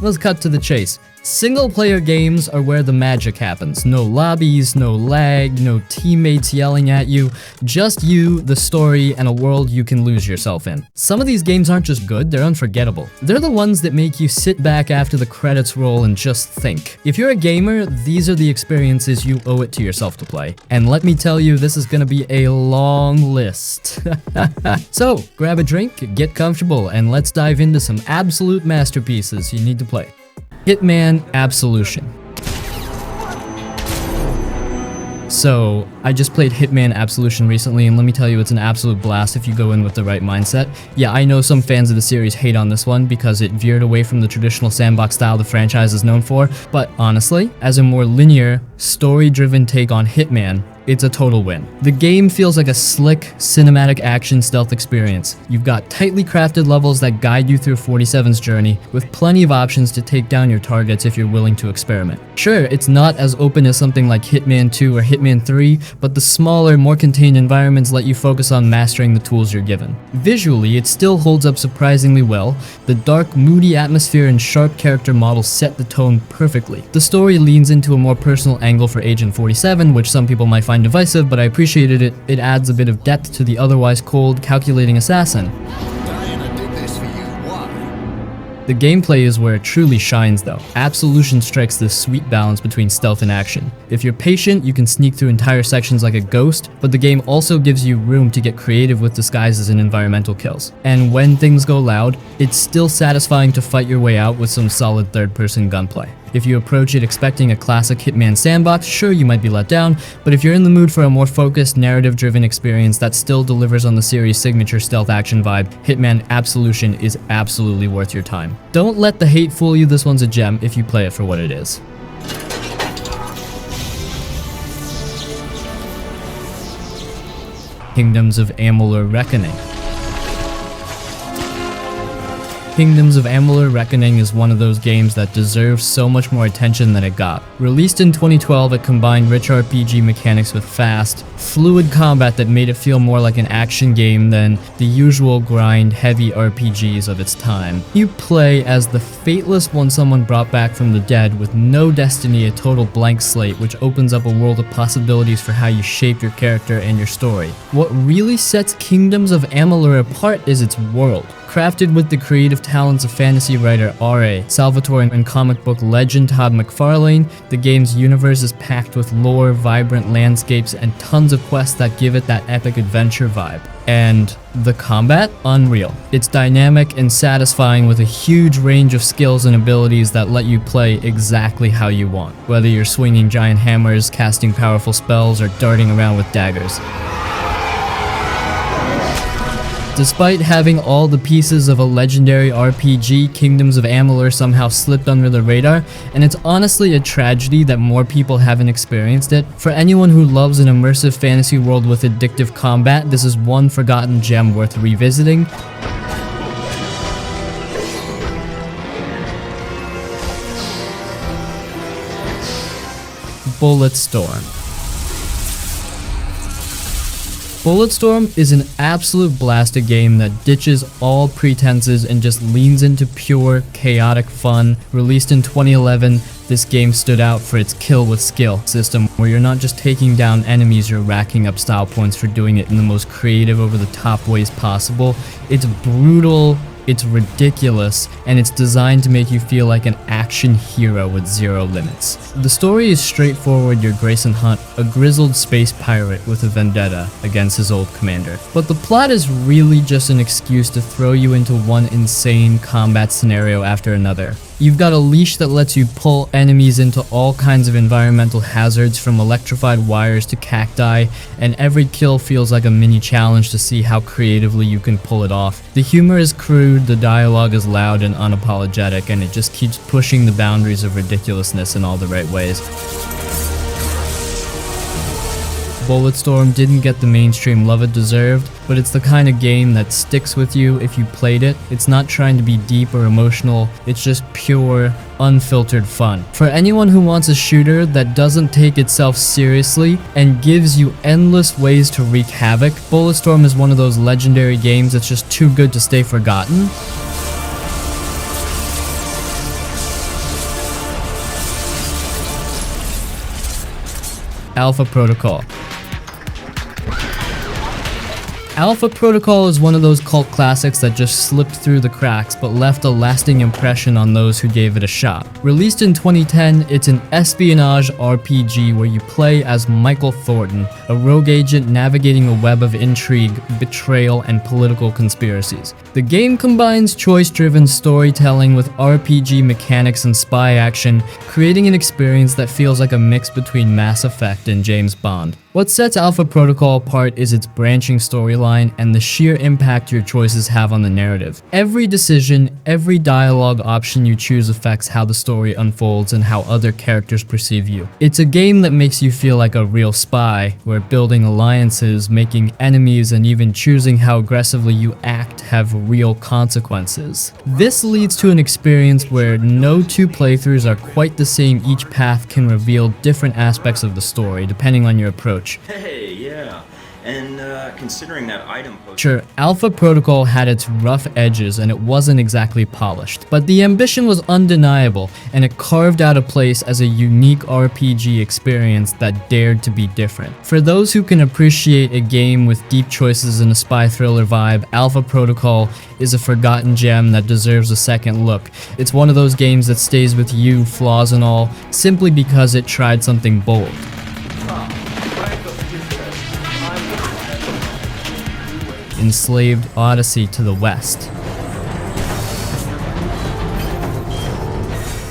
let's cut to the chase. Single-player games are where the magic happens. No lobbies, no lag, no teammates yelling at you, just you, the story, and a world you can lose yourself in. Some of these games aren't just good, they're unforgettable. They're the ones that make you sit back after the credits roll and just think. If you're a gamer, these are the experiences you owe it to yourself to play. And let me tell you, this is gonna be a long list. So, grab a drink, get comfortable, and let's dive into some absolute masterpieces you need to play. Hitman Absolution. So, I just played Hitman Absolution recently, and let me tell you, it's an absolute blast if you go in with the right mindset. Yeah, I know some fans of the series hate on this one because it veered away from the traditional sandbox style the franchise is known for, but honestly, as a more linear, story-driven take on Hitman, it's a total win. The game feels like a slick, cinematic action stealth experience. You've got tightly crafted levels that guide you through 47's journey, with plenty of options to take down your targets if you're willing to experiment. Sure, it's not as open as something like Hitman 2 or Hitman 3, but the smaller, more contained environments let you focus on mastering the tools you're given. Visually, it still holds up surprisingly well. The dark, moody atmosphere and sharp character models set the tone perfectly. The story leans into a more personal angle for Agent 47, which some people might find divisive, but I appreciated it. It adds a bit of depth to the otherwise cold, calculating assassin. The gameplay is where it truly shines though. Absolution strikes this sweet balance between stealth and action. If you're patient, you can sneak through entire sections like a ghost, but the game also gives you room to get creative with disguises and environmental kills. And when things go loud, it's still satisfying to fight your way out with some solid third-person gunplay. If you approach it expecting a classic Hitman sandbox, sure, you might be let down, but if you're in the mood for a more focused, narrative-driven experience that still delivers on the series' signature stealth action vibe, Hitman Absolution is absolutely worth your time. Don't let the hate fool you, this one's a gem if you play it for what it is. Kingdoms of Amalur Reckoning. Kingdoms of Amalur Reckoning is one of those games that deserves so much more attention than it got. Released in 2012, it combined rich RPG mechanics with fast, fluid combat that made it feel more like an action game than the usual grind-heavy RPGs of its time. You play as the fateless one someone brought back from the dead with no destiny, a total blank slate, which opens up a world of possibilities for how you shape your character and your story. What really sets Kingdoms of Amalur apart is its world. Crafted with the creative talents of fantasy writer R.A. Salvatore and comic book legend Todd McFarlane, the game's universe is packed with lore, vibrant landscapes, and tons of quests that give it that epic adventure vibe. And the combat? Unreal. It's dynamic and satisfying with a huge range of skills and abilities that let you play exactly how you want, whether you're swinging giant hammers, casting powerful spells, or darting around with daggers. Despite having all the pieces of a legendary RPG, Kingdoms of Amalur somehow slipped under the radar, and it's honestly a tragedy that more people haven't experienced it. For anyone who loves an immersive fantasy world with addictive combat, this is one forgotten gem worth revisiting. Bulletstorm. Bulletstorm is an absolute blast, a game that ditches all pretenses and just leans into pure, chaotic fun. Released in 2011, this game stood out for its kill with skill system, where you're not just taking down enemies, you're racking up style points for doing it in the most creative, over-the-top ways possible. It's brutal, it's ridiculous, and it's designed to make you feel like an action hero with zero limits. The story is straightforward. You're Grayson Hunt, a grizzled space pirate with a vendetta against his old commander. But the plot is really just an excuse to throw you into one insane combat scenario after another. You've got a leash that lets you pull enemies into all kinds of environmental hazards, from electrified wires to cacti, and every kill feels like a mini challenge to see how creatively you can pull it off. The humor is crude, the dialogue is loud and unapologetic, and it just keeps pushing the boundaries of ridiculousness in all the right ways. Bulletstorm didn't get the mainstream love it deserved, but it's the kind of game that sticks with you if you played it. It's not trying to be deep or emotional, it's just pure, unfiltered fun. For anyone who wants a shooter that doesn't take itself seriously and gives you endless ways to wreak havoc, Bulletstorm is one of those legendary games that's just too good to stay forgotten. Alpha Protocol. Alpha Protocol is one of those cult classics that just slipped through the cracks but left a lasting impression on those who gave it a shot. Released in 2010, it's an espionage RPG where you play as Michael Thornton, a rogue agent navigating a web of intrigue, betrayal, and political conspiracies. The game combines choice-driven storytelling with RPG mechanics and spy action, creating an experience that feels like a mix between Mass Effect and James Bond. What sets Alpha Protocol apart is its branching storyline and the sheer impact your choices have on the narrative. Every decision, every dialogue option you choose affects how the story unfolds and how other characters perceive you. It's a game that makes you feel like a real spy, where building alliances, making enemies, and even choosing how aggressively you act have real consequences. This leads to an experience where no two playthroughs are quite the same. Each path can reveal different aspects of the story, depending on your approach. Hey, yeah. And considering that item post. Sure, Alpha Protocol had its rough edges and it wasn't exactly polished, but the ambition was undeniable and it carved out a place as a unique RPG experience that dared to be different. For those who can appreciate a game with deep choices and a spy thriller vibe, Alpha Protocol is a forgotten gem that deserves a second look. It's one of those games that stays with you, flaws and all, simply because it tried something bold. Enslaved Odyssey to the West.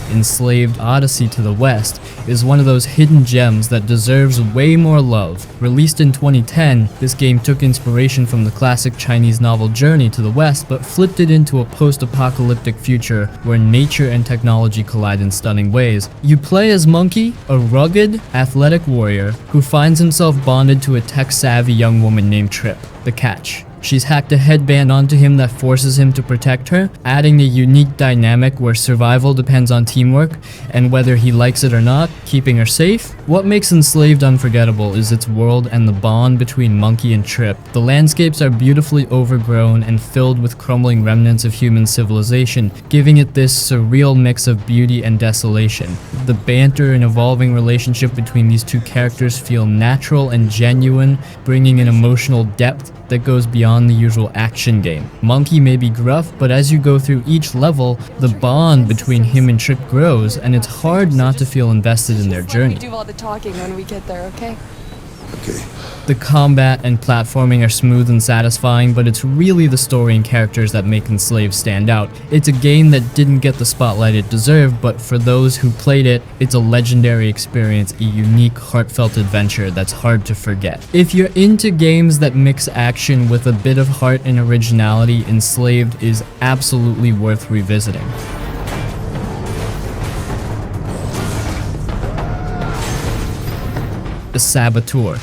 Enslaved Odyssey to the West is one of those hidden gems that deserves way more love. Released in 2010, this game took inspiration from the classic Chinese novel Journey to the West, but flipped it into a post-apocalyptic future where nature and technology collide in stunning ways. You play as Monkey, a rugged, athletic warrior who finds himself bonded to a tech-savvy young woman named Trip. The catch: she's hacked a headband onto him that forces him to protect her, adding a unique dynamic where survival depends on teamwork, and whether he likes it or not, keeping her safe. What makes Enslaved unforgettable is its world and the bond between Monkey and Trip. The landscapes are beautifully overgrown and filled with crumbling remnants of human civilization, giving it this surreal mix of beauty and desolation. The banter and evolving relationship between these two characters feel natural and genuine, bringing an emotional depth that goes beyond the usual action game. Monkey may be gruff, but as you go through each level, the bond between him and Trip grows, and it's hard not to feel invested in their journey. Do all the talking when we get there, okay? Okay. The combat and platforming are smooth and satisfying, but it's really the story and characters that make Enslaved stand out. It's a game that didn't get the spotlight it deserved, but for those who played it, it's a legendary experience, a unique, heartfelt adventure that's hard to forget. If you're into games that mix action with a bit of heart and originality, Enslaved is absolutely worth revisiting. The Saboteur.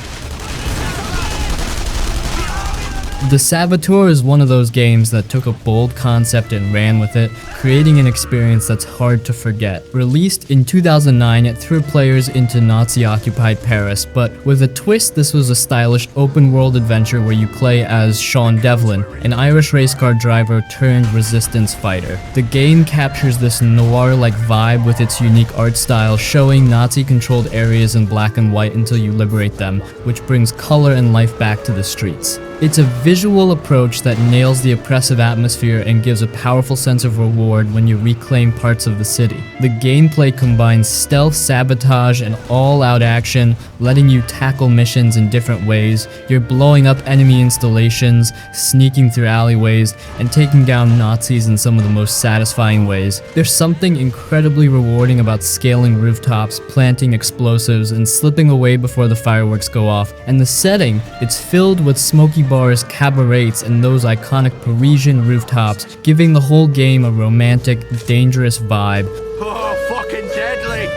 The Saboteur is one of those games that took a bold concept and ran with it, creating an experience that's hard to forget. Released in 2009, it threw players into Nazi-occupied Paris, but with a twist, this was a stylish open-world adventure where you play as Sean Devlin, an Irish race car driver turned resistance fighter. The game captures this noir-like vibe with its unique art style, showing Nazi-controlled areas in black and white until you liberate them, which brings color and life back to the streets. It's a visual approach that nails the oppressive atmosphere and gives a powerful sense of reward when you reclaim parts of the city. The gameplay combines stealth, sabotage, and all-out action, letting you tackle missions in different ways. You're blowing up enemy installations, sneaking through alleyways, and taking down Nazis in some of the most satisfying ways. There's something incredibly rewarding about scaling rooftops, planting explosives, and slipping away before the fireworks go off. And the setting, it's filled with smoky bars, cabarets, and those iconic Parisian rooftops, giving the whole game a romantic, dangerous vibe. Oh, fucking deadly!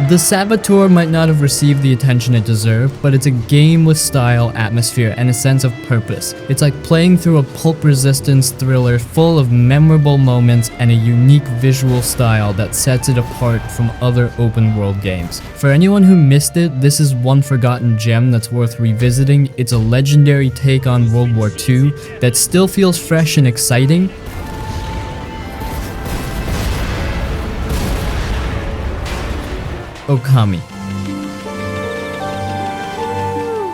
The Saboteur might not have received the attention it deserved, but it's a game with style, atmosphere, and a sense of purpose. It's like playing through a pulp resistance thriller full of memorable moments and a unique visual style that sets it apart from other open world games. For anyone who missed it, this is one forgotten gem that's worth revisiting. It's a legendary take on World War II that still feels fresh and exciting. Okami.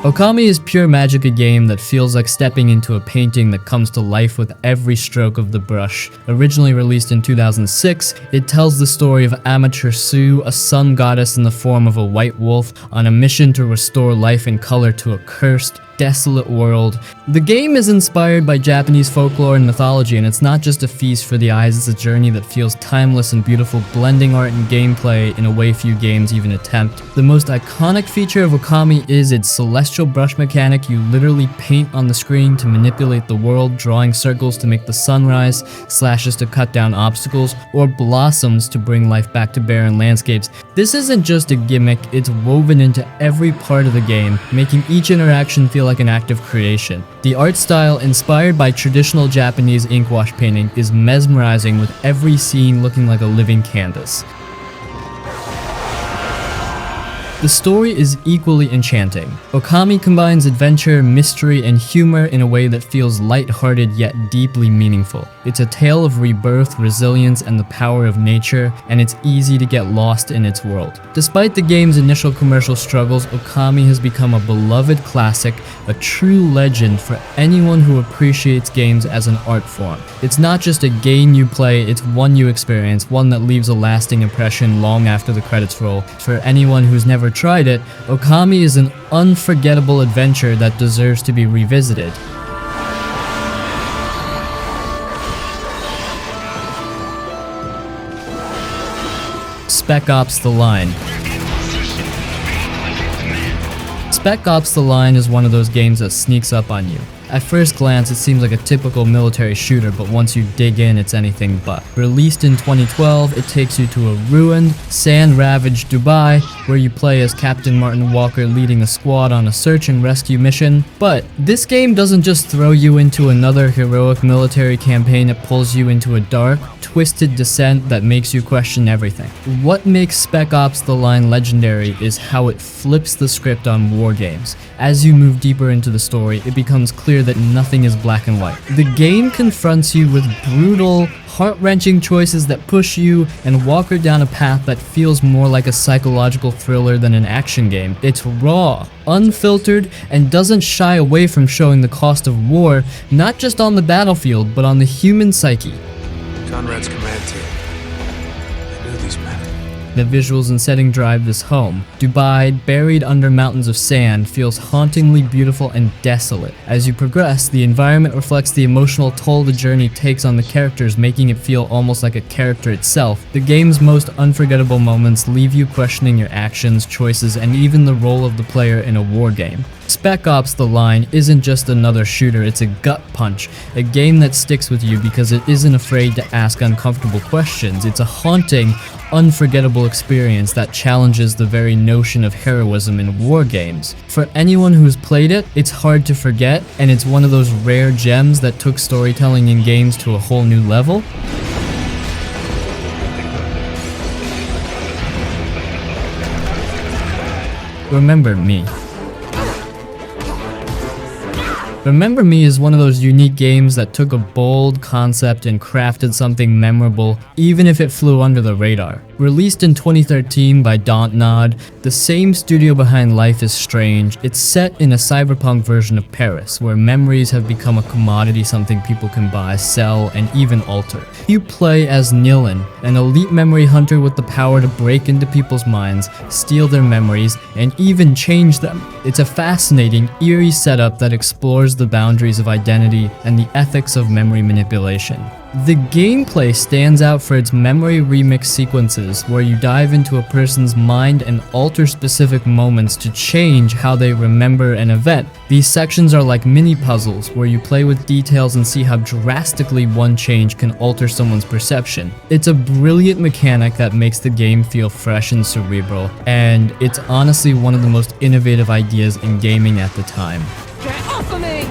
Okami is pure magic, a game that feels like stepping into a painting that comes to life with every stroke of the brush. Originally released in 2006, it tells the story of Amateur Sue, a sun goddess in the form of a white wolf, on a mission to restore life and color to a cursed, desolate world. The game is inspired by Japanese folklore and mythology, and it's not just a feast for the eyes, it's a journey that feels timeless and beautiful, blending art and gameplay in a way few games even attempt. The most iconic feature of Okami is its celestial brush mechanic. You literally paint on the screen to manipulate the world, drawing circles to make the sun rise, slashes to cut down obstacles, or blossoms to bring life back to barren landscapes. This isn't just a gimmick, it's woven into every part of the game, making each interaction feel like an act of creation. The art style, inspired by traditional Japanese ink wash painting, is mesmerizing, with every scene looking like a living canvas. The story is equally enchanting. Okami combines adventure, mystery, and humor in a way that feels lighthearted yet deeply meaningful. It's a tale of rebirth, resilience, and the power of nature, and it's easy to get lost in its world. Despite the game's initial commercial struggles, Okami has become a beloved classic, a true legend for anyone who appreciates games as an art form. It's not just a game you play, it's one you experience, one that leaves a lasting impression long after the credits roll. For anyone who's never tried it, Okami is an unforgettable adventure that deserves to be revisited. Spec Ops: The Line. Spec Ops: The Line is one of those games that sneaks up on you. At first glance, it seems like a typical military shooter, but once you dig in, it's anything but. Released in 2012, it takes you to a ruined, sand-ravaged Dubai, where you play as Captain Martin Walker leading a squad on a search and rescue mission. But this game doesn't just throw you into another heroic military campaign, it pulls you into a dark, twisted descent that makes you question everything. What makes Spec Ops: The Line legendary is how it flips the script on war games. As you move deeper into the story, it becomes clear that nothing is black and white. The game confronts you with brutal, heart-wrenching choices that push you and Walker down a path that feels more like a psychological thriller than an action game. It's raw, unfiltered, and doesn't shy away from showing the cost of war, not just on the battlefield, but on the human psyche. Conrad's command team. I knew these men. The visuals and setting drive this home. Dubai, buried under mountains of sand, feels hauntingly beautiful and desolate. As you progress, the environment reflects the emotional toll the journey takes on the characters, making it feel almost like a character itself. The game's most unforgettable moments leave you questioning your actions, choices, and even the role of the player in a war game. Spec Ops: The Line isn't just another shooter, it's a gut punch, a game that sticks with you because it isn't afraid to ask uncomfortable questions. It's a haunting, unforgettable experience that challenges the very notion of heroism in war games. For anyone who's played it, it's hard to forget, and it's one of those rare gems that took storytelling in games to a whole new level. Remember Me. Remember Me is one of those unique games that took a bold concept and crafted something memorable, even if it flew under the radar. Released in 2013 by Dontnod, the same studio behind Life is Strange, it's set in a cyberpunk version of Paris, where memories have become a commodity, something people can buy, sell, and even alter. You play as Nilan, an elite memory hunter with the power to break into people's minds, steal their memories, and even change them. It's a fascinating, eerie setup that explores the boundaries of identity and the ethics of memory manipulation. The gameplay stands out for its memory remix sequences, where you dive into a person's mind and alter specific moments to change how they remember an event. These sections are like mini puzzles, where you play with details and see how drastically one change can alter someone's perception. It's a brilliant mechanic that makes the game feel fresh and cerebral, and it's honestly one of the most innovative ideas in gaming at the time. Get off of me!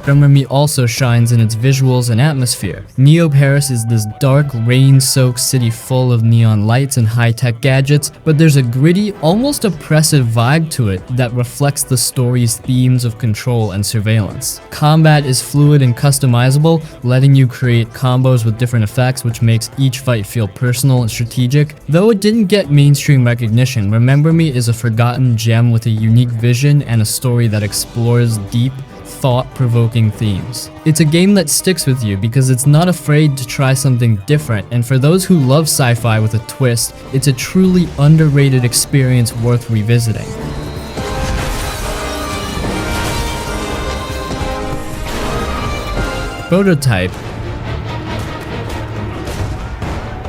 Immerse also shines in its visuals and atmosphere. Nioh Paris is this dark, rain-soaked city full of neon lights and high-tech gadgets, but there's a gritty, almost oppressive vibe to it that reflects the story's themes of control and surveillance. Combat is fluid and customizable, letting you create combos with different effects, which makes each fight feel personal and strategic. Though it didn't get mainstream recognition, Immerse is a forgotten gem with a unique vision and a story that explores deep, thought-provoking themes. It's a game that sticks with you because it's not afraid to try something different, and for those who love sci-fi with a twist, it's a truly underrated experience worth revisiting.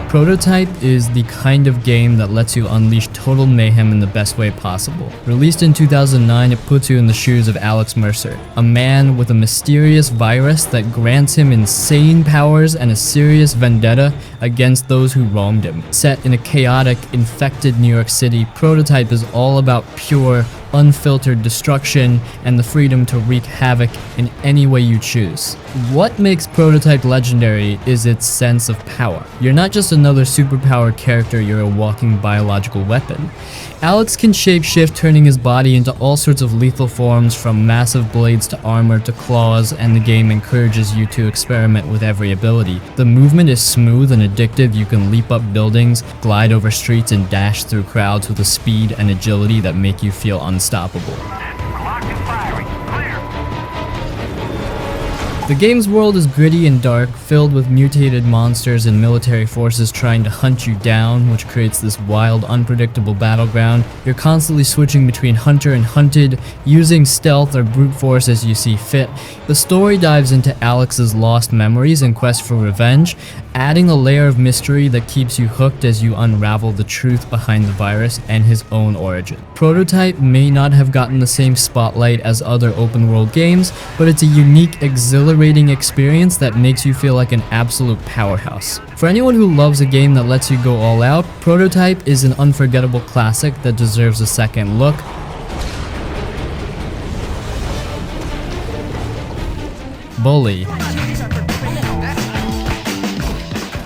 Prototype is the kind of game that lets you unleash total mayhem in the best way possible. Released in 2009, it puts you in the shoes of Alex Mercer, a man with a mysterious virus that grants him insane powers and a serious vendetta against those who wronged him. Set in a chaotic, infected New York City, Prototype is all about pure, unfiltered destruction and the freedom to wreak havoc in any way you choose. What makes Prototype legendary is its sense of power. You're not just another superpowered character, you're a walking biological weapon. Alex can shapeshift, turning his body into all sorts of lethal forms, from massive blades to armor to claws, and the game encourages you to experiment with every ability. The movement is smooth and addictive. You can leap up buildings, glide over streets, and dash through crowds with a speed and agility that make you feel unstoppable. The game's world is gritty and dark, filled with mutated monsters and military forces trying to hunt you down, which creates this wild, unpredictable battleground. You're constantly switching between hunter and hunted, using stealth or brute force as you see fit. The story dives into Alex's lost memories and quest for revenge, adding a layer of mystery that keeps you hooked as you unravel the truth behind the virus and his own origin. Prototype may not have gotten the same spotlight as other open-world games, but it's a unique, exhilarating experience that makes you feel like an absolute powerhouse. For anyone who loves a game that lets you go all out, Prototype is an unforgettable classic that deserves a second look. Bully.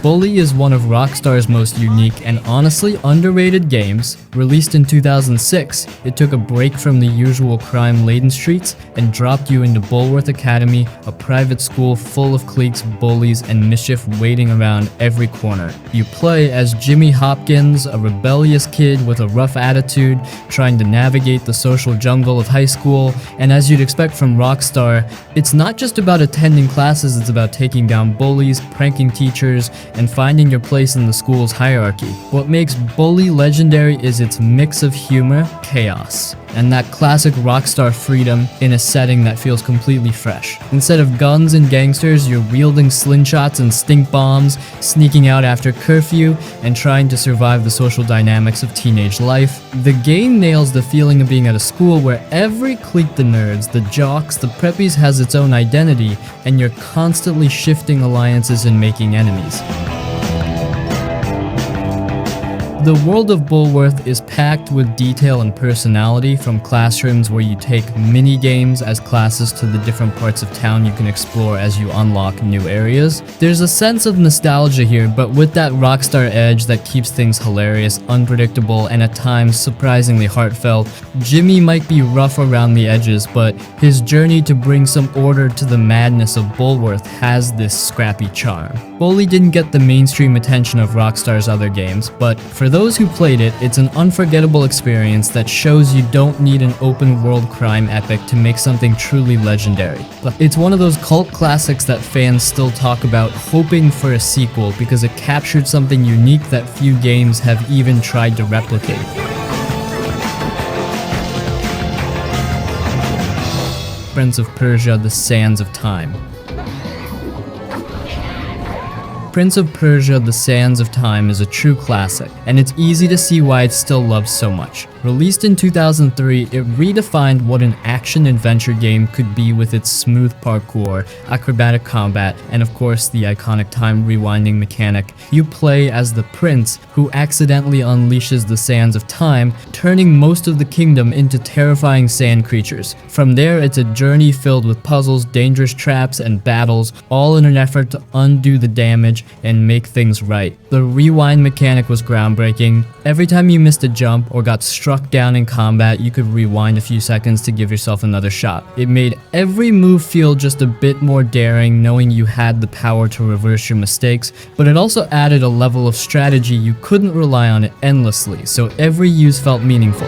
Bully is one of Rockstar's most unique and honestly underrated games. Released in 2006, it took a break from the usual crime-laden streets and dropped you into Bulworth Academy, a private school full of cliques, bullies, and mischief waiting around every corner. You play as Jimmy Hopkins, a rebellious kid with a rough attitude, trying to navigate the social jungle of high school, and as you'd expect from Rockstar, it's not just about attending classes, it's about taking down bullies, pranking teachers, and finding your place in the school's hierarchy. What makes Bully legendary is its mix of humor, chaos, and that classic Rockstar freedom in a setting that feels completely fresh. Instead of guns and gangsters, you're wielding slingshots and stink bombs, sneaking out after curfew, and trying to survive the social dynamics of teenage life. The game nails the feeling of being at a school where every clique, the nerds, the jocks, the preppies, has its own identity, and you're constantly shifting alliances and making enemies. The world of Bulworth is packed with detail and personality, from classrooms where you take mini-games as classes to the different parts of town you can explore as you unlock new areas. There's a sense of nostalgia here, but with that Rockstar edge that keeps things hilarious, unpredictable, and at times surprisingly heartfelt. Jimmy might be rough around the edges, but his journey to bring some order to the madness of Bulworth has this scrappy charm. Bully didn't get the mainstream attention of Rockstar's other games, but for those who played it, it's an unforgettable experience that shows you don't need an open-world crime epic to make something truly legendary. It's one of those cult classics that fans still talk about, hoping for a sequel because it captured something unique that few games have even tried to replicate. Prince of Persia: The Sands of Time. Prince of Persia: The Sands of Time is a true classic, and it's easy to see why it's still loved so much. Released in 2003, it redefined what an action-adventure game could be with its smooth parkour, acrobatic combat, and of course the iconic time rewinding mechanic. You play as the prince who accidentally unleashes the sands of time, turning most of the kingdom into terrifying sand creatures. From there, it's a journey filled with puzzles, dangerous traps, and battles, all in an effort to undo the damage and make things right. The rewind mechanic was groundbreaking. Every time you missed a jump or got struck down in combat, you could rewind a few seconds to give yourself another shot. It made every move feel just a bit more daring, knowing you had the power to reverse your mistakes, but it also added a level of strategy you couldn't rely on it endlessly, so every use felt meaningful.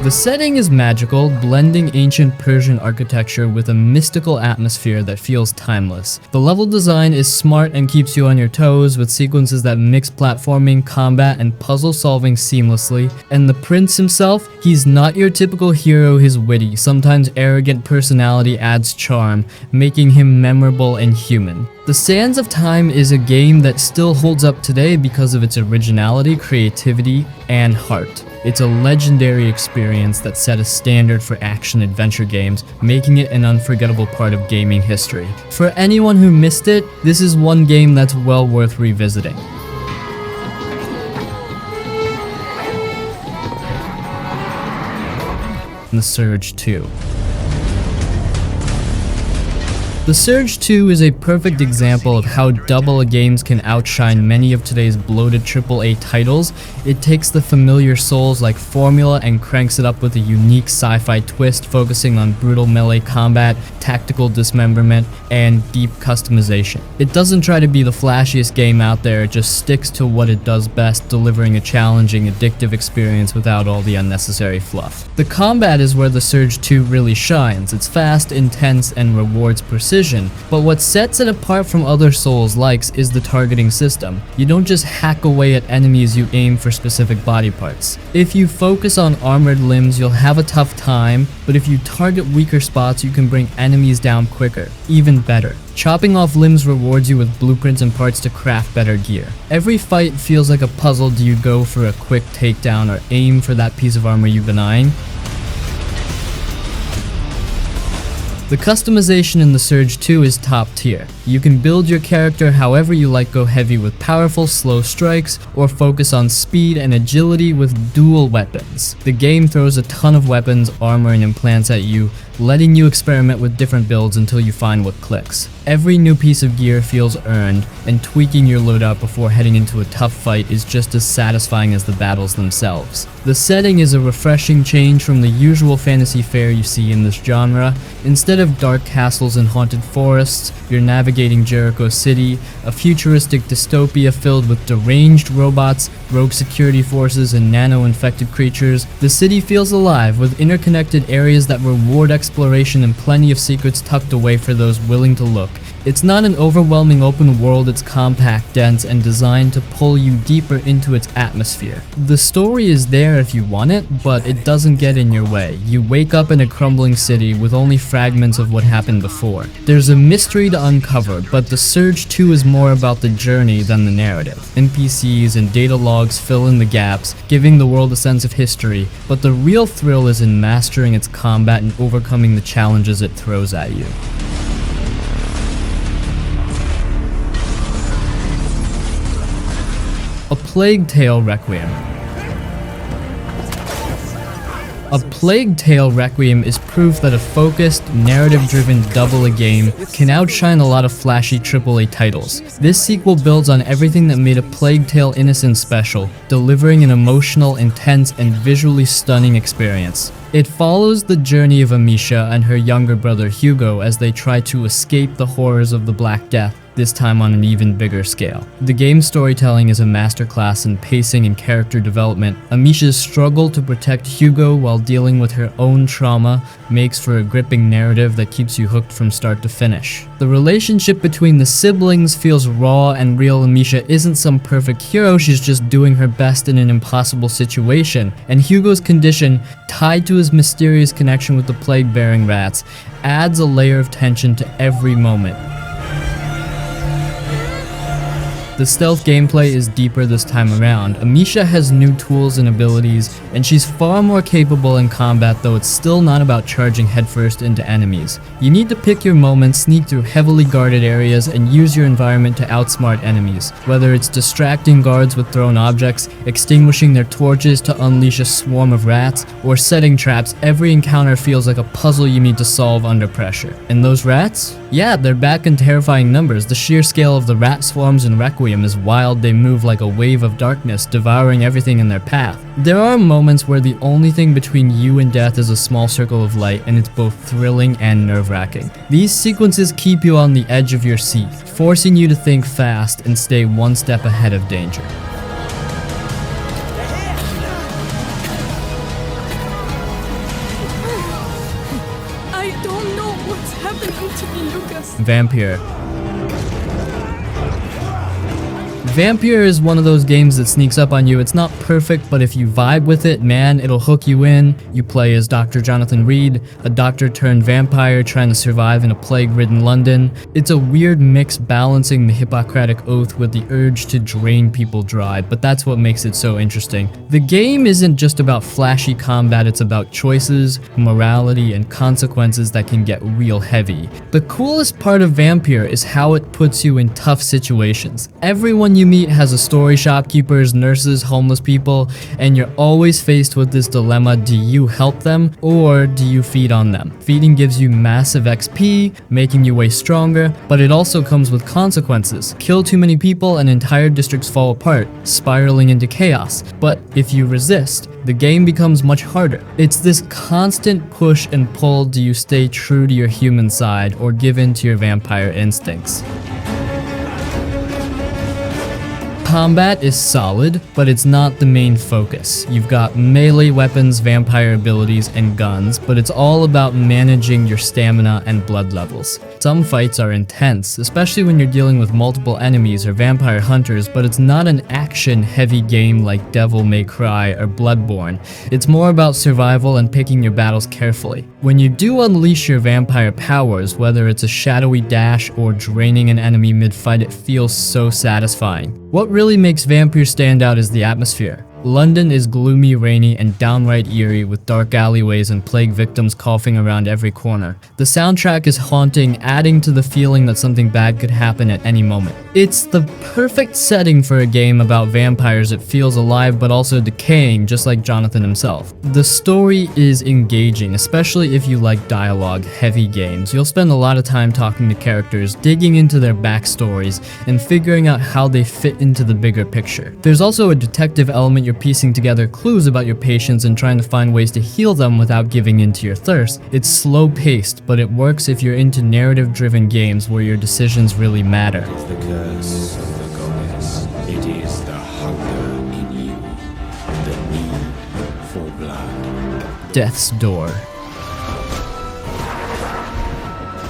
The setting is magical, blending ancient Persian architecture with a mystical atmosphere that feels timeless. The level design is smart and keeps you on your toes, with sequences that mix platforming, combat, and puzzle solving seamlessly. And the prince himself, he's not your typical hero. His witty, sometimes arrogant personality adds charm, making him memorable and human. The Sands of Time is a game that still holds up today because of its originality, creativity, and heart. It's a legendary experience that set a standard for action-adventure games, making it an unforgettable part of gaming history. For anyone who missed it, this is one game that's well worth revisiting. The Surge 2. The Surge 2 is a perfect example of how double-A games can outshine many of today's bloated AAA titles. It takes the familiar Souls-like formula and cranks it up with a unique sci-fi twist, focusing on brutal melee combat, tactical dismemberment, and deep customization. It doesn't try to be the flashiest game out there, it just sticks to what it does best, delivering a challenging, addictive experience without all the unnecessary fluff. The combat is where The Surge 2 really shines. It's fast, intense, and rewards precision. But what sets it apart from other Souls-likes is the targeting system. You don't just hack away at enemies, you aim for specific body parts. If you focus on armored limbs, you'll have a tough time, but if you target weaker spots, you can bring enemies down quicker. Even better. Chopping off limbs rewards you with blueprints and parts to craft better gear. Every fight feels like a puzzle. Do you go for a quick takedown or aim for that piece of armor you've been eyeing? The customization in The Surge 2 is top tier. You can build your character however you like, go heavy with powerful, slow strikes, or focus on speed and agility with dual weapons. The game throws a ton of weapons, armor, and implants at you, letting you experiment with different builds until you find what clicks. Every new piece of gear feels earned, and tweaking your loadout before heading into a tough fight is just as satisfying as the battles themselves. The setting is a refreshing change from the usual fantasy fare you see in this genre. Instead of dark castles and haunted forests, you're navigating Jericho City, a futuristic dystopia filled with deranged robots, rogue security forces, and nano-infected creatures. The city feels alive, with interconnected areas that reward exploration and plenty of secrets tucked away for those willing to look. It's not an overwhelming open world, it's compact, dense, and designed to pull you deeper into its atmosphere. The story is there if you want it, but it doesn't get in your way. You wake up in a crumbling city with only fragments of what happened before. There's a mystery to uncover, but The Surge 2 is more about the journey than the narrative. NPCs and data logs fill in the gaps, giving the world a sense of history, but the real thrill is in mastering its combat and overcoming the challenges it throws at you. A Plague Tale Requiem. A Plague Tale Requiem is proof that a focused, narrative-driven double-A game can outshine a lot of flashy AAA titles. This sequel builds on everything that made A Plague Tale Innocent special, delivering an emotional, intense, and visually stunning experience. It follows the journey of Amisha and her younger brother Hugo as they try to escape the horrors of the Black Death, this time on an even bigger scale. The game's storytelling is a masterclass in pacing and character development. Amisha's struggle to protect Hugo while dealing with her own trauma makes for a gripping narrative that keeps you hooked from start to finish. The relationship between the siblings feels raw and real. Amisha isn't some perfect hero, she's just doing her best in an impossible situation, and Hugo's condition, tied to his mysterious connection with the plague-bearing rats, adds a layer of tension to every moment. The stealth gameplay is deeper this time around. Amisha has new tools and abilities, and she's far more capable in combat, though it's still not about charging headfirst into enemies. You need to pick your moments, sneak through heavily guarded areas, and use your environment to outsmart enemies. Whether it's distracting guards with thrown objects, extinguishing their torches to unleash a swarm of rats, or setting traps, every encounter feels like a puzzle you need to solve under pressure. And those rats? Yeah, they're back in terrifying numbers. The sheer scale of the rat swarms in Requiem is wild. They move like a wave of darkness, devouring everything in their path. There are moments where the only thing between you and death is a small circle of light, and it's both thrilling and nerve-wracking. These sequences keep you on the edge of your seat, forcing you to think fast and stay one step ahead of danger. I don't know what's happening to me, Lucas. Vampyr. Vampyr is one of those games that sneaks up on you. It's not perfect, but if you vibe with it, man, it'll hook you in. You play as Dr. Jonathan Reed, a doctor turned vampire trying to survive in a plague-ridden London. It's a weird mix balancing the Hippocratic Oath with the urge to drain people dry, but that's what makes it so interesting. The game isn't just about flashy combat, it's about choices, morality, and consequences that can get real heavy. The coolest part of Vampyr is how it puts you in tough situations. Everyone you meet has a story: shopkeepers, nurses, homeless people, and you're always faced with this dilemma: do you help them or do you feed on them? Feeding gives you massive XP, making you way stronger, but it also comes with consequences. Kill too many people and entire districts fall apart, spiraling into chaos. But if you resist, the game becomes much harder. It's this constant push and pull. Do you stay true to your human side or give in to your vampire instincts? Combat is solid, but it's not the main focus. You've got melee weapons, vampire abilities, and guns, but it's all about managing your stamina and blood levels. Some fights are intense, especially when you're dealing with multiple enemies or vampire hunters, but it's not an action-heavy game like Devil May Cry or Bloodborne. It's more about survival and picking your battles carefully. When you do unleash your vampire powers, whether it's a shadowy dash or draining an enemy mid-fight, it feels so satisfying. What really makes Vampyr stand out is the atmosphere. London is gloomy, rainy, and downright eerie, with dark alleyways and plague victims coughing around every corner. The soundtrack is haunting, adding to the feeling that something bad could happen at any moment. It's the perfect setting for a game about vampires. It feels alive but also decaying, just like Jonathan himself. The story is engaging, especially if you like dialogue-heavy games. You'll spend a lot of time talking to characters, digging into their backstories, and figuring out how they fit into the bigger picture. There's also a detective element. You're piecing together clues about your patients and trying to find ways to heal them without giving in to your thirst. It's slow-paced, but it works if you're into narrative-driven games where your decisions really matter. It is the curse of the goddess. It is the hunger in you, the need for blood. Death's Door.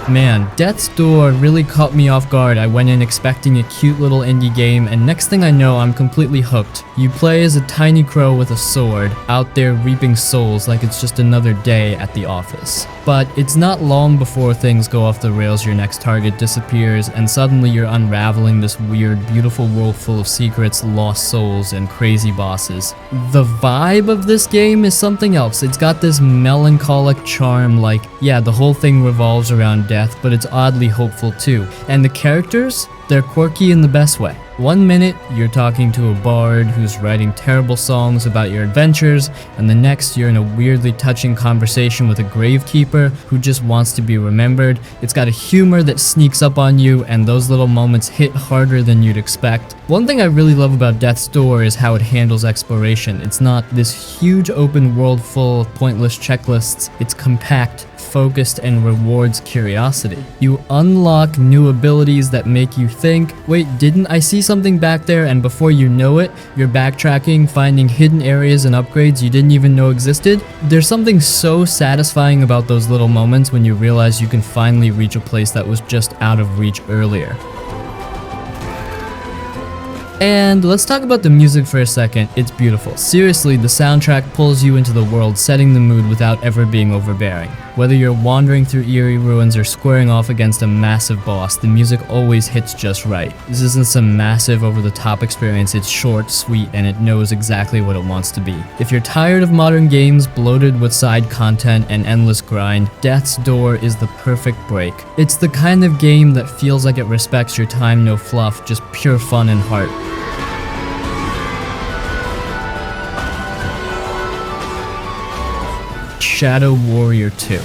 Man, Death's Door really caught me off guard. I went in expecting a cute little indie game, and next thing I know, I'm completely hooked. You play as a tiny crow with a sword, out there reaping souls like it's just another day at the office. But it's not long before things go off the rails. Your next target disappears, and suddenly you're unraveling this weird, beautiful world full of secrets, lost souls, and crazy bosses. The vibe of this game is something else. It's got this melancholic charm, like, yeah, the whole thing revolves around death, but it's oddly hopeful too. And the characters? They're quirky in the best way. One minute, you're talking to a bard who's writing terrible songs about your adventures, and the next, you're in a weirdly touching conversation with a gravekeeper who just wants to be remembered. It's got a humor that sneaks up on you, and those little moments hit harder than you'd expect. One thing I really love about Death's Door is how it handles exploration. It's not this huge open world full of pointless checklists. It's compact, focused, and rewards curiosity. You unlock new abilities that make you think, wait, didn't I see something back there? And before you know it, you're backtracking, finding hidden areas and upgrades you didn't even know existed. There's something so satisfying about those little moments when you realize you can finally reach a place that was just out of reach earlier. And let's talk about the music for a second. It's beautiful. Seriously, the soundtrack pulls you into the world, setting the mood without ever being overbearing. Whether you're wandering through eerie ruins or squaring off against a massive boss, the music always hits just right. This isn't some massive over-the-top experience, it's short, sweet, and it knows exactly what it wants to be. If you're tired of modern games bloated with side content and endless grind, Death's Door is the perfect break. It's the kind of game that feels like it respects your time, no fluff, just pure fun and heart. Shadow Warrior 2.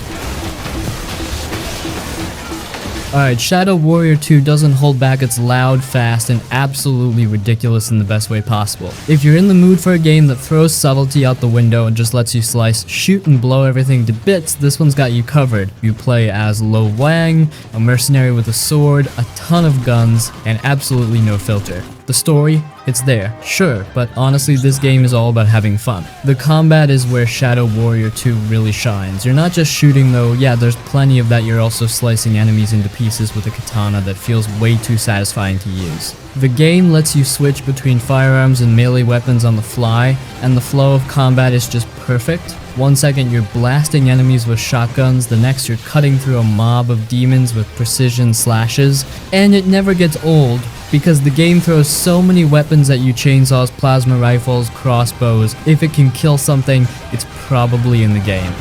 Alright, Shadow Warrior 2 doesn't hold back. It's loud, fast, and absolutely ridiculous in the best way possible. If you're in the mood for a game that throws subtlety out the window and just lets you slice, shoot, and blow everything to bits, this one's got you covered. You play as Lo Wang, a mercenary with a sword, a ton of guns, and absolutely no filter. The story, it's there, sure, but honestly this game is all about having fun. The combat is where Shadow Warrior 2 really shines. You're not just shooting though, yeah there's plenty of that, you're also slicing enemies into pieces with a katana that feels way too satisfying to use. The game lets you switch between firearms and melee weapons on the fly, and the flow of combat is just perfect. One second you're blasting enemies with shotguns, the next you're cutting through a mob of demons with precision slashes, and it never gets old, because the game throws so many weapons at you: chainsaws, plasma rifles, crossbows. If it can kill something, it's probably in the game.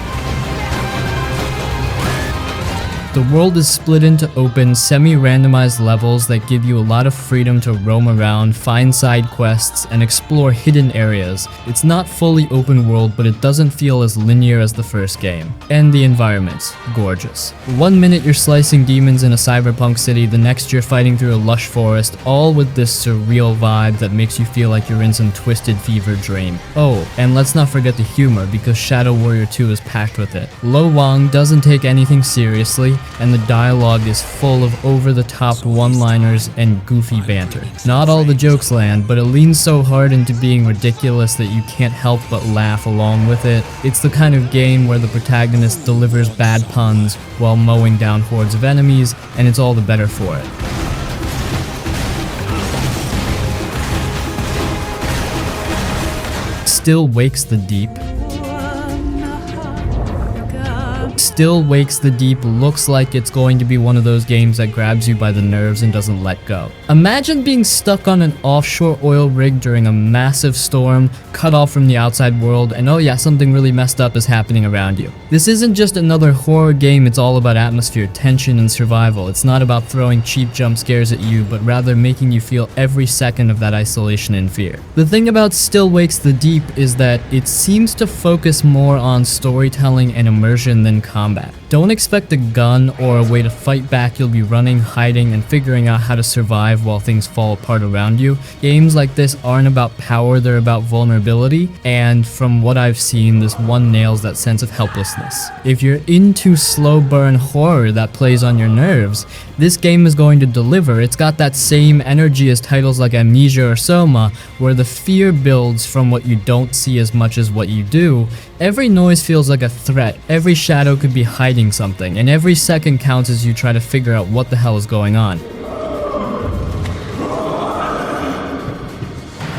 The world is split into open, semi-randomized levels that give you a lot of freedom to roam around, find side quests, and explore hidden areas. It's not fully open world, but it doesn't feel as linear as the first game. And the environment's gorgeous. One minute you're slicing demons in a cyberpunk city, the next you're fighting through a lush forest, all with this surreal vibe that makes you feel like you're in some twisted fever dream. Oh, and let's not forget the humor, because Shadow Warrior 2 is packed with it. Lo Wang doesn't take anything seriously, and the dialogue is full of over-the-top one-liners and goofy banter. Not all the jokes land, but it leans so hard into being ridiculous that you can't help but laugh along with it. It's the kind of game where the protagonist delivers bad puns while mowing down hordes of enemies, and it's all the better for it. Still Wakes the Deep. Still Wakes the Deep looks like it's going to be one of those games that grabs you by the nerves and doesn't let go. Imagine being stuck on an offshore oil rig during a massive storm, cut off from the outside world, and oh yeah, something really messed up is happening around you. This isn't just another horror game, it's all about atmosphere, tension, and survival. It's not about throwing cheap jump scares at you, but rather making you feel every second of that isolation and fear. The thing about Still Wakes the Deep is that it seems to focus more on storytelling and immersion than combat. Don't expect a gun or a way to fight back. You'll be running, hiding, and figuring out how to survive while things fall apart around you. Games like this aren't about power, they're about vulnerability, and from what I've seen, this one nails that sense of helplessness. If you're into slow burn horror that plays on your nerves, this game is going to deliver. It's got that same energy as titles like Amnesia or Soma, where the fear builds from what you don't see as much as what you do. Every noise feels like a threat, every shadow could be hiding something, and every second counts as you try to figure out what the hell is going on.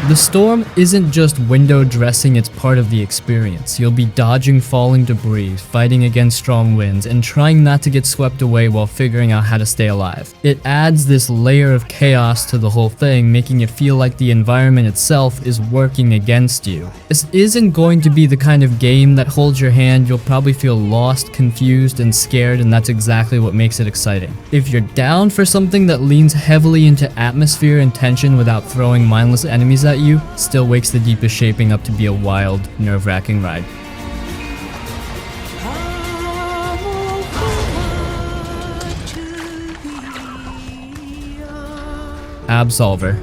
The storm isn't just window dressing, it's part of the experience. You'll be dodging falling debris, fighting against strong winds, and trying not to get swept away while figuring out how to stay alive. It adds this layer of chaos to the whole thing, making it feel like the environment itself is working against you. This isn't going to be the kind of game that holds your hand. You'll probably feel lost, confused, and scared, and that's exactly what makes it exciting. If you're down for something that leans heavily into atmosphere and tension without throwing mindless enemies at you, Still Wakes the Deep is shaping up to be a wild, nerve-wracking ride. Absolver.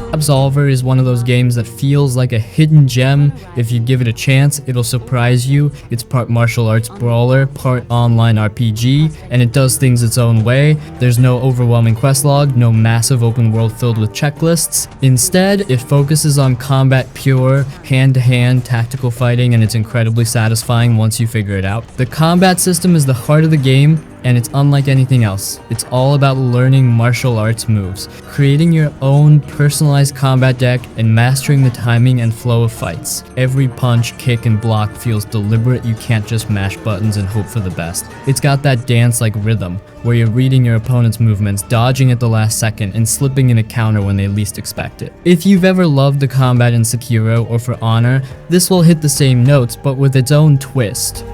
Absolver is one of those games that feels like a hidden gem. If you give it a chance, it'll surprise you. It's part martial arts brawler, part online RPG, and it does things its own way. There's no overwhelming quest log, no massive open world filled with checklists. Instead, it focuses on combat, pure, hand-to-hand tactical fighting, and it's incredibly satisfying once you figure it out. The combat system is the heart of the game. and it's unlike anything else. It's all about learning martial arts moves, creating your own personalized combat deck, and mastering the timing and flow of fights. Every punch, kick, and block feels deliberate. You can't just mash buttons and hope for the best. It's got that dance-like rhythm, where you're reading your opponent's movements, dodging at the last second, and slipping in a counter when they least expect it. If you've ever loved the combat in Sekiro or For Honor, this will hit the same notes, but with its own twist.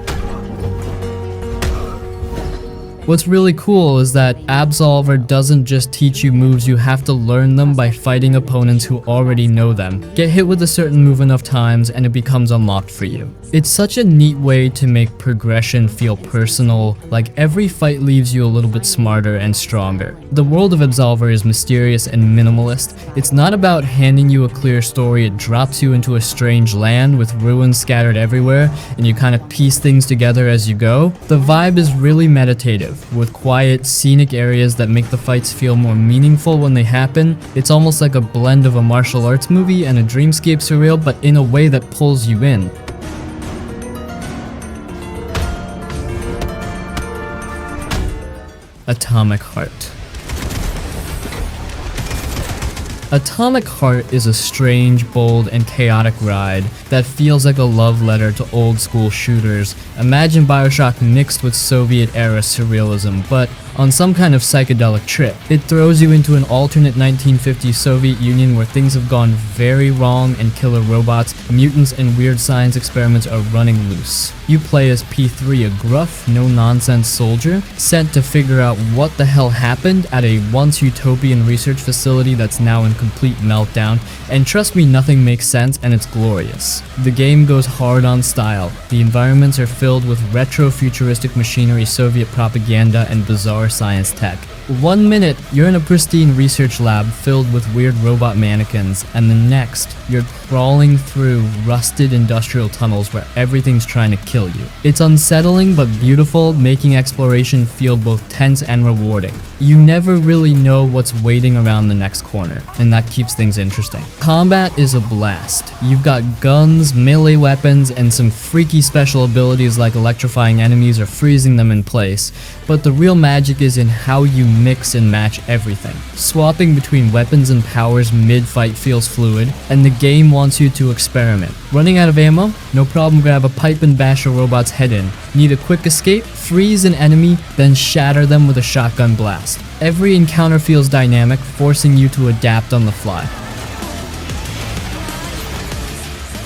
What's really cool is that Absolver doesn't just teach you moves, you have to learn them by fighting opponents who already know them. Get hit with a certain move enough times and it becomes unlocked for you. It's such a neat way to make progression feel personal, like every fight leaves you a little bit smarter and stronger. The world of Absolver is mysterious and minimalist. It's not about handing you a clear story, it drops you into a strange land with ruins scattered everywhere, and you kind of piece things together as you go. The vibe is really meditative, with quiet, scenic areas that make the fights feel more meaningful when they happen. It's almost like a blend of a martial arts movie and a dreamscape surreal, but in a way that pulls you in. Atomic Heart. Atomic Heart is a strange, bold, and chaotic ride that feels like a love letter to old school shooters. Imagine Bioshock mixed with Soviet-era surrealism, but on some kind of psychedelic trip. It throws you into an alternate 1950s Soviet Union where things have gone very wrong and killer robots, mutants, and weird science experiments are running loose. You play as P3, a gruff, no-nonsense soldier, sent to figure out what the hell happened at a once utopian research facility that's now in complete meltdown, and trust me, nothing makes sense and it's glorious. The game goes hard on style. The environments are filled with retro-futuristic machinery, Soviet propaganda, and bizarre science tech. 1 minute, you're in a pristine research lab filled with weird robot mannequins, and the next, you're crawling through rusted industrial tunnels where everything's trying to kill you. It's unsettling but beautiful, making exploration feel both tense and rewarding. You never really know what's waiting around the next corner, and that keeps things interesting. Combat is a blast. You've got guns, melee weapons, and some freaky special abilities like electrifying enemies or freezing them in place, but the real magic is in how you mix and match everything. Swapping between weapons and powers mid-fight feels fluid, and the game wants you to experiment. Running out of ammo? No problem, grab a pipe and bash a robot's head in. Need a quick escape? Freeze an enemy, then shatter them with a shotgun blast. Every encounter feels dynamic, forcing you to adapt on the fly.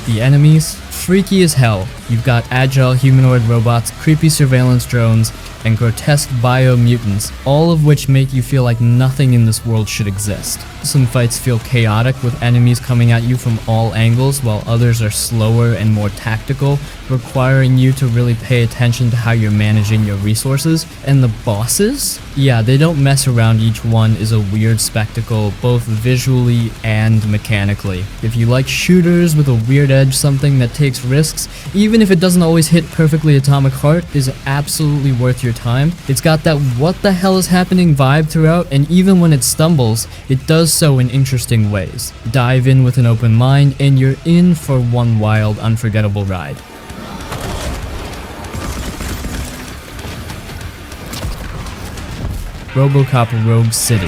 The enemies? Freaky as hell. You've got agile humanoid robots, creepy surveillance drones, and grotesque biomutants, all of which make you feel like nothing in this world should exist. Some fights feel chaotic with enemies coming at you from all angles, while others are slower and more tactical, requiring you to really pay attention to how you're managing your resources. And the bosses? Yeah, they don't mess around. Each one is a weird spectacle, both visually and mechanically. If you like shooters with a weird edge, something that takes risks, even if it doesn't always hit perfectly, Atomic Heart is absolutely worth your time. It's got that what the hell is happening vibe throughout, and even when it stumbles, it does so in interesting ways. Dive in with an open mind, and you're in for one wild, unforgettable ride. Robocop Rogue City.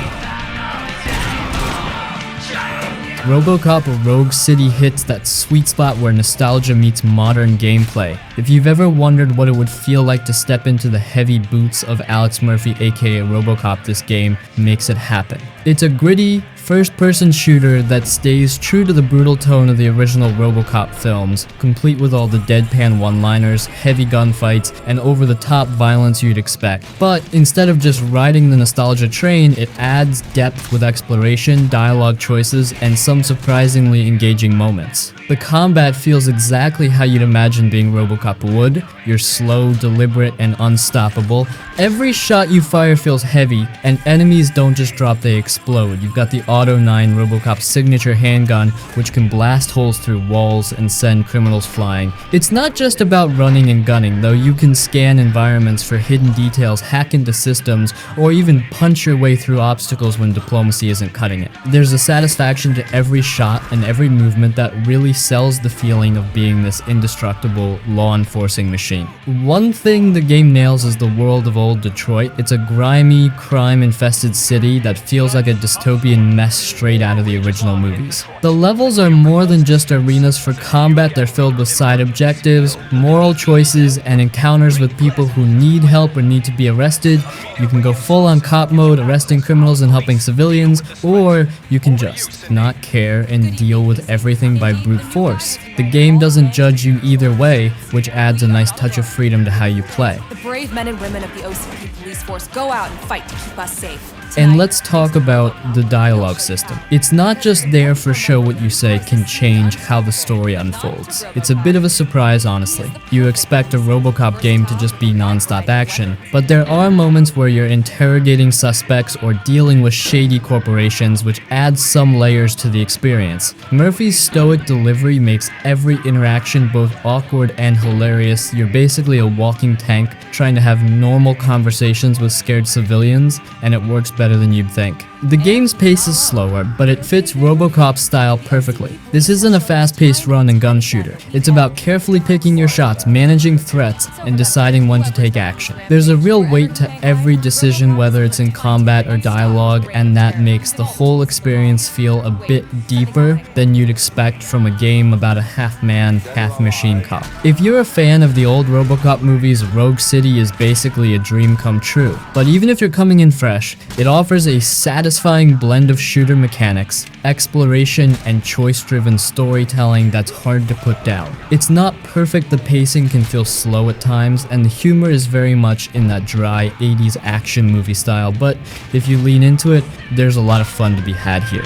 Robocop Rogue City hits that sweet spot where nostalgia meets modern gameplay. If you've ever wondered what it would feel like to step into the heavy boots of Alex Murphy aka Robocop, this game makes it happen. It's a gritty, first-person shooter that stays true to the brutal tone of the original Robocop films, complete with all the deadpan one-liners, heavy gunfights, and over-the-top violence you'd expect. But instead of just riding the nostalgia train, it adds depth with exploration, dialogue choices, and some surprisingly engaging moments. The combat feels exactly how you'd imagine being Robocop would. You're slow, deliberate, and unstoppable. Every shot you fire feels heavy, and enemies don't just drop, they explode. You've got the Auto 9 Robocop signature handgun, which can blast holes through walls and send criminals flying. It's not just about running and gunning, though. You can scan environments for hidden details, hack into systems, or even punch your way through obstacles when diplomacy isn't cutting it. There's a satisfaction to every shot and every movement that really sells the feeling of being this indestructible law enforcing machine. One thing the game nails is the world of old Detroit. It's a grimy, crime-infested city that feels like a dystopian mess straight out of the original movies. The levels are more than just arenas for combat, they're filled with side objectives, moral choices, and encounters with people who need help or need to be arrested. You can go full on cop mode, arresting criminals and helping civilians, or you can just not care and deal with everything by brute force. The game doesn't judge you either way, which adds a nice touch of freedom to how you play. The brave men and women of the OCP police force go out and fight to keep us safe. And let's talk about the dialogue system. It's not just there for show what you say can change how the story unfolds. It's a bit of a surprise, honestly. You expect a Robocop game to just be non-stop action, but there are moments where you're interrogating suspects or dealing with shady corporations, which adds some layers to the experience. Murphy's stoic delivery makes every interaction both awkward and hilarious. You're basically a walking tank trying to have normal conversations with scared civilians, and it works better than you'd think. The game's pace is slower, but it fits Robocop's style perfectly. This isn't a fast-paced run and gun shooter. It's about carefully picking your shots, managing threats, and deciding when to take action. There's a real weight to every decision, whether it's in combat or dialogue, and that makes the whole experience feel a bit deeper than you'd expect from a game about a half-man, half-machine cop. If you're a fan of the old Robocop movies, Rogue City is basically a dream come true. But even if you're coming in fresh, it offers a satisfying blend of shooter mechanics, exploration, and choice-driven storytelling that's hard to put down. It's not perfect, the pacing can feel slow at times, and the humor is very much in that dry 80s action movie style, but if you lean into it, there's a lot of fun to be had here.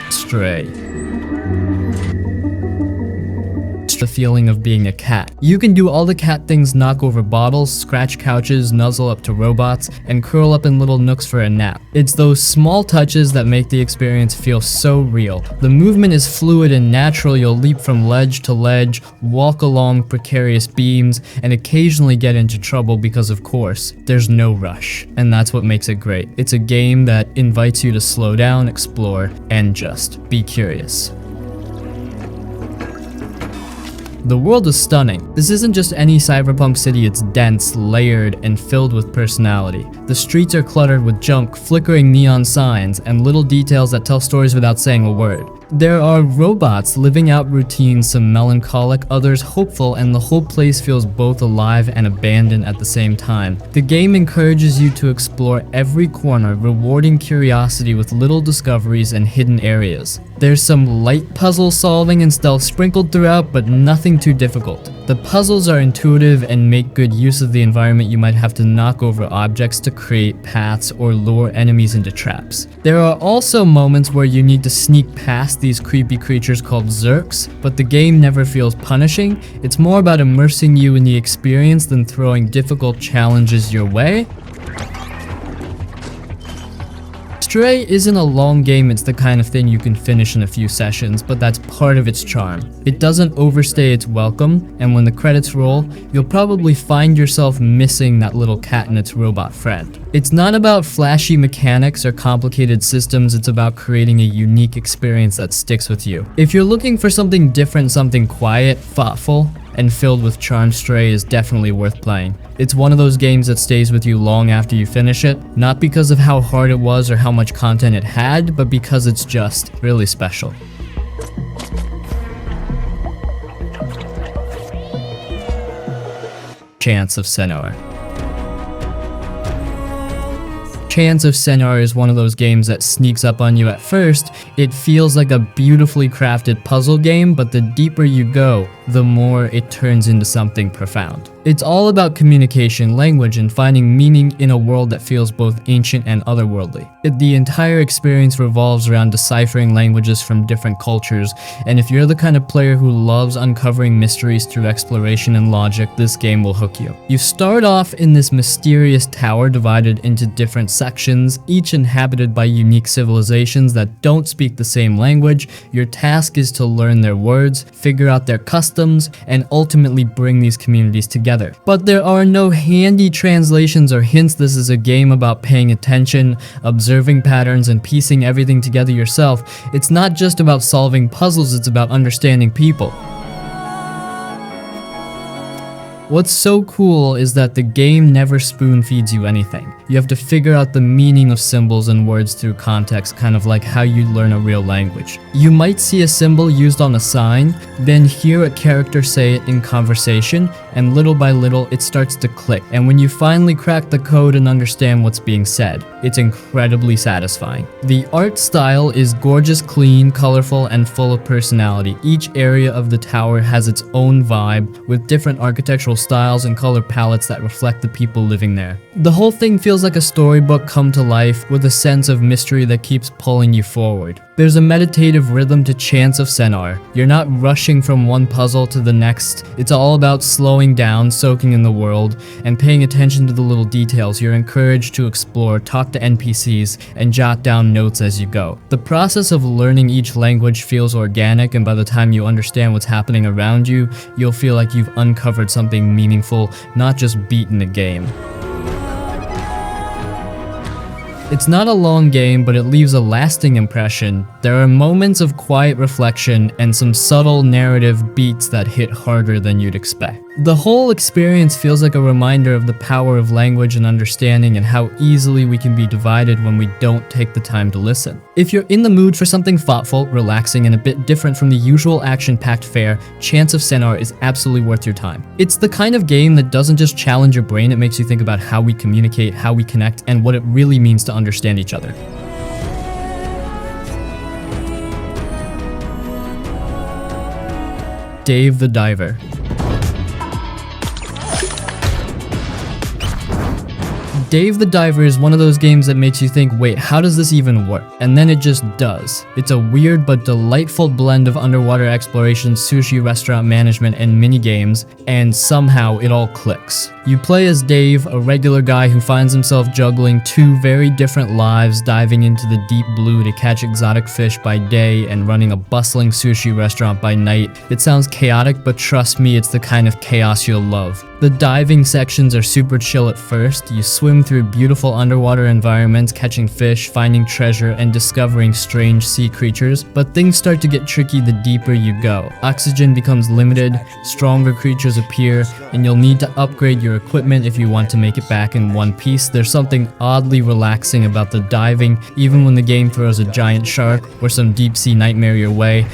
Stray. The feeling of being a cat. You can do all the cat things: knock over bottles, scratch couches, nuzzle up to robots, and curl up in little nooks for a nap. It's those small touches that make the experience feel so real. The movement is fluid and natural. You'll leap from ledge to ledge, walk along precarious beams, and occasionally get into trouble because, of course, there's no rush. And that's what makes it great. It's a game that invites you to slow down, explore, and just be curious. The world is stunning. This isn't just any cyberpunk city, it's dense, layered, and filled with personality. The streets are cluttered with junk, flickering neon signs, and little details that tell stories without saying a word. There are robots living out routines, some melancholic, others hopeful, and the whole place feels both alive and abandoned at the same time. The game encourages you to explore every corner, rewarding curiosity with little discoveries and hidden areas. There's some light puzzle solving and stealth sprinkled throughout, but nothing too difficult. The puzzles are intuitive and make good use of the environment. You might have to knock over objects to create paths or lure enemies into traps. There are also moments where you need to sneak past these creepy creatures called Zerks, but the game never feels punishing. It's more about immersing you in the experience than throwing difficult challenges your way. Stray isn't a long game, it's the kind of thing you can finish in a few sessions, but that's part of its charm. It doesn't overstay its welcome, and when the credits roll, you'll probably find yourself missing that little cat and its robot friend. It's not about flashy mechanics or complicated systems, it's about creating a unique experience that sticks with you. If you're looking for something different, something quiet, thoughtful, and filled with charm, Stray is definitely worth playing. It's one of those games that stays with you long after you finish it, not because of how hard it was or how much content it had, but because it's just really special. Chants of Sennaar. Chants of Sennaar is one of those games that sneaks up on you at first. It feels like a beautifully crafted puzzle game, but the deeper you go, the more it turns into something profound. It's all about communication, language, and finding meaning in a world that feels both ancient and otherworldly. The entire experience revolves around deciphering languages from different cultures, and if you're the kind of player who loves uncovering mysteries through exploration and logic, this game will hook you. You start off in this mysterious tower divided into different sections, each inhabited by unique civilizations that don't speak the same language. Your task is to learn their words, figure out their customs, systems, and ultimately bring these communities together. But there are no handy translations or hints this is a game about paying attention, observing patterns, and piecing everything together yourself. It's not just about solving puzzles, it's about understanding people. What's so cool is that the game never spoon feeds you anything. You have to figure out the meaning of symbols and words through context, kind of like how you learn a real language. You might see a symbol used on a sign, then hear a character say it in conversation, and little by little it starts to click. And when you finally crack the code and understand what's being said, it's incredibly satisfying. The art style is gorgeous, clean, colorful, and full of personality. Each area of the tower has its own vibe, with different architectural styles and color palettes that reflect the people living there. The whole thing feels like a storybook come to life, with a sense of mystery that keeps pulling you forward. There's a meditative rhythm to Chants of Sennaar. You're not rushing from one puzzle to the next. It's all about slowing down, soaking in the world, and paying attention to the little details. You're encouraged to explore, talk to NPCs, and jot down notes as you go. The process of learning each language feels organic, and by the time you understand what's happening around you, you'll feel like you've uncovered something meaningful, not just beaten a game. It's not a long game, but it leaves a lasting impression. There are moments of quiet reflection and some subtle narrative beats that hit harder than you'd expect. The whole experience feels like a reminder of the power of language and understanding, and how easily we can be divided when we don't take the time to listen. If you're in the mood for something thoughtful, relaxing, and a bit different from the usual action-packed fare, Chants of Sennaar is absolutely worth your time. It's the kind of game that doesn't just challenge your brain, it makes you think about how we communicate, how we connect, and what it really means to understand each other. Dave the Diver. Dave the Diver is one of those games that makes you think, wait, how does this even work? And then it just does. It's a weird but delightful blend of underwater exploration, sushi restaurant management, and minigames, and somehow it all clicks. You play as Dave, a regular guy who finds himself juggling two very different lives, diving into the deep blue to catch exotic fish by day and running a bustling sushi restaurant by night. It sounds chaotic, but trust me, it's the kind of chaos you'll love. The diving sections are super chill at first. You swim through beautiful underwater environments, catching fish, finding treasure, and discovering strange sea creatures, but things start to get tricky the deeper you go. Oxygen becomes limited, stronger creatures appear, and you'll need to upgrade your equipment if you want to make it back in one piece. There's something oddly relaxing about the diving, even when the game throws a giant shark or some deep sea nightmare your way.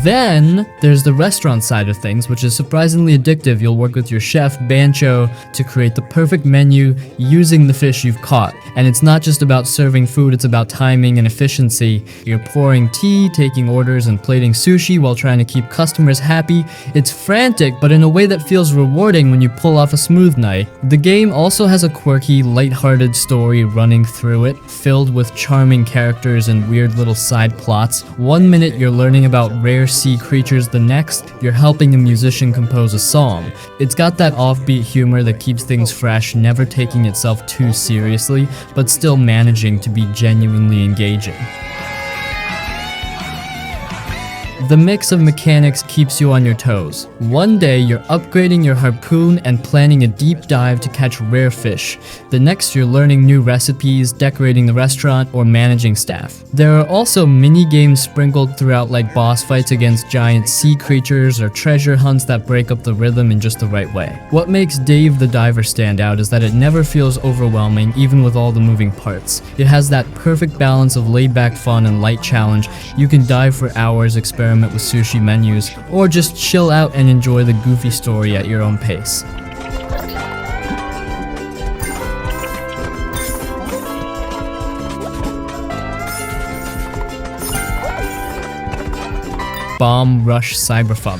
Then, there's the restaurant side of things, which is surprisingly addictive. You'll work with your chef, Bancho, to create the perfect menu using the fish you've caught. And it's not just about serving food, it's about timing and efficiency. You're pouring tea, taking orders, and plating sushi while trying to keep customers happy. It's frantic, but in a way that feels rewarding when you pull off a smooth night. The game also has a quirky, lighthearted story running through it, filled with charming characters and weird little side plots. One minute you're learning about rare sea creatures, the next, you're helping a musician compose a song. It's got that offbeat humor that keeps things fresh, never taking itself too seriously, but still managing to be genuinely engaging. The mix of mechanics keeps you on your toes. One day, you're upgrading your harpoon and planning a deep dive to catch rare fish. The next, you're learning new recipes, decorating the restaurant, or managing staff. There are also mini-games sprinkled throughout, like boss fights against giant sea creatures or treasure hunts that break up the rhythm in just the right way. What makes Dave the Diver stand out is that it never feels overwhelming, even with all the moving parts. It has that perfect balance of laid-back fun and light challenge. You can dive for hours, experiment with sushi menus, or just chill out and enjoy the goofy story at your own pace. Bomb Rush Cyberfunk.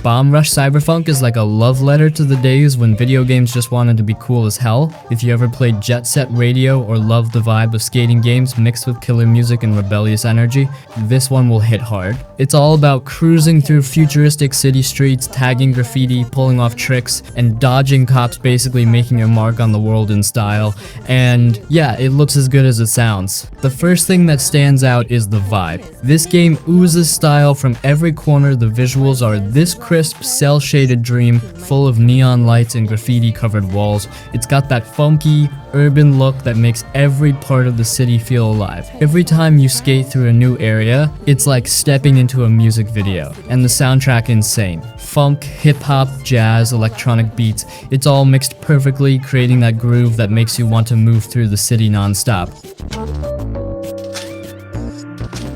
Bomb Rush Cyberfunk is like a love letter to the days when video games just wanted to be cool as hell. If you ever played Jet Set Radio or loved the vibe of skating games mixed with killer music and rebellious energy, this one will hit hard. It's all about cruising through futuristic city streets, tagging graffiti, pulling off tricks, and dodging cops, basically making your mark on the world in style. And yeah, it looks as good as it sounds. The first thing that stands out is the vibe. This game oozes style from every corner. The visuals are this crisp, cel-shaded dream, full of neon lights and graffiti-covered walls. It's got that funky, urban look that makes every part of the city feel alive. Every time you skate through a new area, it's like stepping into a music video. And the soundtrack insane. Funk, hip-hop, jazz, electronic beats, it's all mixed perfectly, creating that groove that makes you want to move through the city non-stop.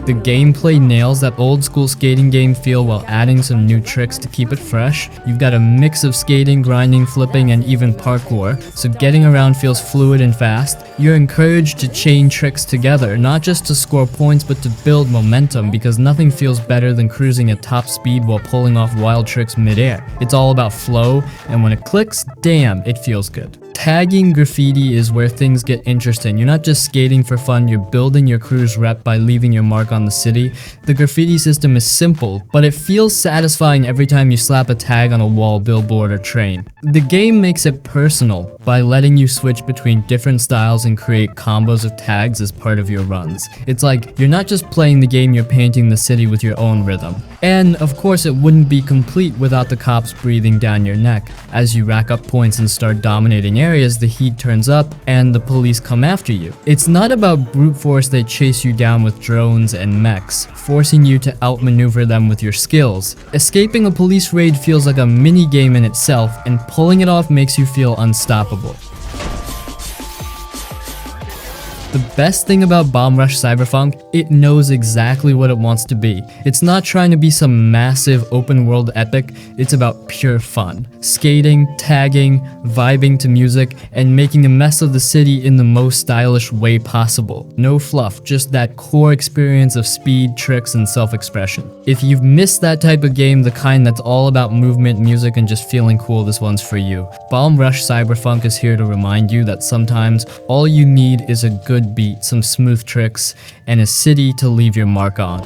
The gameplay nails that old school skating game feel while adding some new tricks to keep it fresh. You've got a mix of skating, grinding, flipping, and even parkour, so getting around feels fluid and fast. You're encouraged to chain tricks together, not just to score points but to build momentum, because nothing feels better than cruising at top speed while pulling off wild tricks mid-air. It's all about flow, and when it clicks, damn, it feels good. Tagging graffiti is where things get interesting. You're not just skating for fun, you're building your crew's rep by leaving your mark on the city. The graffiti system is simple, but it feels satisfying every time you slap a tag on a wall, billboard, or train. The game makes it personal by letting you switch between different styles and create combos of tags as part of your runs. It's like you're not just playing the game, you're painting the city with your own rhythm. And of course it wouldn't be complete without the cops breathing down your neck. As you rack up points and start dominating areas, the heat turns up and the police come after you. It's not about brute force. They chase you down with drones and mechs, forcing you to outmaneuver them with your skills. Escaping a police raid feels like a mini game in itself, and pulling it off makes you feel unstoppable. The best thing about Bomb Rush Cyberfunk, it knows exactly what it wants to be. It's not trying to be some massive open world epic, it's about pure fun. Skating, tagging, vibing to music, and making a mess of the city in the most stylish way possible. No fluff, just that core experience of speed, tricks, and self-expression. If you've missed that type of game, the kind that's all about movement, music, and just feeling cool, this one's for you. Bomb Rush Cyberfunk is here to remind you that sometimes all you need is a good beat, some smooth tricks, and a city to leave your mark on.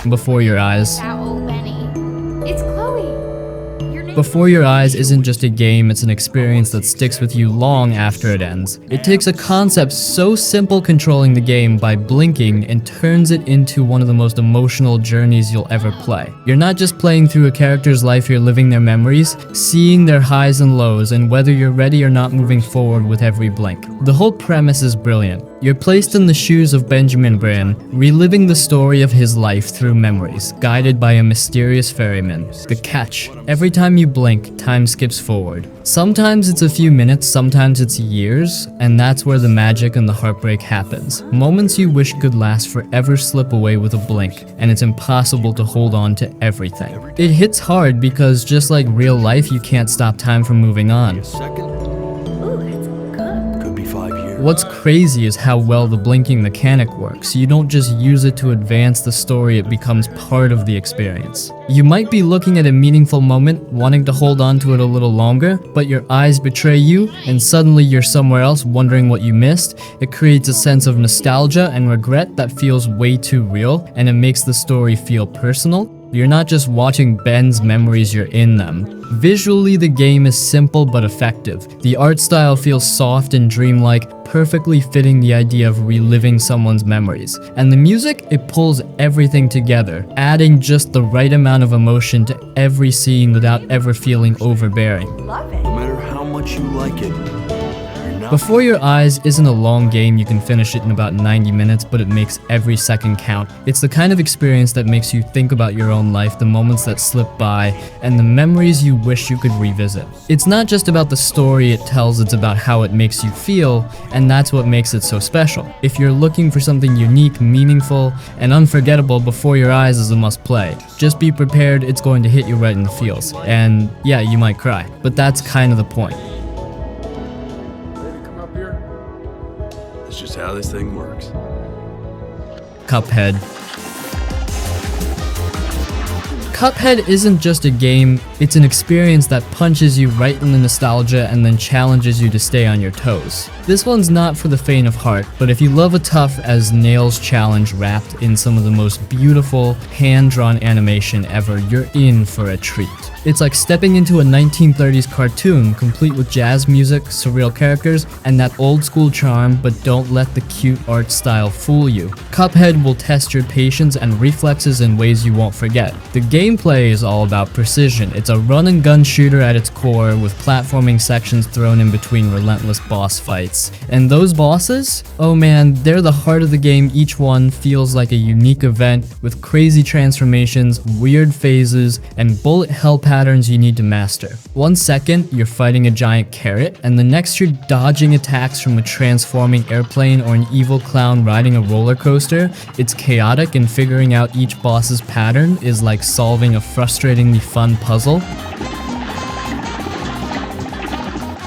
Before Your Eyes. Before Your Eyes isn't just a game, it's an experience that sticks with you long after it ends. It takes a concept so simple, controlling the game by blinking, and turns it into one of the most emotional journeys you'll ever play. You're not just playing through a character's life, you're living their memories, seeing their highs and lows, and whether you're ready or not moving forward with every blink. The whole premise is brilliant. You're placed in the shoes of Benjamin Bran, reliving the story of his life through memories, guided by a mysterious ferryman. The catch: every time you blink, time skips forward. Sometimes it's a few minutes, sometimes it's years, and that's where the magic and the heartbreak happens. Moments you wish could last forever slip away with a blink, and it's impossible to hold on to everything. It hits hard because just like real life, you can't stop time from moving on. What's crazy is how well the blinking mechanic works. You don't just use it to advance the story, it becomes part of the experience. You might be looking at a meaningful moment, wanting to hold on to it a little longer, but your eyes betray you, and suddenly you're somewhere else wondering what you missed. It creates a sense of nostalgia and regret that feels way too real, and it makes the story feel personal. You're not just watching Ben's memories, you're in them. Visually, the game is simple but effective. The art style feels soft and dreamlike, perfectly fitting the idea of reliving someone's memories. And the music, it pulls everything together, adding just the right amount of emotion to every scene without ever feeling overbearing. Love it. No matter how much you like it. Before Your Eyes isn't a long game. You can finish it in about 90 minutes, but it makes every second count. It's the kind of experience that makes you think about your own life, the moments that slip by, and the memories you wish you could revisit. It's not just about the story it tells, it's about how it makes you feel, and that's what makes it so special. If you're looking for something unique, meaningful, and unforgettable, Before Your Eyes is a must-play. Just be prepared, it's going to hit you right in the feels. And yeah, you might cry, but that's kind of the point. That's just how this thing works. Cuphead. Cuphead isn't just a game, it's an experience that punches you right in the nostalgia and then challenges you to stay on your toes. This one's not for the faint of heart, but if you love a tough as nails challenge wrapped in some of the most beautiful, hand-drawn animation ever, you're in for a treat. It's like stepping into a 1930s cartoon, complete with jazz music, surreal characters, and that old-school charm, but don't let the cute art style fool you. Cuphead will test your patience and reflexes in ways you won't forget. The gameplay is all about precision. It's a run-and-gun shooter at its core, with platforming sections thrown in between relentless boss fights. And those bosses? Oh man, they're the heart of the game. Each one feels like a unique event, with crazy transformations, weird phases, and bullet hell patterns you need to master. 1 second, you're fighting a giant carrot, and the next you're dodging attacks from a transforming airplane or an evil clown riding a roller coaster. It's chaotic, and figuring out each boss's pattern is like solving a frustratingly fun puzzle.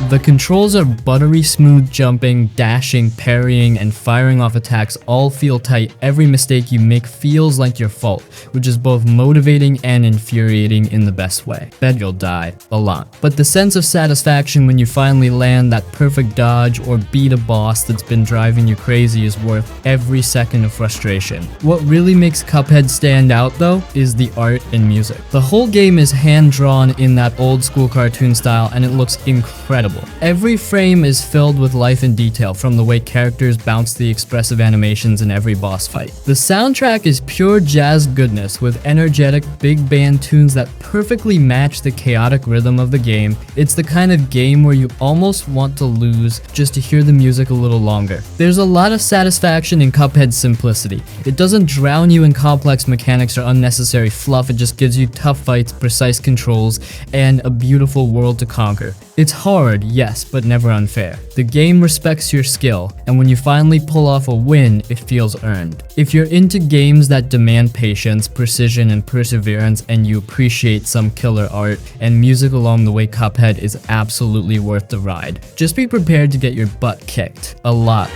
The controls are buttery smooth. Jumping, dashing, parrying, and firing off attacks all feel tight. Every mistake you make feels like your fault, which is both motivating and infuriating in the best way. Bet you'll die. A lot. But the sense of satisfaction when you finally land that perfect dodge or beat a boss that's been driving you crazy is worth every second of frustration. What really makes Cuphead stand out though is the art and music. The whole game is hand-drawn in that old school cartoon style, and it looks incredible. Every frame is filled with life and detail, from the way characters bounce the expressive animations in every boss fight. The soundtrack is pure jazz goodness, with energetic big band tunes that perfectly match the chaotic rhythm of the game. It's the kind of game where you almost want to lose just to hear the music a little longer. There's a lot of satisfaction in Cuphead's simplicity. It doesn't drown you in complex mechanics or unnecessary fluff. It just gives you tough fights, precise controls, and a beautiful world to conquer. It's hard, yes, but never unfair. The game respects your skill, and when you finally pull off a win, it feels earned. If you're into games that demand patience, precision, and perseverance, and you appreciate some killer art and music along the way, Cuphead is absolutely worth the ride. Just be prepared to get your butt kicked. A lot.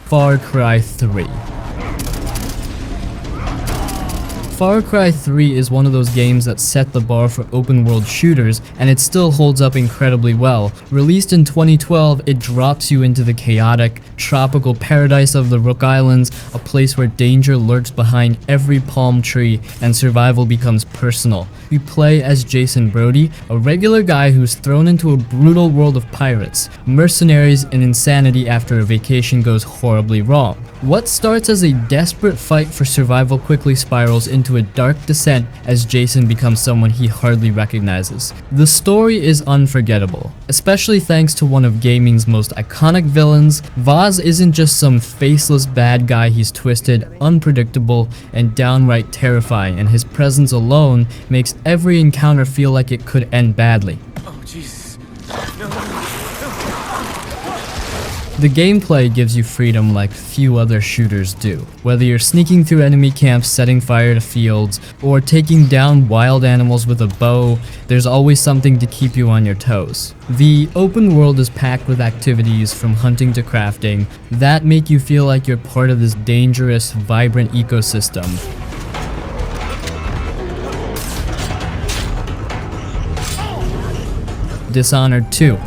Far Cry 3. Far Cry 3 is one of those games that set the bar for open world shooters, and it still holds up incredibly well. Released in 2012, it drops you into the chaotic, tropical paradise of the Rook Islands, a place where danger lurks behind every palm tree and survival becomes personal. You play as Jason Brody, a regular guy who's thrown into a brutal world of pirates, mercenaries, and insanity after a vacation goes horribly wrong. What starts as a desperate fight for survival quickly spirals into a dark descent as Jason becomes someone he hardly recognizes. The story is unforgettable, especially thanks to one of gaming's most iconic villains. Vaz isn't just some faceless bad guy, he's twisted, unpredictable, and downright terrifying, and his presence alone makes every encounter feel like it could end badly. Oh, Jesus. The gameplay gives you freedom like few other shooters do. Whether you're sneaking through enemy camps, setting fire to fields, or taking down wild animals with a bow, there's always something to keep you on your toes. The open world is packed with activities from hunting to crafting that make you feel like you're part of this dangerous, vibrant ecosystem. Dishonored 2.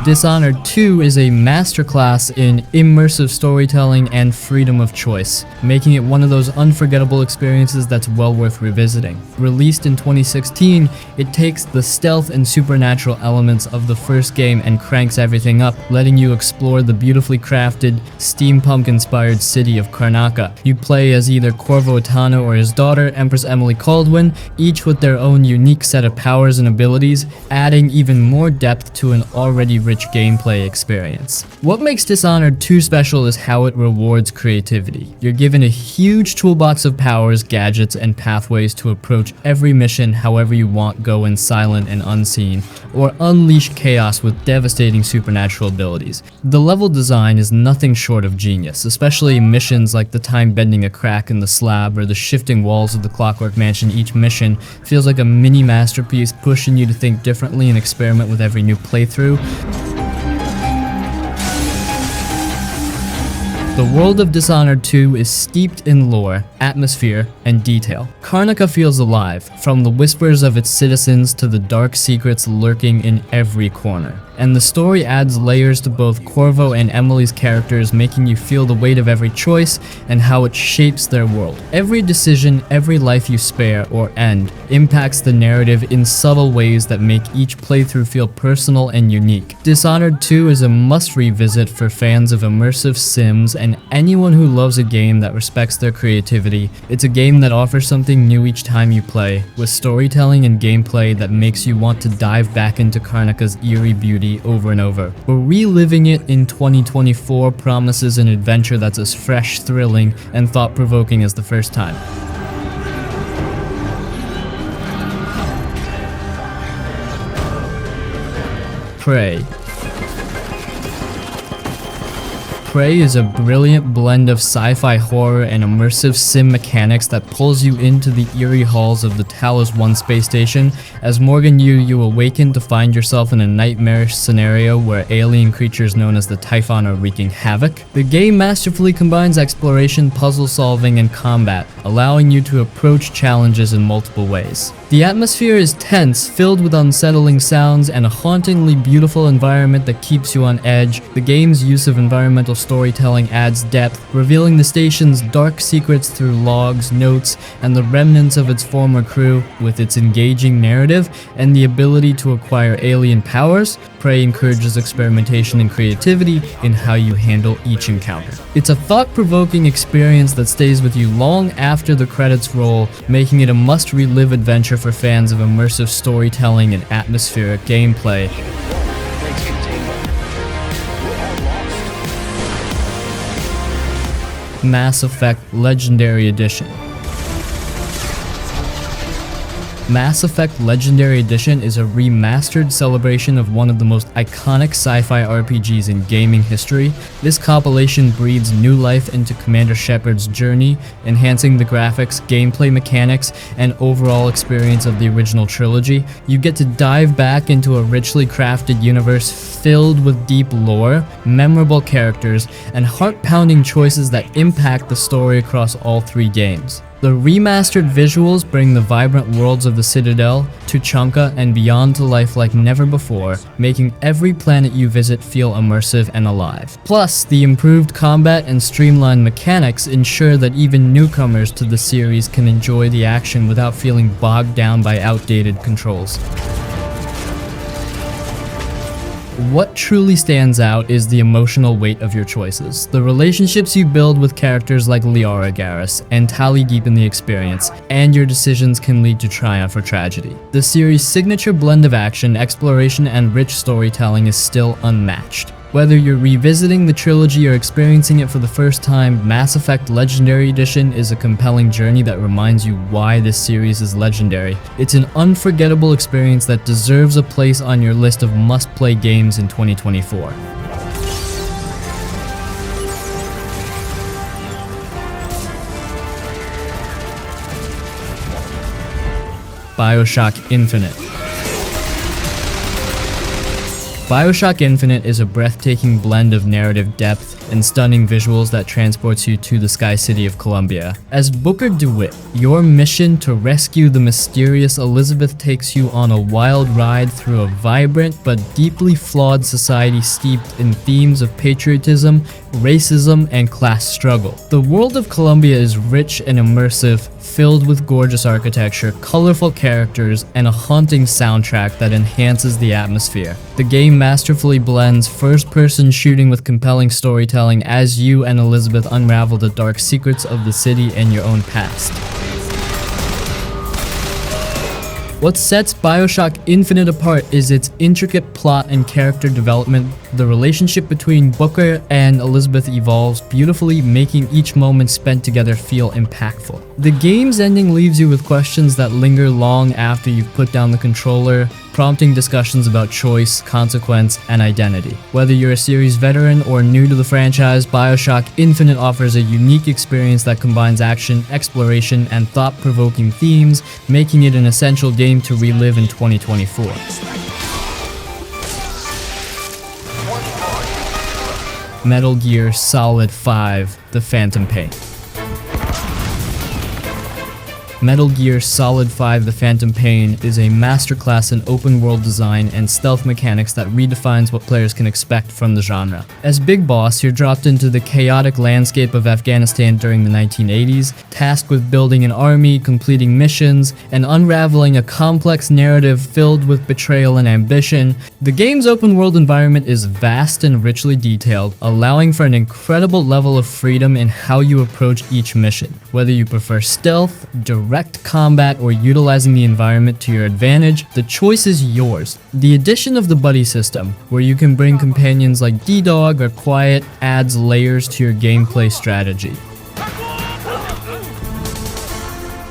Dishonored 2 is a masterclass in immersive storytelling and freedom of choice, making it one of those unforgettable experiences that's well worth revisiting. Released in 2016, it takes the stealth and supernatural elements of the first game and cranks everything up, letting you explore the beautifully crafted, steampunk-inspired city of Karnaca. You play as either Corvo Attano or his daughter, Empress Emily Kaldwin, each with their own unique set of powers and abilities, adding even more depth to an already rich rich gameplay experience. What makes Dishonored 2 special is how it rewards creativity. You're given a huge toolbox of powers, gadgets, and pathways to approach every mission however you want, go in silent and unseen, or unleash chaos with devastating supernatural abilities. The level design is nothing short of genius, especially missions like the time bending a crack in the slab or the shifting walls of the Clockwork Mansion. Each mission feels like a mini masterpiece, pushing you to think differently and experiment with every new playthrough. The world of Dishonored 2 is steeped in lore, atmosphere, and detail. Karnaca feels alive, from the whispers of its citizens to the dark secrets lurking in every corner. And the story adds layers to both Corvo and Emily's characters, making you feel the weight of every choice and how it shapes their world. Every decision, every life you spare or end, impacts the narrative in subtle ways that make each playthrough feel personal and unique. Dishonored 2 is a must revisit for fans of immersive sims and anyone who loves a game that respects their creativity. It's a game that offers something new each time you play, with storytelling and gameplay that makes you want to dive back into Karnaca's eerie beauty over and over. But reliving it in 2024 promises an adventure that's as fresh, thrilling, and thought-provoking as the first time. Prey. Prey is a brilliant blend of sci-fi horror and immersive sim mechanics that pulls you into the eerie halls of the Talos 1 space station. As Morgan you awaken to find yourself in a nightmarish scenario where alien creatures known as the Typhon are wreaking havoc. The game masterfully combines exploration, puzzle solving, and combat, allowing you to approach challenges in multiple ways. The atmosphere is tense, filled with unsettling sounds and a hauntingly beautiful environment that keeps you on edge. The game's use of environmental storytelling adds depth, revealing the station's dark secrets through logs, notes, and the remnants of its former crew. With its engaging narrative and the ability to acquire alien powers, Prey encourages experimentation and creativity in how you handle each encounter. It's a thought-provoking experience that stays with you long after the credits roll, making it a must-relive adventure for fans of immersive storytelling and atmospheric gameplay. Mass Effect Legendary Edition. Mass Effect Legendary Edition is a remastered celebration of one of the most iconic sci-fi RPGs in gaming history. This compilation breathes new life into Commander Shepard's journey, enhancing the graphics, gameplay mechanics, and overall experience of the original trilogy. You get to dive back into a richly crafted universe filled with deep lore, memorable characters, and heart-pounding choices that impact the story across all three games. The remastered visuals bring the vibrant worlds of the Citadel, Tuchanka, and beyond to life like never before, making every planet you visit feel immersive and alive. Plus, the improved combat and streamlined mechanics ensure that even newcomers to the series can enjoy the action without feeling bogged down by outdated controls. What truly stands out is the emotional weight of your choices. The relationships you build with characters like Liara Garrus and Tali deepen the experience, and your decisions can lead to triumph or tragedy. The series' signature blend of action, exploration, and rich storytelling is still unmatched. Whether you're revisiting the trilogy or experiencing it for the first time, Mass Effect Legendary Edition is a compelling journey that reminds you why this series is legendary. It's an unforgettable experience that deserves a place on your list of must-play games in 2024. Bioshock Infinite. Bioshock Infinite is a breathtaking blend of narrative depth and stunning visuals that transports you to the Sky City of Columbia. As Booker DeWitt, your mission to rescue the mysterious Elizabeth takes you on a wild ride through a vibrant but deeply flawed society steeped in themes of patriotism, racism, and class struggle. The world of Columbia is rich and immersive, filled with gorgeous architecture, colorful characters, and a haunting soundtrack that enhances the atmosphere. The game masterfully blends first-person shooting with compelling storytelling as you and Elizabeth unravel the dark secrets of the city and your own past. What sets Bioshock Infinite apart is its intricate plot and character development. The relationship between Booker and Elizabeth evolves beautifully, making each moment spent together feel impactful. The game's ending leaves you with questions that linger long after you've put down the controller, prompting discussions about choice, consequence, and identity. Whether you're a series veteran or new to the franchise, Bioshock Infinite offers a unique experience that combines action, exploration, and thought-provoking themes, making it an essential game to relive in 2024. Metal Gear Solid 5: The Phantom Pain. Metal Gear Solid 5: The Phantom Pain is a masterclass in open-world design and stealth mechanics that redefines what players can expect from the genre. As Big Boss, you're dropped into the chaotic landscape of Afghanistan during the 1980s, tasked with building an army, completing missions, and unraveling a complex narrative filled with betrayal and ambition. The game's open-world environment is vast and richly detailed, allowing for an incredible level of freedom in how you approach each mission. Whether you prefer stealth, direct combat, or utilizing the environment to your advantage, the choice is yours. The addition of the buddy system, where you can bring companions like D-Dog or Quiet, adds layers to your gameplay strategy.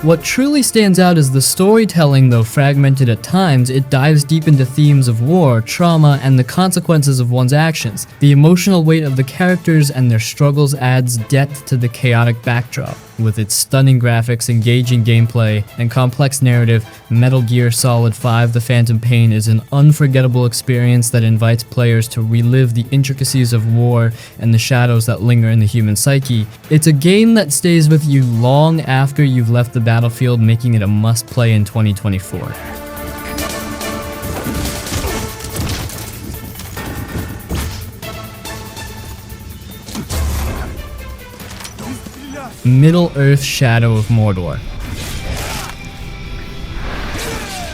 What truly stands out is the storytelling. Though fragmented at times, it dives deep into themes of war, trauma, and the consequences of one's actions. The emotional weight of the characters and their struggles adds depth to the chaotic backdrop. With its stunning graphics, engaging gameplay, and complex narrative, Metal Gear Solid 5: The Phantom Pain is an unforgettable experience that invites players to relive the intricacies of war and the shadows that linger in the human psyche. It's a game that stays with you long after you've left the battlefield, making it a must-play in 2024. Middle-earth: Shadow of Mordor.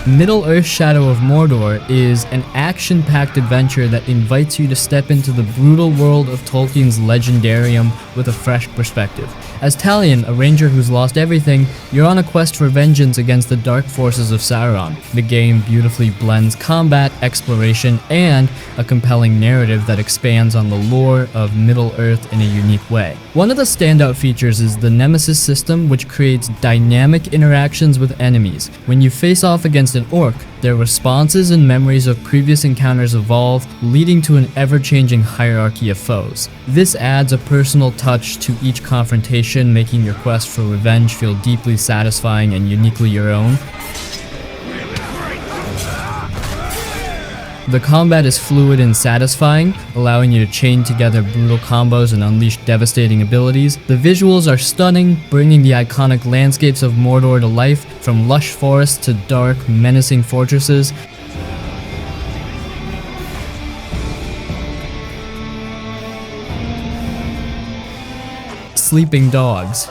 Middle-earth: Shadow of Mordor is an action-packed adventure that invites you to step into the brutal world of Tolkien's legendarium with a fresh perspective. As Talion, a ranger who's lost everything, you're on a quest for vengeance against the dark forces of Sauron. The game beautifully blends combat, exploration, and a compelling narrative that expands on the lore of Middle-earth in a unique way. One of the standout features is the Nemesis system, which creates dynamic interactions with enemies. When you face off against an orc, their responses and memories of previous encounters evolve, leading to an ever-changing hierarchy of foes. This adds a personal touch to each confrontation, making your quest for revenge feel deeply satisfying and uniquely your own. The combat is fluid and satisfying, allowing you to chain together brutal combos and unleash devastating abilities. The visuals are stunning, bringing the iconic landscapes of Mordor to life, from lush forests to dark, menacing fortresses. Sleeping Dogs.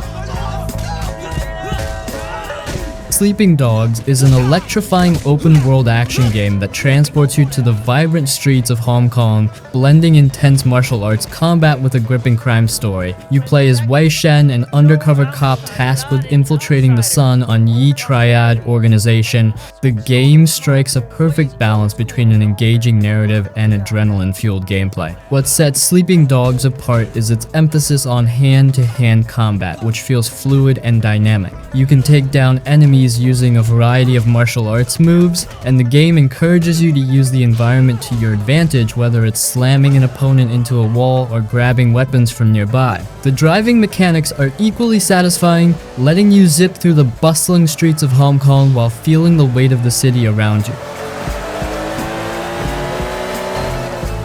Sleeping Dogs is an electrifying open-world action game that transports you to the vibrant streets of Hong Kong, blending intense martial arts combat with a gripping crime story. You play as Wei Shen, an undercover cop tasked with infiltrating the Sun on Yi Triad organization. The game strikes a perfect balance between an engaging narrative and adrenaline-fueled gameplay. What sets Sleeping Dogs apart is its emphasis on hand-to-hand combat, which feels fluid and dynamic. You can take down enemies using a variety of martial arts moves, and the game encourages you to use the environment to your advantage, whether it's slamming an opponent into a wall or grabbing weapons from nearby. The driving mechanics are equally satisfying, letting you zip through the bustling streets of Hong Kong while feeling the weight of the city around you.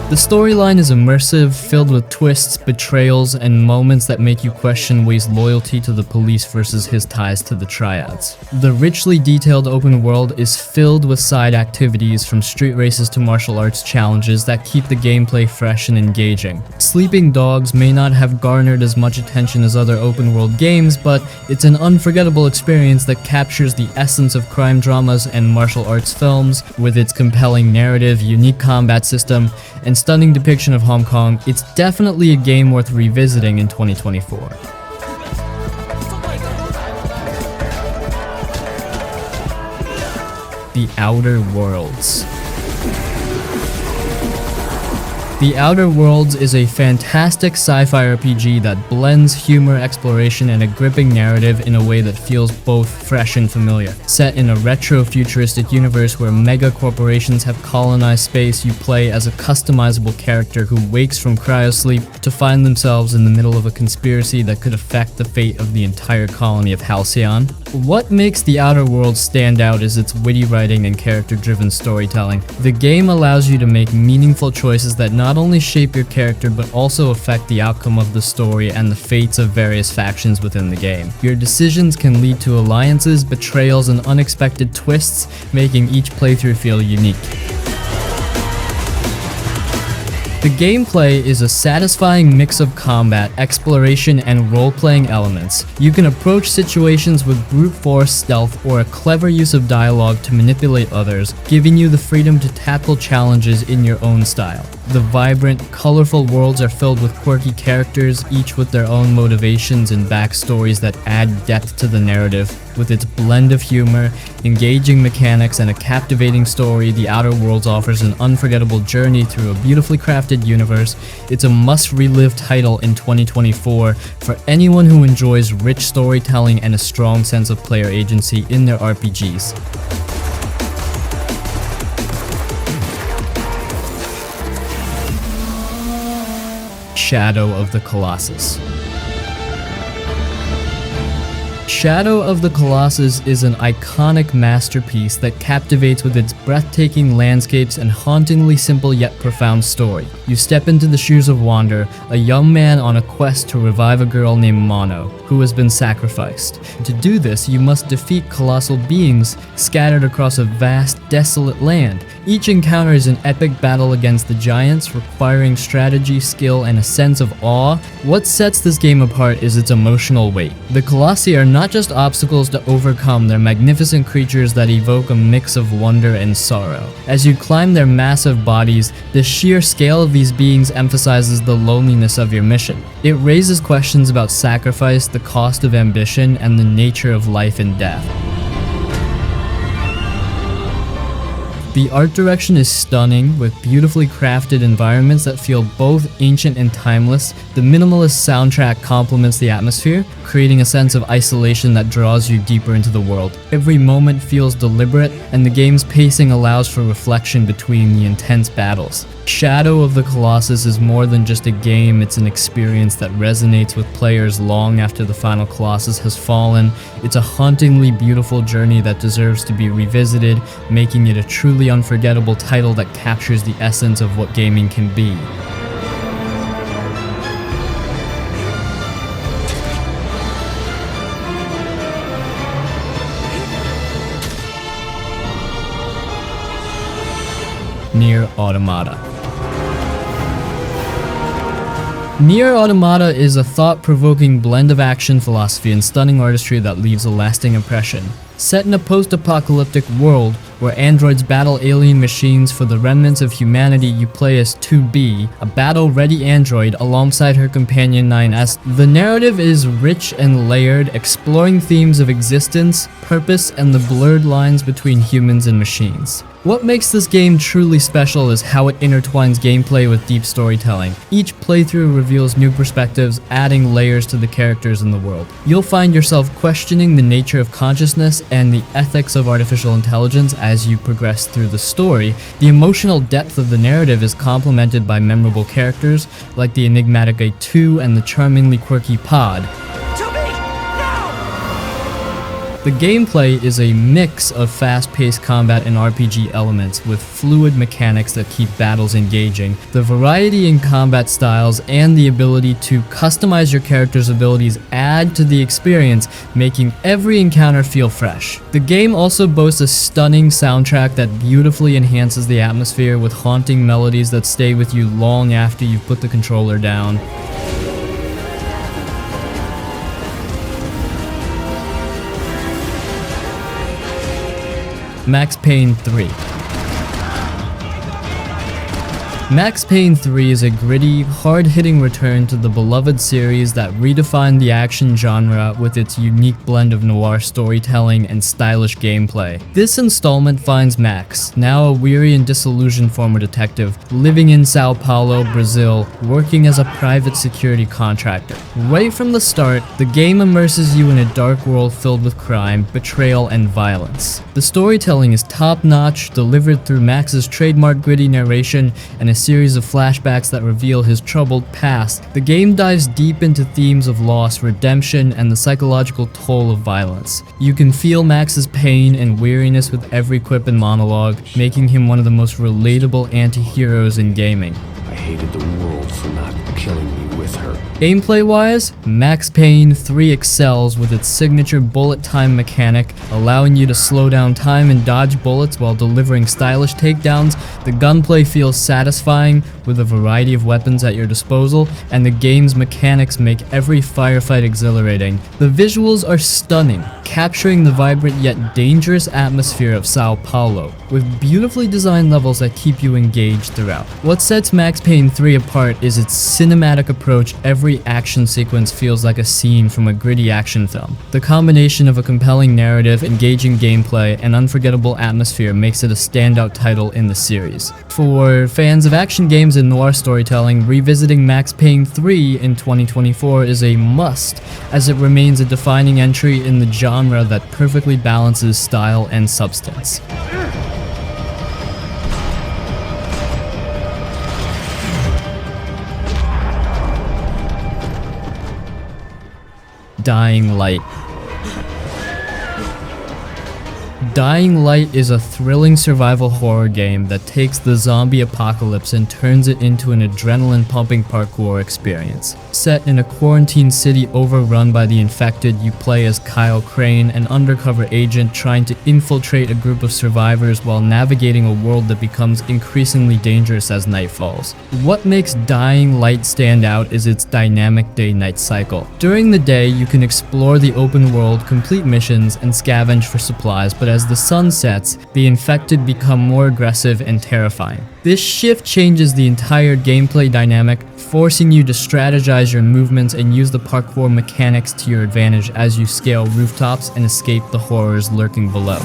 The storyline is immersive, filled with twists, betrayals, and moments that make you question Wei's loyalty to the police versus his ties to the Triads. The richly detailed open world is filled with side activities, from street races to martial arts challenges, that keep the gameplay fresh and engaging. Sleeping Dogs may not have garnered as much attention as other open world games, but it's an unforgettable experience that captures the essence of crime dramas and martial arts films. With its compelling narrative, unique combat system, and stunning depiction of Hong Kong, it's definitely a game worth revisiting in 2024. The Outer Worlds. The Outer Worlds is a fantastic sci-fi RPG that blends humor, exploration, and a gripping narrative in a way that feels both fresh and familiar. Set in a retro-futuristic universe where mega corporations have colonized space, you play as a customizable character who wakes from cryosleep to find themselves in the middle of a conspiracy that could affect the fate of the entire colony of Halcyon. What makes The Outer Worlds stand out is its witty writing and character-driven storytelling. The game allows you to make meaningful choices that not only shape your character but also affect the outcome of the story and the fates of various factions within the game. Your decisions can lead to alliances, betrayals, and unexpected twists, making each playthrough feel unique. The gameplay is a satisfying mix of combat, exploration, and role-playing elements. You can approach situations with brute force stealth or a clever use of dialogue to manipulate others, giving you the freedom to tackle challenges in your own style. The vibrant, colorful worlds are filled with quirky characters, each with their own motivations and backstories that add depth to the narrative. With its blend of humor, engaging mechanics, and a captivating story, The Outer Worlds offers an unforgettable journey through a beautifully crafted universe. It's a must-relive title in 2024 for anyone who enjoys rich storytelling and a strong sense of player agency in their RPGs. Shadow of the Colossus. Shadow of the Colossus is an iconic masterpiece that captivates with its breathtaking landscapes and hauntingly simple yet profound story. You step into the shoes of Wander, a young man on a quest to revive a girl named Mono, who has been sacrificed. To do this, you must defeat colossal beings scattered across a vast, desolate land. Each encounter is an epic battle against the giants, requiring strategy, skill, and a sense of awe. What sets this game apart is its emotional weight. The Colossi are not just obstacles to overcome, they're magnificent creatures that evoke a mix of wonder and sorrow. As you climb their massive bodies, the sheer scale of these beings emphasizes the loneliness of your mission. It raises questions about sacrifice, the cost of ambition, and the nature of life and death. The art direction is stunning, with beautifully crafted environments that feel both ancient and timeless. The minimalist soundtrack complements the atmosphere, creating a sense of isolation that draws you deeper into the world. Every moment feels deliberate, and the game's pacing allows for reflection between the intense battles. Shadow of the Colossus is more than just a game, it's an experience that resonates with players long after the final Colossus has fallen. It's a hauntingly beautiful journey that deserves to be revisited, making it a truly unforgettable title that captures the essence of what gaming can be. Nier Automata. Nier Automata is a thought-provoking blend of action, philosophy, and stunning artistry that leaves a lasting impression. Set in a post-apocalyptic world where androids battle alien machines for the remnants of humanity, you play as 2B, a battle-ready android alongside her companion 9S. The narrative is rich and layered, exploring themes of existence, purpose, and the blurred lines between humans and machines. What makes this game truly special is how it intertwines gameplay with deep storytelling. Each playthrough reveals new perspectives, adding layers to the characters in the world. You'll find yourself questioning the nature of consciousness and the ethics of artificial intelligence as you progress through the story. The emotional depth of the narrative is complemented by memorable characters like the enigmatic A2 and the charmingly quirky Pod. The gameplay is a mix of fast-paced combat and RPG elements with fluid mechanics that keep battles engaging. The variety in combat styles and the ability to customize your character's abilities add to the experience, making every encounter feel fresh. The game also boasts a stunning soundtrack that beautifully enhances the atmosphere with haunting melodies that stay with you long after you've put the controller down. Max Payne 3. Max Payne 3 is a gritty, hard-hitting return to the beloved series that redefined the action genre with its unique blend of noir storytelling and stylish gameplay. This installment finds Max, now a weary and disillusioned former detective, living in Sao Paulo, Brazil, working as a private security contractor. Right from the start, the game immerses you in a dark world filled with crime, betrayal, and violence. The storytelling is top-notch, delivered through Max's trademark gritty narration and a series of flashbacks that reveal his troubled past. The game dives deep into themes of loss, redemption, and the psychological toll of violence. You can feel Max's pain and weariness with every quip and monologue, making him one of the most relatable anti-heroes in gaming. I hated the world for not killing me with her. Gameplay-wise, Max Payne 3 excels with its signature bullet time mechanic, allowing you to slow down time and dodge bullets while delivering stylish takedowns. The gunplay feels satisfying with a variety of weapons at your disposal, and the game's mechanics make every firefight exhilarating. The visuals are stunning, capturing the vibrant yet dangerous atmosphere of Sao Paulo, with beautifully designed levels that keep you engaged throughout. What sets Max Payne 3 apart is its cinematic approach. Every action sequence feels like a scene from a gritty action film. The combination of a compelling narrative, engaging gameplay, and unforgettable atmosphere makes it a standout title in the series. For fans of action games and noir storytelling, revisiting Max Payne 3 in 2024 is a must, as it remains a defining entry in the genre that perfectly balances style and substance. Dying Light. Dying Light is a thrilling survival horror game that takes the zombie apocalypse and turns it into an adrenaline-pumping parkour experience. Set in a quarantine city overrun by the infected, you play as Kyle Crane, an undercover agent trying to infiltrate a group of survivors while navigating a world that becomes increasingly dangerous as night falls. What makes Dying Light stand out is its dynamic day-night cycle. During the day, you can explore the open world, complete missions, and scavenge for supplies, but as the sun sets, the infected become more aggressive and terrifying. This shift changes the entire gameplay dynamic, forcing you to strategize your movements and use the parkour mechanics to your advantage as you scale rooftops and escape the horrors lurking below.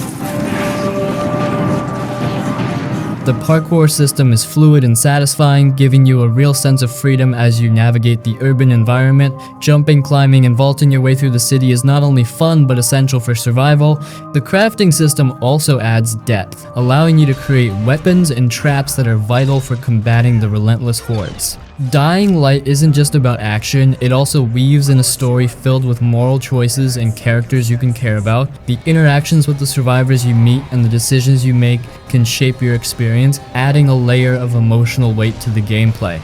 The parkour system is fluid and satisfying, giving you a real sense of freedom as you navigate the urban environment. Jumping, climbing, and vaulting your way through the city is not only fun but essential for survival. The crafting system also adds depth, allowing you to create weapons and traps that are vital for combating the relentless hordes. Dying Light isn't just about action, it also weaves in a story filled with moral choices and characters you can care about. The interactions with the survivors you meet and the decisions you make can shape your experience, adding a layer of emotional weight to the gameplay.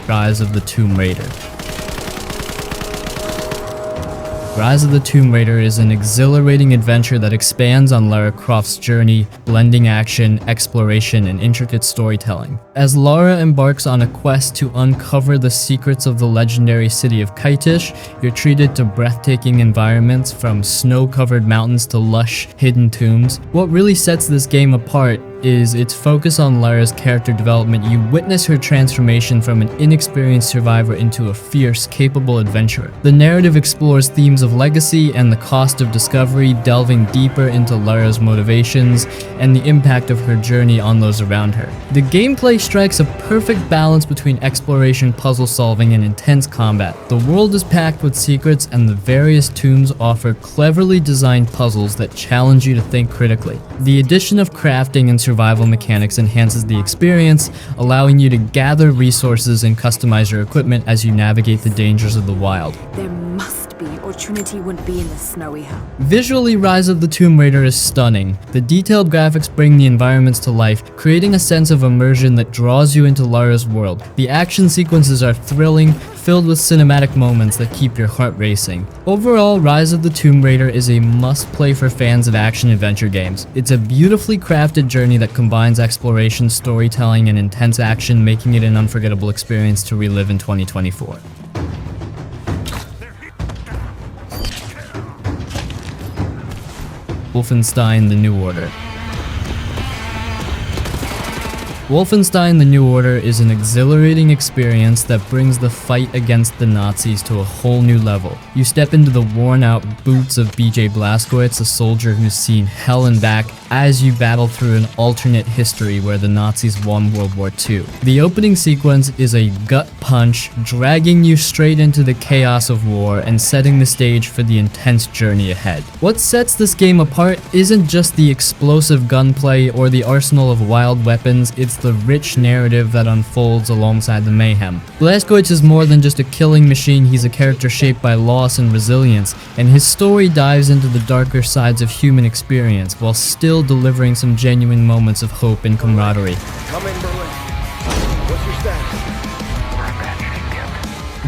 Rise of the Tomb Raider. Rise of the Tomb Raider is an exhilarating adventure that expands on Lara Croft's journey, blending action, exploration, and intricate storytelling. As Lara embarks on a quest to uncover the secrets of the legendary city of Kaitish, you're treated to breathtaking environments from snow-covered mountains to lush, hidden tombs. What really sets this game apart is its focus on Lara's character development. You witness her transformation from an inexperienced survivor into a fierce, capable adventurer. The narrative explores themes of legacy and the cost of discovery, delving deeper into Lara's motivations and the impact of her journey on those around her. The gameplay strikes a perfect balance between exploration, puzzle solving, and intense combat. The world is packed with secrets, and the various tombs offer cleverly designed puzzles that challenge you to think critically. The addition of crafting and survival mechanics enhances the experience, allowing you to gather resources and customize your equipment as you navigate the dangers of the wild. There must be, or Trinity wouldn't be in the snowy hell. Visually, Rise of the Tomb Raider is stunning. The detailed graphics bring the environments to life, creating a sense of immersion that draws you into Lara's world. The action sequences are thrilling, filled with cinematic moments that keep your heart racing. Overall, Rise of the Tomb Raider is a must-play for fans of action-adventure games. It's a beautifully crafted journey that combines exploration, storytelling, and intense action, making it an unforgettable experience to relive in 2024. Wolfenstein: The New Order. Wolfenstein: The New Order is an exhilarating experience that brings the fight against the Nazis to a whole new level. You step into the worn-out boots of BJ Blazkowicz, a soldier who's seen hell and back, as you battle through an alternate history where the Nazis won World War II. The opening sequence is a gut punch, dragging you straight into the chaos of war and setting the stage for the intense journey ahead. What sets this game apart isn't just the explosive gunplay or the arsenal of wild weapons, it's the rich narrative that unfolds alongside the mayhem. Blazkowicz is more than just a killing machine, he's a character shaped by loss and resilience, and his story dives into the darker sides of human experience while still delivering some genuine moments of hope and camaraderie. Come in, Berlin. What's your status?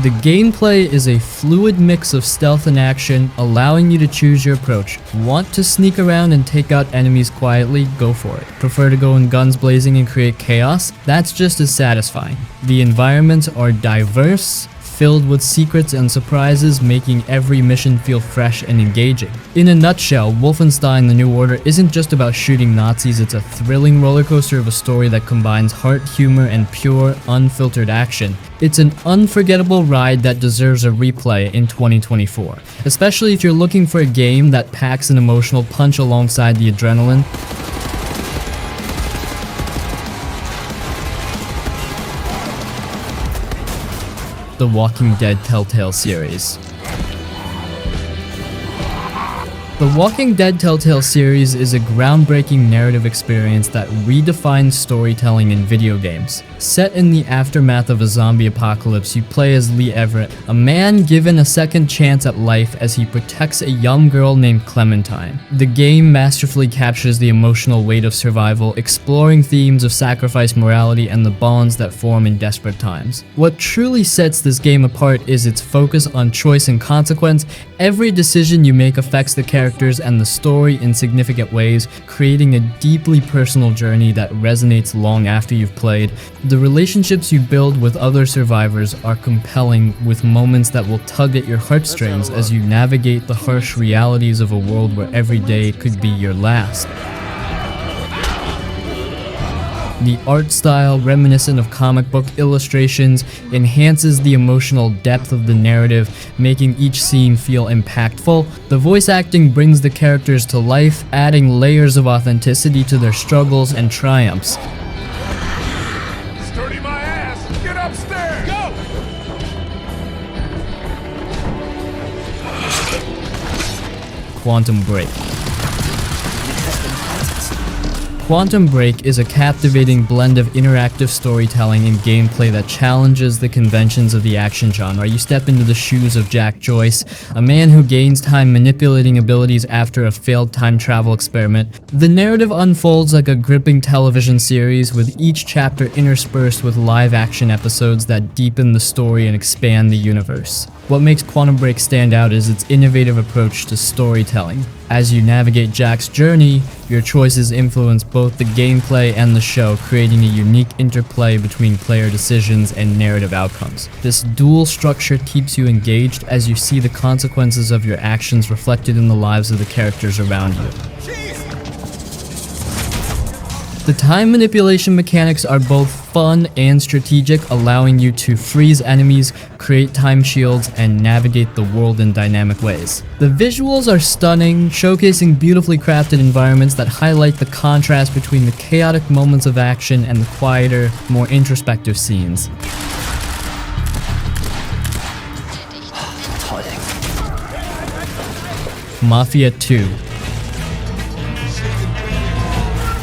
The gameplay is a fluid mix of stealth and action, allowing you to choose your approach. Want to sneak around and take out enemies quietly? Go for it. Prefer to go in guns blazing and create chaos? That's just as satisfying. The environments are diverse, filled with secrets and surprises, making every mission feel fresh and engaging. In a nutshell, Wolfenstein: The New Order isn't just about shooting Nazis, it's a thrilling rollercoaster of a story that combines heart, humor, and pure, unfiltered action. It's an unforgettable ride that deserves a replay in 2024, especially if you're looking for a game that packs an emotional punch alongside the adrenaline. The Walking Dead Telltale series. The Walking Dead Telltale series is a groundbreaking narrative experience that redefines storytelling in video games. Set in the aftermath of a zombie apocalypse, you play as Lee Everett, a man given a second chance at life as he protects a young girl named Clementine. The game masterfully captures the emotional weight of survival, exploring themes of sacrifice, morality, and the bonds that form in desperate times. What truly sets this game apart is its focus on choice and consequence. Every decision you make affects the characters and the story in significant ways, creating a deeply personal journey that resonates long after you've played. The relationships you build with other survivors are compelling, with moments that will tug at your heartstrings as you navigate the harsh realities of a world where every day could be your last. The art style, reminiscent of comic book illustrations, enhances the emotional depth of the narrative, making each scene feel impactful. The voice acting brings the characters to life, adding layers of authenticity to their struggles and triumphs. Sturdy my ass! Get upstairs! Go! Quantum Break. Quantum Break is a captivating blend of interactive storytelling and gameplay that challenges the conventions of the action genre. You step into the shoes of Jack Joyce, a man who gains time manipulating abilities after a failed time travel experiment. The narrative unfolds like a gripping television series, with each chapter interspersed with live action episodes that deepen the story and expand the universe. What makes Quantum Break stand out is its innovative approach to storytelling. As you navigate Jack's journey, your choices influence both the gameplay and the show, creating a unique interplay between player decisions and narrative outcomes. This dual structure keeps you engaged as you see the consequences of your actions reflected in the lives of the characters around you. The time manipulation mechanics are both fun and strategic, allowing you to freeze enemies, create time shields, and navigate the world in dynamic ways. The visuals are stunning, showcasing beautifully crafted environments that highlight the contrast between the chaotic moments of action and the quieter, more introspective scenes. Mafia 2.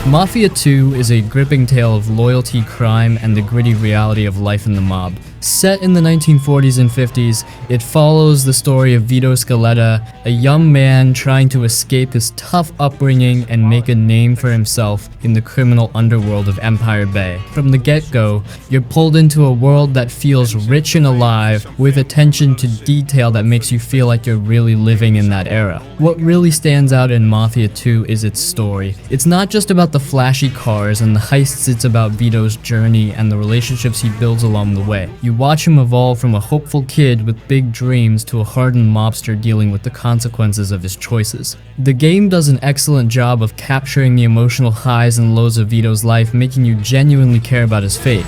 Mafia 2 is a gripping tale of loyalty, crime, and the gritty reality of life in the mob. Set in the 1940s and 50s, it follows the story of Vito Scaletta, a young man trying to escape his tough upbringing and make a name for himself in the criminal underworld of Empire Bay. From the get-go, you're pulled into a world that feels rich and alive, with attention to detail that makes you feel like you're really living in that era. What really stands out in Mafia 2 is its story. It's not just about the flashy cars and the heists, it's about Vito's journey and the relationships he builds along the way. You You watch him evolve from a hopeful kid with big dreams to a hardened mobster dealing with the consequences of his choices. The game does an excellent job of capturing the emotional highs and lows of Vito's life, making you genuinely care about his fate.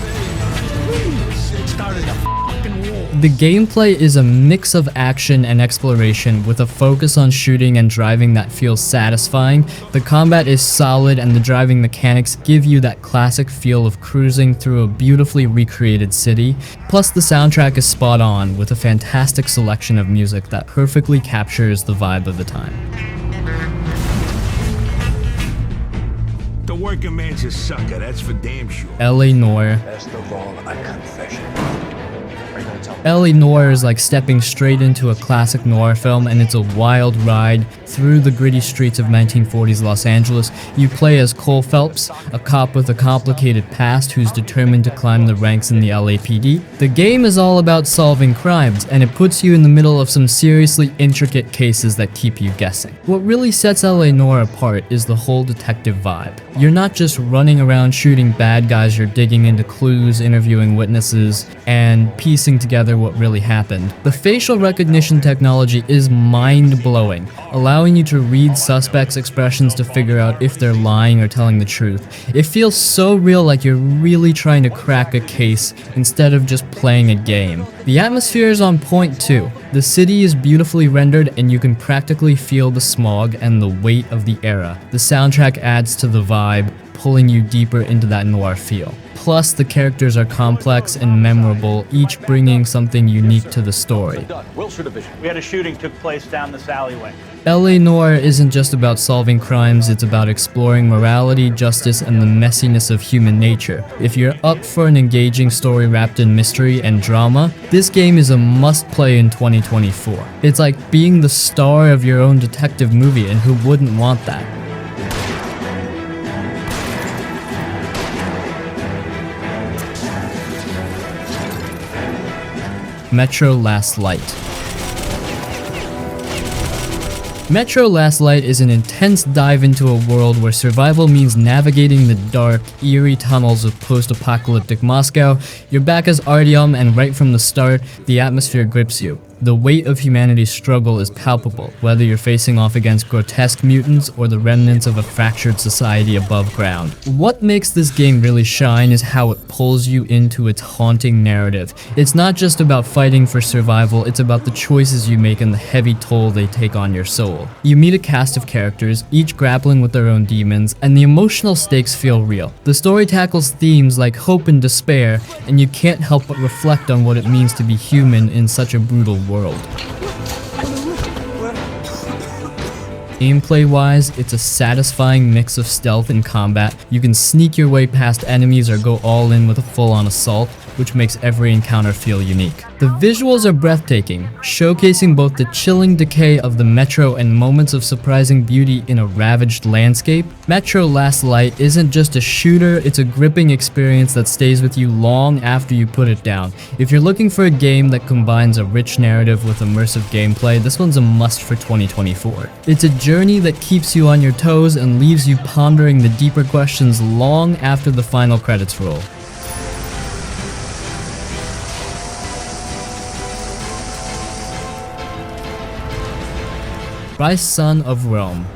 The gameplay is a mix of action and exploration with a focus on shooting and driving that feels satisfying. The combat is solid and the driving mechanics give you that classic feel of cruising through a beautifully recreated city. Plus the soundtrack is spot on with a fantastic selection of music that perfectly captures the vibe of the time. The working man's a sucker, that's for damn sure. L.A. Noire. Best of all, a confession. L.A. Noire is like stepping straight into a classic noir film, and it's a wild ride through the gritty streets of 1940s Los Angeles. You play as Cole Phelps, a cop with a complicated past who's determined to climb the ranks in the LAPD. The game is all about solving crimes, and it puts you in the middle of some seriously intricate cases that keep you guessing. What really sets L.A. Noire apart is the whole detective vibe. You're not just running around shooting bad guys, you're digging into clues, interviewing witnesses, and piecing together what really happened. The facial recognition technology is mind-blowing, allowing you to read suspects' expressions to figure out if they're lying or telling the truth. It feels so real, like you're really trying to crack a case instead of just playing a game. The atmosphere is on point too. The city is beautifully rendered and you can practically feel the smog and the weight of the era. The soundtrack adds to the vibe, pulling you deeper into that noir feel. Plus, the characters are complex and memorable, each bringing something unique to the story. We had a shooting took place down this alleyway. L.A. Noire isn't just about solving crimes, it's about exploring morality, justice, and the messiness of human nature. If you're up for an engaging story wrapped in mystery and drama, this game is a must-play in 2024. It's like being the star of your own detective movie, and who wouldn't want that? Metro Last Light. Metro Last Light is an intense dive into a world where survival means navigating the dark, eerie tunnels of post-apocalyptic Moscow. You're back as Artyom, and right from the start, the atmosphere grips you. The weight of humanity's struggle is palpable, whether you're facing off against grotesque mutants or the remnants of a fractured society above ground. What makes this game really shine is how it pulls you into its haunting narrative. It's not just about fighting for survival, it's about the choices you make and the heavy toll they take on your soul. You meet a cast of characters, each grappling with their own demons, and the emotional stakes feel real. The story tackles themes like hope and despair, and you can't help but reflect on what it means to be human in such a brutal world. Gameplay-wise, it's a satisfying mix of stealth and combat. You can sneak your way past enemies or go all in with a full-on assault, which makes every encounter feel unique. The visuals are breathtaking, showcasing both the chilling decay of the Metro and moments of surprising beauty in a ravaged landscape. Metro Last Light isn't just a shooter, it's a gripping experience that stays with you long after you put it down. If you're looking for a game that combines a rich narrative with immersive gameplay, this one's a must for 2024. It's a journey that keeps you on your toes and leaves you pondering the deeper questions long after the final credits roll. Ryse Son of Rome.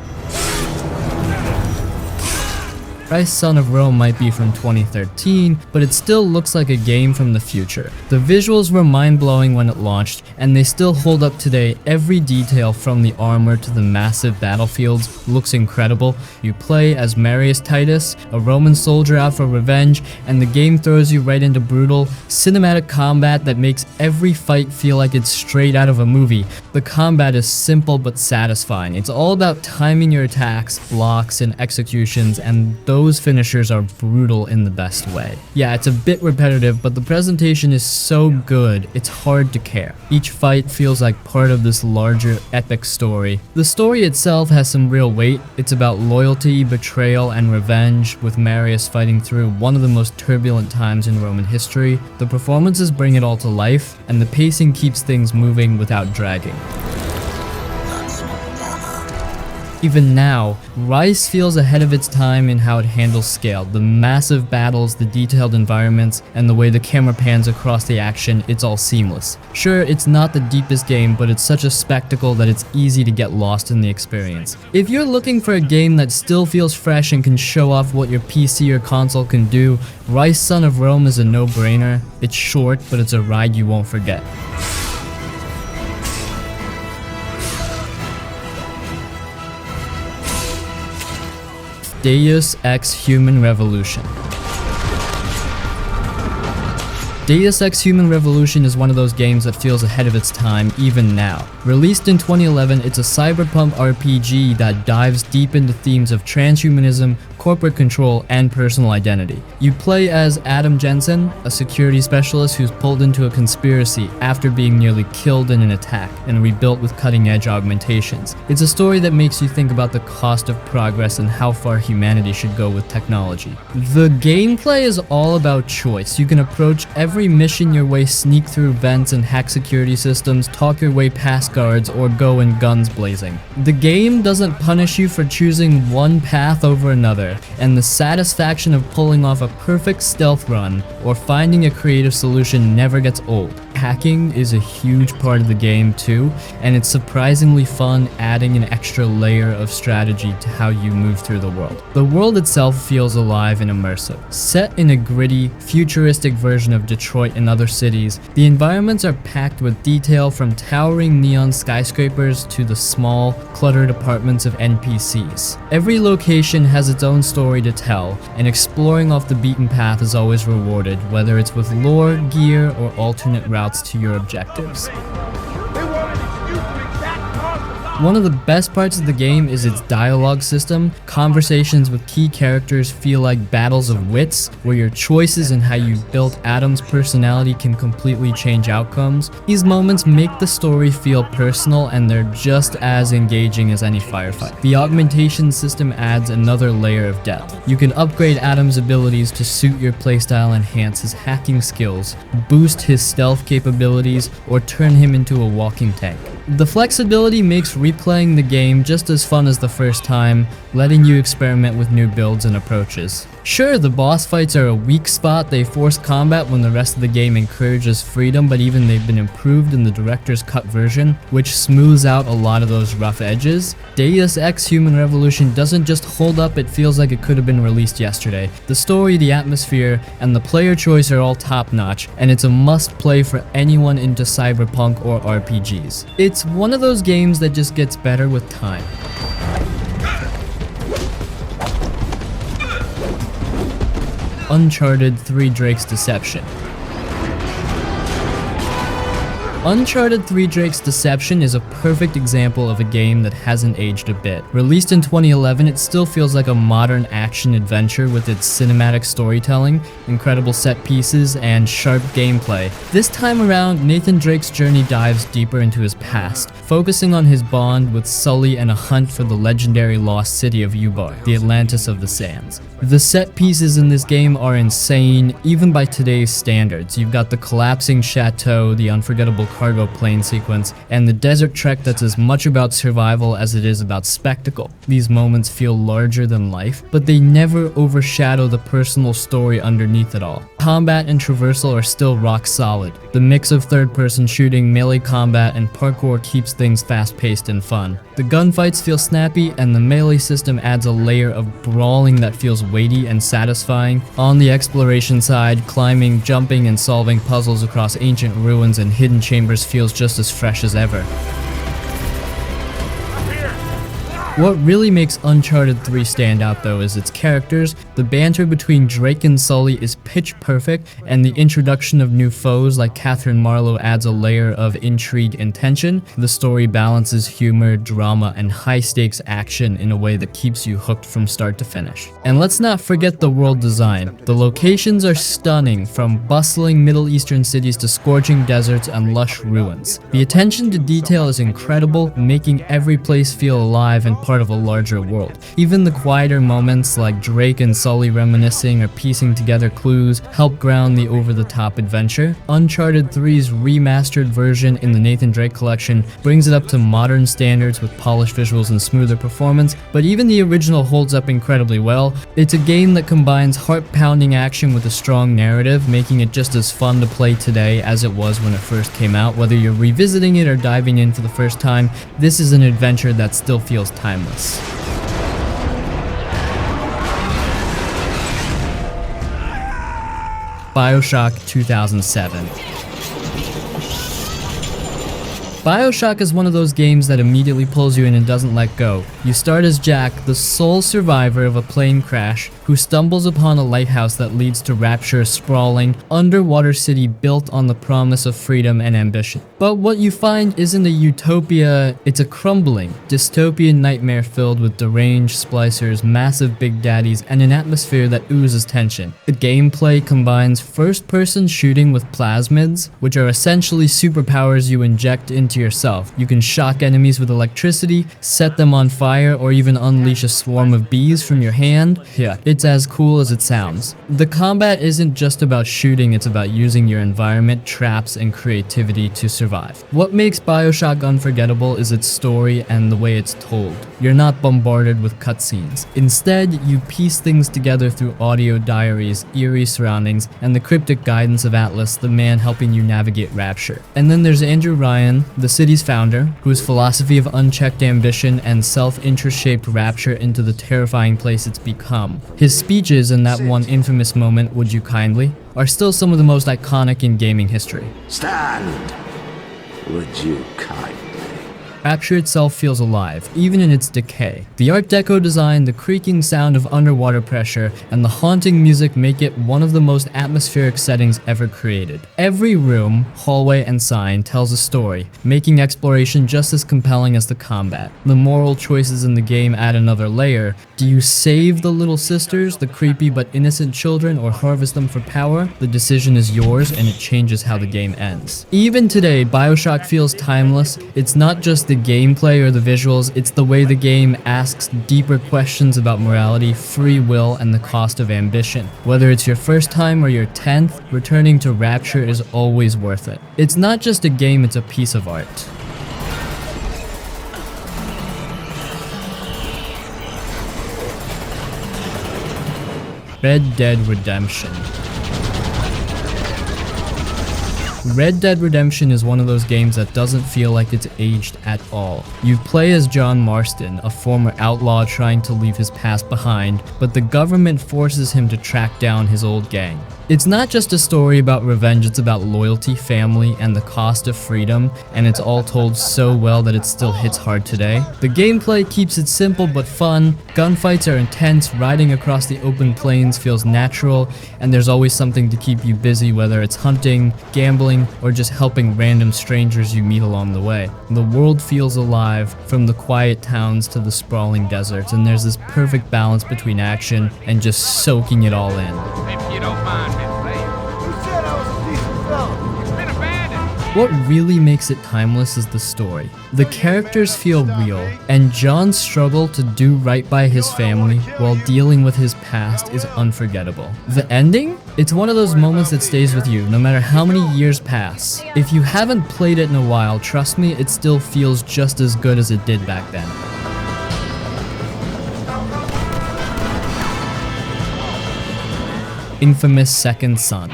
Ryse Son of Rome might be from 2013, but it still looks like a game from the future. The visuals were mind-blowing when it launched, and they still hold up today. Every detail from the armor to the massive battlefields looks incredible. You play as Marius Titus, a Roman soldier out for revenge, and the game throws you right into brutal, cinematic combat that makes every fight feel like it's straight out of a movie. The combat is simple but satisfying. It's all about timing your attacks, blocks, and executions, and those finishers are brutal in the best way. Yeah, it's a bit repetitive, but the presentation is so good, it's hard to care. Each fight feels like part of this larger, epic story. The story itself has some real weight. It's about loyalty, betrayal, and revenge, with Marius fighting through one of the most turbulent times in Roman history. The performances bring it all to life, and the pacing keeps things moving without dragging. Even now, Ryse feels ahead of its time in how it handles scale. The massive battles, the detailed environments, and the way the camera pans across the action, it's all seamless. Sure, it's not the deepest game, but it's such a spectacle that it's easy to get lost in the experience. If you're looking for a game that still feels fresh and can show off what your PC or console can do, Ryse Son of Rome is a no-brainer. It's short, but it's a ride you won't forget. Deus Ex Human Revolution. Deus Ex Human Revolution is one of those games that feels ahead of its time even now. Released in 2011, it's a cyberpunk RPG that dives deep into themes of transhumanism, corporate control, and personal identity. You play as Adam Jensen, a security specialist who's pulled into a conspiracy after being nearly killed in an attack and rebuilt with cutting-edge augmentations. It's a story that makes you think about the cost of progress and how far humanity should go with technology. The gameplay is all about choice. You can approach every mission your way, sneak through vents and hack security systems, talk your way past guards, or go in guns blazing. The game doesn't punish you for choosing one path over another, and the satisfaction of pulling off a perfect stealth run or finding a creative solution never gets old. Hacking is a huge part of the game too, and it's surprisingly fun, adding an extra layer of strategy to how you move through the world. The world itself feels alive and immersive. Set in a gritty, futuristic version of Detroit and other cities, the environments are packed with detail from towering neon skyscrapers to the small, cluttered apartments of NPCs. Every location has its own story to tell, and exploring off the beaten path is always rewarded, whether it's with lore, gear, or alternate routes to your objectives. One of the best parts of the game is its dialogue system. Conversations with key characters feel like battles of wits, where your choices and how you built Adam's personality can completely change outcomes. These moments make the story feel personal, and they're just as engaging as any firefight. The augmentation system adds another layer of depth. You can upgrade Adam's abilities to suit your playstyle, enhance his hacking skills, boost his stealth capabilities, or turn him into a walking tank. The flexibility makes replaying the game just as fun as the first time, letting you experiment with new builds and approaches. Sure, the boss fights are a weak spot. They force combat when the rest of the game encourages freedom, but even they've been improved in the director's cut version, which smooths out a lot of those rough edges. Deus Ex Human Revolution doesn't just hold up, it feels like it could have been released yesterday. The story, the atmosphere, and the player choice are all top-notch, and it's a must-play for anyone into cyberpunk or RPGs. It's one of those games that just gets better with time. Uncharted 3 Drake's Deception. Uncharted 3 Drake's Deception is a perfect example of a game that hasn't aged a bit. Released in 2011, it still feels like a modern action adventure with its cinematic storytelling, incredible set pieces, and sharp gameplay. This time around, Nathan Drake's journey dives deeper into his past, focusing on his bond with Sully and a hunt for the legendary lost city of Ubar, the Atlantis of the Sands. The set pieces in this game are insane, even by today's standards. You've got the collapsing chateau, the unforgettable cargo plane sequence, and the desert trek that's as much about survival as it is about spectacle. These moments feel larger than life, but they never overshadow the personal story underneath it all. Combat and traversal are still rock solid. The mix of third-person shooting, melee combat, and parkour keeps things fast-paced and fun. The gunfights feel snappy, and the melee system adds a layer of brawling that feels weighty and satisfying. On the exploration side, climbing, jumping, and solving puzzles across ancient ruins and hidden chambers feels just as fresh as ever. What really makes Uncharted 3 stand out though is its characters. The banter between Drake and Sully is pitch perfect, and the introduction of new foes like Catherine Marlowe adds a layer of intrigue and tension. The story balances humor, drama, and high-stakes action in a way that keeps you hooked from start to finish. And let's not forget the world design. The locations are stunning, from bustling Middle Eastern cities to scorching deserts and lush ruins. The attention to detail is incredible, making every place feel alive and part of a larger world. Even the quieter moments like Drake and Sully reminiscing or piecing together clues help ground the over-the-top adventure. Uncharted 3's remastered version in the Nathan Drake collection brings it up to modern standards with polished visuals and smoother performance, but even the original holds up incredibly well. It's a game that combines heart-pounding action with a strong narrative, making it just as fun to play today as it was when it first came out. Whether you're revisiting it or diving in for the first time, this is an adventure that still feels timeless. Bioshock 2007. Bioshock is one of those games that immediately pulls you in and doesn't let go. You start as Jack, the sole survivor of a plane crash, who stumbles upon a lighthouse that leads to Rapture's sprawling, underwater city built on the promise of freedom and ambition. But what you find isn't a utopia, it's a crumbling, dystopian nightmare filled with deranged splicers, massive big daddies, and an atmosphere that oozes tension. The gameplay combines first-person shooting with plasmids, which are essentially superpowers you inject into yourself. You can shock enemies with electricity, set them on fire, or even unleash a swarm of bees from your hand. Yeah, it's as cool as it sounds. The combat isn't just about shooting, it's about using your environment, traps, and creativity to survive. What makes Bioshock unforgettable is its story and the way it's told. You're not bombarded with cutscenes. Instead, you piece things together through audio diaries, eerie surroundings, and the cryptic guidance of Atlas, the man helping you navigate Rapture. And then there's Andrew Ryan, the city's founder, whose philosophy of unchecked ambition and self-interest shaped Rapture into the terrifying place it's become. His speeches in that one infamous moment, "Would you kindly?" are still some of the most iconic in gaming history. Stand! Would you kindly? Rapture itself feels alive, even in its decay. The Art Deco design, the creaking sound of underwater pressure, and the haunting music make it one of the most atmospheric settings ever created. Every room, hallway, and sign tells a story, making exploration just as compelling as the combat. The moral choices in the game add another layer. Do you save the little sisters, the creepy but innocent children, or harvest them for power? The decision is yours, and it changes how the game ends. Even today, Bioshock feels timeless. It's not just the gameplay or the visuals, it's the way the game asks deeper questions about morality, free will, and the cost of ambition. Whether it's your first time or your 10th, returning to Rapture is always worth it. It's not just a game, it's a piece of art. Red Dead Redemption. Red Dead Redemption is one of those games that doesn't feel like it's aged at all. You play as John Marston, a former outlaw trying to leave his past behind, but the government forces him to track down his old gang. It's not just a story about revenge, it's about loyalty, family, and the cost of freedom, and it's all told so well that it still hits hard today. The gameplay keeps it simple but fun, gunfights are intense, riding across the open plains feels natural, and there's always something to keep you busy, whether it's hunting, gambling, or just helping random strangers you meet along the way. The world feels alive, from the quiet towns to the sprawling deserts, and there's this perfect balance between action and just soaking it all in. If you don't mind, Miss Lane. Who said I was a decent fella? It's been abandoned. What really makes it timeless is the story. The characters feel real, and John's struggle to do right by his family while dealing with his past is unforgettable. The ending? It's one of those moments that stays with you no matter how many years pass. If you haven't played it in a while, trust me, it still feels just as good as it did back then. Infamous Second Son.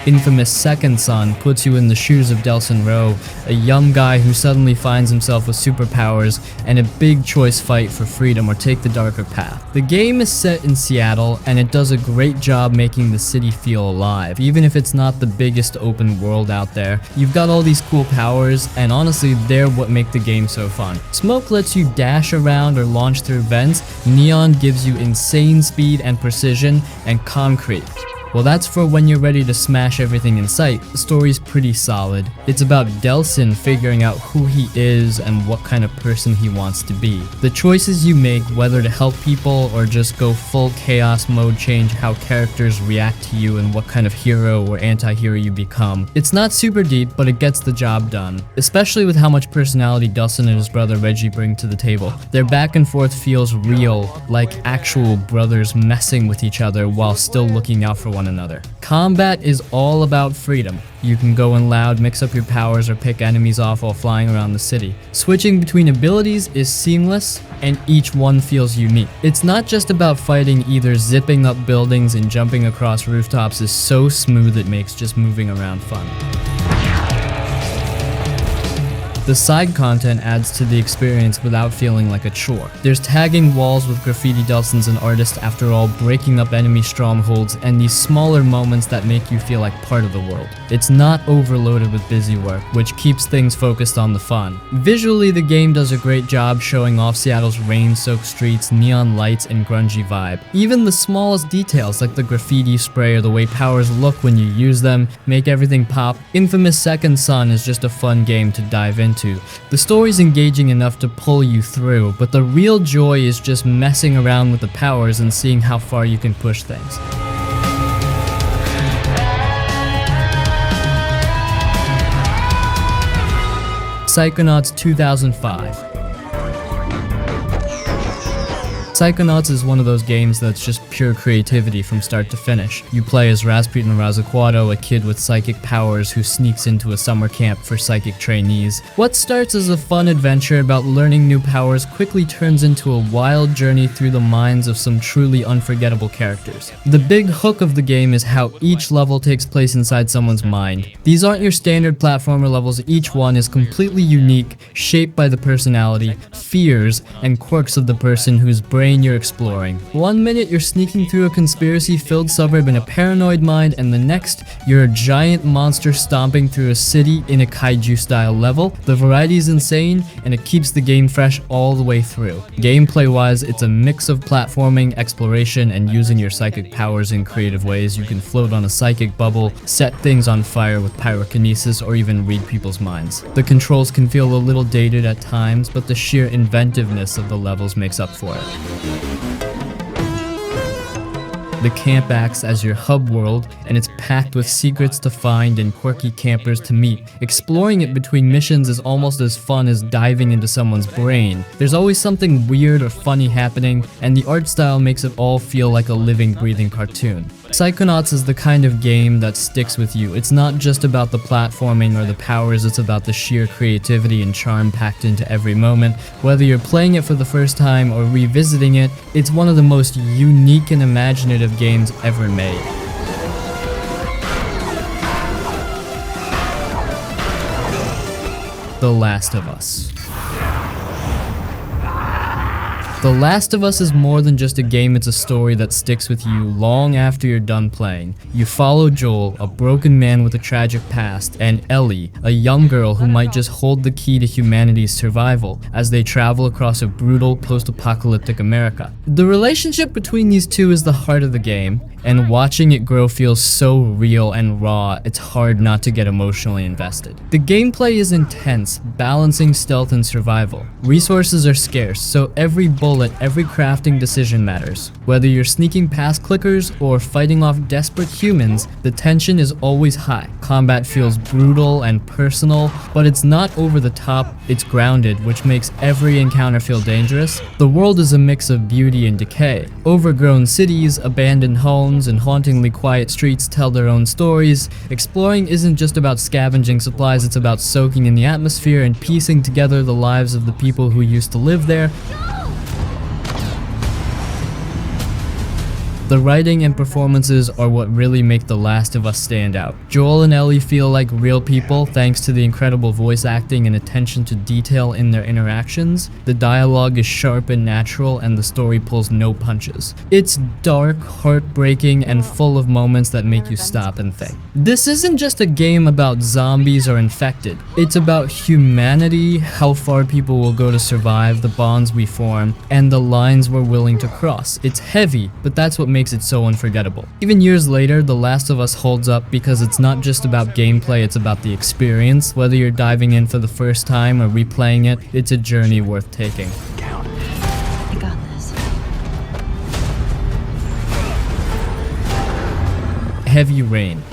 Infamous Second Son puts you in the shoes of Delson Rowe, a young guy who suddenly finds himself with superpowers and a big choice fight for freedom or take the darker path. The game is set in Seattle, and it does a great job making the city feel alive. Even if it's not the biggest open world out there, you've got all these cool powers, and honestly, they're what make the game so fun. Smoke lets you dash around or launch through vents, Neon gives you insane speed and precision, and concrete, well, that's for when you're ready to smash everything in sight. The story's pretty solid. It's about Delsin figuring out who he is and what kind of person he wants to be. The choices you make, whether to help people or just go full chaos mode, change how characters react to you and what kind of hero or anti-hero you become. It's not super deep, but it gets the job done, especially with how much personality Delsin and his brother Reggie bring to the table. Their back and forth feels real, like actual brothers messing with each other while still looking out for one another. Combat is all about freedom. You can go in loud, mix up your powers, or pick enemies off while flying around the city. Switching between abilities is seamless, and each one feels unique. It's not just about fighting either. Zipping up buildings and jumping across rooftops is so smooth it makes just moving around fun. The side content adds to the experience without feeling like a chore. There's tagging walls with graffiti Delsin's an artist after all, breaking up enemy strongholds, and these smaller moments that make you feel like part of the world. It's not overloaded with busy work, which keeps things focused on the fun. Visually, the game does a great job showing off Seattle's rain-soaked streets, neon lights, and grungy vibe. Even the smallest details like the graffiti spray or the way powers look when you use them make everything pop. Infamous Second Son is just a fun game to dive into. The story's engaging enough to pull you through, but the real joy is just messing around with the powers and seeing how far you can push things. Psychonauts 2005. Psychonauts is one of those games that's just pure creativity from start to finish. You play as Rasputin Razzaquato, a kid with psychic powers who sneaks into a summer camp for psychic trainees. What starts as a fun adventure about learning new powers quickly turns into a wild journey through the minds of some truly unforgettable characters. The big hook of the game is how each level takes place inside someone's mind. These aren't your standard platformer levels, each one is completely unique, shaped by the personality, fears, and quirks of the person whose brain you're exploring. One minute you're sneaking through a conspiracy-filled suburb in a paranoid mind, and the next you're a giant monster stomping through a city in a kaiju-style level. The variety is insane, and it keeps the game fresh all the way through. Gameplay-wise, it's a mix of platforming, exploration, and using your psychic powers in creative ways. You can float on a psychic bubble, set things on fire with pyrokinesis, or even read people's minds. The controls can feel a little dated at times, but the sheer inventiveness of the levels makes up for it. The camp acts as your hub world, and it's packed with secrets to find and quirky campers to meet. Exploring it between missions is almost as fun as diving into someone's brain. There's always something weird or funny happening, and the art style makes it all feel like a living, breathing cartoon. Psychonauts is the kind of game that sticks with you. It's not just about the platforming or the powers, it's about the sheer creativity and charm packed into every moment. Whether you're playing it for the first time or revisiting it, it's one of the most unique and imaginative games ever made. The Last of Us. The Last of Us is more than just a game, it's a story that sticks with you long after you're done playing. You follow Joel, a broken man with a tragic past, and Ellie, a young girl who might just hold the key to humanity's survival, as they travel across a brutal post-apocalyptic America. The relationship between these two is the heart of the game, and watching it grow feels so real and raw, it's hard not to get emotionally invested. The gameplay is intense, balancing stealth and survival. Resources are scarce, so every bullet, every crafting decision matters. Whether you're sneaking past clickers or fighting off desperate humans, the tension is always high. Combat feels brutal and personal, but it's not over the top, it's grounded, which makes every encounter feel dangerous. The world is a mix of beauty and decay. Overgrown cities, abandoned homes, and hauntingly quiet streets tell their own stories. Exploring isn't just about scavenging supplies, it's about soaking in the atmosphere and piecing together the lives of the people who used to live there. The writing and performances are what really make The Last of Us stand out. Joel and Ellie feel like real people thanks to the incredible voice acting and attention to detail in their interactions. The dialogue is sharp and natural, and the story pulls no punches. It's dark, heartbreaking, and full of moments that make you stop and think. This isn't just a game about zombies or infected. It's about humanity, how far people will go to survive, the bonds we form, and the lines we're willing to cross. It's heavy, but that's what makes it so unforgettable. Even years later, The Last of Us holds up because it's not just about gameplay, it's about the experience. Whether you're diving in for the first time or replaying it, it's a journey worth taking. I got this. Heavy Rain.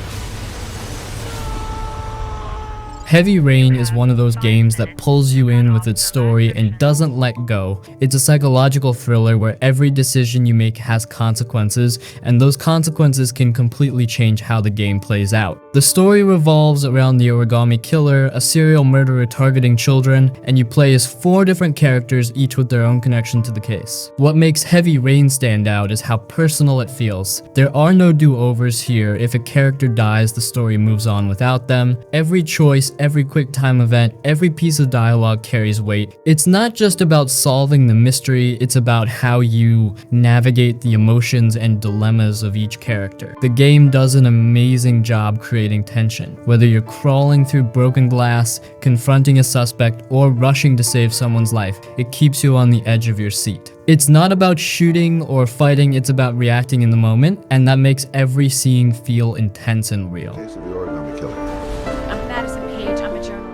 Heavy Rain is one of those games that pulls you in with its story and doesn't let go. It's a psychological thriller where every decision you make has consequences, and those consequences can completely change how the game plays out. The story revolves around the Origami Killer, a serial murderer targeting children, and you play as 4 different characters, each with their own connection to the case. What makes Heavy Rain stand out is how personal it feels. There are no do-overs here. If a character dies, the story moves on without them. Every choice, every quick time event, every piece of dialogue carries weight. It's not just about solving the mystery, it's about how you navigate the emotions and dilemmas of each character. The game does an amazing job creating tension. Whether you're crawling through broken glass, confronting a suspect, or rushing to save someone's life, it keeps you on the edge of your seat. It's not about shooting or fighting, it's about reacting in the moment, and that makes every scene feel intense and real.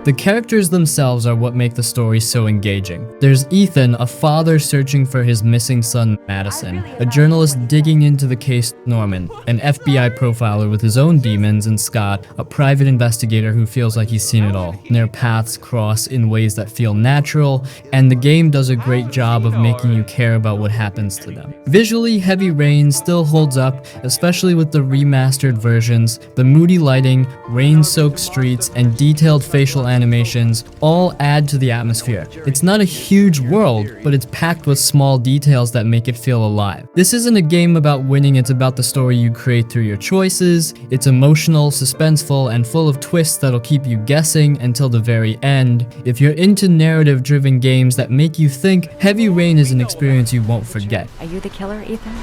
The characters themselves are what make the story so engaging. There's Ethan, a father searching for his missing son Madison, a journalist digging into the case Norman, an FBI profiler with his own demons, and Scott, a private investigator who feels like he's seen it all. And their paths cross in ways that feel natural, and the game does a great job of making you care about what happens to them. Visually, Heavy Rain still holds up, especially with the remastered versions. The moody lighting, rain-soaked streets, and detailed facial animations all add to the atmosphere. It's not a huge world, but it's packed with small details that make it feel alive. This isn't a game about winning, it's about the story you create through your choices. It's emotional, suspenseful, and full of twists that'll keep you guessing until the very end. If you're into narrative-driven games that make you think, Heavy Rain is an experience you won't forget. Are you the killer, Ethan?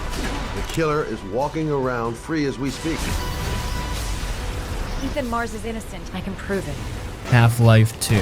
The killer is walking around free as we speak. Ethan Mars is innocent. I can prove it. Half-Life 2.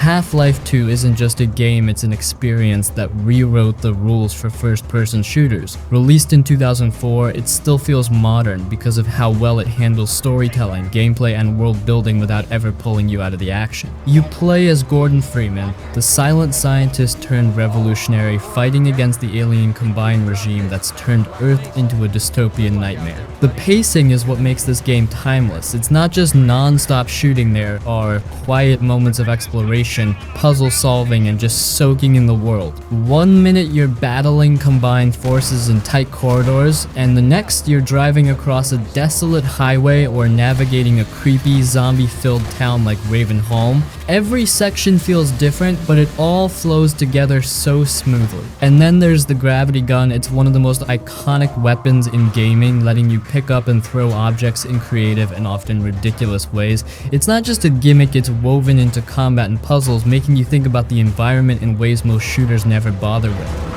Half-Life 2 isn't just a game, it's an experience that rewrote the rules for first-person shooters. Released in 2004, it still feels modern because of how well it handles storytelling, gameplay, and world building without ever pulling you out of the action. You play as Gordon Freeman, the silent scientist turned revolutionary fighting against the alien Combine regime that's turned Earth into a dystopian nightmare. The pacing is what makes this game timeless. It's not just non-stop shooting, there are quiet moments of exploration, puzzle solving, and just soaking in the world. 1 minute you're battling combined forces in tight corridors, and the next you're driving across a desolate highway or navigating a creepy zombie-filled town like Ravenholm. Every section feels different, but it all flows together so smoothly. And then there's the gravity gun. It's one of the most iconic weapons in gaming, letting you pick up and throw objects in creative and often ridiculous ways. It's not just a gimmick, it's woven into combat and puzzles, making you think about the environment in ways most shooters never bother with.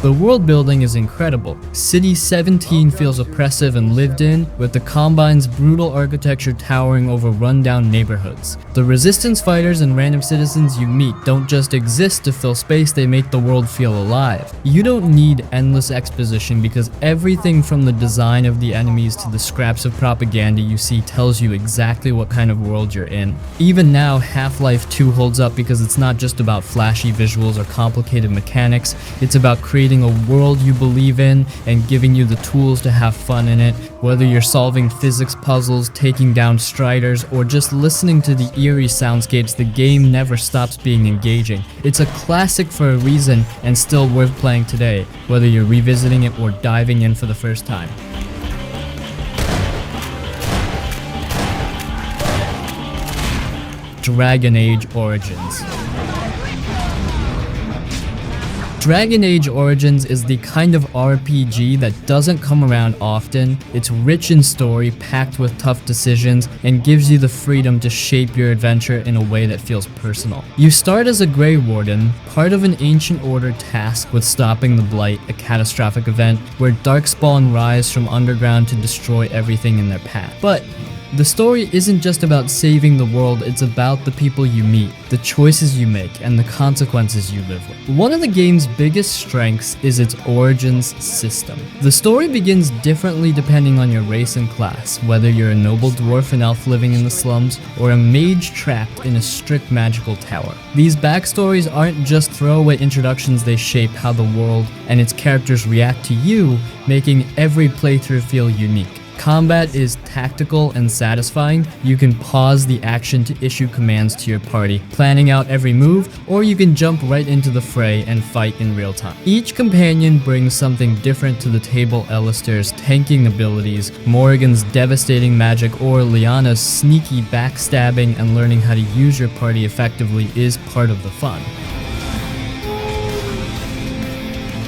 The world building is incredible. City 17 feels oppressive and lived in, with the Combine's brutal architecture towering over rundown neighborhoods. The resistance fighters and random citizens you meet don't just exist to fill space, they make the world feel alive. You don't need endless exposition because everything from the design of the enemies to the scraps of propaganda you see tells you exactly what kind of world you're in. Even now, Half-Life 2 holds up because it's not just about flashy visuals or complicated mechanics, it's about creating a world you believe in and giving you the tools to have fun in it. Whether you're solving physics puzzles, taking down striders, or just listening to the eerie soundscapes, the game never stops being engaging. It's a classic for a reason and still worth playing today, whether you're revisiting it or diving in for the first time. Dragon Age Origins. Dragon Age Origins is the kind of RPG that doesn't come around often. It's rich in story, packed with tough decisions, and gives you the freedom to shape your adventure in a way that feels personal. You start as a Grey Warden, part of an Ancient Order tasked with stopping the Blight, a catastrophic event where Darkspawn rise from underground to destroy everything in their path. But The story isn't just about saving the world, it's about the people you meet, the choices you make, and the consequences you live with. One of the game's biggest strengths is its origins system. The story begins differently depending on your race and class, whether you're a noble dwarf and elf living in the slums, or a mage trapped in a strict magical tower. These backstories aren't just throwaway introductions, they shape how the world and its characters react to you, making every playthrough feel unique. Combat is tactical and satisfying. You can pause the action to issue commands to your party, planning out every move, or you can jump right into the fray and fight in real time. Each companion brings something different to the table. Alistair's tanking abilities, Morrigan's devastating magic, or Liana's sneaky backstabbing, and learning how to use your party effectively is part of the fun.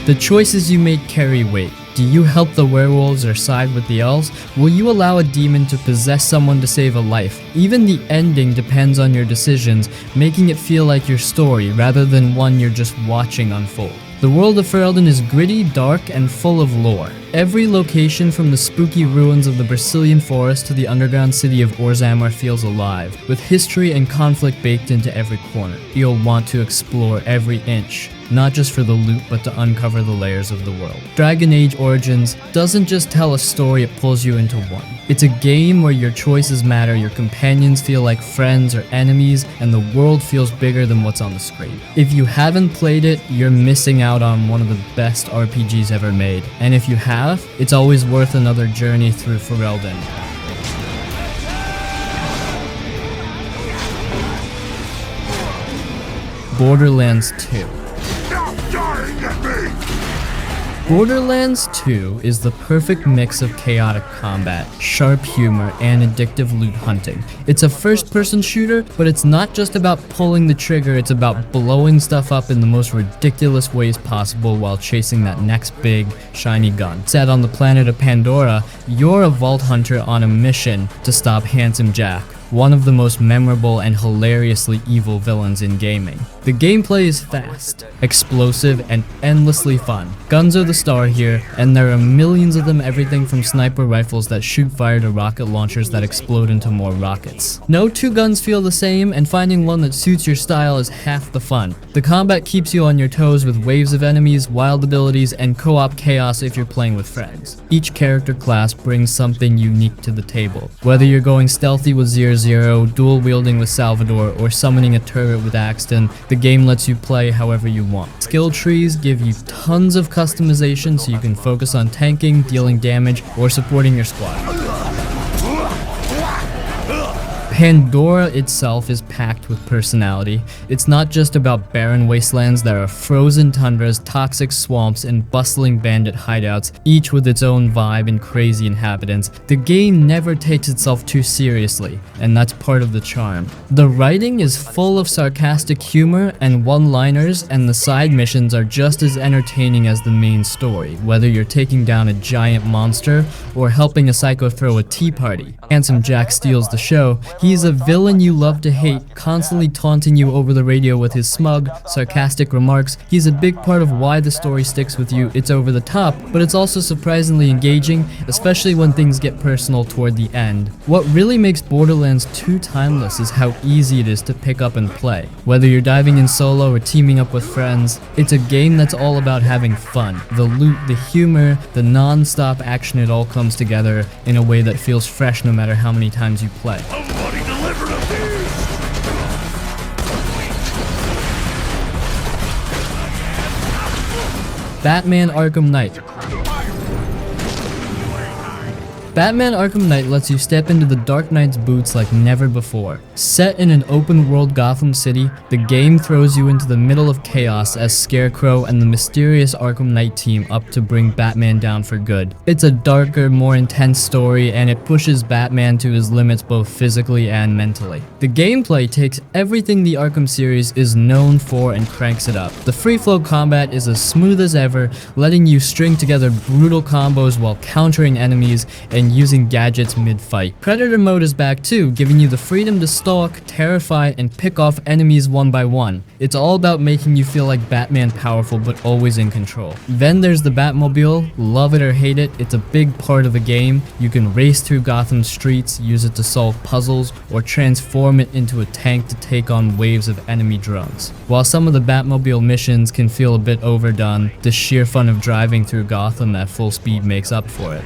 The choices you make carry weight. Do you help the werewolves or side with the elves? Will you allow a demon to possess someone to save a life? Even the ending depends on your decisions, making it feel like your story rather than one you're just watching unfold. The world of Ferelden is gritty, dark, and full of lore. Every location from the spooky ruins of the Brazilian forest to the underground city of Orzammar feels alive, with history and conflict baked into every corner. You'll want to explore every inch, not just for the loot but to uncover the layers of the world. Dragon Age Origins doesn't just tell a story, it pulls you into one. It's a game where your choices matter, your companions feel like friends or enemies, and the world feels bigger than what's on the screen. If you haven't played it, you're missing out on one of the best RPGs ever made, and if you have, it's always worth another journey through Ferelden. Borderlands 2. Borderlands 2 is the perfect mix of chaotic combat, sharp humor, and addictive loot hunting. It's a first-person shooter, but it's not just about pulling the trigger, it's about blowing stuff up in the most ridiculous ways possible while chasing that next big, shiny gun. Set on the planet of Pandora, you're a vault hunter on a mission to stop Handsome Jack, one of the most memorable and hilariously evil villains in gaming. The gameplay is fast, explosive, and endlessly fun. Guns are the star here, and there are millions of them, everything from sniper rifles that shoot fire to rocket launchers that explode into more rockets. No two guns feel the same, and finding one that suits your style is half the fun. The combat keeps you on your toes with waves of enemies, wild abilities, and co-op chaos if you're playing with friends. Each character class brings something unique to the table. Whether you're going stealthy with 0-0, dual wielding with Salvador, or summoning a turret with Axton, the game lets you play however you want. Skill trees give you tons of customization so you can focus on tanking, dealing damage, or supporting your squad. Pandora itself is packed with personality. It's not just about barren wastelands, there are frozen tundras, toxic swamps, and bustling bandit hideouts, each with its own vibe and crazy inhabitants. The game never takes itself too seriously, and that's part of the charm. The writing is full of sarcastic humor and one-liners, and the side missions are just as entertaining as the main story, whether you're taking down a giant monster or helping a psycho throw a tea party. Handsome Jack steals the show. He's a villain you love to hate, constantly taunting you over the radio with his smug, sarcastic remarks. He's a big part of why the story sticks with you. It's over the top, but it's also surprisingly engaging, especially when things get personal toward the end. What really makes Borderlands 2 timeless is how easy it is to pick up and play. Whether you're diving in solo or teaming up with friends, it's a game that's all about having fun. The loot, the humor, the non-stop action, it all comes together in a way that feels fresh no matter how many times you play. Batman Arkham Knight. Batman Arkham Knight lets you step into the Dark Knight's boots like never before. Set in an open-world Gotham City, the game throws you into the middle of chaos as Scarecrow and the mysterious Arkham Knight team up to bring Batman down for good. It's a darker, more intense story, and it pushes Batman to his limits both physically and mentally. The gameplay takes everything the Arkham series is known for and cranks it up. The free-flow combat is as smooth as ever, letting you string together brutal combos while countering enemies, and and using gadgets mid-fight. Predator mode is back too, giving you the freedom to stalk, terrify, and pick off enemies one by one. It's all about making you feel like Batman powerful but always in control. Then there's the Batmobile. Love it or hate it, it's a big part of the game. You can race through Gotham streets, use it to solve puzzles, or transform it into a tank to take on waves of enemy drones. While some of the Batmobile missions can feel a bit overdone, the sheer fun of driving through Gotham at full speed makes up for it.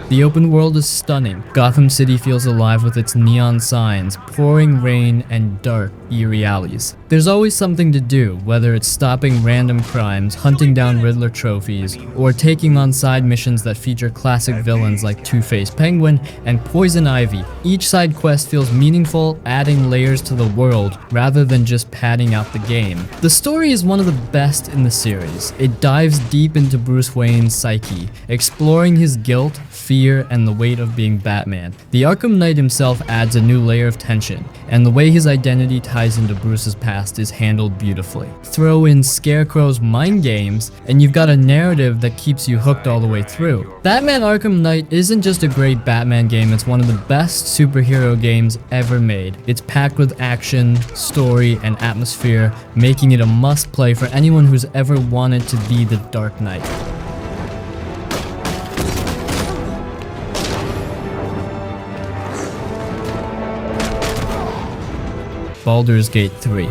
The open world is stunning. Gotham City feels alive with its neon signs, pouring rain, and dark, eerie alleys. There's always something to do, whether it's stopping random crimes, hunting down Riddler trophies, or taking on side missions that feature classic villains like Two-Face Penguin and Poison Ivy. Each side quest feels meaningful, adding layers to the world, rather than just padding out the game. The story is one of the best in the series. It dives deep into Bruce Wayne's psyche, exploring his guilt, fear, and the weight of being Batman. The Arkham Knight himself adds a new layer of tension, and the way his identity ties into Bruce's past is handled beautifully. Throw in Scarecrow's mind games, and you've got a narrative that keeps you hooked all the way through. Batman Arkham Knight isn't just a great Batman game, it's one of the best superhero games ever made. It's packed with action, story, and atmosphere, making it a must-play for anyone who's ever wanted to be the Dark Knight. Baldur's Gate 3.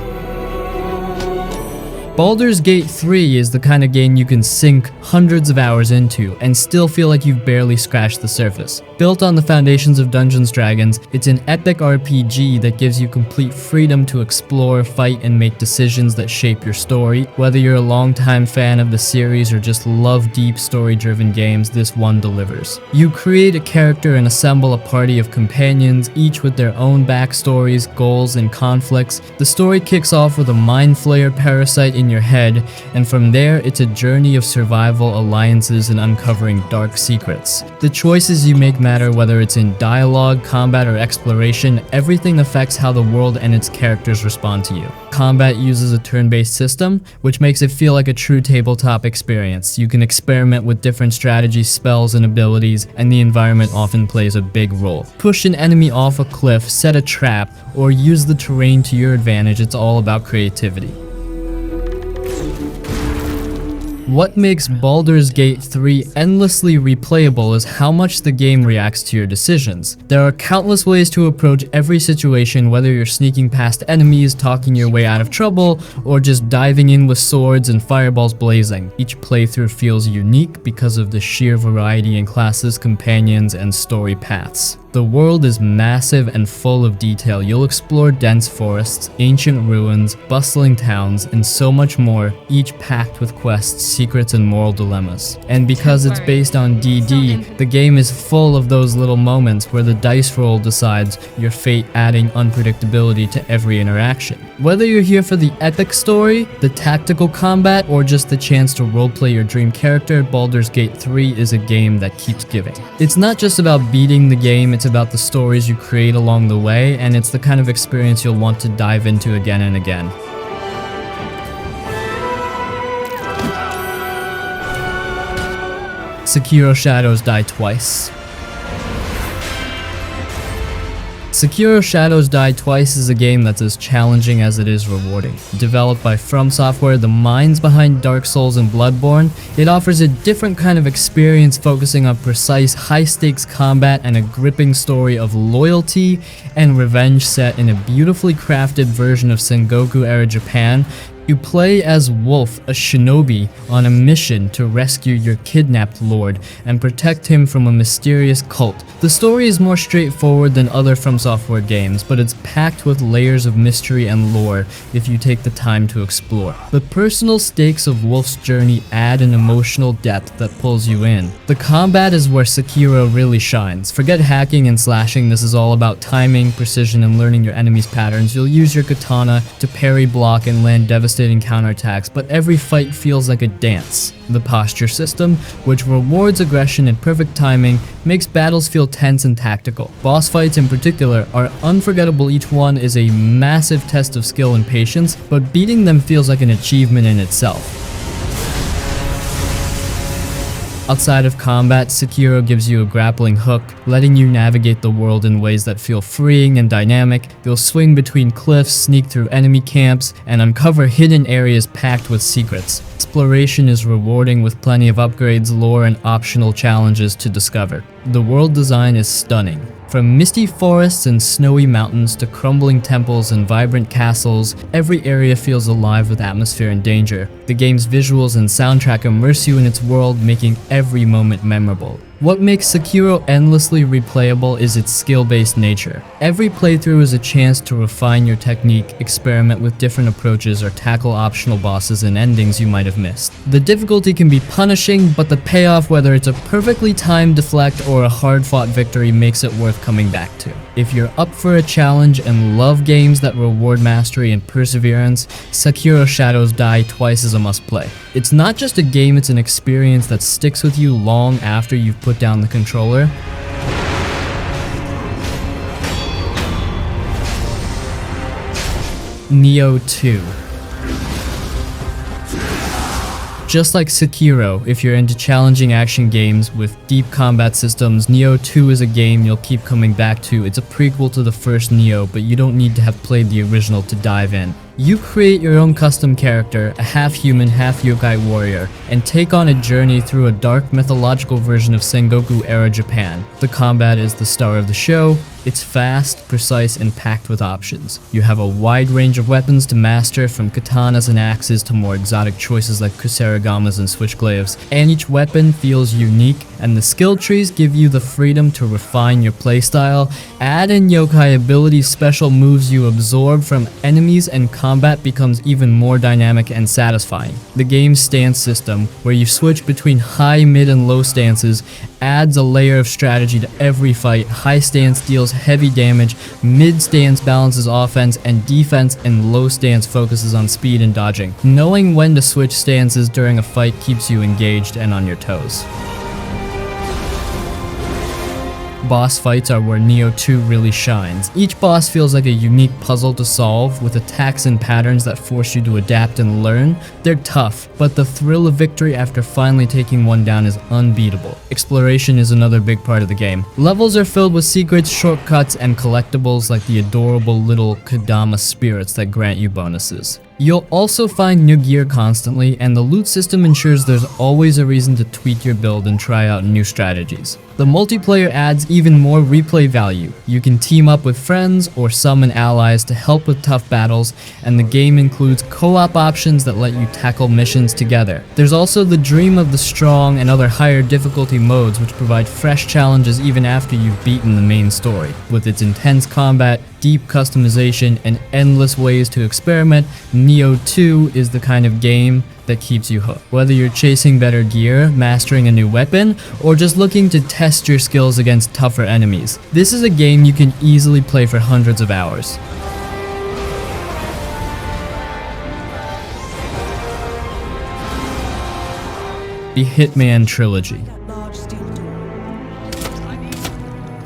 Baldur's Gate 3 is the kind of game you can sink hundreds of hours into and still feel like you've barely scratched the surface. Built on the foundations of Dungeons & Dragons, it's an epic RPG that gives you complete freedom to explore, fight, and make decisions that shape your story. Whether you're a longtime fan of the series or just love deep story-driven games, this one delivers. You create a character and assemble a party of companions, each with their own backstories, goals, and conflicts. The story kicks off with a mind flayer parasite in your head, and from there it's a journey of survival, alliances, and uncovering dark secrets. The choices you make matter, whether it's in dialogue, combat, or exploration. Everything affects how the world and its characters respond to you. Combat uses a turn-based system, which makes it feel like a true tabletop experience. You can experiment with different strategies, spells, and abilities, and the environment often plays a big role. Push an enemy off a cliff, set a trap, or use the terrain to your advantage. It's all about creativity. What makes Baldur's Gate 3 endlessly replayable is how much the game reacts to your decisions. There are countless ways to approach every situation, whether you're sneaking past enemies, talking your way out of trouble, or just diving in with swords and fireballs blazing. Each playthrough feels unique because of the sheer variety in classes, companions, and story paths. The world is massive and full of detail. You'll explore dense forests, ancient ruins, bustling towns, and so much more, each packed with quests, secrets, and moral dilemmas. And because it's based on DD, the game is full of those little moments where the dice roll decides your fate, adding unpredictability to every interaction. Whether you're here for the epic story, the tactical combat, or just the chance to roleplay your dream character, Baldur's Gate 3 is a game that keeps giving. It's not just about beating the game, it's about the stories you create along the way, and it's the kind of experience you'll want to dive into again and again. Sekiro Shadows Die Twice. Sekiro Shadows Die Twice is a game that's as challenging as it is rewarding. Developed by From Software, the minds behind Dark Souls and Bloodborne, it offers a different kind of experience focusing on precise, high-stakes combat and a gripping story of loyalty and revenge set in a beautifully crafted version of Sengoku-era Japan. You play as Wolf, a shinobi, on a mission to rescue your kidnapped lord and protect him from a mysterious cult. The story is more straightforward than other From Software games, but it's packed with layers of mystery and lore if you take the time to explore. The personal stakes of Wolf's journey add an emotional depth that pulls you in. The combat is where Sekiro really shines. Forget hacking and slashing, this is all about timing, precision, and learning your enemy's patterns. You'll use your katana to parry, block, and land devastating counterattacks, but every fight feels like a dance. The posture system, which rewards aggression and perfect timing, makes battles feel tense and tactical. Boss fights in particular are unforgettable. Each one is a massive test of skill and patience, but beating them feels like an achievement in itself. Outside of combat, Sekiro gives you a grappling hook, letting you navigate the world in ways that feel freeing and dynamic. You'll swing between cliffs, sneak through enemy camps, and uncover hidden areas packed with secrets. Exploration is rewarding with plenty of upgrades, lore, and optional challenges to discover. The world design is stunning. From misty forests and snowy mountains to crumbling temples and vibrant castles, every area feels alive with atmosphere and danger. The game's visuals and soundtrack immerse you in its world, making every moment memorable. What makes Sekiro endlessly replayable is its skill-based nature. Every playthrough is a chance to refine your technique, experiment with different approaches, or tackle optional bosses and endings you might have missed. The difficulty can be punishing, but the payoff, whether it's a perfectly timed deflect or a hard-fought victory, makes it worth coming back to. If you're up for a challenge and love games that reward mastery and perseverance, Sekiro Shadows Die Twice is a must-play. It's not just a game, it's an experience that sticks with you long after you've put down the controller. Nioh 2. Just like Sekiro, if you're into challenging action games with deep combat systems, Nioh 2 is a game you'll keep coming back to. It's a prequel to the first Nioh, but you don't need to have played the original to dive in. You create your own custom character, a half-human, half-yokai warrior, and take on a journey through a dark mythological version of Sengoku-era Japan. The combat is the star of the show. It's fast, precise, and packed with options. You have a wide range of weapons to master, from katanas and axes to more exotic choices like kusarigamas and switchglaives, and each weapon feels unique, and the skill trees give you the freedom to refine your playstyle. Add in yokai abilities, special moves you absorb from enemies, and combat becomes even more dynamic and satisfying. The game's stance system, where you switch between high, mid, and low stances, adds a layer of strategy to every fight. High stance deals heavy damage, mid stance balances offense and defense, and low stance focuses on speed and dodging. Knowing when to switch stances during a fight keeps you engaged and on your toes. Boss fights are where Nioh 2 really shines. Each boss feels like a unique puzzle to solve, with attacks and patterns that force you to adapt and learn. They're tough, but the thrill of victory after finally taking one down is unbeatable. Exploration is another big part of the game. Levels are filled with secrets, shortcuts, and collectibles like the adorable little Kodama spirits that grant you bonuses. You'll also find new gear constantly, and the loot system ensures there's always a reason to tweak your build and try out new strategies. The multiplayer adds even more replay value. You can team up with friends or summon allies to help with tough battles, and the game includes co-op options that let you tackle missions together. There's also the Dream of the Strong and other higher difficulty modes, which provide fresh challenges even after you've beaten the main story. With its intense combat, deep customization, and endless ways to experiment, Nioh 2 is the kind of game that keeps you hooked. Whether you're chasing better gear, mastering a new weapon, or just looking to test your skills against tougher enemies, this is a game you can easily play for hundreds of hours. The Hitman Trilogy.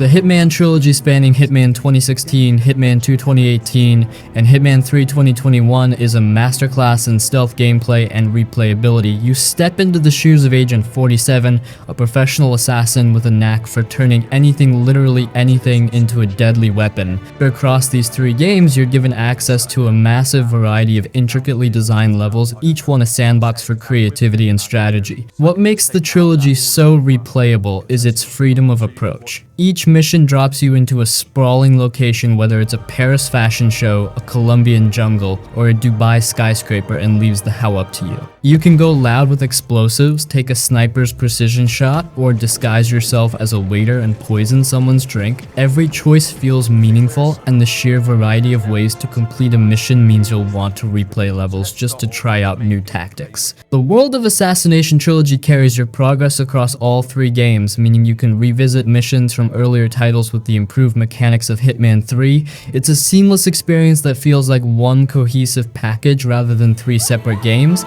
The Hitman trilogy, spanning Hitman 2016, Hitman 2 2018, and Hitman 3 2021, is a masterclass in stealth gameplay and replayability. You step into the shoes of Agent 47, a professional assassin with a knack for turning anything, literally anything, into a deadly weapon. Across these three games, you're given access to a massive variety of intricately designed levels, each one a sandbox for creativity and strategy. What makes the trilogy so replayable is its freedom of approach. Each mission drops you into a sprawling location, whether it's a Paris fashion show, a Colombian jungle, or a Dubai skyscraper, and leaves the how up to you. You can go loud with explosives, take a sniper's precision shot, or disguise yourself as a waiter and poison someone's drink. Every choice feels meaningful, and the sheer variety of ways to complete a mission means you'll want to replay levels just to try out new tactics. The World of Assassination Trilogy carries your progress across all three games, meaning you can revisit missions from earlier titles with the improved mechanics of Hitman 3. It's a seamless experience that feels like one cohesive package rather than three separate games.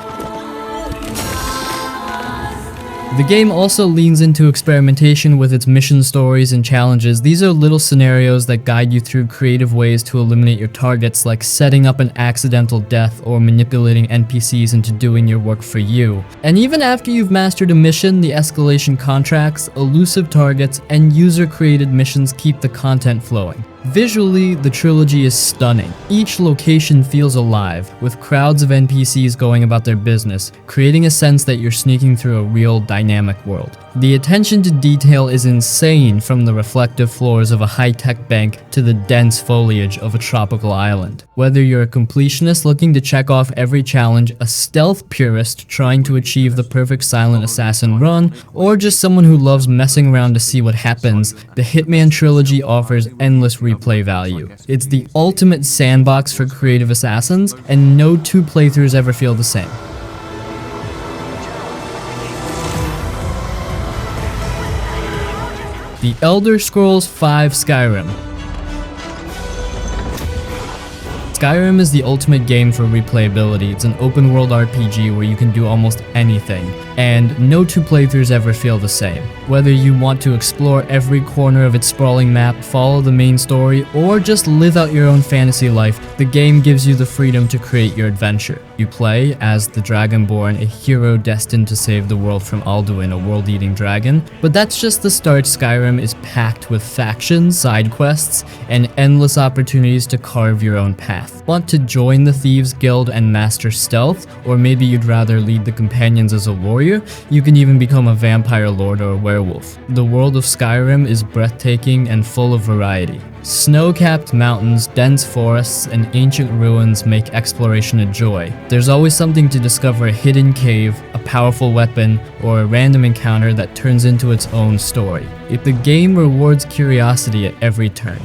The game also leans into experimentation with its mission stories and challenges. These are little scenarios that guide you through creative ways to eliminate your targets, like setting up an accidental death or manipulating NPCs into doing your work for you. And even after you've mastered a mission, the escalation contracts, elusive targets, and user-created missions keep the content flowing. Visually, the trilogy is stunning. Each location feels alive, with crowds of NPCs going about their business, creating a sense that you're sneaking through a real, dynamic world. The attention to detail is insane, from the reflective floors of a high-tech bank to the dense foliage of a tropical island. Whether you're a completionist looking to check off every challenge, a stealth purist trying to achieve the perfect silent assassin run, or just someone who loves messing around to see what happens, the Hitman trilogy offers endless replay value. It's the ultimate sandbox for creative assassins, and no two playthroughs ever feel the same. The Elder Scrolls V Skyrim. Skyrim is the ultimate game for replayability. It's an open world RPG where you can do almost anything, and no two playthroughs ever feel the same. Whether you want to explore every corner of its sprawling map, follow the main story, or just live out your own fantasy life, the game gives you the freedom to create your adventure. You play as the Dragonborn, a hero destined to save the world from Alduin, a world-eating dragon. But that's just the start. Skyrim is packed with factions, side quests, and endless opportunities to carve your own path. Want to join the Thieves Guild and master stealth? Or maybe you'd rather lead the companions as a warrior? You can even become a vampire lord or a werewolf. The world of Skyrim is breathtaking and full of variety. Snow-capped mountains, dense forests, and ancient ruins make exploration a joy. There's always something to discover: a hidden cave, a powerful weapon, or a random encounter that turns into its own story. The game rewards curiosity at every turn.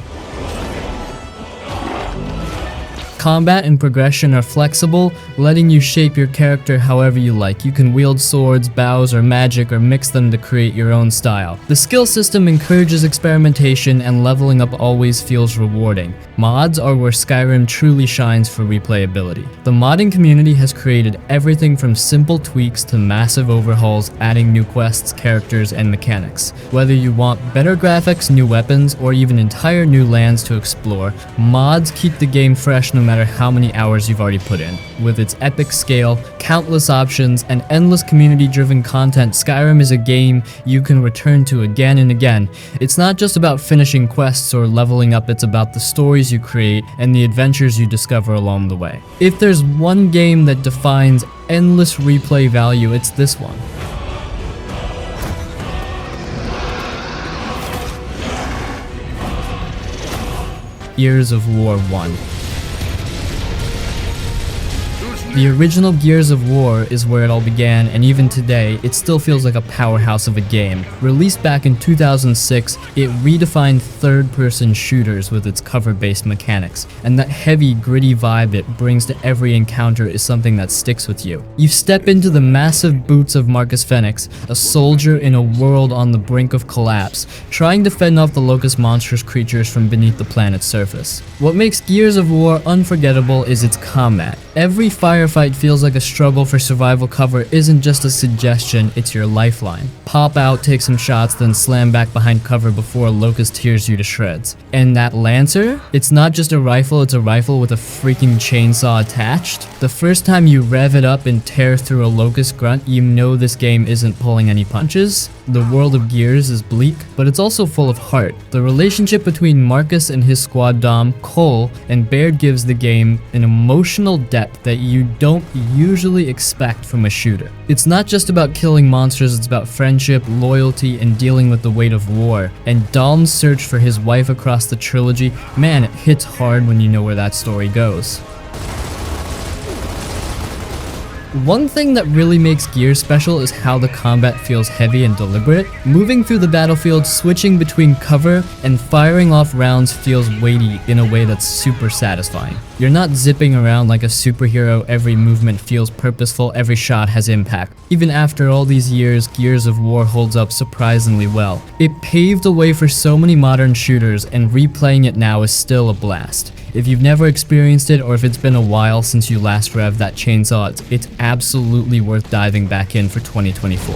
Combat and progression are flexible, letting you shape your character however you like. You can wield swords, bows, or magic, or mix them to create your own style. The skill system encourages experimentation, and leveling up always feels rewarding. Mods are where Skyrim truly shines for replayability. The modding community has created everything from simple tweaks to massive overhauls, adding new quests, characters, and mechanics. Whether you want better graphics, new weapons, or even entire new lands to explore, mods keep the game fresh no matter how many hours you've already put in. With its epic scale, countless options, and endless community-driven content, Skyrim is a game you can return to again and again. It's not just about finishing quests or leveling up, it's about the stories you create and the adventures you discover along the way. If there's one game that defines endless replay value, it's this one. Gears of War 1. The original Gears of War is where it all began, and even today, it still feels like a powerhouse of a game. Released back in 2006, it redefined third-person shooters with its cover-based mechanics, and that heavy, gritty vibe it brings to every encounter is something that sticks with you. You step into the massive boots of Marcus Fenix, a soldier in a world on the brink of collapse, trying to fend off the Locust monstrous creatures from beneath the planet's surface. What makes Gears of War unforgettable is its combat. Every firefight feels like a struggle for survival. Cover isn't just a suggestion, it's your lifeline. Pop out, take some shots, then slam back behind cover before a Locust tears you to shreds. And that Lancer? It's not just a rifle, it's a rifle with a freaking chainsaw attached. The first time you rev it up and tear through a Locust grunt, you know this game isn't pulling any punches. The world of Gears is bleak, but it's also full of heart. The relationship between Marcus and his squad dom, Cole, and Baird gives the game an emotional depth that you don't usually expect from a shooter. It's not just about killing monsters, it's about friendship, loyalty, and dealing with the weight of war. And Dom's search for his wife across the trilogy, man, it hits hard when you know where that story goes. One thing that really makes Gears special is how the combat feels heavy and deliberate. Moving through the battlefield, switching between cover, and firing off rounds feels weighty in a way that's super satisfying. You're not zipping around like a superhero, every movement feels purposeful, every shot has impact. Even after all these years, Gears of War holds up surprisingly well. It paved the way for so many modern shooters, and replaying it now is still a blast. If you've never experienced it, or if it's been a while since you last revved that chainsaw, it's absolutely worth diving back in for 2024.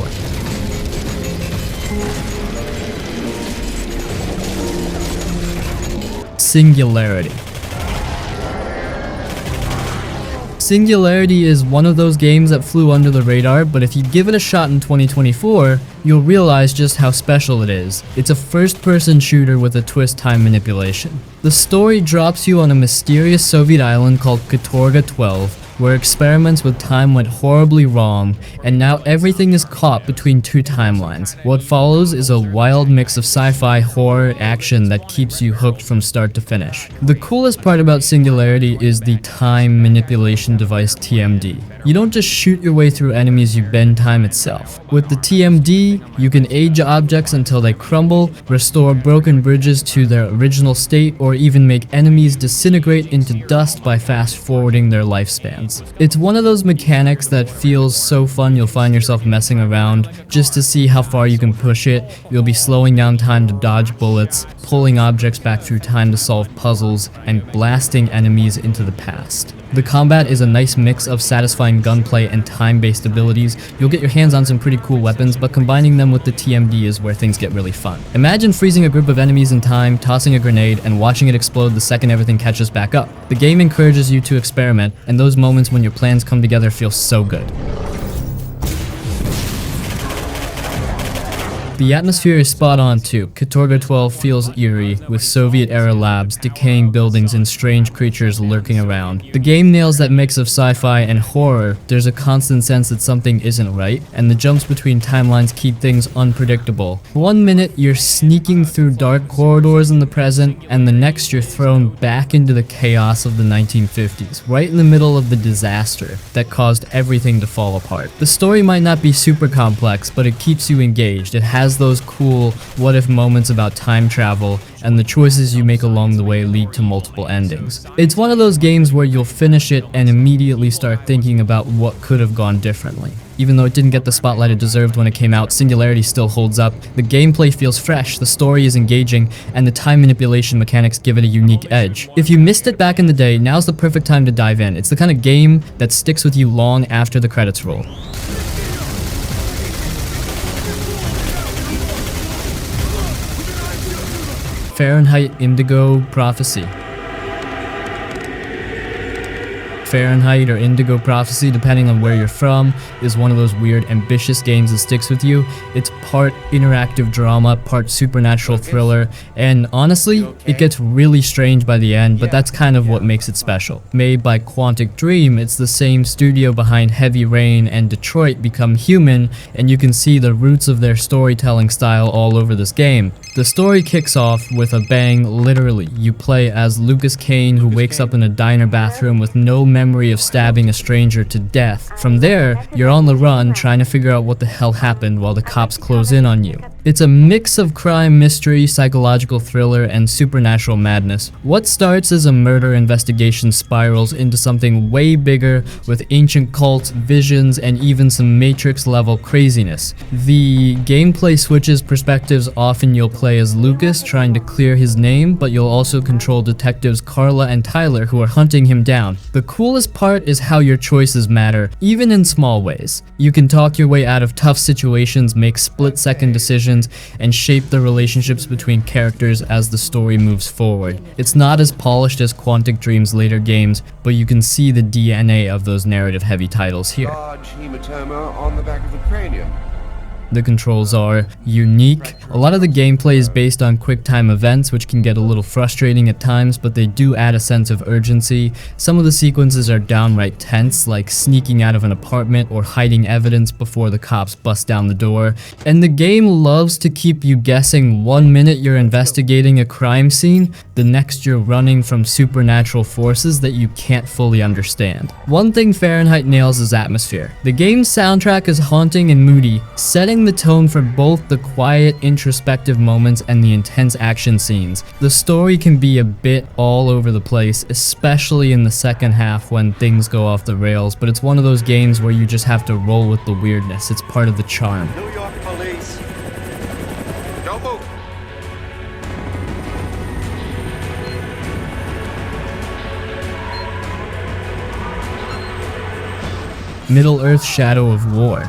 Singularity. Singularity is one of those games that flew under the radar, but if you give it a shot in 2024, you'll realize just how special it is. It's a first-person shooter with a twist time manipulation. The story drops you on a mysterious Soviet island called Katorga 12, where experiments with time went horribly wrong, and now everything is caught between two timelines. What follows is a wild mix of sci-fi, horror, action that keeps you hooked from start to finish. The coolest part about Singularity is the time manipulation device TMD. You don't just shoot your way through enemies, you bend time itself. With the TMD, you can age objects until they crumble, restore broken bridges to their original state, or even make enemies disintegrate into dust by fast-forwarding their lifespans. It's one of those mechanics that feels so fun you'll find yourself messing around just to see how far you can push it. You'll be slowing down time to dodge bullets, pulling objects back through time to solve puzzles, and blasting enemies into the past. The combat is a nice mix of satisfying gunplay and time-based abilities. You'll get your hands on some pretty cool weapons, but combining them with the TMD is where things get really fun. Imagine freezing a group of enemies in time, tossing a grenade, and watching it explode the second everything catches back up. The game encourages you to experiment, and those moments when your plans come together feel so good. The atmosphere is spot on too. Katorga 12 feels eerie, with Soviet-era labs, decaying buildings, and strange creatures lurking around. The game nails that mix of sci-fi and horror. There's a constant sense that something isn't right, and the jumps between timelines keep things unpredictable. One minute you're sneaking through dark corridors in the present, and the next you're thrown back into the chaos of the 1950s, right in the middle of the disaster that caused everything to fall apart. The story might not be super complex, but it keeps you engaged. It has those cool what-if moments about time travel, and the choices you make along the way lead to multiple endings. It's one of those games where you'll finish it and immediately start thinking about what could have gone differently. Even though it didn't get the spotlight it deserved when it came out, Singularity still holds up. The gameplay feels fresh, the story is engaging, and the time manipulation mechanics give it a unique edge. If you missed it back in the day, now's the perfect time to dive in. It's the kind of game that sticks with you long after the credits roll. Fahrenheit Indigo Prophecy. Fahrenheit or Indigo Prophecy, depending on where you're from, is one of those weird, ambitious games that sticks with you. It's part interactive drama, part supernatural thriller, and honestly, it gets really strange by the end, but that's kind of what makes it special. Made by Quantic Dream, it's the same studio behind Heavy Rain and Detroit Become Human, and you can see the roots of their storytelling style all over this game. The story kicks off with a bang, literally. You play as Lucas Kane, who wakes up in a diner bathroom with no memory of stabbing a stranger to death. From there, you're on the run trying to figure out what the hell happened while the cops close in on you. It's a mix of crime, mystery, psychological thriller, and supernatural madness. What starts as a murder investigation spirals into something way bigger with ancient cults, visions, and even some Matrix-level craziness. The gameplay switches perspectives. Often you'll play as Lucas trying to clear his name, but you'll also control detectives Carla and Tyler who are hunting him down. The coolest part is how your choices matter, even in small ways. You can talk your way out of tough situations, make split-second decisions, and shape the relationships between characters as the story moves forward. It's not as polished as Quantic Dream's later games, but you can see the DNA of those narrative-heavy titles here. Large hematoma on the back of the cranium. The controls are unique. A lot of the gameplay is based on quick-time events, which can get a little frustrating at times, but they do add a sense of urgency. Some of the sequences are downright tense, like sneaking out of an apartment or hiding evidence before the cops bust down the door. And the game loves to keep you guessing. 1 minute you're investigating a crime scene, the next you're running from supernatural forces that you can't fully understand. One thing Fahrenheit nails is atmosphere. The game's soundtrack is haunting and moody, setting the tone for both the quiet, introspective moments and the intense action scenes. The story can be a bit all over the place, especially in the second half when things go off the rails, but it's one of those games where you just have to roll with the weirdness. It's part of the charm. New York police. Don't move. Middle-earth Shadow of War.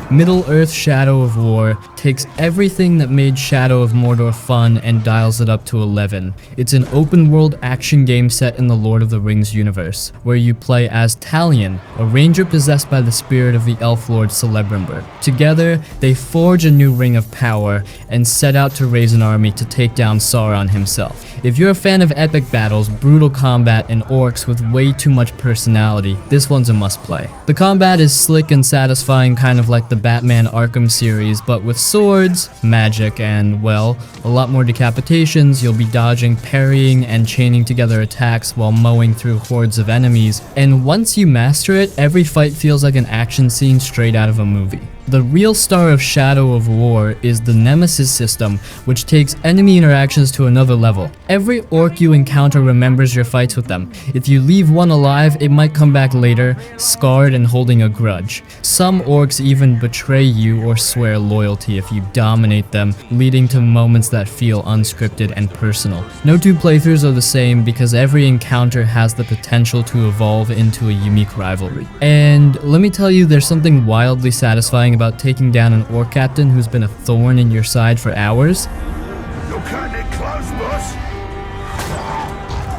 Middle-earth Shadow of War takes everything that made Shadow of Mordor fun and dials it up to 11. It's an open-world action game set in the Lord of the Rings universe, where you play as Talion, a ranger possessed by the spirit of the elf lord Celebrimbor. Together, they forge a new ring of power and set out to raise an army to take down Sauron himself. If you're a fan of epic battles, brutal combat, and orcs with way too much personality, this one's a must-play. The combat is slick and satisfying, kind of like the Batman Arkham series, but with swords, magic, and, well, a lot more decapitations. You'll be dodging, parrying, and chaining together attacks while mowing through hordes of enemies, and once you master it, every fight feels like an action scene straight out of a movie. The real star of Shadow of War is the Nemesis system, which takes enemy interactions to another level. Every orc you encounter remembers your fights with them. If you leave one alive, it might come back later, scarred and holding a grudge. Some orcs even betray you or swear loyalty if you dominate them, leading to moments that feel unscripted and personal. No two playthroughs are the same because every encounter has the potential to evolve into a unique rivalry. And let me tell you, there's something wildly satisfying about taking down an orc captain who's been a thorn in your side for hours. You cutting it close, boss?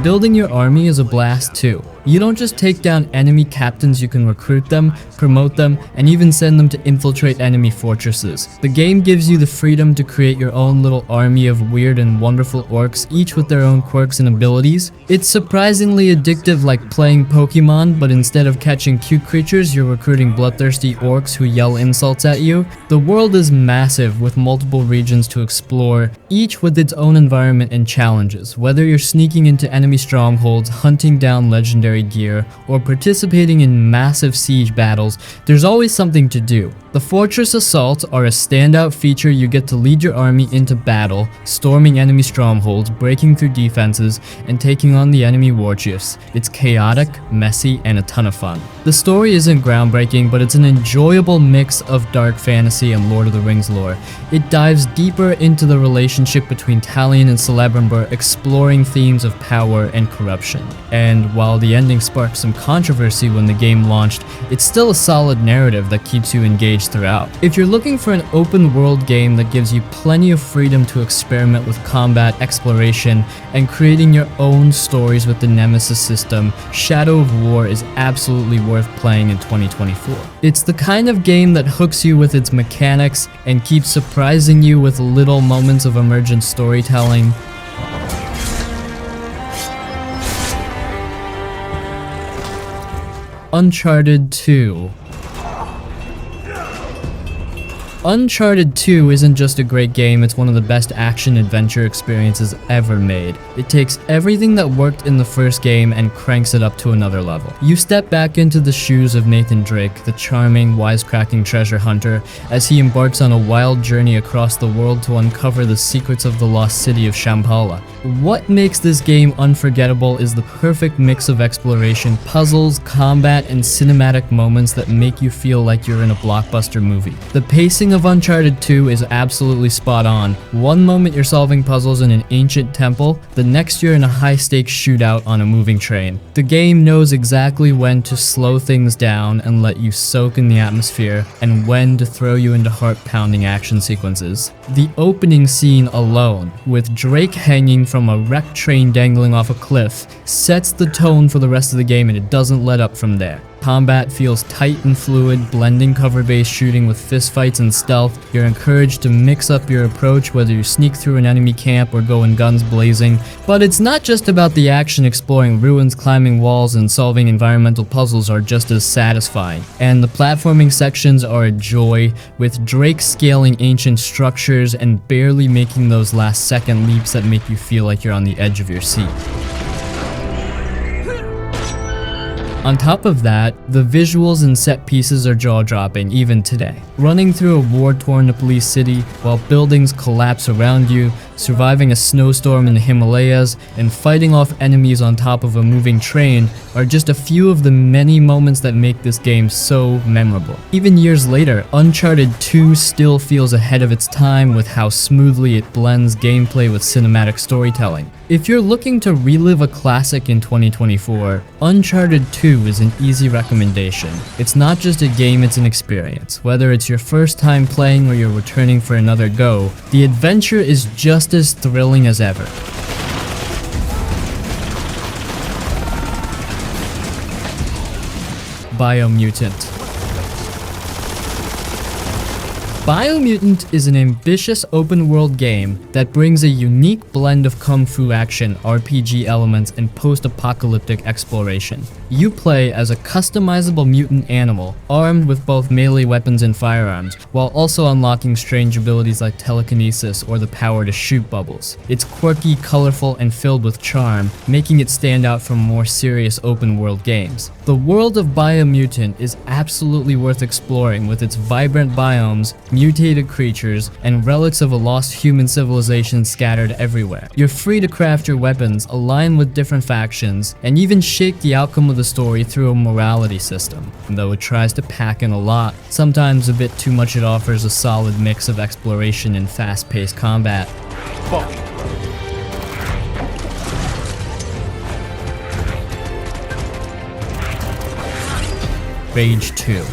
Building your army is a blast too. You don't just take down enemy captains, you can recruit them, promote them, and even send them to infiltrate enemy fortresses. The game gives you the freedom to create your own little army of weird and wonderful orcs, each with their own quirks and abilities. It's surprisingly addictive, like playing Pokemon, but instead of catching cute creatures, you're recruiting bloodthirsty orcs who yell insults at you. The world is massive, with multiple regions to explore, each with its own environment and challenges. Whether you're sneaking into enemy strongholds, hunting down legendary gear, or participating in massive siege battles, there's always something to do. The fortress assaults are a standout feature. You get to lead your army into battle, storming enemy strongholds, breaking through defenses, and taking on the enemy war chiefs. It's chaotic, messy, and a ton of fun. The story isn't groundbreaking, but it's an enjoyable mix of dark fantasy and Lord of the Rings lore. It dives deeper into the relationship between Talion and Celebrimbor, exploring themes of power and corruption. And while the ending sparked some controversy when the game launched, it's still a solid narrative that keeps you engaged throughout. If you're looking for an open world game that gives you plenty of freedom to experiment with combat, exploration, and creating your own stories with the Nemesis system, Shadow of War is absolutely worth playing in 2024. It's the kind of game that hooks you with its mechanics and keeps surprising you with little moments of emergent storytelling. Uncharted 2. Uncharted 2 isn't just a great game, it's one of the best action-adventure experiences ever made. It takes everything that worked in the first game and cranks it up to another level. You step back into the shoes of Nathan Drake, the charming, wisecracking treasure hunter, as he embarks on a wild journey across the world to uncover the secrets of the lost city of Shambhala. What makes this game unforgettable is the perfect mix of exploration, puzzles, combat, and cinematic moments that make you feel like you're in a blockbuster movie. The pacing of Uncharted 2 is absolutely spot on. One moment you're solving puzzles in an ancient temple, the next you're in a high-stakes shootout on a moving train. The game knows exactly when to slow things down and let you soak in the atmosphere, and when to throw you into heart-pounding action sequences. The opening scene alone, with Drake hanging from a wrecked train dangling off a cliff, sets the tone for the rest of the game, and it doesn't let up from there. Combat feels tight and fluid, blending cover-based shooting with fistfights and stealth. You're encouraged to mix up your approach, whether you sneak through an enemy camp or go in guns blazing. But it's not just about the action. Exploring ruins, climbing walls, and solving environmental puzzles are just as satisfying. And the platforming sections are a joy, with Drake scaling ancient structures and barely making those last-second leaps that make you feel like you're on the edge of your seat. On top of that, the visuals and set pieces are jaw-dropping even today. Running through a war-torn police city while buildings collapse around you, surviving a snowstorm in the Himalayas, and fighting off enemies on top of a moving train are just a few of the many moments that make this game so memorable. Even years later, Uncharted 2 still feels ahead of its time with how smoothly it blends gameplay with cinematic storytelling. If you're looking to relive a classic in 2024, Uncharted 2 is an easy recommendation. It's not just a game, it's an experience. Whether it's your first time playing or you're returning for another go, the adventure is just as thrilling as ever. Biomutant. Biomutant is an ambitious open-world game that brings a unique blend of kung fu action, RPG elements, and post-apocalyptic exploration. You play as a customizable mutant animal, armed with both melee weapons and firearms, while also unlocking strange abilities like telekinesis or the power to shoot bubbles. It's quirky, colorful, and filled with charm, making it stand out from more serious open-world games. The world of Biomutant is absolutely worth exploring with its vibrant biomes, mutated creatures, and relics of a lost human civilization scattered everywhere. You're free to craft your weapons, align with different factions, and even shape the outcome of the story through a morality system. And though it tries to pack in a lot, sometimes a bit too much, it offers a solid mix of exploration and fast-paced combat. Rage 2.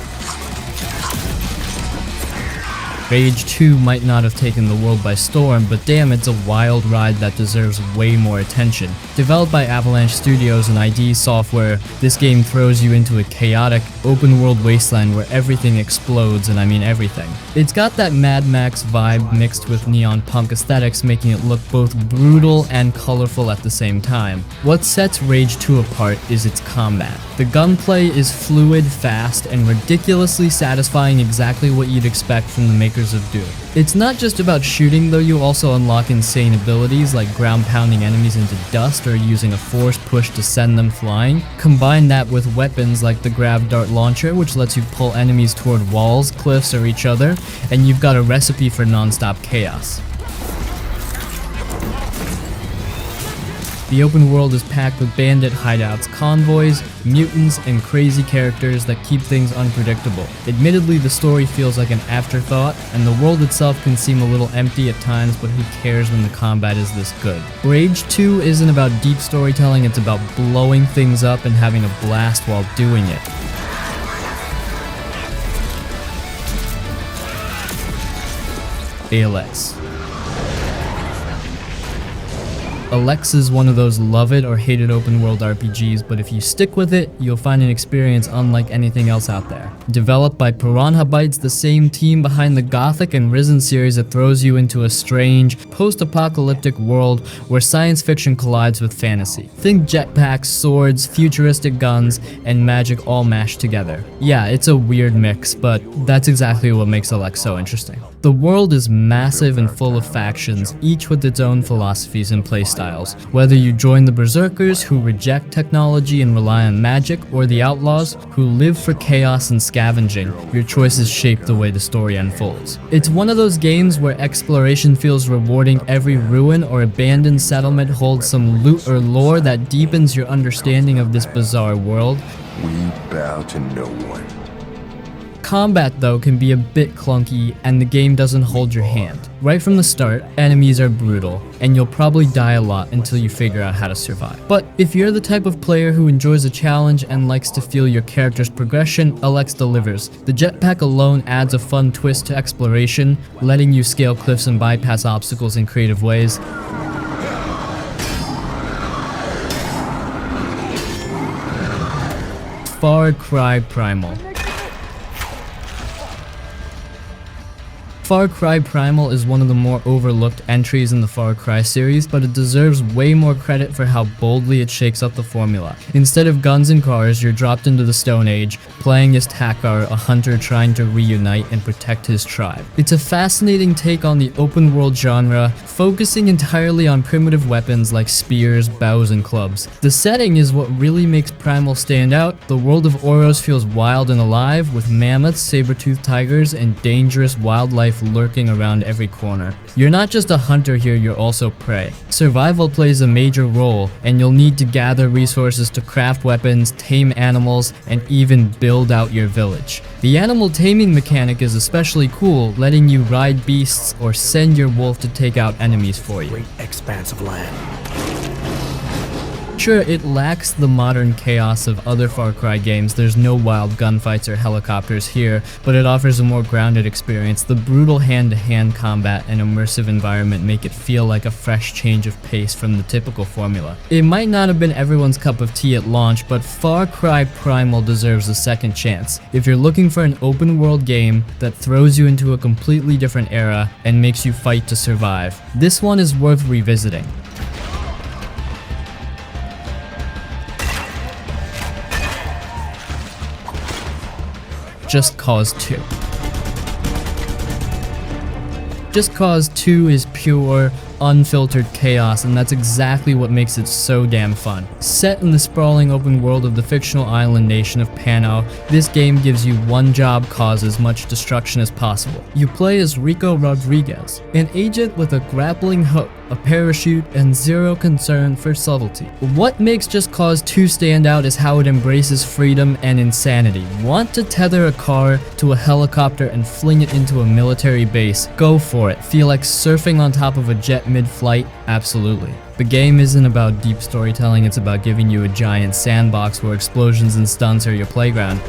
Rage 2 might not have taken the world by storm, but damn, it's a wild ride that deserves way more attention. Developed by Avalanche Studios and ID Software, this game throws you into a chaotic, open-world wasteland where everything explodes, and I mean everything. It's got that Mad Max vibe mixed with neon punk aesthetics, making it look both brutal and colorful at the same time. What sets Rage 2 apart is its combat. The gunplay is fluid, fast, and ridiculously satisfying, exactly what you'd expect from the makers of Doom. It's not just about shooting though, you also unlock insane abilities like ground pounding enemies into dust or using a force push to send them flying. Combine that with weapons like the Grav Dart Launcher, which lets you pull enemies toward walls, cliffs, or each other, and you've got a recipe for non-stop chaos. The open world is packed with bandit hideouts, convoys, mutants, and crazy characters that keep things unpredictable. Admittedly, the story feels like an afterthought, and the world itself can seem a little empty at times, but who cares when the combat is this good? Rage 2 isn't about deep storytelling, it's about blowing things up and having a blast while doing it. Alex. Alex is one of those love it or hate it open world RPGs, but if you stick with it, you'll find an experience unlike anything else out there. Developed by Piranha Bytes, the same team behind the Gothic and Risen series, it throws you into a strange, post-apocalyptic world where science fiction collides with fantasy. Think jetpacks, swords, futuristic guns, and magic all mashed together. Yeah, it's a weird mix, but that's exactly what makes Alex so interesting. The world is massive and full of factions, each with its own philosophies and playstyles. Whether you join the Berserkers, who reject technology and rely on magic, or the Outlaws, who live for chaos and scavenging, your choices shape the way the story unfolds. It's one of those games where exploration feels rewarding. Every ruin or abandoned settlement holds some loot or lore that deepens your understanding of this bizarre world. We bow to no one. Combat, though, can be a bit clunky, and the game doesn't hold your hand. Right from the start, enemies are brutal, and you'll probably die a lot until you figure out how to survive. But if you're the type of player who enjoys a challenge and likes to feel your character's progression, Alex delivers. The jetpack alone adds a fun twist to exploration, letting you scale cliffs and bypass obstacles in creative ways. Far Cry Primal. Far Cry Primal is one of the more overlooked entries in the Far Cry series, but it deserves way more credit for how boldly it shakes up the formula. Instead of guns and cars, you're dropped into the Stone Age, playing as Takar, a hunter trying to reunite and protect his tribe. It's a fascinating take on the open world genre, focusing entirely on primitive weapons like spears, bows, and clubs. The setting is what really makes Primal stand out. The world of Oros feels wild and alive, with mammoths, saber-toothed tigers, and dangerous wildlife lurking around every corner. You're not just a hunter here, you're also prey. Survival plays a major role, and you'll need to gather resources to craft weapons, tame animals, and even build out your village. The animal taming mechanic is especially cool, letting you ride beasts or send your wolf to take out enemies for you. Great expanse of land. Sure, it lacks the modern chaos of other Far Cry games, there's no wild gunfights or helicopters here, but it offers a more grounded experience. The brutal hand-to-hand combat and immersive environment make it feel like a fresh change of pace from the typical formula. It might not have been everyone's cup of tea at launch, but Far Cry Primal deserves a second chance. If you're looking for an open world game that throws you into a completely different era and makes you fight to survive, this one is worth revisiting. Just Cause 2. Just Cause 2 is pure, unfiltered chaos, and that's exactly what makes it so damn fun. Set in the sprawling open world of the fictional island nation of Pano, this game gives you one job: cause as much destruction as possible. You play as Rico Rodriguez, an agent with a grappling hook, a parachute, and zero concern for subtlety. What makes Just Cause 2 stand out is how it embraces freedom and insanity. Want to tether a car to a helicopter and fling it into a military base? Go for it. Feel like surfing on top of a jet mid-flight? Absolutely. The game isn't about deep storytelling, it's about giving you a giant sandbox where explosions and stunts are your playground.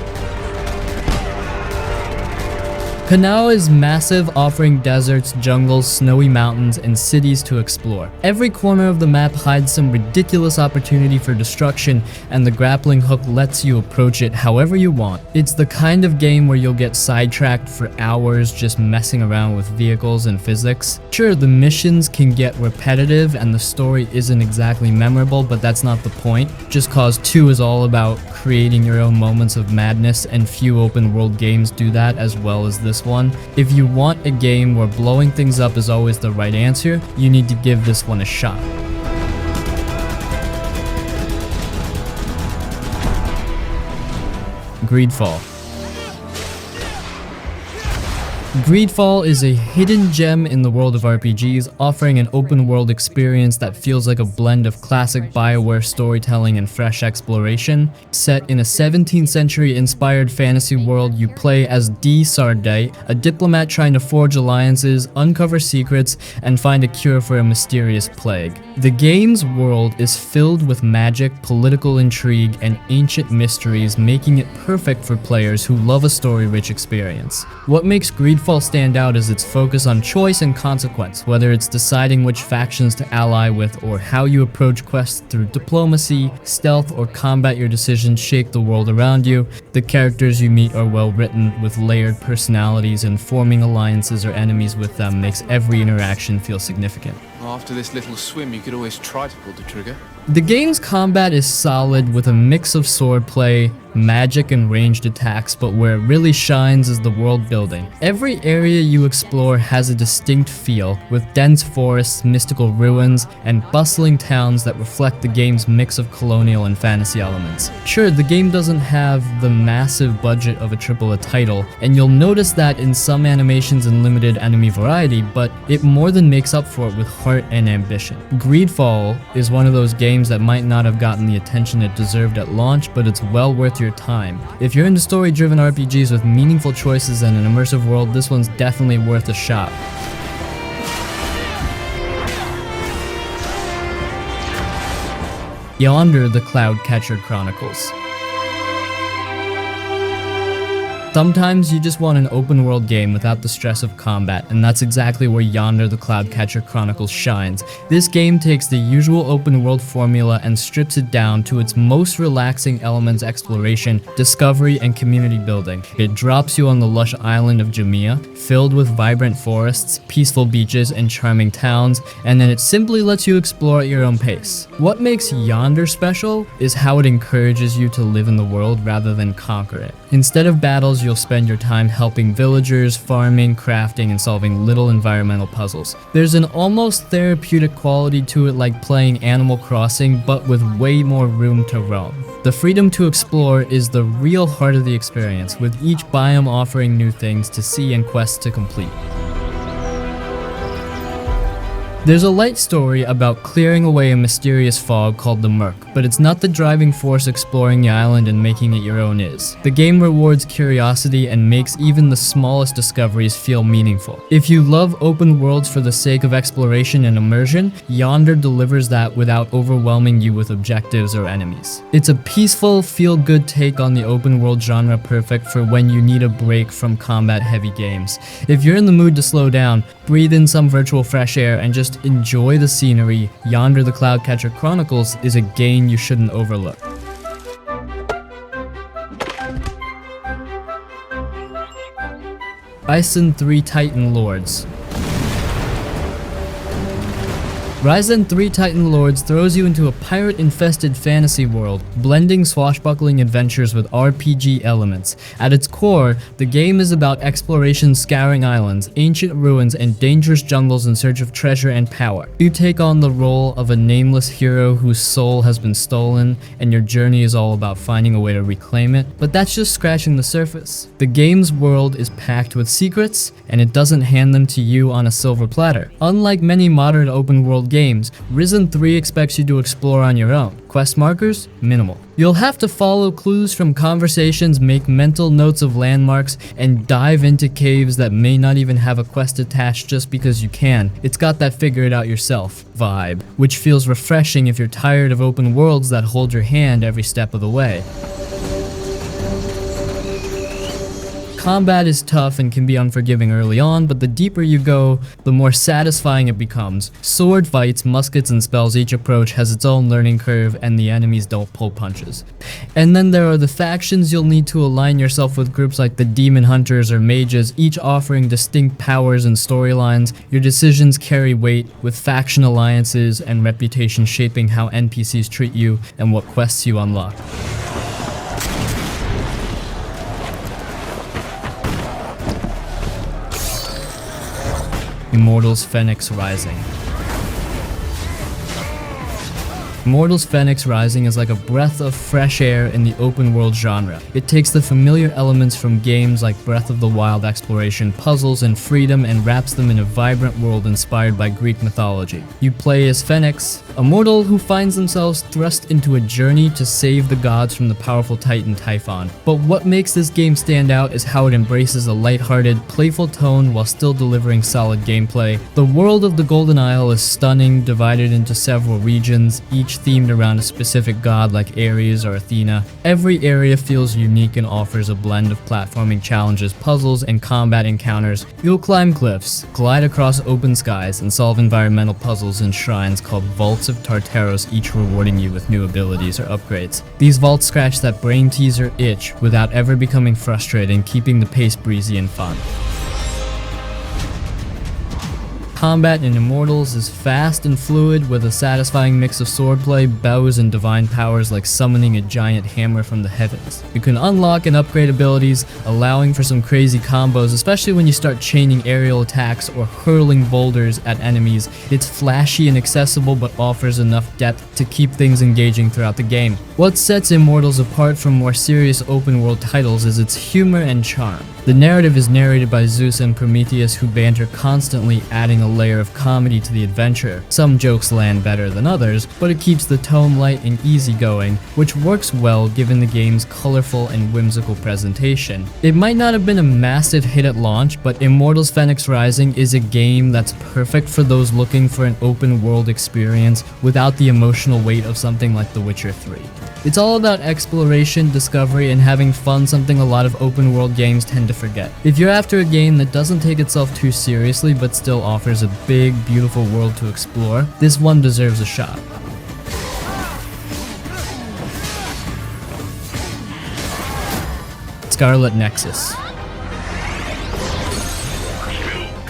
Kanao is massive, offering deserts, jungles, snowy mountains, and cities to explore. Every corner of the map hides some ridiculous opportunity for destruction, and the grappling hook lets you approach it however you want. It's the kind of game where you'll get sidetracked for hours just messing around with vehicles and physics. Sure, the missions can get repetitive and the story isn't exactly memorable, but that's not the point. Just Cause 2 is all about creating your own moments of madness, and few open world games do that as well as this one. If you want a game where blowing things up is always the right answer, you need to give this one a shot. Greedfall. Greedfall is a hidden gem in the world of RPGs, offering an open world experience that feels like a blend of classic BioWare storytelling and fresh exploration. Set in a 17th century inspired fantasy world, you play as D. Sarday, a diplomat trying to forge alliances, uncover secrets, and find a cure for a mysterious plague. The game's world is filled with magic, political intrigue, and ancient mysteries, making it perfect for players who love a story-rich experience. What makes Greedfall stand out is its focus on choice and consequence, whether it's deciding which factions to ally with or how you approach quests through diplomacy, stealth, or combat. Your decisions shape the world around you. The characters you meet are well written, with layered personalities, and forming alliances or enemies with them makes every interaction feel significant. After this little swim, you could always try to pull the trigger. The game's combat is solid, with a mix of swordplay, magic, and ranged attacks, but where it really shines is the world building. Every area you explore has a distinct feel, with dense forests, mystical ruins, and bustling towns that reflect the game's mix of colonial and fantasy elements. Sure, the game doesn't have the massive budget of a AAA title, and you'll notice that in some animations and limited enemy variety, but it more than makes up for it with heart and ambition. Greedfall is one of those games that might not have gotten the attention it deserved at launch, but it's well worth your time. If you're into story-driven RPGs with meaningful choices and an immersive world, this one's definitely worth a shot. Yonder: The Cloudcatcher Chronicles. Sometimes you just want an open world game without the stress of combat, and that's exactly where Yonder: The Cloudcatcher Chronicles shines. This game takes the usual open world formula and strips it down to its most relaxing elements: exploration, discovery, and community building. It drops you on the lush island of Jamia, filled with vibrant forests, peaceful beaches, and charming towns, and then it simply lets you explore at your own pace. What makes Yonder special is how it encourages you to live in the world rather than conquer it. Instead of battles, you'll spend your time helping villagers, farming, crafting, and solving little environmental puzzles. There's an almost therapeutic quality to it, like playing Animal Crossing, but with way more room to roam. The freedom to explore is the real heart of the experience, with each biome offering new things to see and quests to complete. There's a light story about clearing away a mysterious fog called the Murk, but it's not the driving force exploring the island and making it your own is. The game rewards curiosity and makes even the smallest discoveries feel meaningful. If you love open worlds for the sake of exploration and immersion, Yonder delivers that without overwhelming you with objectives or enemies. It's a peaceful, feel-good take on the open world genre, perfect for when you need a break from combat-heavy games. If you're in the mood to slow down, breathe in some virtual fresh air, and just enjoy the scenery, Yonder the Cloudcatcher Chronicles is a game you shouldn't overlook. Ryse 3 Titan Lords. Ryse 3 Titan Lords throws you into a pirate-infested fantasy world, blending swashbuckling adventures with RPG elements. At its core, the game is about exploration, scouring islands, ancient ruins, and dangerous jungles in search of treasure and power. You take on the role of a nameless hero whose soul has been stolen, and your journey is all about finding a way to reclaim it, but that's just scratching the surface. The game's world is packed with secrets, and it doesn't hand them to you on a silver platter. Unlike many modern open-world games, Ryse 3 expects you to explore on your own. Quest markers? Minimal. You'll have to follow clues from conversations, make mental notes of landmarks, and dive into caves that may not even have a quest attached just because you can. It's got that figure it out yourself vibe, which feels refreshing if you're tired of open worlds that hold your hand every step of the way. Combat is tough and can be unforgiving early on, but the deeper you go, the more satisfying it becomes. Sword fights, muskets, and spells, each approach has its own learning curve, and the enemies don't pull punches. And then there are the factions. You'll need to align yourself with groups like the Demon Hunters or Mages, each offering distinct powers and storylines. Your decisions carry weight, with faction alliances and reputation shaping how NPCs treat you and what quests you unlock. Immortals Fenyx Rising. Immortals Fenyx Rising is like a breath of fresh air in the open world genre. It takes the familiar elements from games like Breath of the Wild exploration, puzzles, and freedom and wraps them in a vibrant world inspired by Greek mythology. You play as Fenyx, a mortal who finds themselves thrust into a journey to save the gods from the powerful titan Typhon. But what makes this game stand out is how it embraces a lighthearted, playful tone while still delivering solid gameplay. The world of the Golden Isle is stunning, divided into several regions, each themed around a specific god like Ares or Athena. Every area feels unique and offers a blend of platforming challenges, puzzles, and combat encounters. You'll climb cliffs, glide across open skies, and solve environmental puzzles in shrines called Vaults of Tartaros, each rewarding you with new abilities or upgrades. These vaults scratch that brain teaser itch without ever becoming frustrating, keeping the pace breezy and fun. Combat in Immortals is fast and fluid with a satisfying mix of swordplay, bows, and divine powers like summoning a giant hammer from the heavens. You can unlock and upgrade abilities, allowing for some crazy combos, especially when you start chaining aerial attacks or hurling boulders at enemies. It's flashy and accessible, but offers enough depth to keep things engaging throughout the game. What sets Immortals apart from more serious open world titles is its humor and charm. The narrative is narrated by Zeus and Prometheus, who banter constantly, adding a layer of comedy to the adventure. Some jokes land better than others, but it keeps the tone light and easygoing, which works well given the game's colorful and whimsical presentation. It might not have been a massive hit at launch, but Immortals Fenyx Rising is a game that's perfect for those looking for an open world experience without the emotional weight of something like The Witcher 3. It's all about exploration, discovery, and having fun, something a lot of open world games tend to forget. If you're after a game that doesn't take itself too seriously but still offers a big, beautiful world to explore, this one deserves a shot. Scarlet Nexus.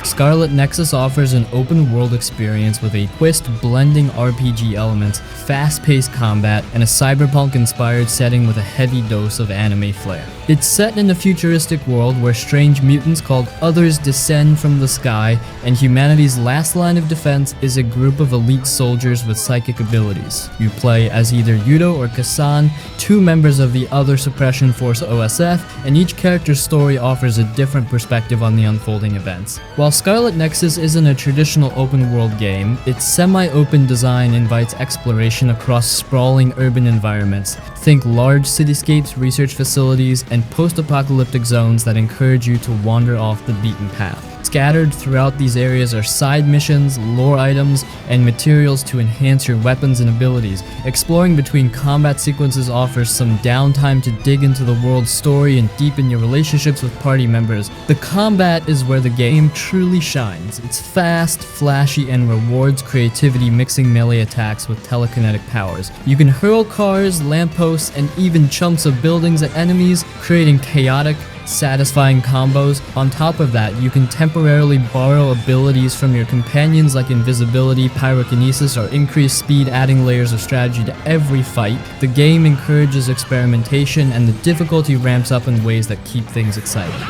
Scarlet Nexus offers an open-world experience with a twist blending RPG elements, fast-paced combat, and a cyberpunk-inspired setting with a heavy dose of anime flair. It's set in a futuristic world where strange mutants called Others descend from the sky, and humanity's last line of defense is a group of elite soldiers with psychic abilities. You play as either Yudo or Kasan, two members of the Other Suppression Force OSF, and each character's story offers a different perspective on the unfolding events. While Scarlet Nexus isn't a traditional open-world game. Its semi-open design invites exploration across sprawling urban environments. Think large cityscapes, research facilities, and post-apocalyptic zones that encourage you to wander off the beaten path. Scattered throughout these areas are side missions, lore items, and materials to enhance your weapons and abilities. Exploring between combat sequences offers some downtime to dig into the world's story and deepen your relationships with party members. The combat is where the game truly shines. It's fast, flashy, and rewards creativity, mixing melee attacks with telekinetic powers. You can hurl cars, lampposts, and even chunks of buildings at enemies, creating chaotic, satisfying combos. On top of that, you can temporarily borrow abilities from your companions like invisibility, pyrokinesis, or increased speed, adding layers of strategy to every fight. The game encourages experimentation, and the difficulty ramps up in ways that keep things exciting.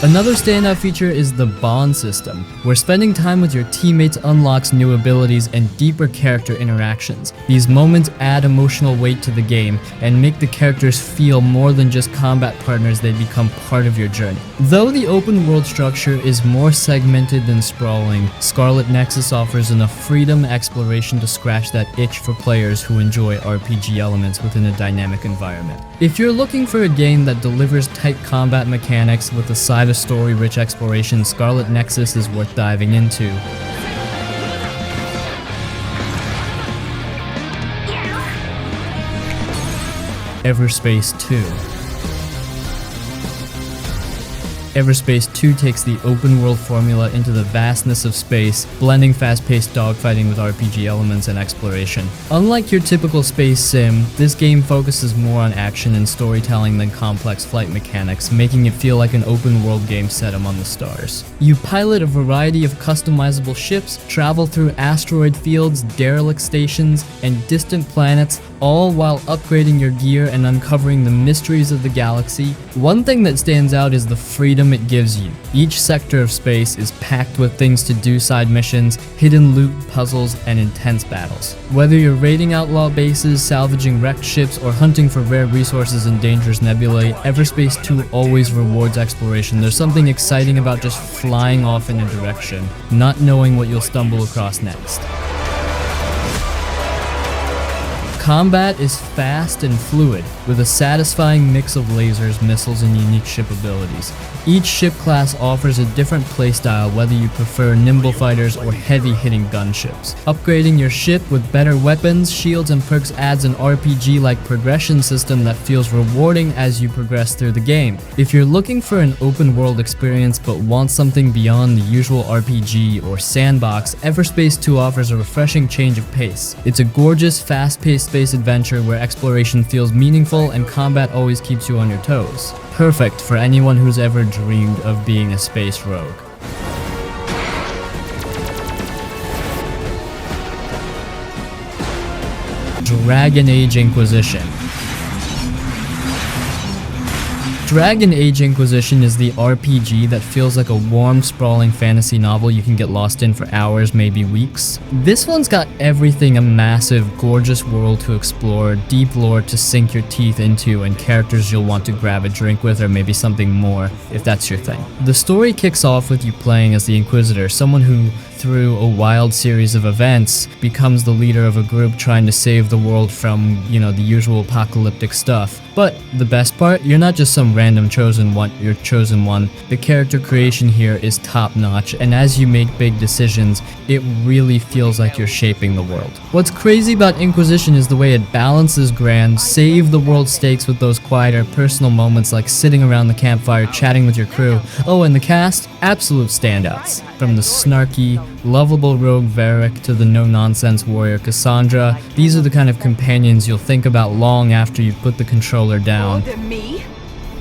Another standout feature is the bond system, where spending time with your teammates unlocks new abilities and deeper character interactions. These moments add emotional weight to the game and make the characters feel more than just combat partners. They become part of your journey. Though the open world structure is more segmented than sprawling, Scarlet Nexus offers enough freedom and exploration to scratch that itch for players who enjoy RPG elements within a dynamic environment. If you're looking for a game that delivers tight combat mechanics with a side of story-rich exploration, Scarlet Nexus is worth diving into. Everspace 2. Everspace 2 takes the open-world formula into the vastness of space, blending fast-paced dogfighting with RPG elements and exploration. Unlike your typical space sim, this game focuses more on action and storytelling than complex flight mechanics, making it feel like an open-world game set among the stars. You pilot a variety of customizable ships, travel through asteroid fields, derelict stations, and distant planets, all while upgrading your gear and uncovering the mysteries of the galaxy. One thing that stands out is the freedom it gives you. Each sector of space is packed with things to do, side missions, hidden loot, puzzles, and intense battles. Whether you're raiding outlaw bases, salvaging wrecked ships, or hunting for rare resources in dangerous nebulae, Everspace 2 always rewards exploration. There's something exciting about just flying off in a direction, not knowing what you'll stumble across next. Combat is fast and fluid, with a satisfying mix of lasers, missiles, and unique ship abilities. Each ship class offers a different playstyle, whether you prefer nimble fighters or heavy-hitting gunships. Upgrading your ship with better weapons, shields, and perks adds an RPG-like progression system that feels rewarding as you progress through the game. If you're looking for an open-world experience but want something beyond the usual RPG or sandbox, Everspace 2 offers a refreshing change of pace. It's a gorgeous, fast-paced space adventure where exploration feels meaningful and combat always keeps you on your toes. Perfect for anyone who's ever dreamed of being a space rogue. Dragon Age Inquisition. Dragon Age Inquisition is the RPG that feels like a warm, sprawling fantasy novel you can get lost in for hours, maybe weeks. This one's got everything: a massive, gorgeous world to explore, deep lore to sink your teeth into, and characters you'll want to grab a drink with, or maybe something more, if that's your thing. The story kicks off with you playing as the Inquisitor, someone who, through a wild series of events, becomes the leader of a group trying to save the world from, the usual apocalyptic stuff. But the best part, you're not just some random chosen one, you're chosen one. The character creation here is top notch, and as you make big decisions, it really feels like you're shaping the world. What's crazy about Inquisition is the way it balances grand, save the world stakes with those quieter, personal moments like sitting around the campfire chatting with your crew. Oh, and the cast? Absolute standouts. From the snarky, lovable rogue Varric to the no-nonsense warrior Cassandra, these are the kind of companions you'll think about long after you put the controller down. Order me?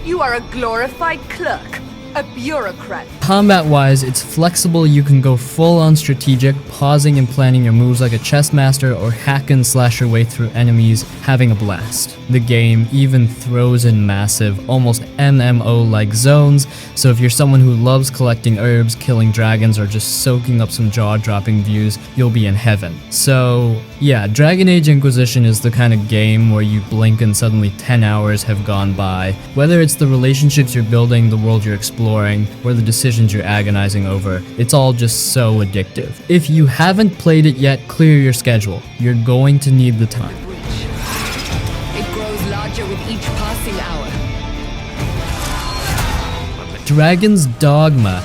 You are a glorified clerk, a bureaucrat. Combat-wise, it's flexible. You can go full-on strategic, pausing and planning your moves like a chess master, or hack and slash your way through enemies, having a blast. The game even throws in massive, almost MMO-like zones, so if you're someone who loves collecting herbs, killing dragons, or just soaking up some jaw-dropping views, you'll be in heaven. So, Yeah, Dragon Age Inquisition is the kind of game where you blink and suddenly 10 hours have gone by. Whether it's the relationships you're building, the world you're exploring, or the decisions you're agonizing over, it's all just so addictive. If you haven't played it yet, clear your schedule. You're going to need the time. It grows larger with each passing hour. Dragon's Dogma.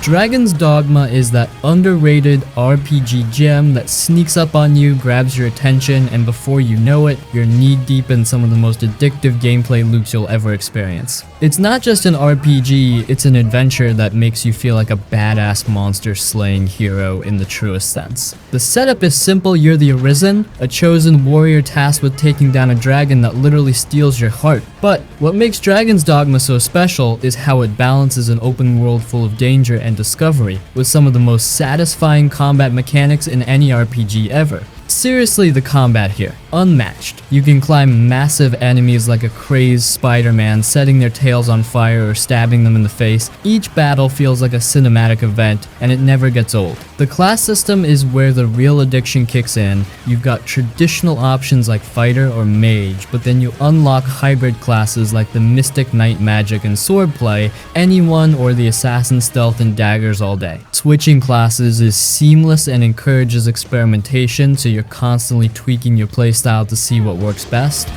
Dragon's Dogma is that underrated RPG gem that sneaks up on you, grabs your attention, and before you know it, you're knee-deep in some of the most addictive gameplay loops you'll ever experience. It's not just an RPG, it's an adventure that makes you feel like a badass monster-slaying hero in the truest sense. The setup is simple: you're the Arisen, a chosen warrior tasked with taking down a dragon that literally steals your heart. But what makes Dragon's Dogma so special is how it balances an open world full of danger and discovery with some of the most satisfying combat mechanics in any RPG ever. Seriously, the combat here, unmatched. You can climb massive enemies like a crazed Spider-Man, setting their tails on fire or stabbing them in the face. Each battle feels like a cinematic event, and it never gets old. The class system is where the real addiction kicks in. You've got traditional options like fighter or mage, but then you unlock hybrid classes like the Mystic Knight magic and swordplay, anyone, or the assassin stealth and daggers all day. Switching classes is seamless and encourages experimentation, so you're constantly tweaking your playstyle to see what works best.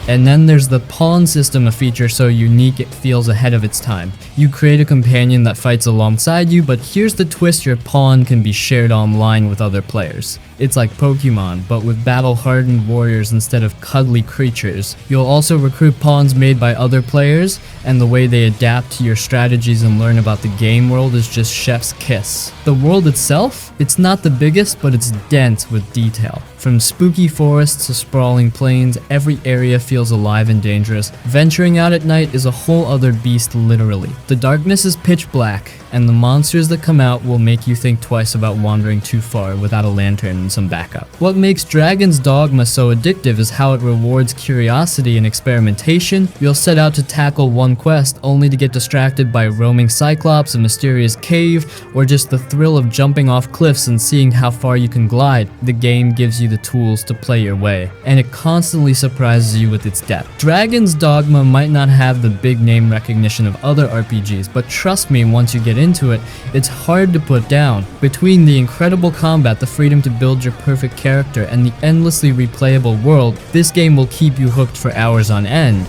And then there's the pawn system, a feature so unique it feels ahead of its time. You create a companion that fights alongside you, but here's the twist: your pawn can be shared online with other players. It's like Pokemon, but with battle-hardened warriors instead of cuddly creatures. You'll also recruit pawns made by other players, and the way they adapt to your strategies and learn about the game world is just chef's kiss. The world itself? It's not the biggest, but it's dense with detail. From spooky forests to sprawling plains, every area feels alive and dangerous. Venturing out at night is a whole other beast, literally. The darkness is pitch black, and the monsters that come out will make you think twice about wandering too far without a lantern and some backup. What makes Dragon's Dogma so addictive is how it rewards curiosity and experimentation. You'll set out to tackle one quest only to get distracted by a roaming cyclops, a mysterious cave, or just the thrill of jumping off cliffs and seeing how far you can glide. The game gives you the tools to play your way, and it constantly surprises you with its depth. Dragon's Dogma might not have the big name recognition of other RPGs, but trust me, once you get into it, it's hard to put down. Between the incredible combat, the freedom to build your perfect character, and the endlessly replayable world, this game will keep you hooked for hours on end.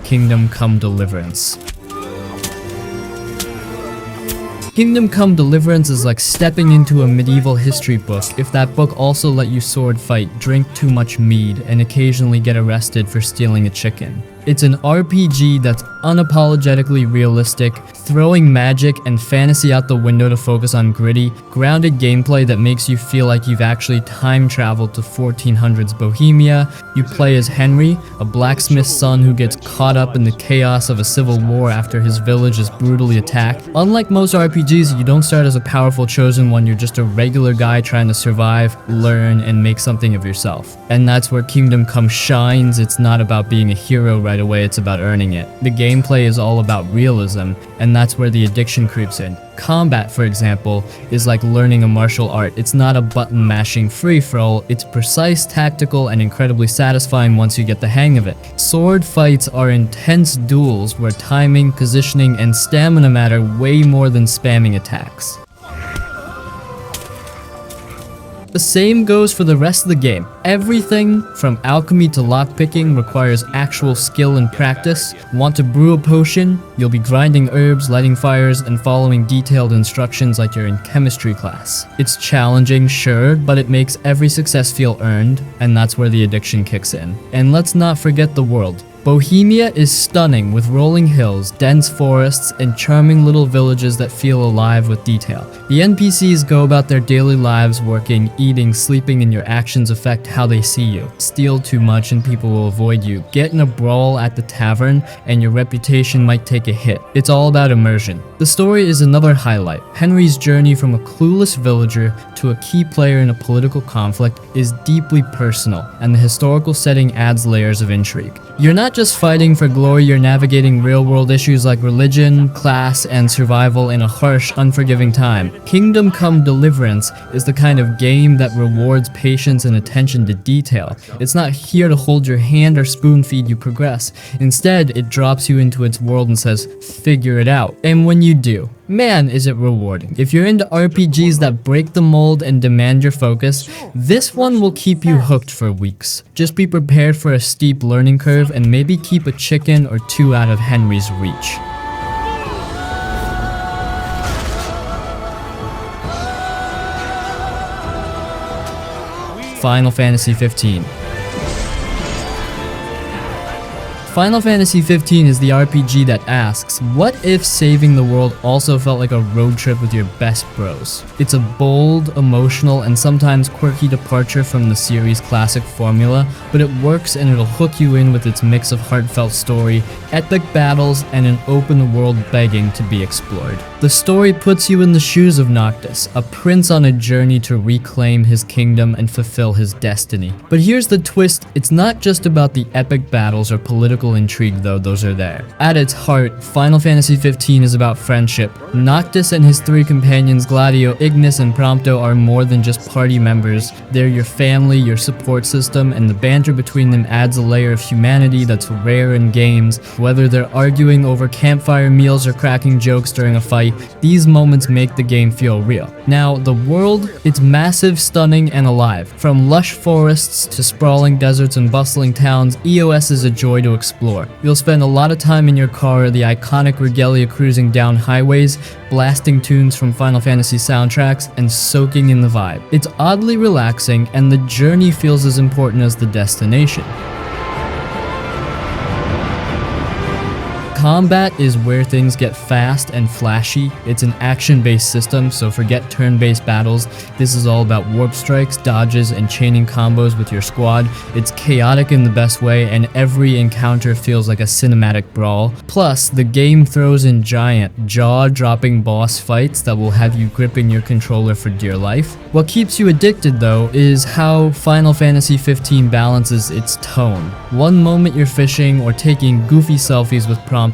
Kingdom Come Deliverance. Kingdom Come Deliverance is like stepping into a medieval history book if that book also let you sword fight, drink too much mead, and occasionally get arrested for stealing a chicken. It's an RPG that's unapologetically realistic, throwing magic and fantasy out the window to focus on gritty, grounded gameplay that makes you feel like you've actually time traveled to 1400s Bohemia. You play as Henry, a blacksmith's son who gets caught up in the chaos of a civil war after his village is brutally attacked. Unlike most RPGs, you don't start as a powerful chosen one, you're just a regular guy trying to survive, learn, and make something of yourself. And that's where Kingdom Come shines. It's not about being a hero right away, it's about earning it. The gameplay is all about realism, and that's where the addiction creeps in. Combat, for example, is like learning a martial art. It's not a button-mashing free-for-all, it's precise, tactical, and incredibly satisfying once you get the hang of it. Sword fights are intense duels where timing, positioning, and stamina matter way more than spamming attacks. The same goes for the rest of the game. Everything from alchemy to lockpicking requires actual skill and practice. Want to brew a potion? You'll be grinding herbs, lighting fires, and following detailed instructions like you're in chemistry class. It's challenging, sure, but it makes every success feel earned, and that's where the addiction kicks in. And let's not forget the world. Bohemia is stunning with rolling hills, dense forests, and charming little villages that feel alive with detail. The NPCs go about their daily lives working, eating, sleeping, and your actions affect how they see you. Steal too much and people will avoid you. Get in a brawl at the tavern and your reputation might take a hit. It's all about immersion. The story is another highlight. Henry's journey from a clueless villager to a key player in a political conflict is deeply personal, and the historical setting adds layers of intrigue. You're not not just fighting for glory, you're navigating real-world issues like religion, class, and survival in a harsh, unforgiving time. Kingdom Come Deliverance is the kind of game that rewards patience and attention to detail. It's not here to hold your hand or spoon-feed you progress. Instead, it drops you into its world and says, figure it out. And when you do, man, is it rewarding. If you're into RPGs that break the mold and demand your focus, this one will keep you hooked for weeks. Just be prepared for a steep learning curve and maybe keep a chicken or two out of Henry's reach. Final Fantasy 15. Final Fantasy 15 is the RPG that asks, what if saving the world also felt like a road trip with your best bros? It's a bold, emotional, and sometimes quirky departure from the series' classic formula, but it works and it'll hook you in with its mix of heartfelt story, epic battles, and an open world begging to be explored. The story puts you in the shoes of Noctis, a prince on a journey to reclaim his kingdom and fulfill his destiny. But here's the twist, it's not just about the epic battles or political intrigue, though those are there. At its heart, Final Fantasy 15 is about friendship. Noctis and his three companions Gladio, Ignis, and Prompto are more than just party members. They're your family, your support system, and the banter between them adds a layer of humanity that's rare in games. Whether they're arguing over campfire meals or cracking jokes during a fight, these moments make the game feel real. Now, the world, it's massive, stunning, and alive. From lush forests to sprawling deserts and bustling towns, EOS is a joy to explore. You'll spend a lot of time in your car, the iconic regalia cruising down highways, blasting tunes from Final Fantasy soundtracks, and soaking in the vibe. It's oddly relaxing, and the journey feels as important as the destination. Combat is where things get fast and flashy. It's an action-based system, so forget turn-based battles. This is all about warp strikes, dodges, and chaining combos with your squad. It's chaotic in the best way, and every encounter feels like a cinematic brawl. Plus, the game throws in giant, jaw-dropping boss fights that will have you gripping your controller for dear life. What keeps you addicted, though, is how Final Fantasy 15 balances its tone. One moment you're fishing or taking goofy selfies with Prompto,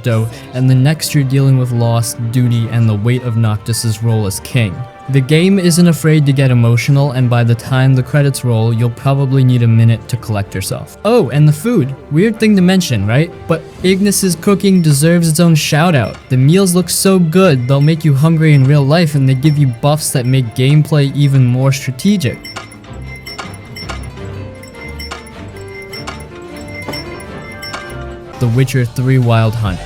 and the next you're dealing with loss, duty, and the weight of Noctis' role as king. The game isn't afraid to get emotional, and by the time the credits roll, you'll probably need a minute to collect yourself. Oh, and the food. Weird thing to mention, right? But Ignis' cooking deserves its own shout out. The meals look so good, they'll make you hungry in real life, and they give you buffs that make gameplay even more strategic. The Witcher 3 Wild Hunt.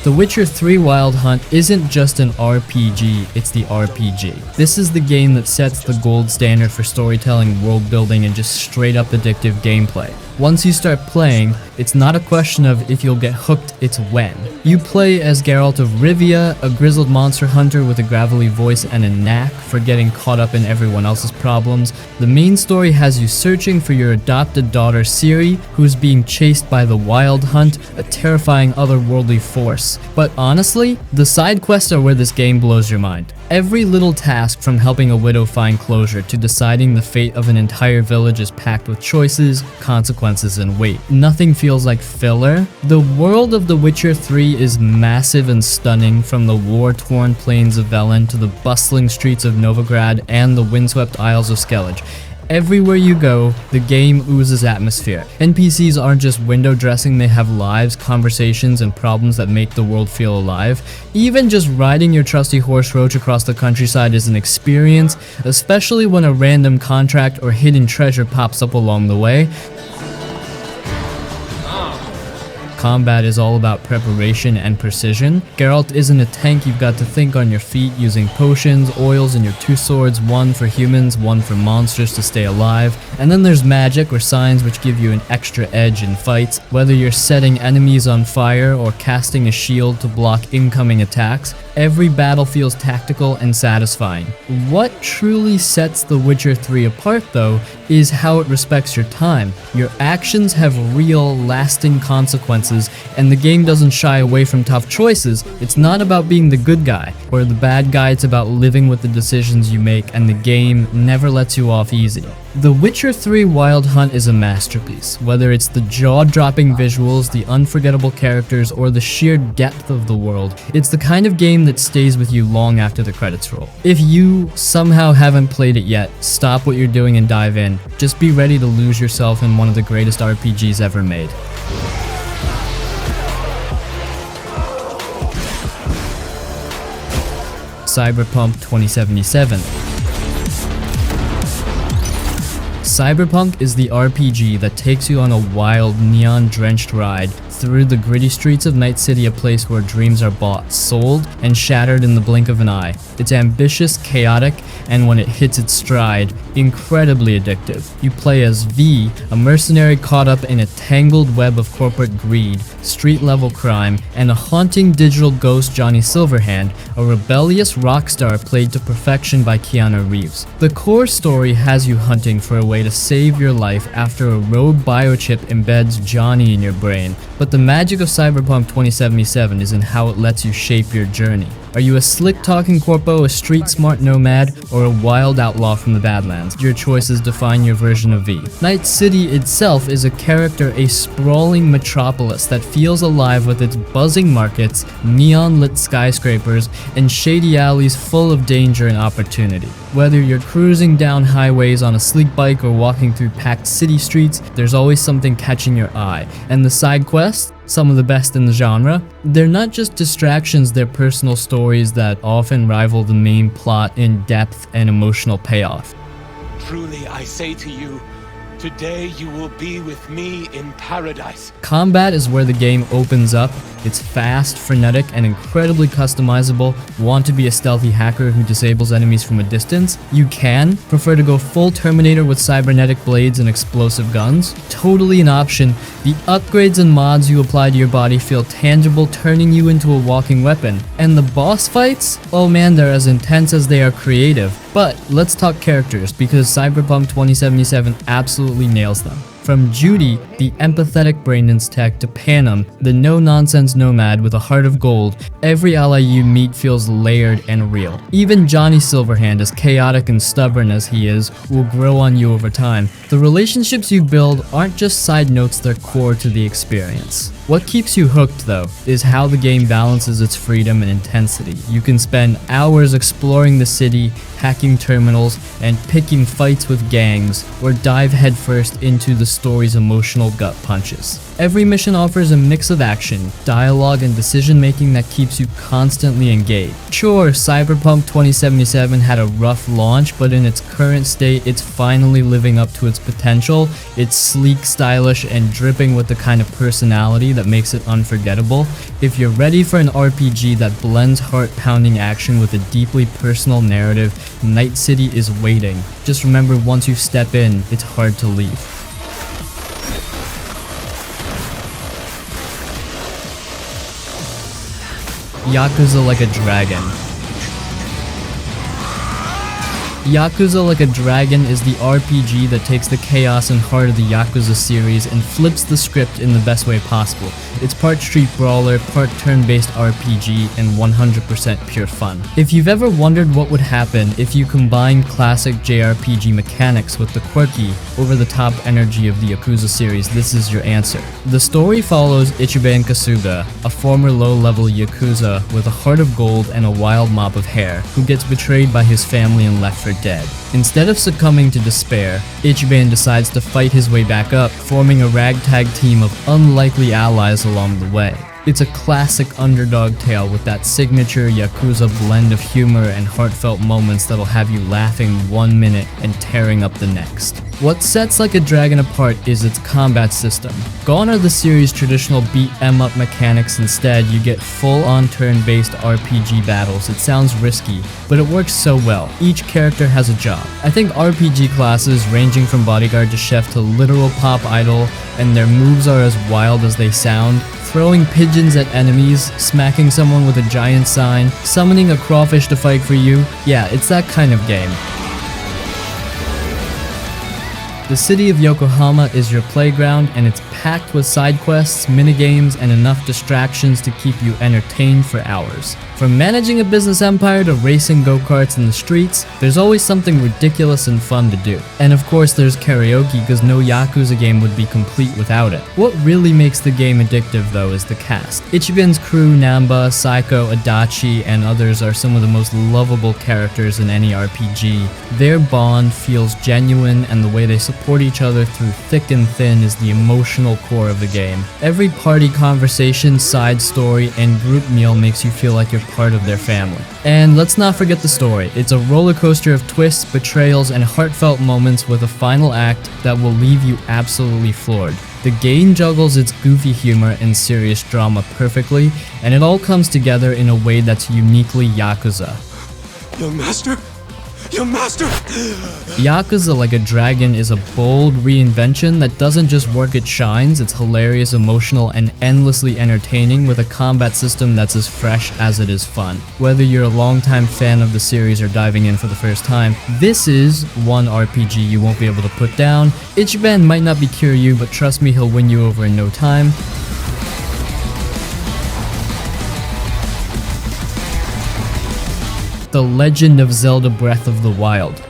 The Witcher 3 Wild Hunt isn't just an RPG, it's the RPG. This is the game that sets the gold standard for storytelling, world building, and just straight up addictive gameplay. Once you start playing, it's not a question of if you'll get hooked, it's when. You play as Geralt of Rivia, a grizzled monster hunter with a gravelly voice and a knack for getting caught up in everyone else's problems. The main story has you searching for your adopted daughter Ciri, who's being chased by the Wild Hunt, a terrifying otherworldly force. But honestly, the side quests are where this game blows your mind. Every little task, from helping a widow find closure to deciding the fate of an entire village, is packed with choices, consequences, and weight. Nothing feels like filler. The world of The Witcher 3 is massive and stunning, from the war-torn plains of Velen to the bustling streets of Novigrad and the windswept isles of Skellige. Everywhere you go, the game oozes atmosphere. NPCs aren't just window dressing, they have lives, conversations, and problems that make the world feel alive. Even just riding your trusty horse roach across the countryside is an experience, especially when a random contract or hidden treasure pops up along the way. Combat is all about preparation and precision. Geralt isn't a tank, you've got to think on your feet using potions, oils, and your two swords, one for humans, one for monsters to stay alive. And then there's magic or signs which give you an extra edge in fights. Whether you're setting enemies on fire or casting a shield to block incoming attacks, Every battle feels tactical and satisfying. What truly sets The Witcher 3 apart though is how it respects your time. Your actions have real, lasting consequences, and the game doesn't shy away from tough choices. It's not about being the good guy or the bad guy, it's about living with the decisions you make, and the game never lets you off easy. The Witcher 3 Wild Hunt is a masterpiece, whether it's the jaw-dropping visuals, the unforgettable characters, or the sheer depth of the world. It's the kind of game that stays with you long after the credits roll. If you somehow haven't played it yet, stop what you're doing and dive in. Just be ready to lose yourself in one of the greatest RPGs ever made. Cyberpunk 2077. Cyberpunk is the RPG that takes you on a wild, neon-drenched ride through the gritty streets of Night City, a place where dreams are bought, sold, and shattered in the blink of an eye. It's ambitious, chaotic, and when it hits its stride, incredibly addictive. You play as V, a mercenary caught up in a tangled web of corporate greed, street-level crime, and a haunting digital ghost, Johnny Silverhand, a rebellious rock star played to perfection by Keanu Reeves. The core story has you hunting for a way to save your life after a rogue biochip embeds Johnny in your brain, but the magic of Cyberpunk 2077 is in how it lets you shape your journey. Are you a slick-talking corpo, a street-smart nomad, or a wild outlaw from the Badlands? Your choices define your version of V. Night City itself is a character, a sprawling metropolis that feels alive with its buzzing markets, neon-lit skyscrapers, and shady alleys full of danger and opportunity. Whether you're cruising down highways on a sleek bike or walking through packed city streets, there's always something catching your eye. And the side quests? Some of the best in the genre. They're not just distractions, they're personal stories that often rival the main plot in depth and emotional payoff. Truly, I say to you, today you will be with me in paradise. Combat is where the game opens up. It's fast, frenetic, and incredibly customizable. Want to be a stealthy hacker who disables enemies from a distance? You can. Prefer to go full Terminator with cybernetic blades and explosive guns? Totally an option. The upgrades and mods you apply to your body feel tangible, turning you into a walking weapon. And the boss fights? Oh man, they're as intense as they are creative. But let's talk characters, because Cyberpunk 2077 absolutely nails them. From Judy, the empathetic brainless tech, to Panem, the no-nonsense nomad with a heart of gold, every ally you meet feels layered and real. Even Johnny Silverhand, as chaotic and stubborn as he is, will grow on you over time. The relationships you build aren't just side notes, they're core to the experience. What keeps you hooked, though, is how the game balances its freedom and intensity. You can spend hours exploring the city, hacking terminals, and picking fights with gangs, or dive headfirst into the story's emotional gut punches. Every mission offers a mix of action, dialogue, and decision-making that keeps you constantly engaged. Sure, Cyberpunk 2077 had a rough launch, but in its current state, it's finally living up to its potential. It's sleek, stylish, and dripping with the kind of personality that makes it unforgettable. If you're ready for an RPG that blends heart-pounding action with a deeply personal narrative, Night City is waiting. Just remember, once you step in, it's hard to leave. Yakuza Like a Dragon. Yakuza Like a Dragon is the RPG that takes the chaos and heart of the Yakuza series and flips the script in the best way possible. It's part street brawler, part turn-based RPG, and 100% pure fun. If you've ever wondered what would happen if you combined classic JRPG mechanics with the quirky, over-the-top energy of the Yakuza series, this is your answer. The story follows Ichiban Kasuga, a former low-level Yakuza with a heart of gold and a wild mop of hair, who gets betrayed by his family and left for dead. Instead of succumbing to despair, Ichiban decides to fight his way back up, forming a ragtag team of unlikely allies along the way. It's a classic underdog tale with that signature Yakuza blend of humor and heartfelt moments that'll have you laughing one minute and tearing up the next. What sets Like a Dragon apart is its combat system. Gone are the series' traditional beat-em-up mechanics. Instead, you get full-on turn-based RPG battles. It sounds risky, but it works so well. Each character has a job. I think RPG classes ranging from bodyguard to chef to literal pop idol, and their moves are as wild as they sound. Throwing pigeons at enemies, smacking someone with a giant sign, summoning a crawfish to fight for you. Yeah, it's that kind of game. The city of Yokohama is your playground, and it's packed with side quests, minigames, and enough distractions to keep you entertained for hours. From managing a business empire to racing go-karts in the streets, there's always something ridiculous and fun to do. And of course there's karaoke, because no Yakuza game would be complete without it. What really makes the game addictive though is the cast. Ichiban's crew, Namba, Saiko, Adachi, and others are some of the most lovable characters in any RPG. Their bond feels genuine, and the way they support each other through thick and thin is the emotional core of the game. Every party conversation, side story, and group meal makes you feel like you're part of their family. And let's not forget the story. It's a roller coaster of twists, betrayals, and heartfelt moments with a final act that will leave you absolutely floored. The game juggles its goofy humor and serious drama perfectly, and it all comes together in a way that's uniquely Yakuza. Young master? Young master! Yakuza Like a Dragon is a bold reinvention that doesn't just work, it shines. It's hilarious, emotional, and endlessly entertaining with a combat system that's as fresh as it is fun. Whether you're a longtime fan of the series or diving in for the first time, this is one RPG you won't be able to put down. Ichiban might not be Kiryu, but trust me, he'll win you over in no time. The Legend of Zelda Breath of the Wild.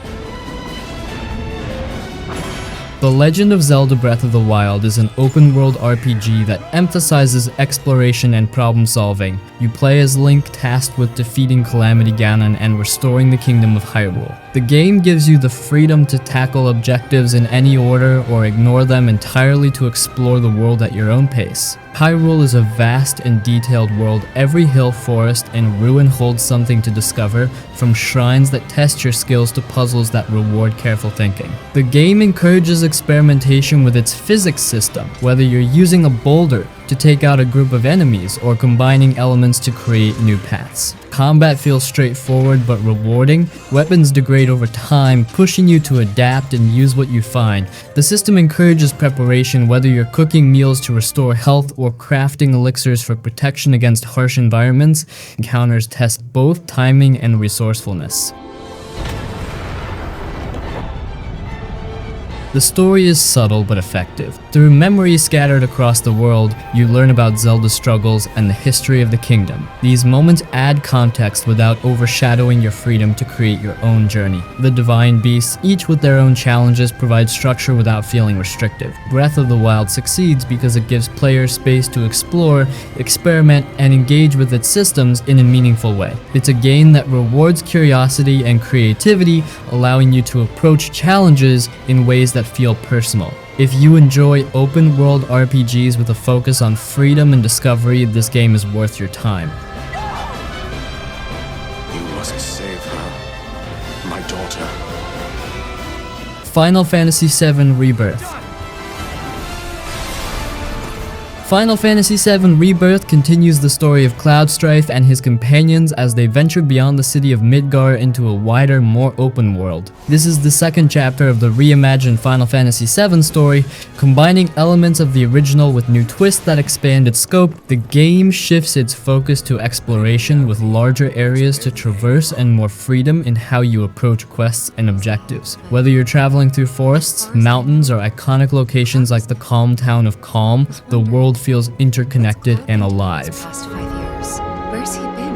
The Legend of Zelda Breath of the Wild is an open-world RPG that emphasizes exploration and problem-solving. You play as Link, tasked with defeating Calamity Ganon and restoring the Kingdom of Hyrule. The game gives you the freedom to tackle objectives in any order or ignore them entirely to explore the world at your own pace. Hyrule is a vast and detailed world. Every hill, forest, and ruin holds something to discover, from shrines that test your skills to puzzles that reward careful thinking. The game encourages experimentation with its physics system, whether you're using a boulder to take out a group of enemies or combining elements to create new paths. Combat feels straightforward but rewarding. Weapons degrade over time, pushing you to adapt and use what you find. The system encourages preparation, whether you're cooking meals to restore health or crafting elixirs for protection against harsh environments. Encounters test both timing and resourcefulness. The story is subtle but effective. Through memories scattered across the world, you learn about Zelda's struggles and the history of the kingdom. These moments add context without overshadowing your freedom to create your own journey. The divine beasts, each with their own challenges, provide structure without feeling restrictive. Breath of the Wild succeeds because it gives players space to explore, experiment, and engage with its systems in a meaningful way. It's a game that rewards curiosity and creativity, allowing you to approach challenges in ways that feel personal. If you enjoy open-world RPGs with a focus on freedom and discovery, this game is worth your time. You must save her, my daughter. Final Fantasy VII Rebirth. Final Fantasy VII Rebirth continues the story of Cloudstrife and his companions as they venture beyond the city of Midgar into a wider, more open world. This is the second chapter of the reimagined Final Fantasy VII story, combining elements of the original with new twists that expand its scope. The game shifts its focus to exploration with larger areas to traverse and more freedom in how you approach quests and objectives. Whether you're traveling through forests, mountains, or iconic locations like the calm town of Calm, the world feels interconnected and alive. Past 5 years. Where's he been?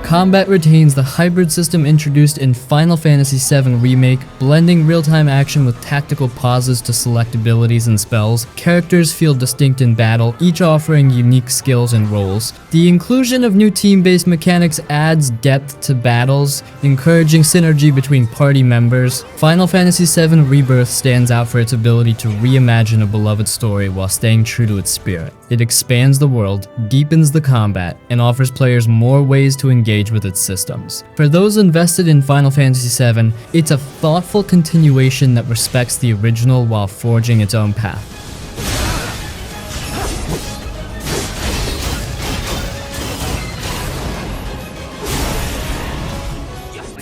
Combat retains the hybrid system introduced in Final Fantasy VII Remake, blending real-time action with tactical pauses to select abilities and spells. Characters feel distinct in battle, each offering unique skills and roles. The inclusion of new team-based mechanics adds depth to battles, encouraging synergy between party members. Final Fantasy VII Rebirth stands out for its ability to reimagine a beloved story while staying true to its spirit. It expands the world, deepens the combat, and offers players more ways to engage engage with its systems. For those invested in Final Fantasy VII, it's a thoughtful continuation that respects the original while forging its own path.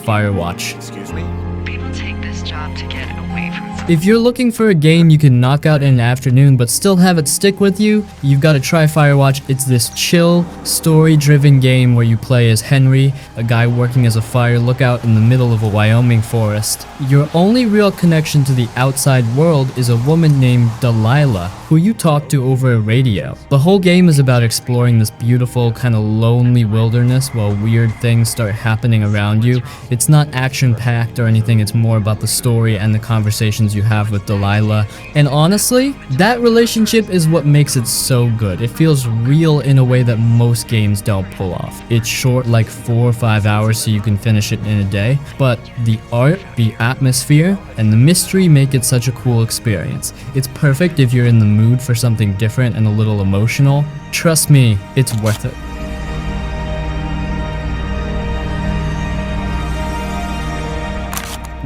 Firewatch. Excuse me? People take this job to get away from... If you're looking for a game you can knock out in an afternoon but still have it stick with you, you've got to try Firewatch. It's this chill, story-driven game where you play as Henry, a guy working as a fire lookout in the middle of a Wyoming forest. Your only real connection to the outside world is a woman named Delilah, who you talk to over a radio. The whole game is about exploring this beautiful, kind of lonely wilderness while weird things start happening around you. It's not action-packed or anything, it's more about the story and the conversations you have with Delilah. And honestly, that relationship is what makes it so good. It feels real in a way that most games don't pull off. It's short, like 4 or 5 hours, so you can finish it in a day, but the art, the atmosphere, and the mystery make it such a cool experience. It's perfect if you're in the mood for something different and a little emotional. Trust me, it's worth it.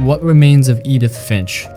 What Remains of Edith Finch.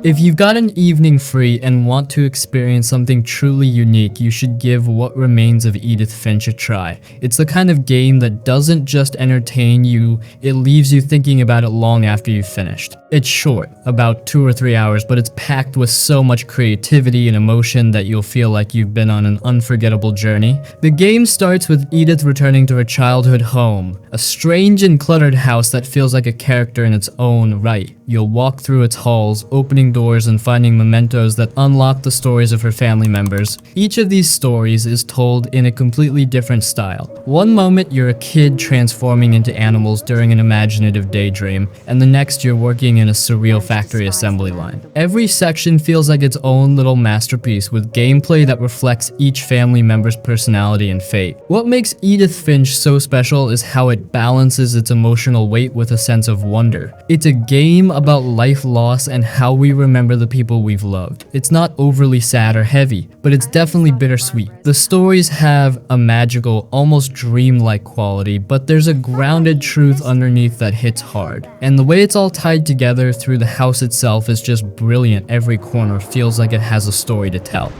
If you've got an evening free and want to experience something truly unique, you should give What Remains of Edith Finch a try. It's the kind of game that doesn't just entertain you, it leaves you thinking about it long after you've finished. It's short, about 2 or 3 hours, but it's packed with so much creativity and emotion that you'll feel like you've been on an unforgettable journey. The game starts with Edith returning to her childhood home, a strange and cluttered house that feels like a character in its own right. You'll walk through its halls, opening doors and finding mementos that unlock the stories of her family members. Each of these stories is told in a completely different style. One moment you're a kid transforming into animals during an imaginative daydream, and the next you're working in a surreal factory assembly line. Every section feels like its own little masterpiece with gameplay that reflects each family member's personality and fate. What makes Edith Finch so special is how it balances its emotional weight with a sense of wonder. It's a game about life loss and how we remember the people we've loved. It's not overly sad or heavy, but it's definitely bittersweet. The stories have a magical, almost dreamlike quality, but there's a grounded truth underneath that hits hard. And the way it's all tied together through the house itself is just brilliant. Every corner feels like it has a story to tell.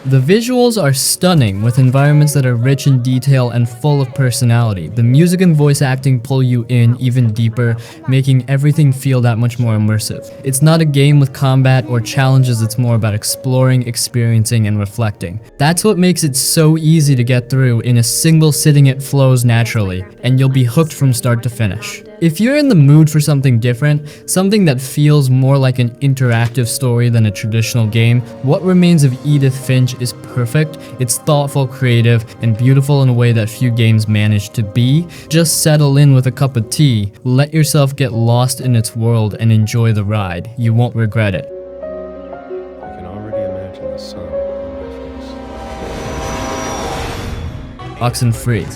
The visuals are stunning, with environments that are rich in detail and full of personality. The music and voice acting pull you in even deeper, making everything feel that much more immersive. It's not a game with combat or challenges, it's more about exploring, experiencing, and reflecting. That's what makes it so easy to get through. In a single sitting it flows naturally, and you'll be hooked from start to finish. If you're in the mood for something different, something that feels more like an interactive story than a traditional game, What Remains of Edith Finch is perfect. It's thoughtful, creative, and beautiful in a way that few games manage to be. Just settle in with a cup of tea, let yourself get lost in its world, and enjoy the ride. You won't regret it. I can already imagine the sun on my face. Oxenfree.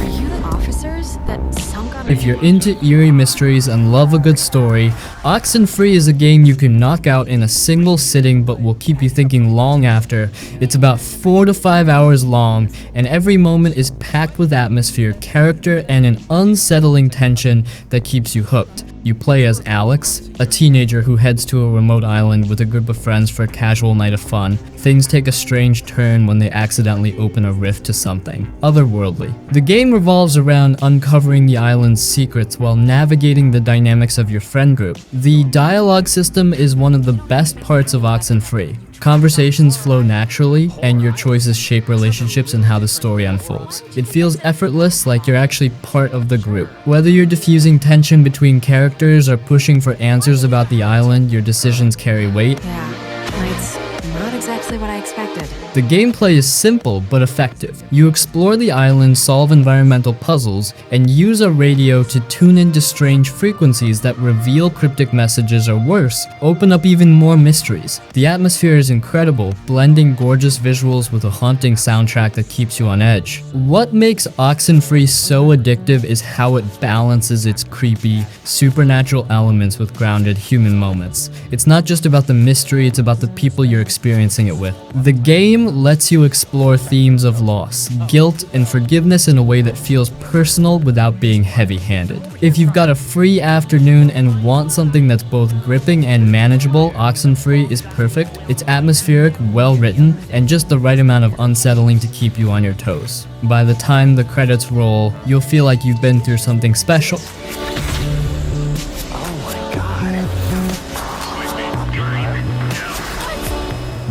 Are you the officers that sunk on... If you're into eerie mysteries and love a good story, Oxenfree is a game you can knock out in a single sitting but will keep you thinking long after. It's about 4 to 5 hours long, and every moment is packed with atmosphere, character, and an unsettling tension that keeps you hooked. You play as Alex, a teenager who heads to a remote island with a group of friends for a casual night of fun. Things take a strange turn when they accidentally open a rift to something otherworldly. The game revolves around uncovering the island's secrets while navigating the dynamics of your friend group. The dialogue system is one of the best parts of Oxenfree. Conversations flow naturally, and your choices shape relationships and how the story unfolds. It feels effortless, like you're actually part of the group. Whether you're diffusing tension between characters or pushing for answers about the island, your decisions carry weight. Yeah, it's not exactly what I expected. The gameplay is simple but effective. You explore the island, solve environmental puzzles, and use a radio to tune into strange frequencies that reveal cryptic messages or worse, open up even more mysteries. The atmosphere is incredible, blending gorgeous visuals with a haunting soundtrack that keeps you on edge. What makes Oxenfree so addictive is how it balances its creepy, supernatural elements with grounded human moments. It's not just about the mystery, it's about the people you're experiencing it it with. The game lets you explore themes of loss, guilt, and forgiveness in a way that feels personal without being heavy-handed. If you've got a free afternoon and want something that's both gripping and manageable, Oxenfree is perfect. It's atmospheric, well-written, and just the right amount of unsettling to keep you on your toes. By the time the credits roll, you'll feel like you've been through something special.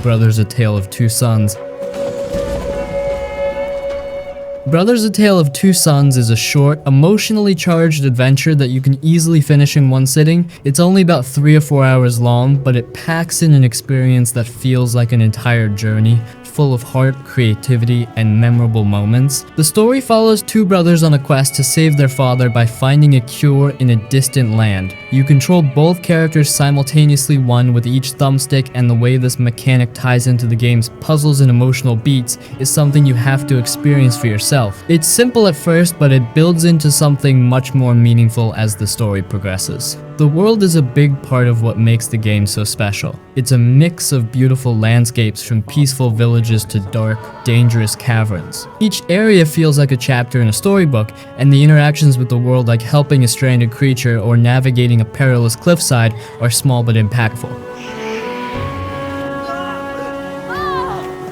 Brothers: A Tale of Two Sons. Brothers: A Tale of Two Sons is a short, emotionally charged adventure that you can easily finish in one sitting. It's only about 3 or 4 hours long, but it packs in an experience that feels like an entire journey, full of heart, creativity, and memorable moments. The story follows two brothers on a quest to save their father by finding a cure in a distant land. You control both characters simultaneously, one with each thumbstick, and the way this mechanic ties into the game's puzzles and emotional beats is something you have to experience for yourself. It's simple at first, but it builds into something much more meaningful as the story progresses. The world is a big part of what makes the game so special. It's a mix of beautiful landscapes from peaceful villages to dark, dangerous caverns. Each area feels like a chapter in a storybook, and the interactions with the world, like helping a stranded creature or navigating a perilous cliffside, are small but impactful.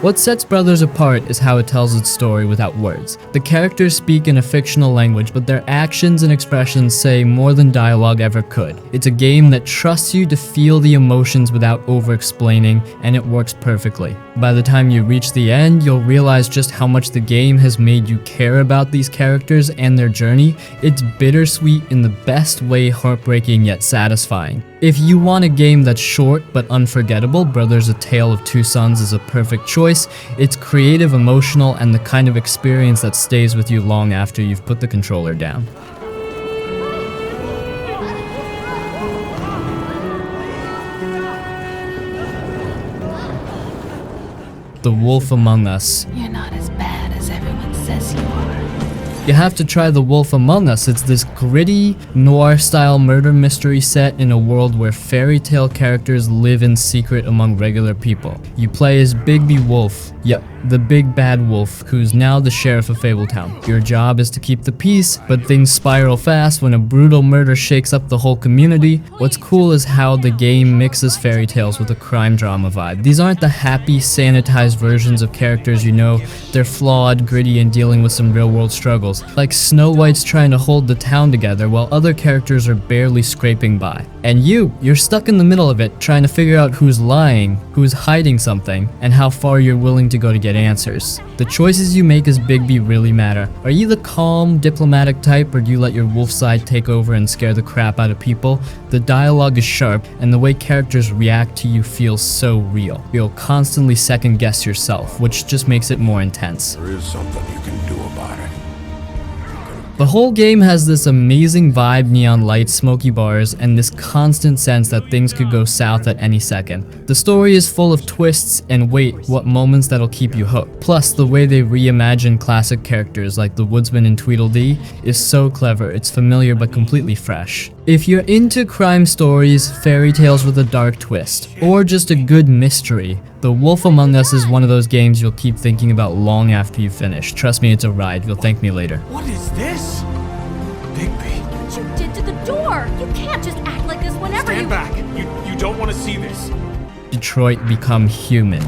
What sets Brothers apart is how it tells its story without words. The characters speak in a fictional language, but their actions and expressions say more than dialogue ever could. It's a game that trusts you to feel the emotions without over-explaining, and it works perfectly. By the time you reach the end, you'll realize just how much the game has made you care about these characters and their journey. It's bittersweet in the best way, heartbreaking yet satisfying. If you want a game that's short but unforgettable, Brothers: A Tale of Two Sons is a perfect choice. It's creative, emotional, and the kind of experience that stays with you long after you've put the controller down. The Wolf Among Us. You're not as bad as everyone says you are. You have to try The Wolf Among Us. It's this gritty, noir-style murder mystery set in a world where fairy tale characters live in secret among regular people. You play as Bigby Wolf. Yep, the big bad wolf, who's now the sheriff of Fabletown. Your job is to keep the peace, but things spiral fast when a brutal murder shakes up the whole community. What's cool is how the game mixes fairy tales with a crime drama vibe. These aren't the happy, sanitized versions of characters you know. They're flawed, gritty, and dealing with some real-world struggles. Like Snow White's trying to hold the town together while other characters are barely scraping by. And you're stuck in the middle of it, trying to figure out who's lying, who's hiding something, and how far you're willing to go to get answers. The choices you make as Bigby really matter. Are you the calm, diplomatic type, or do you let your wolf side take over and scare the crap out of people? The dialogue is sharp, and the way characters react to you feels so real. You'll constantly second guess yourself, which just makes it more intense. There is something you can do about it. The whole game has this amazing vibe, neon lights, smoky bars, and this constant sense that things could go south at any second. The story is full of twists, and wait, what moments that'll keep you hooked. Plus, the way they reimagine classic characters like the Woodsman and Tweedledee is so clever. It's familiar but completely fresh. If you're into crime stories, fairy tales with a dark twist, or just a good mystery, The Wolf Among Us is one of those games you'll keep thinking about long after you finish. Trust me, it's a ride. You'll thank me later. What is this? Bigby. What you did to the door? You can't just act like this whenever Stand back. You don't want to see this. Detroit Become Human.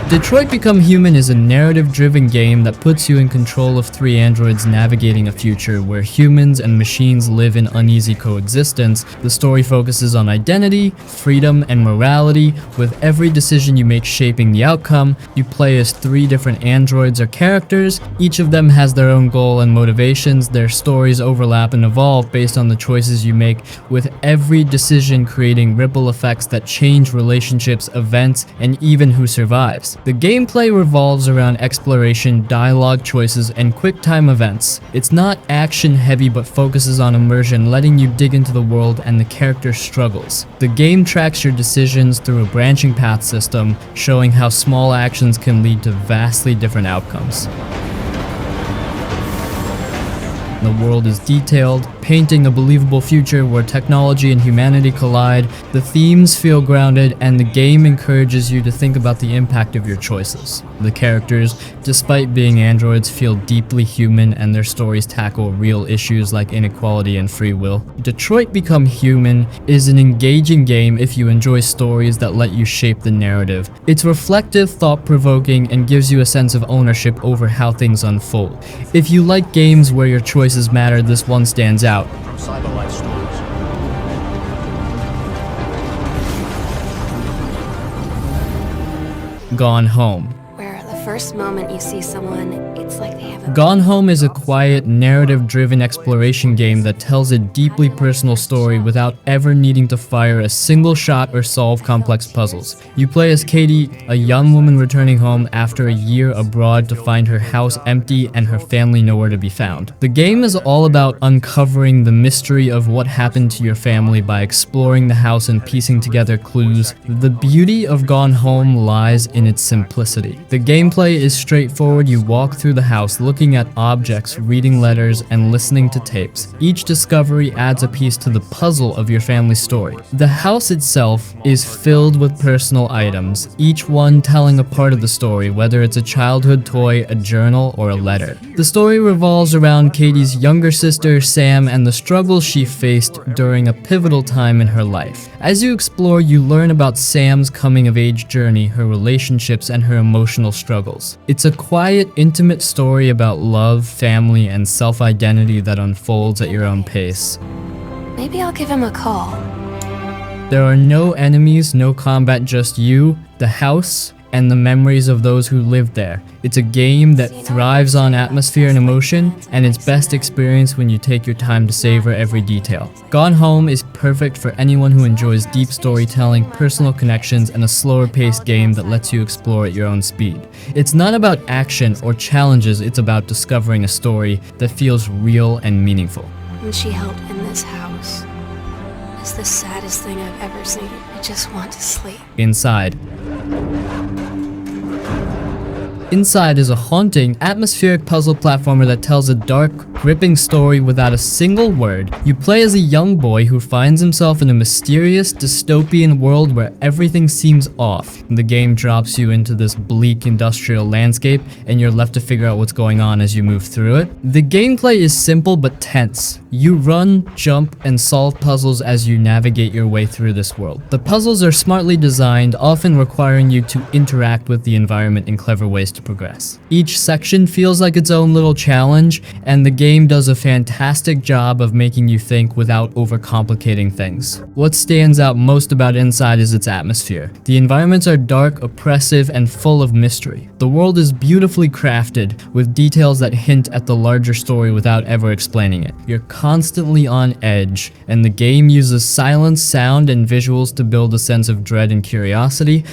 Detroit Become Human is a narrative-driven game that puts you in control of 3 androids navigating a future where humans and machines live in uneasy coexistence. The story focuses on identity, freedom, and morality, with every decision you make shaping the outcome. You play as 3 different androids or characters. Each of them has their own goal and motivations. Their stories overlap and evolve based on the choices you make, with every decision creating ripple effects that change relationships, events, and even who survives. The gameplay revolves around exploration, dialogue choices, and quick-time events. It's not action-heavy but focuses on immersion, letting you dig into the world and the character's struggles. The game tracks your decisions through a branching path system, showing how small actions can lead to vastly different outcomes. The world is detailed, painting a believable future where technology and humanity collide. The themes feel grounded, and the game encourages you to think about the impact of your choices. The characters, despite being androids, feel deeply human, and their stories tackle real issues like inequality and free will. Detroit Become Human is an engaging game if you enjoy stories that let you shape the narrative. It's reflective, thought-provoking, and gives you a sense of ownership over how things unfold. If you like games where your choices matter, this one stands out. Gone Home. Where the first moment you see someone, it's like they have a... Gone Home is a quiet, narrative-driven exploration game that tells a deeply personal story without ever needing to fire a single shot or solve complex puzzles. You play as Katie, a young woman returning home after a year abroad to find her house empty and her family nowhere to be found. The game is all about uncovering the mystery of what happened to your family by exploring the house and piecing together clues. The beauty of Gone Home lies in its simplicity. The gameplay is straightforward. You walk through the house, looking at objects, reading letters, and listening to tapes. Each discovery adds a piece to the puzzle of your family's story. The house itself is filled with personal items, each one telling a part of the story, whether it's a childhood toy, a journal, or a letter. The story revolves around Katie's younger sister, Sam, and the struggles she faced during a pivotal time in her life. As you explore, you learn about Sam's coming-of-age journey, her relationships, and her emotional struggles. It's a quiet, intimate story about love, family, and self-identity that unfolds at your own pace. Maybe I'll give him a call. There are no enemies, no combat, just you, the house, and the memories of those who lived there. It's a game that thrives on atmosphere and emotion, and it's best experienced when you take your time to savor every detail. Gone Home is perfect for anyone who enjoys deep storytelling, personal connections, and a slower-paced game that lets you explore at your own speed. It's not about action or challenges, it's about discovering a story that feels real and meaningful. When she helped in this house, it's the saddest thing I've ever seen. I just want to sleep. Inside. Inside is a haunting, atmospheric puzzle platformer that tells a dark, gripping story without a single word. You play as a young boy who finds himself in a mysterious, dystopian world where everything seems off. The game drops you into this bleak industrial landscape, and you're left to figure out what's going on as you move through it. The gameplay is simple but tense. You run, jump, and solve puzzles as you navigate your way through this world. The puzzles are smartly designed, often requiring you to interact with the environment in clever ways to progress. Each section feels like its own little challenge, and the game does a fantastic job of making you think without overcomplicating things. What stands out most about Inside is its atmosphere. The environments are dark, oppressive, and full of mystery. The world is beautifully crafted, with details that hint at the larger story without ever explaining it. You're constantly on edge, and the game uses silence, sound, and visuals to build a sense of dread and curiosity.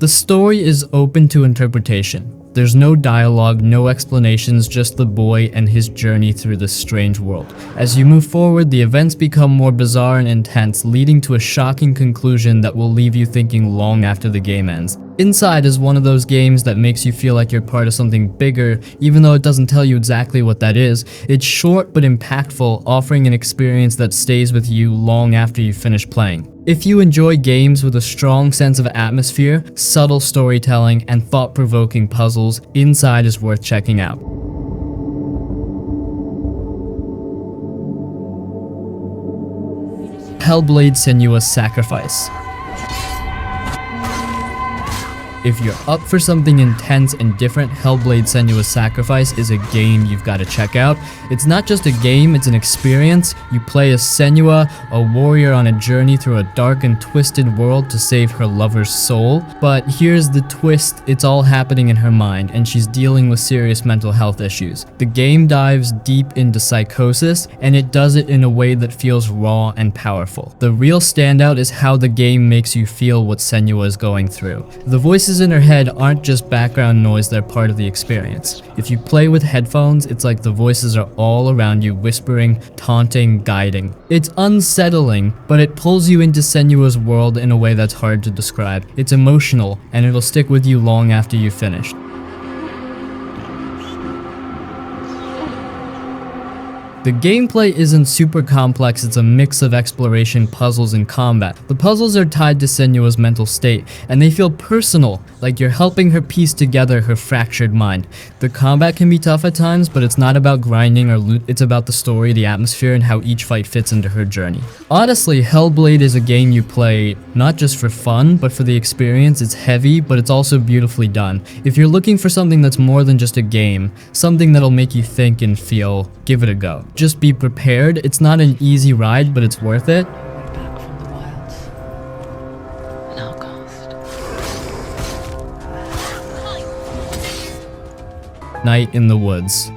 The story is open to interpretation. There's no dialogue, no explanations, just the boy and his journey through this strange world. As you move forward, the events become more bizarre and intense, leading to a shocking conclusion that will leave you thinking long after the game ends. Inside is one of those games that makes you feel like you're part of something bigger, even though it doesn't tell you exactly what that is. It's short but impactful, offering an experience that stays with you long after you finish playing. If you enjoy games with a strong sense of atmosphere, subtle storytelling, and thought-provoking puzzles, Inside is worth checking out. Hellblade: Senua's Sacrifice. If you're up for something intense and different, Hellblade: Senua's Sacrifice is a game you've got to check out. It's not just a game, it's an experience. You play as Senua, a warrior on a journey through a dark and twisted world to save her lover's soul. But here's the twist, it's all happening in her mind, and she's dealing with serious mental health issues. The game dives deep into psychosis, and it does it in a way that feels raw and powerful. The real standout is how the game makes you feel what Senua is going through. The voices in her head aren't just background noise, they're part of the experience. If you play with headphones, it's like the voices are all around you, whispering, taunting, guiding. It's unsettling, but it pulls you into Senua's world in a way that's hard to describe. It's emotional, and it'll stick with you long after you've finished. The gameplay isn't super complex, it's a mix of exploration, puzzles, and combat. The puzzles are tied to Senua's mental state, and they feel personal, like you're helping her piece together her fractured mind. The combat can be tough at times, but it's not about grinding or loot, it's about the story, the atmosphere, and how each fight fits into her journey. Honestly, Hellblade is a game you play not just for fun, but for the experience. It's heavy, but it's also beautifully done. If you're looking for something that's more than just a game, something that'll make you think and feel, give it a go. Just be prepared. It's not an easy ride, but it's worth it. Night in the Woods.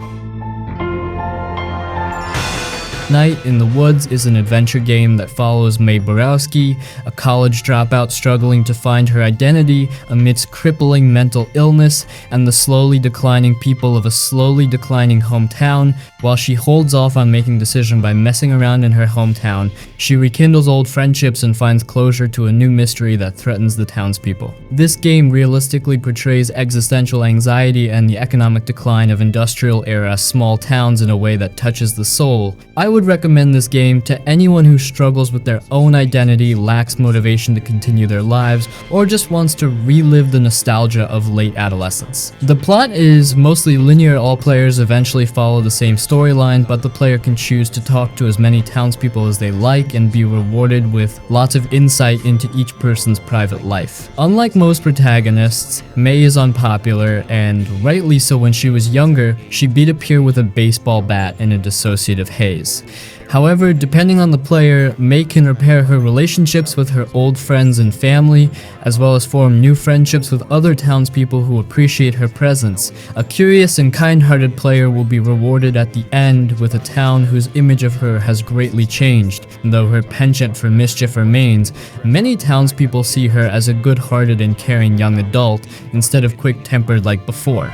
Night in the Woods is an adventure game that follows Mae Borowski, a college dropout struggling to find her identity amidst crippling mental illness and the slowly declining people of a slowly declining hometown. While she holds off on making decisions by messing around in her hometown, she rekindles old friendships and finds closure to a new mystery that threatens the townspeople. This game realistically portrays existential anxiety and the economic decline of industrial-era small towns in a way that touches the soul. I would recommend this game to anyone who struggles with their own identity, lacks motivation to continue their lives, or just wants to relive the nostalgia of late adolescence. The plot is mostly linear. All players eventually follow the same storyline, but the player can choose to talk to as many townspeople as they like and be rewarded with lots of insight into each person's private life. Unlike most protagonists, Mae is unpopular, and rightly so. When she was younger, she beat a peer with a baseball bat in a dissociative haze. However, depending on the player, Mae can repair her relationships with her old friends and family, as well as form new friendships with other townspeople who appreciate her presence. A curious and kind-hearted player will be rewarded at the end with a town whose image of her has greatly changed. Though her penchant for mischief remains, many townspeople see her as a good-hearted and caring young adult instead of quick-tempered like before.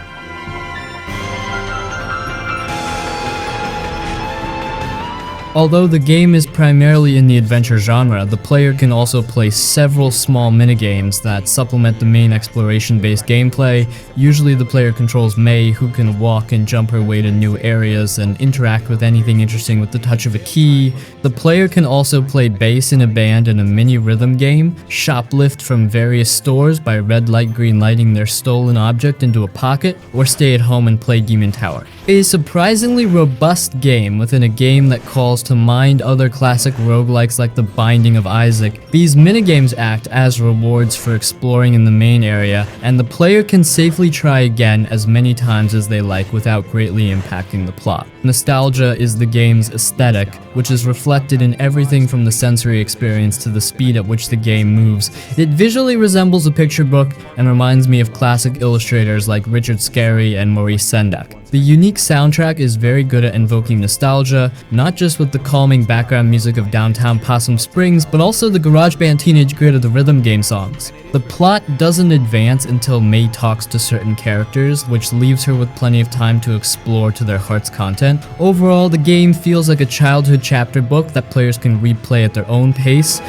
Although the game is primarily in the adventure genre, the player can also play several small minigames that supplement the main exploration-based gameplay. Usually the player controls Mae, who can walk and jump her way to new areas and interact with anything interesting with the touch of a key. The player can also play bass in a band in a mini rhythm game, shoplift from various stores by red light green lighting their stolen object into a pocket, or stay at home and play Demon Tower. A surprisingly robust game within a game that calls to mind other classic roguelikes like The Binding of Isaac. These minigames act as rewards for exploring in the main area, and the player can safely try again as many times as they like without greatly impacting the plot. Nostalgia is the game's aesthetic, which is reflected in everything from the sensory experience to the speed at which the game moves. It visually resembles a picture book and reminds me of classic illustrators like Richard Scarry and Maurice Sendak. The unique soundtrack is very good at invoking nostalgia, not just with the calming background music of downtown Possum Springs, but also the GarageBand Teenage Grid of the rhythm game songs. The plot doesn't advance until Mae talks to certain characters, which leaves her with plenty of time to explore to their heart's content. Overall, the game feels like a childhood chapter book that players can replay at their own pace.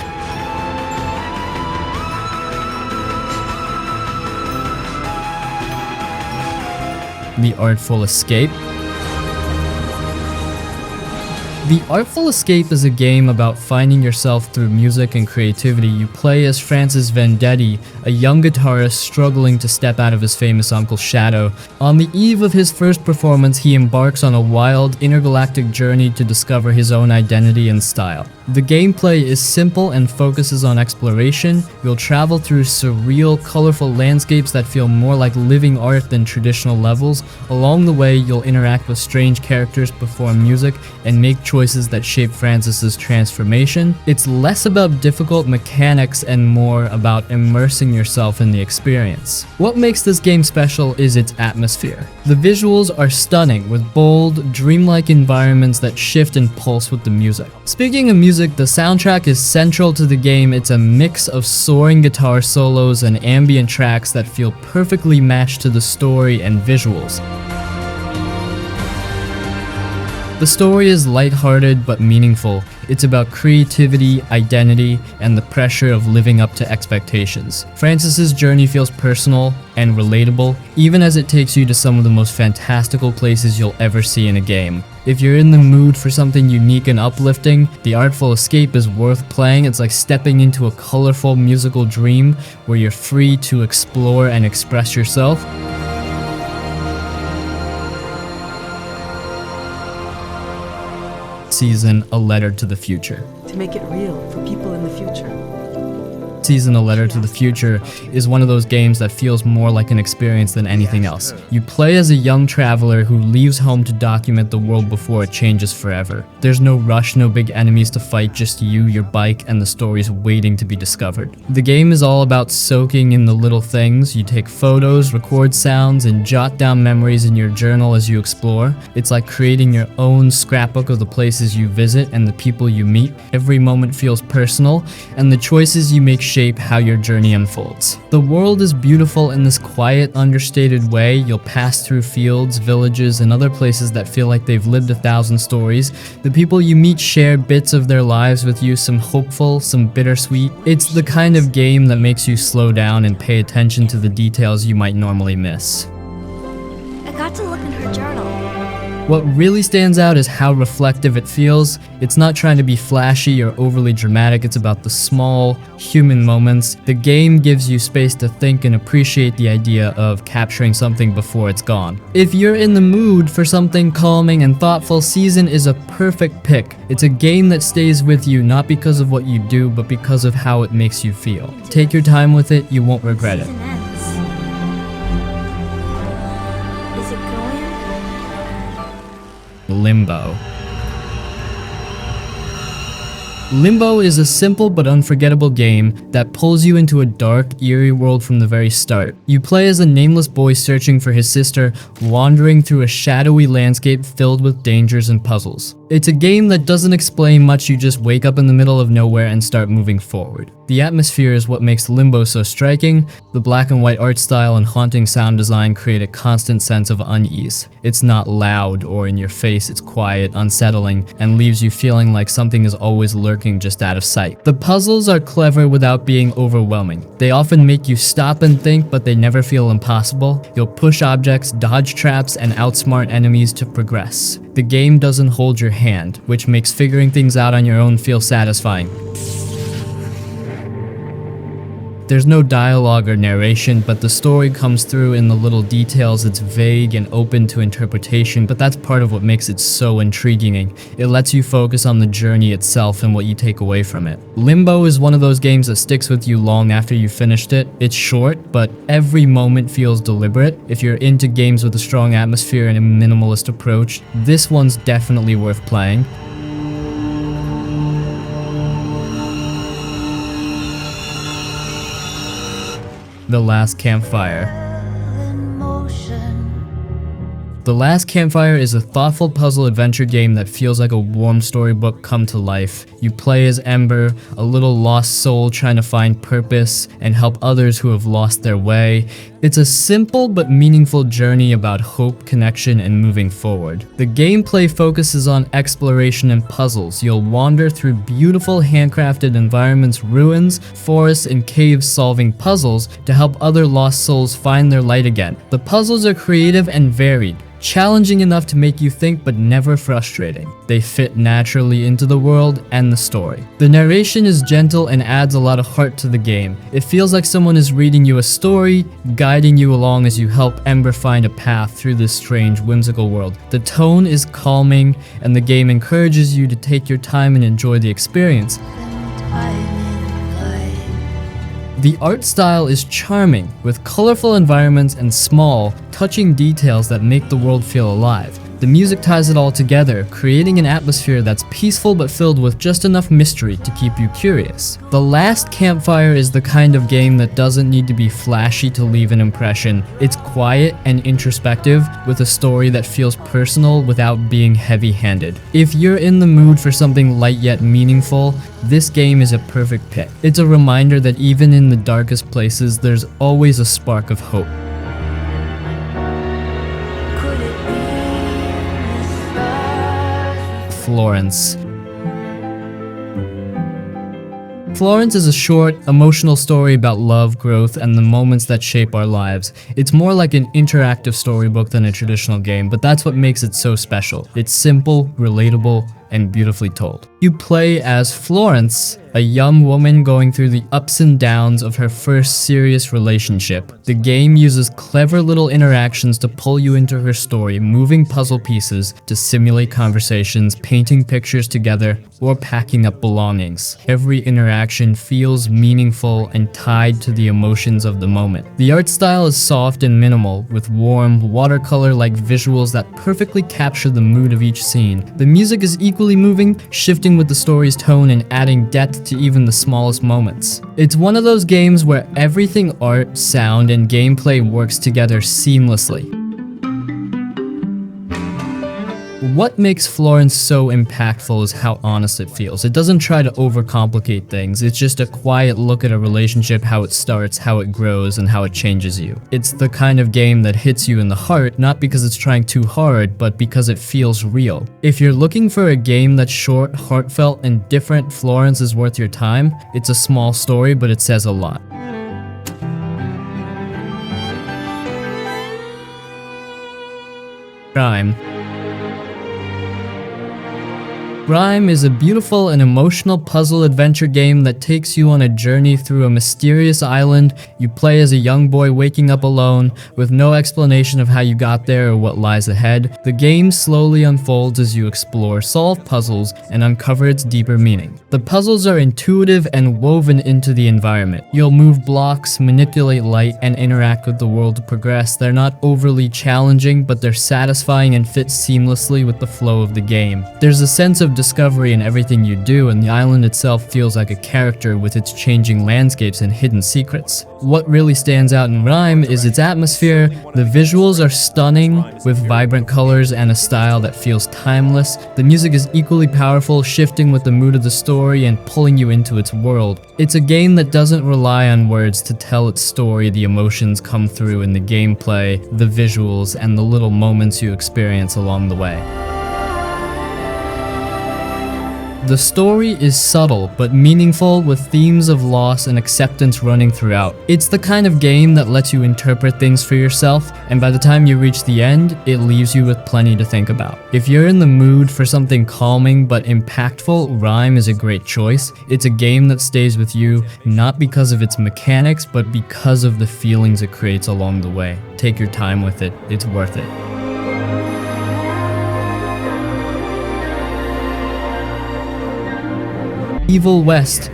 The Artful Escape. The Artful Escape is a game about finding yourself through music and creativity. You play as Francis Vendetti, a young guitarist struggling to step out of his famous uncle's shadow. On the eve of his first performance, he embarks on a wild, intergalactic journey to discover his own identity and style. The gameplay is simple and focuses on exploration. You'll travel through surreal, colorful landscapes that feel more like living art than traditional levels. Along the way, you'll interact with strange characters, perform music, and make choices that shape Francis's transformation. It's less about difficult mechanics and more about immersing yourself in the experience. What makes this game special is its atmosphere. The visuals are stunning, with bold, dreamlike environments that shift and pulse with the music. Speaking of music, the soundtrack is central to the game. It's a mix of soaring guitar solos and ambient tracks that feel perfectly matched to the story and visuals. The story is lighthearted but meaningful. It's about creativity, identity, and the pressure of living up to expectations. Francis's journey feels personal and relatable, even as it takes you to some of the most fantastical places you'll ever see in a game. If you're in the mood for something unique and uplifting, The Artful Escape is worth playing. It's like stepping into a colorful musical dream where you're free to explore and express yourself. Season A Letter to the Future. To make it real for people in the future. Season A Letter to the Future is one of those games that feels more like an experience than anything else. You play as a young traveler who leaves home to document the world before it changes forever. There's no rush, no big enemies to fight, just you, your bike, and the stories waiting to be discovered. The game is all about soaking in the little things. You take photos, record sounds, and jot down memories in your journal as you explore. It's like creating your own scrapbook of the places you visit and the people you meet. Every moment feels personal, and the choices you make shape how your journey unfolds. The world is beautiful in this quiet, understated way. You'll pass through fields, villages, and other places that feel like they've lived 1,000 stories. The people you meet share bits of their lives with you, some hopeful, some bittersweet. It's the kind of game that makes you slow down and pay attention to the details you might normally miss. I got to look in her journal. What really stands out is how reflective it feels. It's not trying to be flashy or overly dramatic, it's about the small, human moments. The game gives you space to think and appreciate the idea of capturing something before it's gone. If you're in the mood for something calming and thoughtful, Season is a perfect pick. It's a game that stays with you not because of what you do, but because of how it makes you feel. Take your time with it, you won't regret it. Limbo. Limbo is a simple but unforgettable game that pulls you into a dark, eerie world from the very start. You play as a nameless boy searching for his sister, wandering through a shadowy landscape filled with dangers and puzzles. It's a game that doesn't explain much, you just wake up in the middle of nowhere and start moving forward. The atmosphere is what makes Limbo so striking. The black and white art style and haunting sound design create a constant sense of unease. It's not loud or in your face, it's quiet, unsettling, and leaves you feeling like something is always lurking just out of sight. The puzzles are clever without being overwhelming. They often make you stop and think, but they never feel impossible. You'll push objects, dodge traps, and outsmart enemies to progress. The game doesn't hold your hand, which makes figuring things out on your own feel satisfying. There's no dialogue or narration, but the story comes through in the little details. It's vague and open to interpretation, but that's part of what makes it so intriguing. It lets you focus on the journey itself and what you take away from it. Limbo is one of those games that sticks with you long after you finished it. It's short, but every moment feels deliberate. If you're into games with a strong atmosphere and a minimalist approach, this one's definitely worth playing. The Last Campfire. The Last Campfire is a thoughtful puzzle adventure game that feels like a warm storybook come to life. You play as Ember, a little lost soul trying to find purpose and help others who have lost their way. It's a simple but meaningful journey about hope, connection, and moving forward. The gameplay focuses on exploration and puzzles. You'll wander through beautiful handcrafted environments, ruins, forests, and caves solving puzzles to help other lost souls find their light again. The puzzles are creative and varied, challenging enough to make you think but never frustrating. They fit naturally into the world and the story. The narration is gentle and adds a lot of heart to the game. It feels like someone is reading you a story, guiding you along as you help Ember find a path through this strange, whimsical world. The tone is calming, and the game encourages you to take your time and enjoy the experience. The art style is charming, with colorful environments and small, touching details that make the world feel alive. The music ties it all together, creating an atmosphere that's peaceful but filled with just enough mystery to keep you curious. The Last Campfire is the kind of game that doesn't need to be flashy to leave an impression. It's quiet and introspective, with a story that feels personal without being heavy-handed. If you're in the mood for something light yet meaningful, this game is a perfect pick. It's a reminder that even in the darkest places, there's always a spark of hope. Florence. Florence is a short, emotional story about love, growth, and the moments that shape our lives. It's more like an interactive storybook than a traditional game, but that's what makes it so special. It's simple, relatable, and beautifully told. You play as Florence, a young woman going through the ups and downs of her first serious relationship. The game uses clever little interactions to pull you into her story, moving puzzle pieces to simulate conversations, painting pictures together, or packing up belongings. Every interaction feels meaningful and tied to the emotions of the moment. The art style is soft and minimal, with warm, watercolor-like visuals that perfectly capture the mood of each scene. The music is equally moving, shifting with the story's tone and adding depth to even the smallest moments. It's one of those games where everything art, sound, and gameplay works together seamlessly. What makes Florence so impactful is how honest it feels. It doesn't try to overcomplicate things. It's just a quiet look at a relationship, how it starts, how it grows, and how it changes you. It's the kind of game that hits you in the heart, not because it's trying too hard, but because it feels real. If you're looking for a game that's short, heartfelt, and different, Florence is worth your time. It's a small story, but it says a lot. Crime. Ryse is a beautiful and emotional puzzle adventure game that takes you on a journey through a mysterious island. You play as a young boy waking up alone, with no explanation of how you got there or what lies ahead. The game slowly unfolds as you explore, solve puzzles, and uncover its deeper meaning. The puzzles are intuitive and woven into the environment. You'll move blocks, manipulate light, and interact with the world to progress. They're not overly challenging, but they're satisfying and fit seamlessly with the flow of the game. There's a sense of discovery in everything you do, and the island itself feels like a character with its changing landscapes and hidden secrets. What really stands out in Ryse is its atmosphere. The visuals are stunning, with vibrant colors and a style that feels timeless. The music is equally powerful, shifting with the mood of the story and pulling you into its world. It's a game that doesn't rely on words to tell its story. The emotions come through in the gameplay, the visuals, and the little moments you experience along the way. The story is subtle but meaningful, with themes of loss and acceptance running throughout. It's the kind of game that lets you interpret things for yourself, and by the time you reach the end, it leaves you with plenty to think about. If you're in the mood for something calming but impactful, Ryse is a great choice. It's a game that stays with you, not because of its mechanics, but because of the feelings it creates along the way. Take your time with it, it's worth it. Evil West.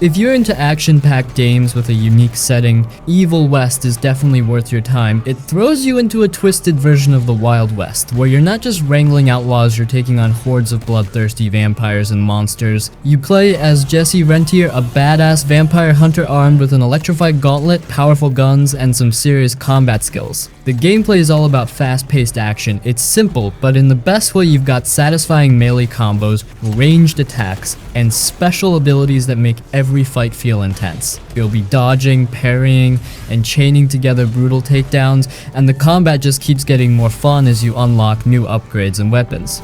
If you're into action-packed games with a unique setting, Evil West is definitely worth your time. It throws you into a twisted version of the Wild West, where you're not just wrangling outlaws, you're taking on hordes of bloodthirsty vampires and monsters. You play as Jesse Rentier, a badass vampire hunter armed with an electrified gauntlet, powerful guns, and some serious combat skills. The gameplay is all about fast-paced action. It's simple, but in the best way. You've got satisfying melee combos, ranged attacks, and special abilities that make every fight feel intense. You'll be dodging, parrying, and chaining together brutal takedowns, and the combat just keeps getting more fun as you unlock new upgrades and weapons.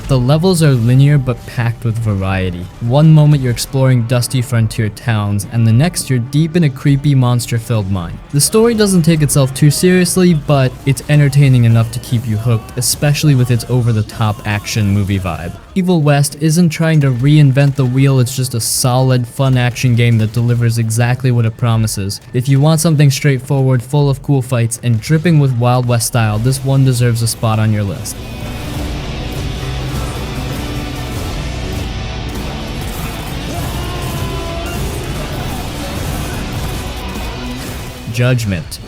The levels are linear but packed with variety. One moment you're exploring dusty frontier towns, and the next you're deep in a creepy monster-filled mine. The story doesn't take itself too seriously, but it's entertaining enough to keep you hooked, especially with its over-the-top action movie vibe. Evil West isn't trying to reinvent the wheel, it's just a solid, fun action game that delivers exactly what it promises. If you want something straightforward, full of cool fights, and dripping with Wild West style, this one deserves a spot on your list. Judgment.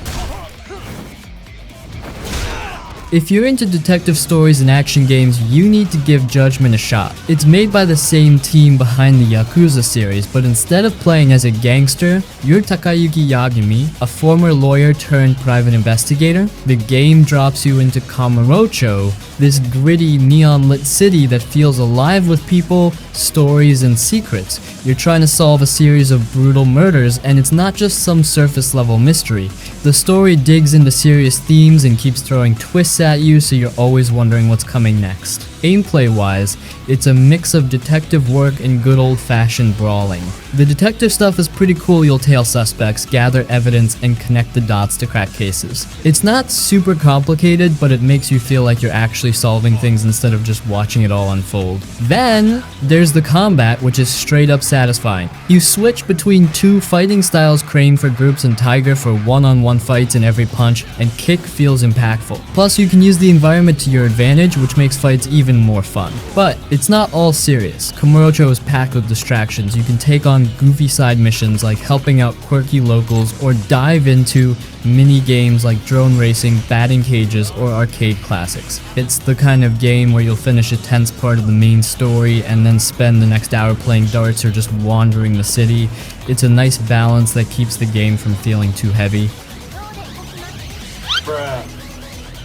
If you're into detective stories and action games, you need to give Judgment a shot. It's made by the same team behind the Yakuza series, but instead of playing as a gangster, you're Takayuki Yagami, a former lawyer turned private investigator. The game drops you into Kamurocho, this gritty, neon-lit city that feels alive with people, stories, and secrets. You're trying to solve a series of brutal murders, and it's not just some surface-level mystery. The story digs into serious themes and keeps throwing twists at you, so you're always wondering what's coming next. Gameplay-wise, it's a mix of detective work and good old-fashioned brawling. The detective stuff is pretty cool. You'll tail suspects, gather evidence, and connect the dots to crack cases. It's not super complicated, but it makes you feel like you're actually solving things instead of just watching it all unfold. Then, there's the combat, which is straight up satisfying. You switch between two fighting styles, Crane for groups and Tiger for one-on-one fights in every punch, and Kick feels impactful. Plus, you can use the environment to your advantage, which makes fights even more fun. But it's not all serious. Kamurocho is packed with distractions. You can take on goofy side missions like helping out quirky locals, or dive into mini games like drone racing, batting cages, or arcade classics. It's the kind of game where you'll finish a tense part of the main story and then spend the next hour playing darts or just wandering the city. It's a nice balance that keeps the game from feeling too heavy.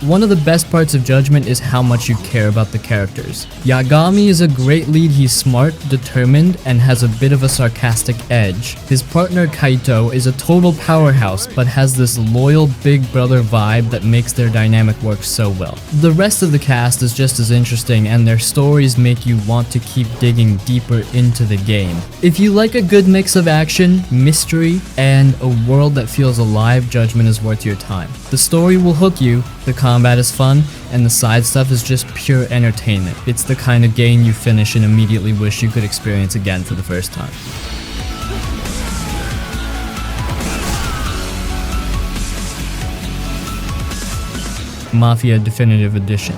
One of the best parts of Judgment is how much you care about the characters. Yagami is a great lead. He's smart, determined, and has a bit of a sarcastic edge. His partner Kaito is a total powerhouse, but has this loyal big brother vibe that makes their dynamic work so well. The rest of the cast is just as interesting, and their stories make you want to keep digging deeper into the game. If you like a good mix of action, mystery, and a world that feels alive, Judgment is worth your time. The story will hook you, the combat is fun, and the side stuff is just pure entertainment. It's the kind of game you finish and immediately wish you could experience again for the first time. Mafia Definitive Edition.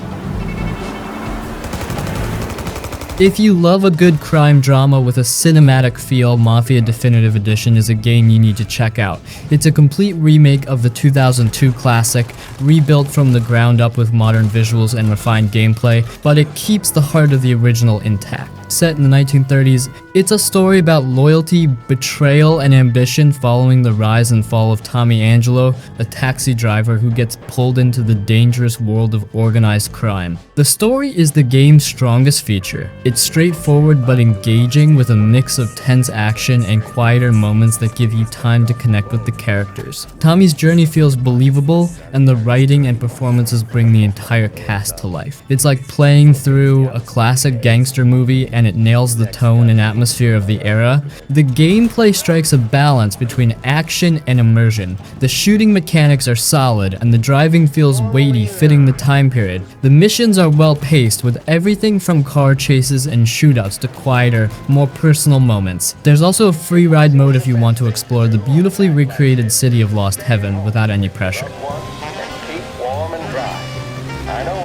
If you love a good crime drama with a cinematic feel, Mafia Definitive Edition is a game you need to check out. It's a complete remake of the 2002 classic, rebuilt from the ground up with modern visuals and refined gameplay, but it keeps the heart of the original intact. Set in the 1930s, it's a story about loyalty, betrayal, and ambition following the rise and fall of Tommy Angelo, a taxi driver who gets pulled into the dangerous world of organized crime. The story is the game's strongest feature. It's straightforward but engaging, with a mix of tense action and quieter moments that give you time to connect with the characters. Tommy's journey feels believable, and the writing and performances bring the entire cast to life. It's like playing through a classic gangster movie, and it nails the tone and atmosphere of the era. The gameplay strikes a balance between action and immersion. The shooting mechanics are solid, and the driving feels weighty, fitting the time period. The missions are well paced, with everything from car chases and shootouts to quieter, more personal moments. There's also a free ride mode if you want to explore the beautifully recreated city of Lost Heaven without any pressure.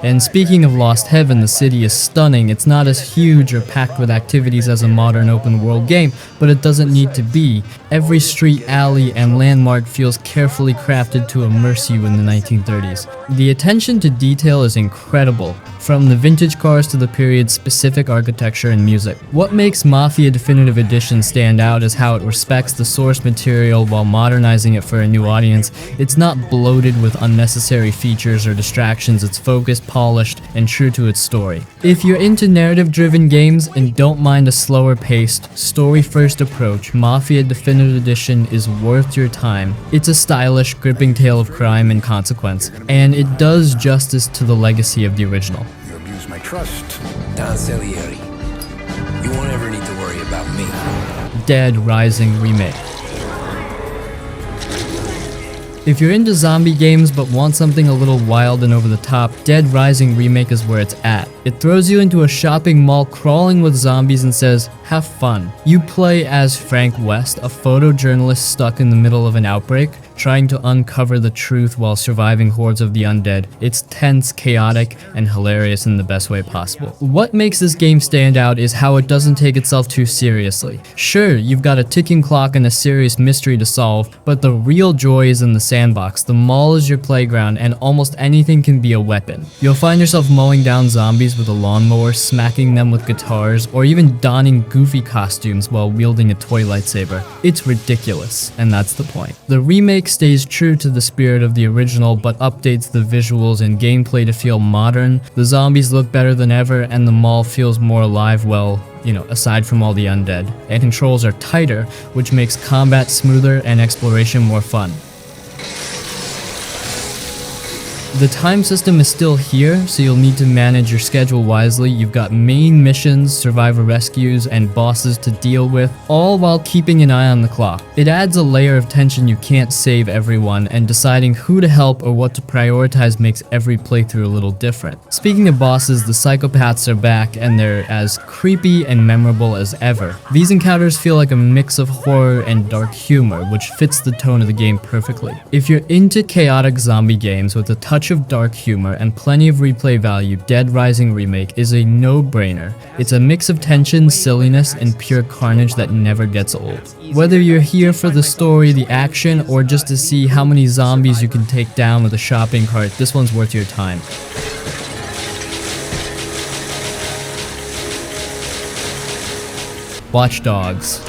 And speaking of Lost Heaven, the city is stunning. It's not as huge or packed with activities as a modern open world game, but it doesn't need to be. Every street, alley, and landmark feels carefully crafted to immerse you in the 1930s. The attention to detail is incredible, from the vintage cars to the period's specific architecture and music. What makes Mafia Definitive Edition stand out is how it respects the source material while modernizing it for a new audience. It's not bloated with unnecessary features or distractions. It's focused, polished, and true to its story. If you're into narrative-driven games and don't mind a slower-paced, story-first approach, Mafia Definitive Edition is worth your time. It's a stylish, gripping tale of crime and consequence, and it does justice to the legacy of the original. You abuse my trust. Don Salieri. You won't ever need to worry about me. Dead Rising Remake. If you're into zombie games but want something a little wild and over the top, Dead Rising Remake is where it's at. It throws you into a shopping mall crawling with zombies and says, have fun. You play as Frank West, a photojournalist stuck in the middle of an outbreak, trying to uncover the truth while surviving hordes of the undead. It's tense, chaotic, and hilarious in the best way possible. What makes this game stand out is how it doesn't take itself too seriously. Sure, you've got a ticking clock and a serious mystery to solve, but the real joy is in the sandbox. The mall is your playground, and almost anything can be a weapon. You'll find yourself mowing down zombies with a lawnmower, smacking them with guitars, or even donning goofy costumes while wielding a toy lightsaber. It's ridiculous, and that's the point. The remake stays true to the spirit of the original, but updates the visuals and gameplay to feel modern. The zombies look better than ever, and the mall feels more alive, well, you know, aside from all the undead. And controls are tighter, which makes combat smoother and exploration more fun. The time system is still here, so you'll need to manage your schedule wisely. You've got main missions, survivor rescues, and bosses to deal with, all while keeping an eye on the clock. It adds a layer of tension. You can't save everyone, and deciding who to help or what to prioritize makes every playthrough a little different. Speaking of bosses, the psychopaths are back, and they're as creepy and memorable as ever. These encounters feel like a mix of horror and dark humor, which fits the tone of the game perfectly. If you're into chaotic zombie games with a touch of dark humor and plenty of replay value, Dead Rising Remake is a no-brainer. It's a mix of tension, silliness, and pure carnage that never gets old. Whether you're here for the story, the action, or just to see how many zombies you can take down with a shopping cart, this one's worth your time. Watch Dogs.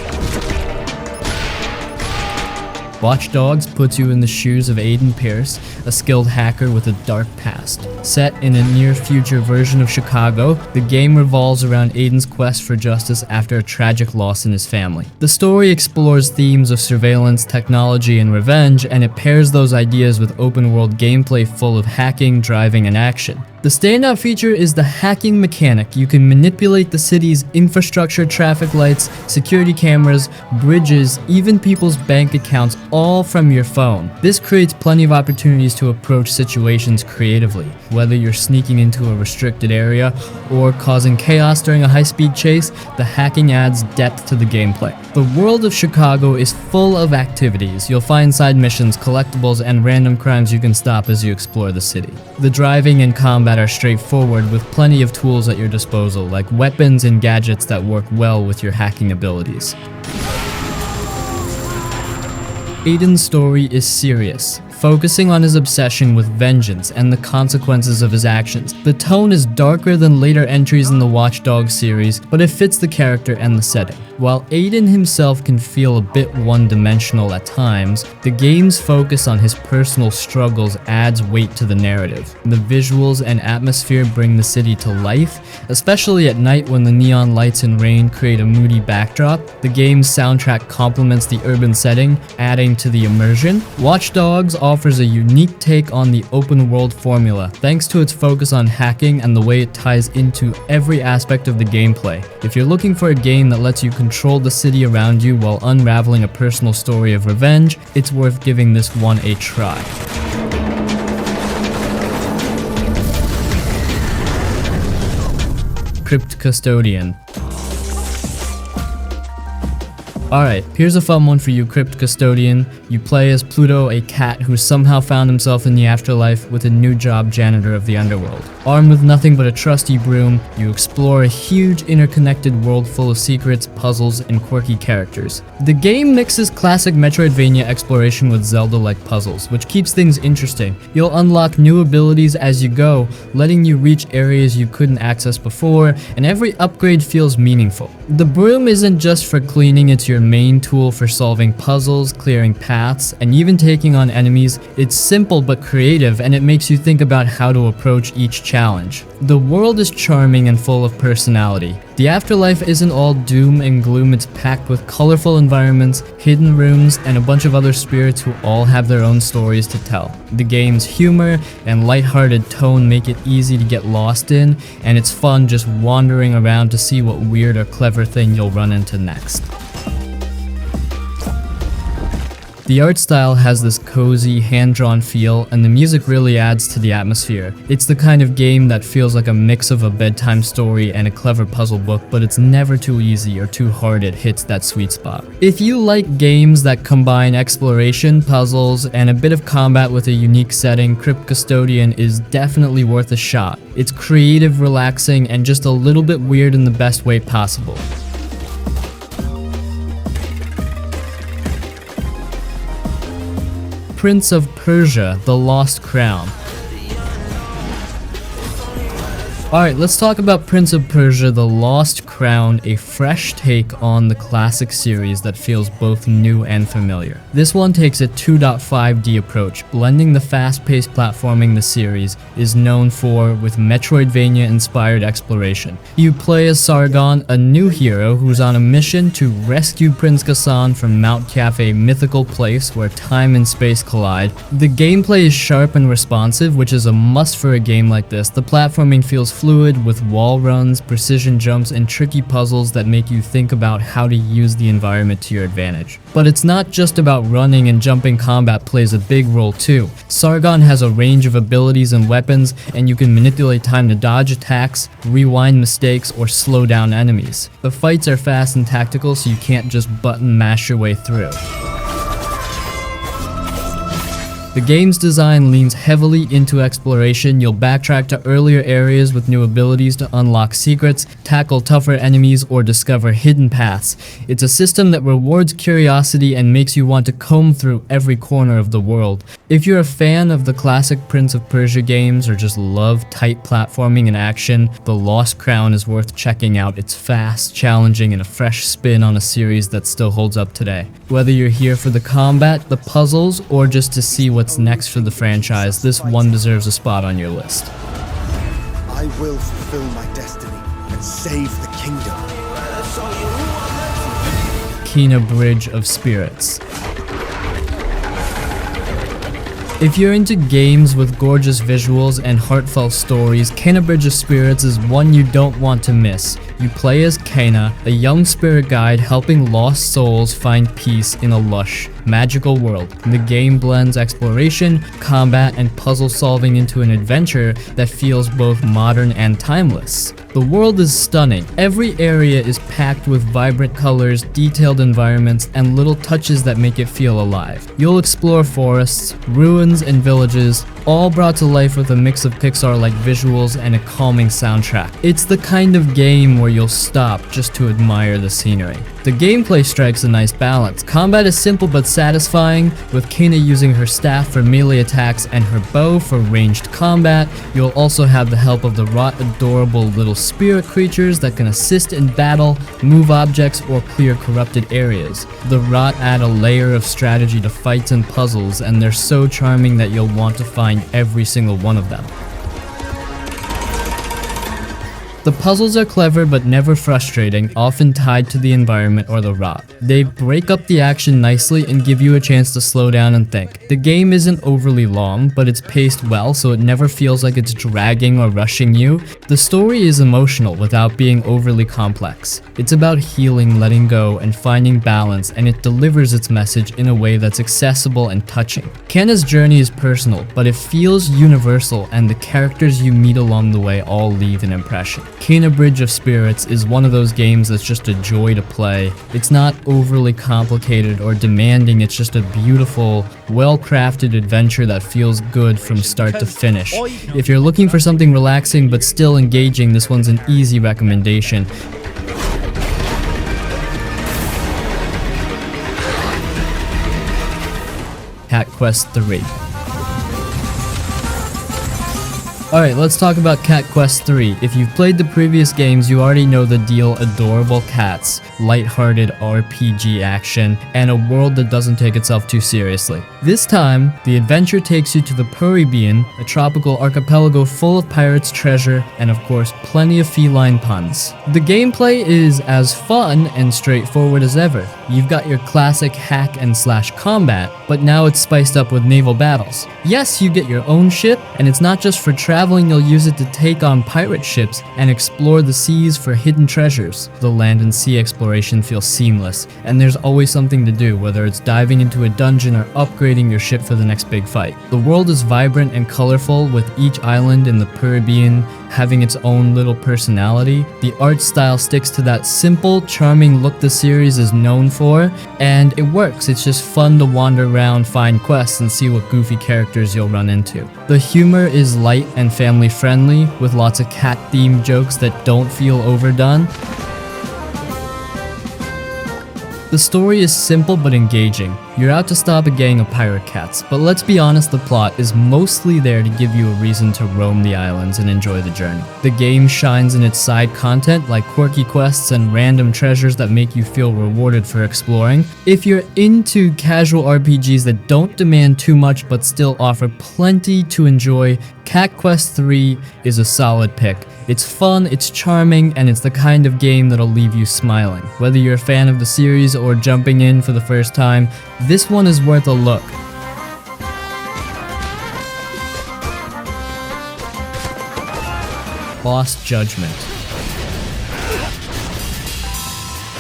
Watch Dogs puts you in the shoes of Aiden Pierce, a skilled hacker with a dark past. Set in a near-future version of Chicago, the game revolves around Aiden's quest for justice after a tragic loss in his family. The story explores themes of surveillance, technology, and revenge, and it pairs those ideas with open-world gameplay full of hacking, driving, and action. The standout feature is the hacking mechanic. You can manipulate the city's infrastructure, traffic lights, security cameras, bridges, even people's bank accounts, all from your phone. This creates plenty of opportunities to approach situations creatively, whether you're sneaking into a restricted area or causing chaos during a high-speed chase. The hacking adds depth to the gameplay. The world of Chicago is full of activities. You'll find side missions, collectibles, and random crimes you can stop as you explore the city. The driving and combat are straightforward, with plenty of tools at your disposal, like weapons and gadgets that work well with your hacking abilities. Aiden's story is serious, focusing on his obsession with vengeance and the consequences of his actions. The tone is darker than later entries in the Watch Dogs series, but it fits the character and the setting. While Aiden himself can feel a bit one-dimensional at times, the game's focus on his personal struggles adds weight to the narrative. The visuals and atmosphere bring the city to life, especially at night when the neon lights and rain create a moody backdrop. The game's soundtrack complements the urban setting, adding to the immersion. Watch Dogs offers a unique take on the open world formula, thanks to its focus on hacking and the way it ties into every aspect of the gameplay. If you're looking for a game that lets you control the city around you while unraveling a personal story of revenge, it's worth giving this one a try. Crypt Custodian. Alright, here's a fun one for you, Crypt Custodian. You play as Pluto, a cat who somehow found himself in the afterlife with a new job, janitor of the underworld. Armed with nothing but a trusty broom, you explore a huge interconnected world full of secrets, puzzles, and quirky characters. The game mixes classic Metroidvania exploration with Zelda-like puzzles, which keeps things interesting. You'll unlock new abilities as you go, letting you reach areas you couldn't access before, and every upgrade feels meaningful. The broom isn't just for cleaning, it's your main tool for solving puzzles, clearing paths, and even taking on enemies. It's simple but creative, and it makes you think about how to approach each challenge. The world is charming and full of personality. The afterlife isn't all doom and gloom, it's packed with colorful environments, hidden rooms, and a bunch of other spirits who all have their own stories to tell. The game's humor and lighthearted tone make it easy to get lost in, and it's fun just wandering around to see what weird or clever thing you'll run into next. The art style has this cozy, hand-drawn feel, and the music really adds to the atmosphere. It's the kind of game that feels like a mix of a bedtime story and a clever puzzle book, but it's never too easy or too hard. It hits that sweet spot. If you like games that combine exploration, puzzles, and a bit of combat with a unique setting, Crypt Custodian is definitely worth a shot. It's creative, relaxing, and just a little bit weird in the best way possible. Prince of Persia: The Lost Crown. Alright, let's talk about Prince of Persia: The Lost Crown. Crown a fresh take on the classic series that feels both new and familiar. This one takes a 2.5D approach, blending the fast-paced platforming the series is known for with Metroidvania-inspired exploration. You play as Sargon, a new hero who's on a mission to rescue Prince Ghassan from Mount Cafe, mythical place where time and space collide. The gameplay is sharp and responsive, which is a must for a game like this. The platforming feels fluid with wall runs, precision jumps, and tricky puzzles that make you think about how to use the environment to your advantage. But it's not just about running and jumping. Combat plays a big role too. Sargon has a range of abilities and weapons, and you can manipulate time to dodge attacks, rewind mistakes, or slow down enemies. The fights are fast and tactical, so you can't just button mash your way through. The game's design leans heavily into exploration. You'll backtrack to earlier areas with new abilities to unlock secrets, tackle tougher enemies, or discover hidden paths. It's a system that rewards curiosity and makes you want to comb through every corner of the world. If you're a fan of the classic Prince of Persia games or just love tight platforming and action, The Lost Crown is worth checking out. It's fast, challenging, and a fresh spin on a series that still holds up today. Whether you're here for the combat, the puzzles, or just to see what's next for the franchise, this one deserves a spot on your list. I will fulfill my destiny and save the kingdom. Kena Bridge of Spirits. If you're into games with gorgeous visuals and heartfelt stories, Kena Bridge of Spirits is one you don't want to miss. You play as Kena, a young spirit guide helping lost souls find peace in a lush, magical world. The game blends exploration, combat, and puzzle solving into an adventure that feels both modern and timeless. The world is stunning. Every area is packed with vibrant colors, detailed environments, and little touches that make it feel alive. You'll explore forests, ruins, and villages, all brought to life with a mix of Pixar-like visuals and a calming soundtrack. It's the kind of game where you'll stop just to admire the scenery. The gameplay strikes a nice balance. Combat is simple but satisfying, with Kena using her staff for melee attacks and her bow for ranged combat. You'll also have the help of the wrought adorable little spirit creatures that can assist in battle, move objects, or clear corrupted areas. The wrought add a layer of strategy to fights and puzzles, and they're so charming that you'll want to find every single one of them. The puzzles are clever but never frustrating, often tied to the environment or the rot. They break up the action nicely and give you a chance to slow down and think. The game isn't overly long, but it's paced well, so it never feels like it's dragging or rushing you. The story is emotional without being overly complex. It's about healing, letting go, and finding balance, and it delivers its message in a way that's accessible and touching. Kena's journey is personal, but it feels universal, and the characters you meet along the way all leave an impression. Kena Bridge of Spirits is one of those games that's just a joy to play. It's not overly complicated or demanding, it's just a beautiful, well-crafted adventure that feels good from start to finish. If you're looking for something relaxing but still engaging, this one's an easy recommendation. Cat Quest 3. Alright, let's talk about Cat Quest 3. If you've played the previous games, you already know the deal: adorable cats, light-hearted RPG action, and a world that doesn't take itself too seriously. This time, the adventure takes you to the Caribbean, a tropical archipelago full of pirates' treasure, and of course, plenty of feline puns. The gameplay is as fun and straightforward as ever. You've got your classic hack and slash combat, but now it's spiced up with naval battles. Yes, you get your own ship, and it's not just for traveling, you'll use it to take on pirate ships and explore the seas for hidden treasures. The land and sea exploration feels seamless, and there's always something to do, whether it's diving into a dungeon or upgrading your ship for the next big fight. The world is vibrant and colorful, with each island in the Caribbean having its own little personality. The art style sticks to that simple, charming look the series is known for, and it works. It's just fun to wander around, find quests, and see what goofy characters you'll run into. The humor is light and family friendly, with lots of cat-themed jokes that don't feel overdone. The story is simple but engaging. You're out to stop a gang of pirate cats, but let's be honest, the plot is mostly there to give you a reason to roam the islands and enjoy the journey. The game shines in its side content like quirky quests and random treasures that make you feel rewarded for exploring. If you're into casual RPGs that don't demand too much but still offer plenty to enjoy, Cat Quest 3 is a solid pick. It's fun, it's charming, and it's the kind of game that'll leave you smiling. Whether you're a fan of the series or jumping in for the first time, this one is worth a look. Lost Judgment.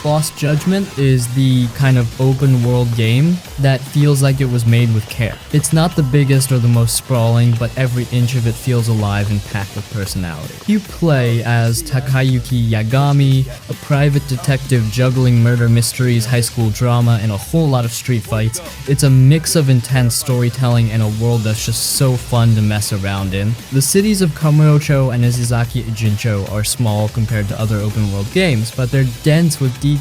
Lost Judgment is the kind of open world game that feels like it was made with care. It's not the biggest or the most sprawling, but every inch of it feels alive and packed with personality. You play as Takayuki Yagami, a private detective juggling murder mysteries, high school drama, and a whole lot of street fights. It's a mix of intense storytelling and a world that's just so fun to mess around in. The cities of Kamurocho and Izizaki Ijincho are small compared to other open world games, but they're dense with detail.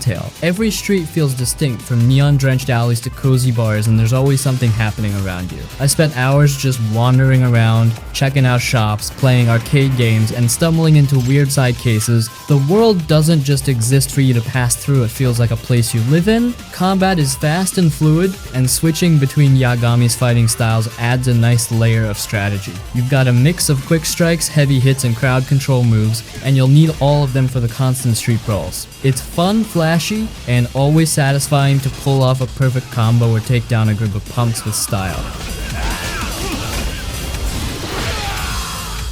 Every street feels distinct, from neon-drenched alleys to cozy bars, and there's always something happening around you. I spent hours just wandering around, checking out shops, playing arcade games, and stumbling into weird side cases. The world doesn't just exist for you to pass through, it feels like a place you live in. Combat is fast and fluid, and switching between Yagami's fighting styles adds a nice layer of strategy. You've got a mix of quick strikes, heavy hits, and crowd control moves, and you'll need all of them for the constant street brawls. It's fun, flashy, and always satisfying to pull off a perfect combo or take down a group of punks with style.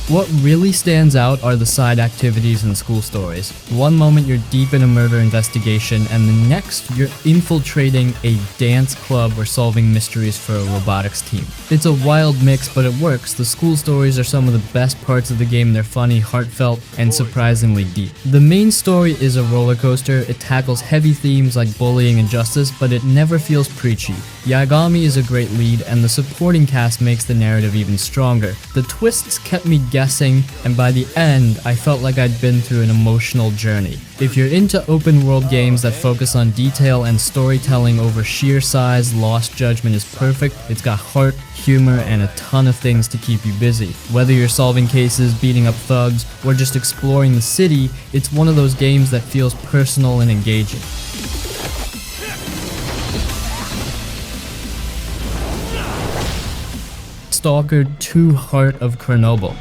What really stands out are the side activities and school stories. One moment you're deep in a murder investigation, and the next you're infiltrating a dance club or solving mysteries for a robotics team. It's a wild mix, but it works. The school stories are some of the best parts of the game. They're funny, heartfelt, and surprisingly deep. The main story is a roller coaster. It tackles heavy themes like bullying and justice, but it never feels preachy. Yagami is a great lead, and the supporting cast makes the narrative even stronger. The twists kept me guessing, and by the end, I felt like I'd been through an emotional journey. If you're into open world games that focus on detail and storytelling over sheer size, Lost Judgment is perfect. It's got heart, humor, and a ton of things to keep you busy. Whether you're solving cases, beating up thugs, or just exploring the city, it's one of those games that feels personal and engaging. Stalker 2: Heart of Chernobyl.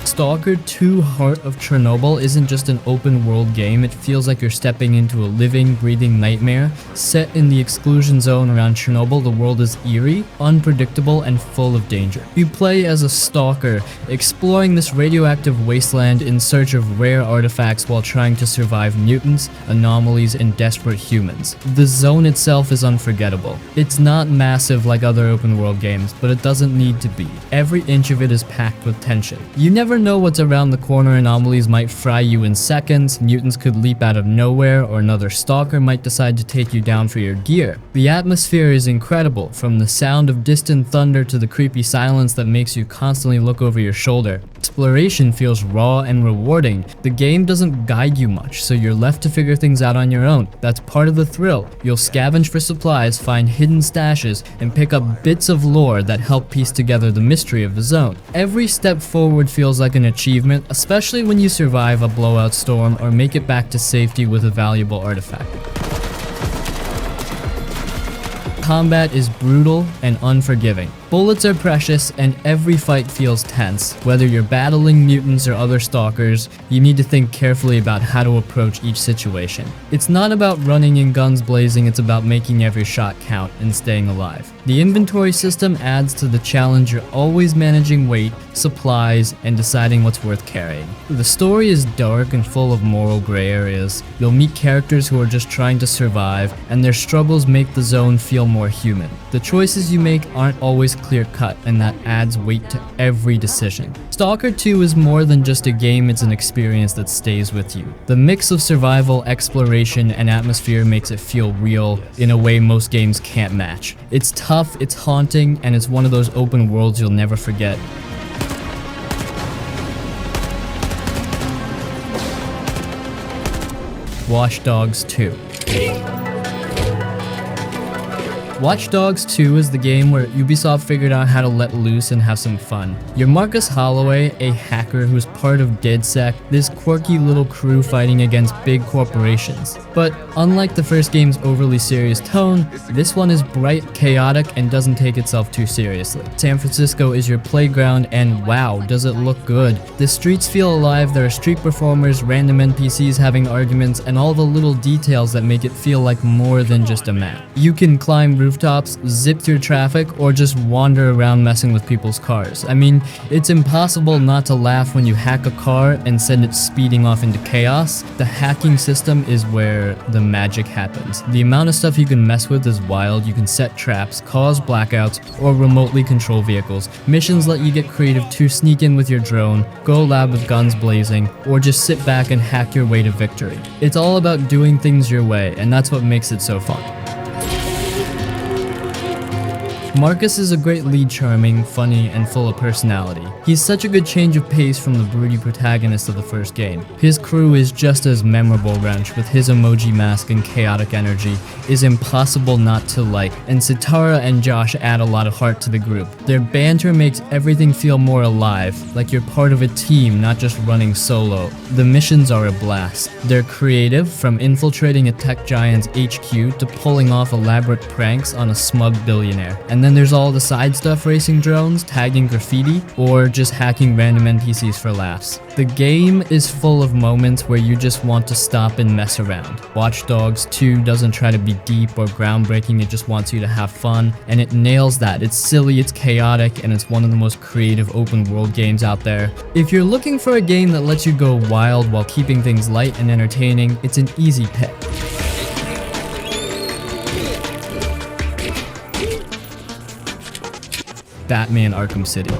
Stalker 2: Heart of Chernobyl isn't just an open world game, it feels like you're stepping into a living, breathing nightmare. Set in the exclusion zone around Chernobyl, the world is eerie, unpredictable, and full of danger. You play as a stalker, exploring this radioactive wasteland in search of rare artifacts while trying to survive mutants, anomalies, and desperate humans. The zone itself is unforgettable. It's not massive like other open world games, but it doesn't need to be. Every inch of it is packed with tension. You never know what's around the corner. Anomalies might fry you in seconds, mutants could leap out of nowhere, or another stalker might decide to take you down for your gear. The atmosphere is incredible, from the sound of distant thunder to the creepy silence that makes you constantly look over your shoulder. Exploration feels raw and rewarding. The game doesn't guide you much, so you're left to figure things out on your own. That's part of the thrill. You'll scavenge for supplies, find hidden stashes, and pick up bits of lore that help piece together the mystery of the zone. Every step forward feels like an achievement, especially when you survive a blowout storm or make it back to safety with a valuable artifact. Combat is brutal and unforgiving. Bullets are precious and every fight feels tense. Whether you're battling mutants or other stalkers, you need to think carefully about how to approach each situation. It's not about running and guns blazing, it's about making every shot count and staying alive. The inventory system adds to the challenge. You're always managing weight, supplies, and deciding what's worth carrying. The story is dark and full of moral gray areas. You'll meet characters who are just trying to survive, and their struggles make the zone feel more human. The choices you make aren't always clear-cut, and that adds weight to every decision. Stalker 2 is more than just a game, it's an experience that stays with you. The mix of survival, exploration, and atmosphere makes it feel real in a way most games can't match. It's tough, it's haunting, and it's one of those open worlds you'll never forget. Watch Dogs 2. Watch Dogs 2 is the game where Ubisoft figured out how to let loose and have some fun. You're Marcus Holloway, a hacker who's part of DedSec, this quirky little crew fighting against big corporations. But unlike the first game's overly serious tone, this one is bright, chaotic, and doesn't take itself too seriously. San Francisco is your playground, and wow, does it look good. The streets feel alive, there are street performers, random NPCs having arguments, and all the little details that make it feel like more than just a map. You can climb rooftops, zip through traffic, or just wander around messing with people's cars. I mean, it's impossible not to laugh when you hack a car and send it speeding off into chaos. The hacking system is where the magic happens. The amount of stuff you can mess with is wild. You can set traps, cause blackouts, or remotely control vehicles. Missions let you get creative to sneak in with your drone, go loud with guns blazing, or just sit back and hack your way to victory. It's all about doing things your way, and that's what makes it so fun. Marcus is a great lead, charming, funny, and full of personality. He's such a good change of pace from the broody protagonist of the first game. His crew is just as memorable. Wrench, with his emoji mask and chaotic energy, is impossible not to like, and Sitara and Josh add a lot of heart to the group. Their banter makes everything feel more alive, like you're part of a team, not just running solo. The missions are a blast. They're creative, from infiltrating a tech giant's HQ to pulling off elaborate pranks on a smug billionaire. And then there's all the side stuff, racing drones, tagging graffiti, or just hacking random NPCs for laughs. The game is full of moments where you just want to stop and mess around. Watch Dogs 2 doesn't try to be deep or groundbreaking, it just wants you to have fun, and it nails that. It's silly, it's chaotic, and it's one of the most creative open world games out there. If you're looking for a game that lets you go wild while keeping things light and entertaining, it's an easy pick. Batman Arkham City.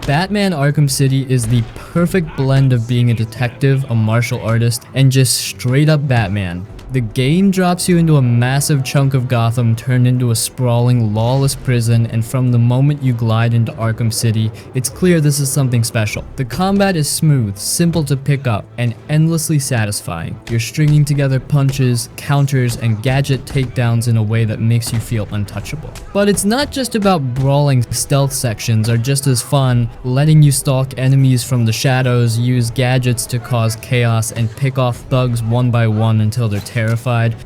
Batman Arkham City is the perfect blend of being a detective, a martial artist, and just straight up Batman. The game drops you into a massive chunk of Gotham turned into a sprawling, lawless prison, and from the moment you glide into Arkham City, it's clear this is something special. The combat is smooth, simple to pick up, and endlessly satisfying. You're stringing together punches, counters, and gadget takedowns in a way that makes you feel untouchable. But it's not just about brawling. Stealth sections are just as fun, letting you stalk enemies from the shadows, use gadgets to cause chaos, and pick off thugs one by one until they're terrified.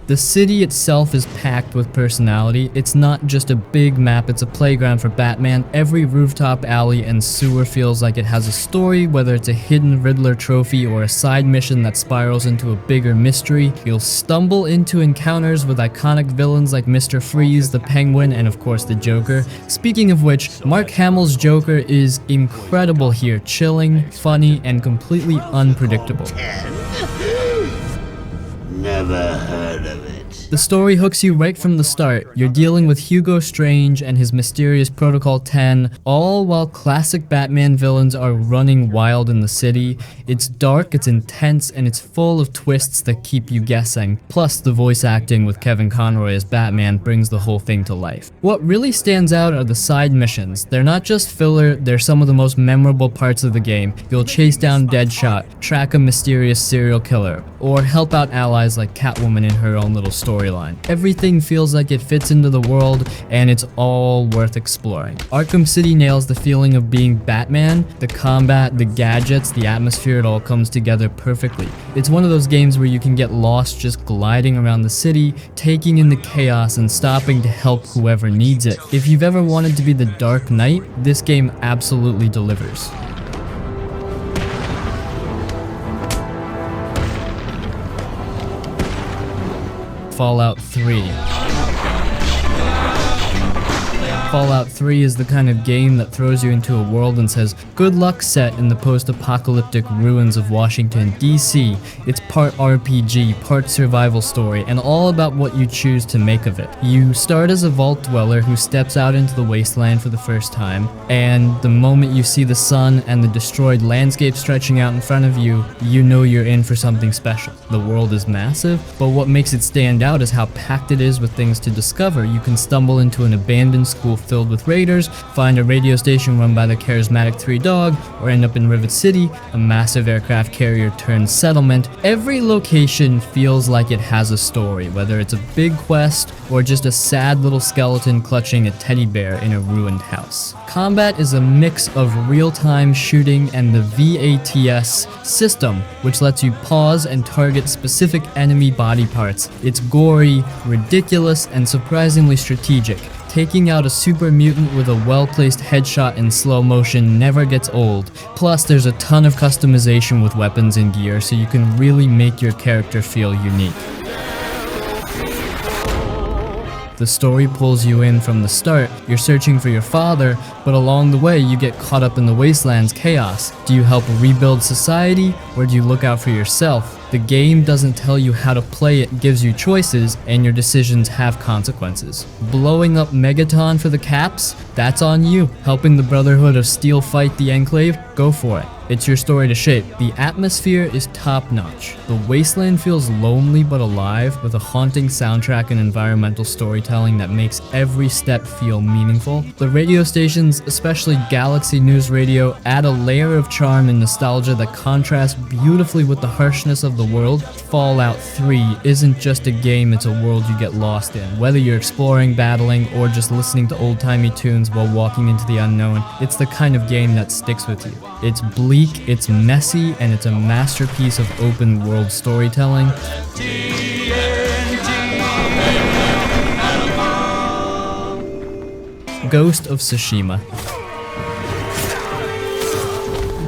The city itself is packed with personality. It's not just a big map, it's a playground for Batman. Every rooftop, alley, and sewer feels like it has a story, whether it's a hidden Riddler trophy or a side mission that spirals into a bigger mystery. You'll stumble into encounters with iconic villains like Mr. Freeze, the Penguin, and of course the Joker. Speaking of which, Mark Hamill's Joker is incredible here, chilling, funny, and completely unpredictable. Never heard of it. The story hooks you right from the start. You're dealing with Hugo Strange and his mysterious Protocol 10, all while classic Batman villains are running wild in the city. It's dark, it's intense, and it's full of twists that keep you guessing. Plus, the voice acting with Kevin Conroy as Batman brings the whole thing to life. What really stands out are the side missions. They're not just filler, they're some of the most memorable parts of the game. You'll chase down Deadshot, track a mysterious serial killer, or help out allies like Catwoman in her own little storyline. Everything feels like it fits into the world, and it's all worth exploring. Arkham City nails the feeling of being Batman. The combat, the gadgets, the atmosphere, it all comes together perfectly. It's one of those games where you can get lost just gliding around the city, taking in the chaos and stopping to help whoever needs it. If you've ever wanted to be the Dark Knight, this game absolutely delivers. Fallout 3. Fallout 3 is the kind of game that throws you into a world and says, good luck, set in the post-apocalyptic ruins of Washington, D.C. It's part RPG, part survival story, and all about what you choose to make of it. You start as a vault dweller who steps out into the wasteland for the first time, and the moment you see the sun and the destroyed landscape stretching out in front of you, you know you're in for something special. The world is massive, but what makes it stand out is how packed it is with things to discover. You can stumble into an abandoned school filled with raiders, find a radio station run by the charismatic Three Dog, or end up in Rivet City, a massive aircraft carrier turned settlement. Every location feels like it has a story, whether it's a big quest or just a sad little skeleton clutching a teddy bear in a ruined house. Combat is a mix of real-time shooting and the VATS system, which lets you pause and target specific enemy body parts. It's gory, ridiculous, and surprisingly strategic. Taking out a super mutant with a well-placed headshot in slow motion never gets old. Plus, there's a ton of customization with weapons and gear, so you can really make your character feel unique. The story pulls you in from the start. You're searching for your father, but along the way you get caught up in the wasteland's chaos. Do you help rebuild society, or do you look out for yourself? The game doesn't tell you how to play, it gives you choices, and your decisions have consequences. Blowing up Megaton for the caps? That's on you. Helping the Brotherhood of Steel fight the Enclave? Go for it. It's your story to shape. The atmosphere is top-notch. The wasteland feels lonely but alive, with a haunting soundtrack and environmental storytelling that makes every step feel meaningful. The radio stations, especially Galaxy News Radio, add a layer of charm and nostalgia that contrasts beautifully with the harshness of the world. Fallout 3 isn't just a game, it's a world you get lost in. Whether you're exploring, battling, or just listening to old-timey tunes while walking into the unknown, it's the kind of game that sticks with you. It's bleak, it's messy, and it's a masterpiece of open world storytelling. Ghost of Tsushima.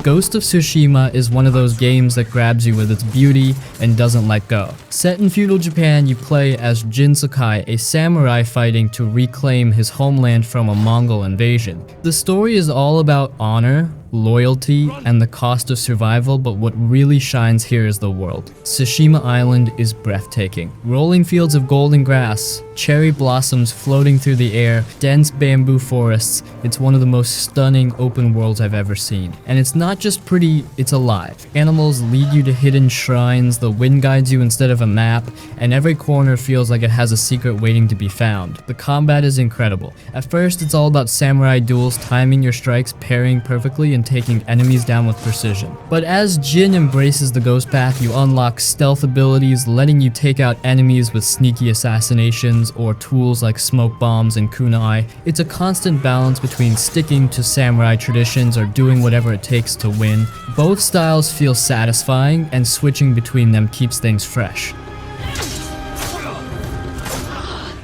Ghost of Tsushima is one of those games that grabs you with its beauty and doesn't let go. Set in feudal Japan, you play as Jin Sakai, a samurai fighting to reclaim his homeland from a Mongol invasion. The story is all about honor, loyalty, and the cost of survival, but what really shines here is the world. Tsushima Island is breathtaking. Rolling fields of golden grass, cherry blossoms floating through the air, dense bamboo forests. It's one of the most stunning open worlds I've ever seen. And it's not just pretty, it's alive. Animals lead you to hidden shrines, the wind guides you instead of a map, and every corner feels like it has a secret waiting to be found. The combat is incredible. At first, it's all about samurai duels, timing your strikes, parrying perfectly, and taking enemies down with precision. But as Jin embraces the ghost path, you unlock stealth abilities, letting you take out enemies with sneaky assassinations or tools like smoke bombs and kunai. It's a constant balance between sticking to samurai traditions or doing whatever it takes to win. Both styles feel satisfying, and switching between them keeps things fresh.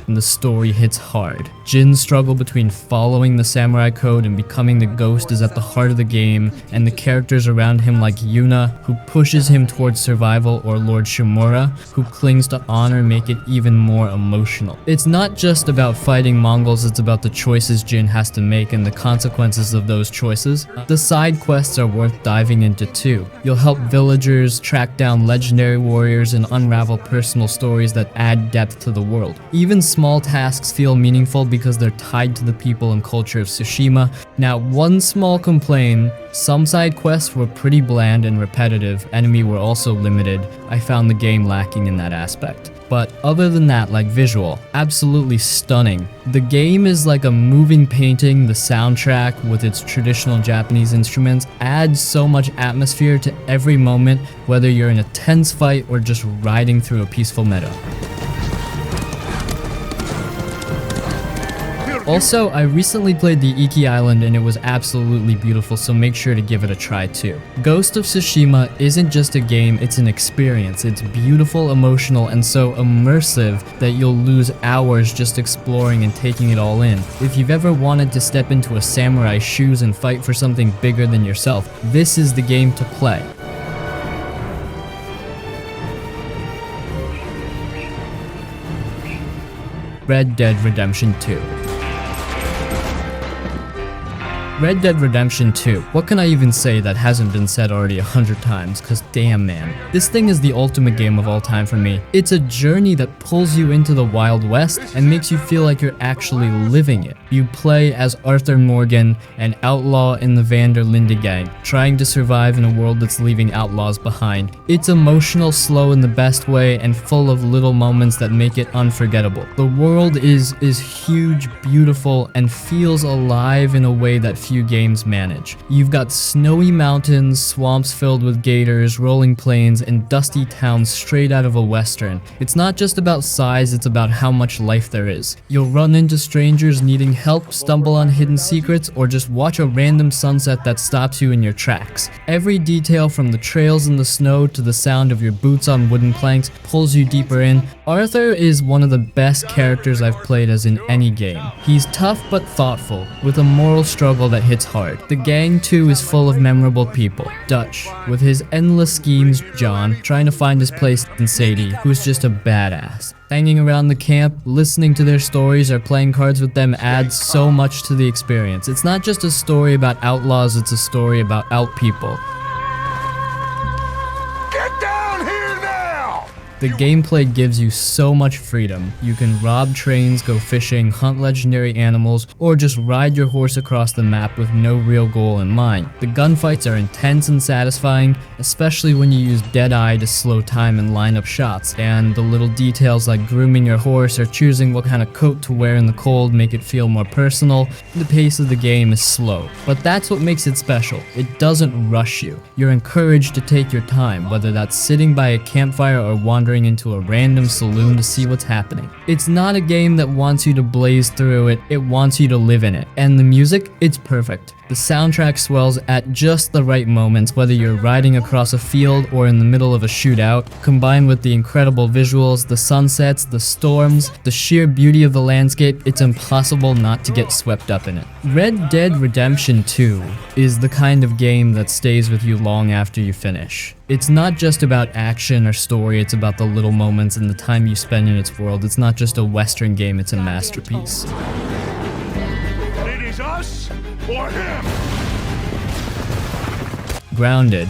And the story hits hard. Jin's struggle between following the samurai code and becoming the ghost is at the heart of the game, and the characters around him like Yuna, who pushes him towards survival, or Lord Shimura, who clings to honor, make it even more emotional. It's not just about fighting Mongols, it's about the choices Jin has to make and the consequences of those choices. The side quests are worth diving into too. You'll help villagers, track down legendary warriors, and unravel personal stories that add depth to the world. Even small tasks feel meaningful because they're tied to the people and culture of Tsushima. Now, one small complaint: some side quests were pretty bland and repetitive. Enemy were also limited. I found the game lacking in that aspect. But other than that, like visual, absolutely stunning. The game is like a moving painting. The soundtrack, with its traditional Japanese instruments, adds so much atmosphere to every moment, whether you're in a tense fight or just riding through a peaceful meadow. Also, I recently played the Iki Island and it was absolutely beautiful, so make sure to give it a try too. Ghost of Tsushima isn't just a game, it's an experience. It's beautiful, emotional, and so immersive that you'll lose hours just exploring and taking it all in. If you've ever wanted to step into a samurai's shoes and fight for something bigger than yourself, this is the game to play. Red Dead Redemption 2. Red Dead Redemption 2. What can I even say that hasn't been said already 100 times? Cause damn man. This thing is the ultimate game of all time for me. It's a journey that pulls you into the Wild West and makes you feel like you're actually living it. You play as Arthur Morgan, an outlaw in the Van der Linde gang, trying to survive in a world that's leaving outlaws behind. It's emotional, slow in the best way, and full of little moments that make it unforgettable. The world is huge, beautiful, and feels alive in a way that few games manage. You've got snowy mountains, swamps filled with gators, rolling plains, and dusty towns straight out of a western. It's not just about size, it's about how much life there is. You'll run into strangers needing help, stumble on hidden secrets, or just watch a random sunset that stops you in your tracks. Every detail, from the trails in the snow to the sound of your boots on wooden planks, pulls you deeper in. Arthur is one of the best characters I've played as in any game. He's tough but thoughtful, with a moral struggle that hits hard. The gang too is full of memorable people. Dutch, with his endless schemes, John, trying to find his place, and Sadie, who's just a badass. Hanging around the camp, listening to their stories, or playing cards with them adds so much to the experience. It's not just a story about outlaws, it's a story about out people. The gameplay gives you so much freedom. You can rob trains, go fishing, hunt legendary animals, or just ride your horse across the map with no real goal in mind. The gunfights are intense and satisfying, especially when you use Deadeye to slow time and line up shots, and the little details like grooming your horse or choosing what kind of coat to wear in the cold make it feel more personal. The pace of the game is slow, but that's what makes it special. It doesn't rush you. You're encouraged to take your time, whether that's sitting by a campfire or wandering into a random saloon to see what's happening. It's not a game that wants you to blaze through it, it wants you to live in it. And the music, it's perfect. The soundtrack swells at just the right moments, whether you're riding across a field or in the middle of a shootout. Combined with the incredible visuals, the sunsets, the storms, the sheer beauty of the landscape, it's impossible not to get swept up in it. Red Dead Redemption 2 is the kind of game that stays with you long after you finish. It's not just about action or story, it's about the little moments and the time you spend in its world. It's not just a Western game, it's a masterpiece. It is us or him. Grounded.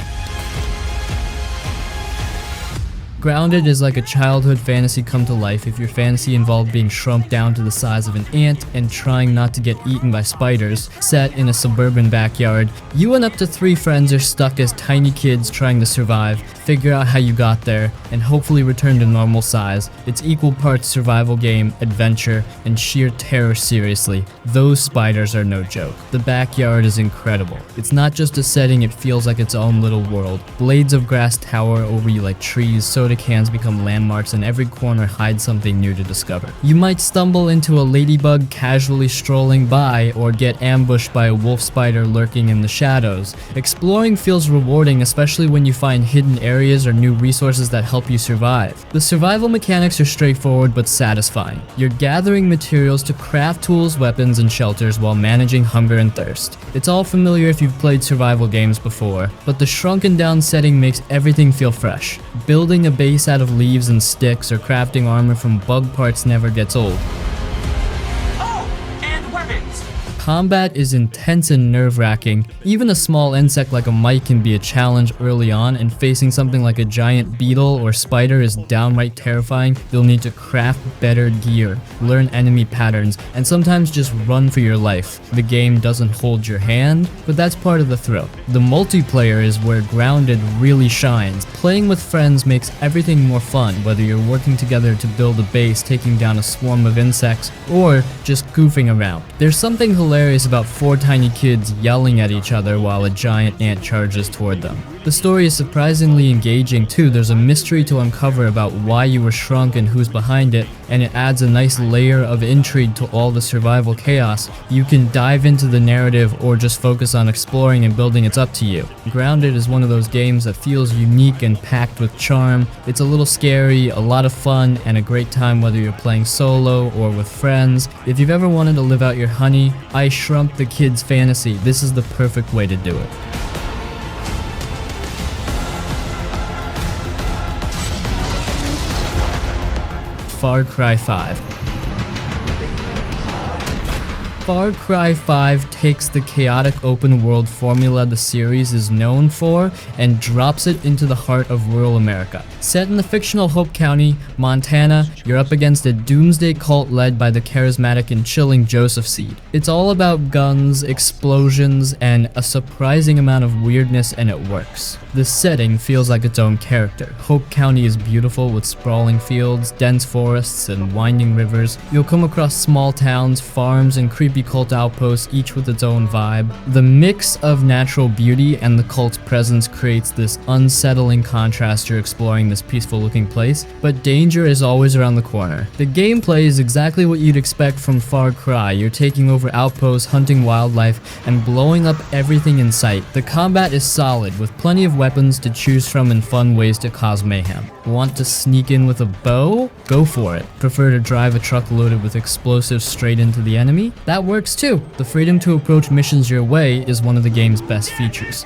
Grounded is like a childhood fantasy come to life if your fantasy involved being shrunk down to the size of an ant and trying not to get eaten by spiders. Set in a suburban backyard, you and up to 3 friends are stuck as tiny kids trying to survive, figure out how you got there, and hopefully return to normal size. It's equal parts survival game, adventure, and sheer terror seriously. Those spiders are no joke. The backyard is incredible. It's not just a setting, it feels like its own little world. Blades of grass tower over you like trees, soda cans become landmarks, and every corner hides something new to discover. You might stumble into a ladybug casually strolling by, or get ambushed by a wolf spider lurking in the shadows. Exploring feels rewarding, especially when you find hidden areas or new resources that help you survive. The survival mechanics are straightforward but satisfying. You're gathering materials to craft tools, weapons, and shelters while managing hunger and thirst. It's all familiar if you've played survival games before, but the shrunken down setting makes everything feel fresh. Building a base out of leaves and sticks or crafting armor from bug parts never gets old. Combat is intense and nerve-wracking. Even a small insect like a mite can be a challenge early on, and facing something like a giant beetle or spider is downright terrifying. You'll need to craft better gear, learn enemy patterns, and sometimes just run for your life. The game doesn't hold your hand, but that's part of the thrill. The multiplayer is where Grounded really shines. Playing with friends makes everything more fun, whether you're working together to build a base, taking down a swarm of insects, or just goofing around. There's something hilarious about 4 tiny kids yelling at each other while a giant ant charges toward them. The story is surprisingly engaging too. There's a mystery to uncover about why you were shrunk and who's behind it, and it adds a nice layer of intrigue to all the survival chaos. You can dive into the narrative or just focus on exploring and building. It's up to you. Grounded is one of those games that feels unique and packed with charm. It's a little scary, a lot of fun, and a great time whether you're playing solo or with friends. If you've ever wanted to live out your honey, I shrunk the kid's fantasy. This is the perfect way to do it. Far Cry 5. Far Cry 5 takes the chaotic open world formula the series is known for and drops it into the heart of rural America. Set in the fictional Hope County, Montana, you're up against a doomsday cult led by the charismatic and chilling Joseph Seed. It's all about guns, explosions, and a surprising amount of weirdness, and it works. The setting feels like its own character. Hope County is beautiful with sprawling fields, dense forests, and winding rivers. You'll come across small towns, farms, and creepy cult outposts, each with its own vibe. The mix of natural beauty and the cult's presence creates this unsettling contrast. You're exploring this peaceful looking place, but danger is always around the corner. The gameplay is exactly what you'd expect from Far Cry. You're taking over outposts, hunting wildlife, and blowing up everything in sight. The combat is solid, with plenty of weapons to choose from and fun ways to cause mayhem. Want to sneak in with a bow? Go for it. Prefer to drive a truck loaded with explosives straight into the enemy? That works too. The freedom to approach missions your way is one of the game's best features.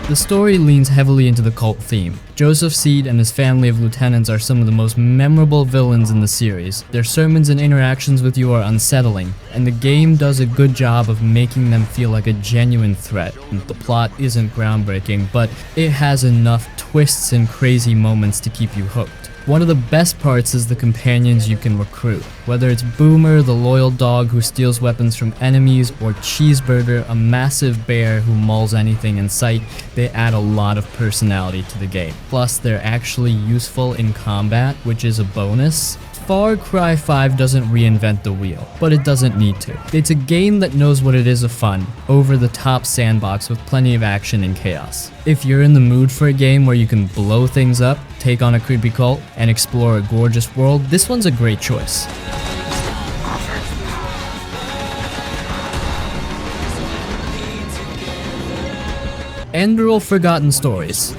The story leans heavily into the cult theme. Joseph Seed and his family of lieutenants are some of the most memorable villains in the series. Their sermons and interactions with you are unsettling, and the game does a good job of making them feel like a genuine threat. The plot isn't groundbreaking, but it has enough twists and crazy moments to keep you hooked. One of the best parts is the companions you can recruit. Whether it's Boomer, the loyal dog who steals weapons from enemies, or Cheeseburger, a massive bear who mauls anything in sight, they add a lot of personality to the game. Plus, they're actually useful in combat, which is a bonus. Far Cry 5 doesn't reinvent the wheel, but it doesn't need to. It's a game that knows what it is of fun, over-the-top sandbox with plenty of action and chaos. If you're in the mood for a game where you can blow things up, take on a creepy cult, and explore a gorgeous world, this one's a great choice. Enderal Forgotten Stories.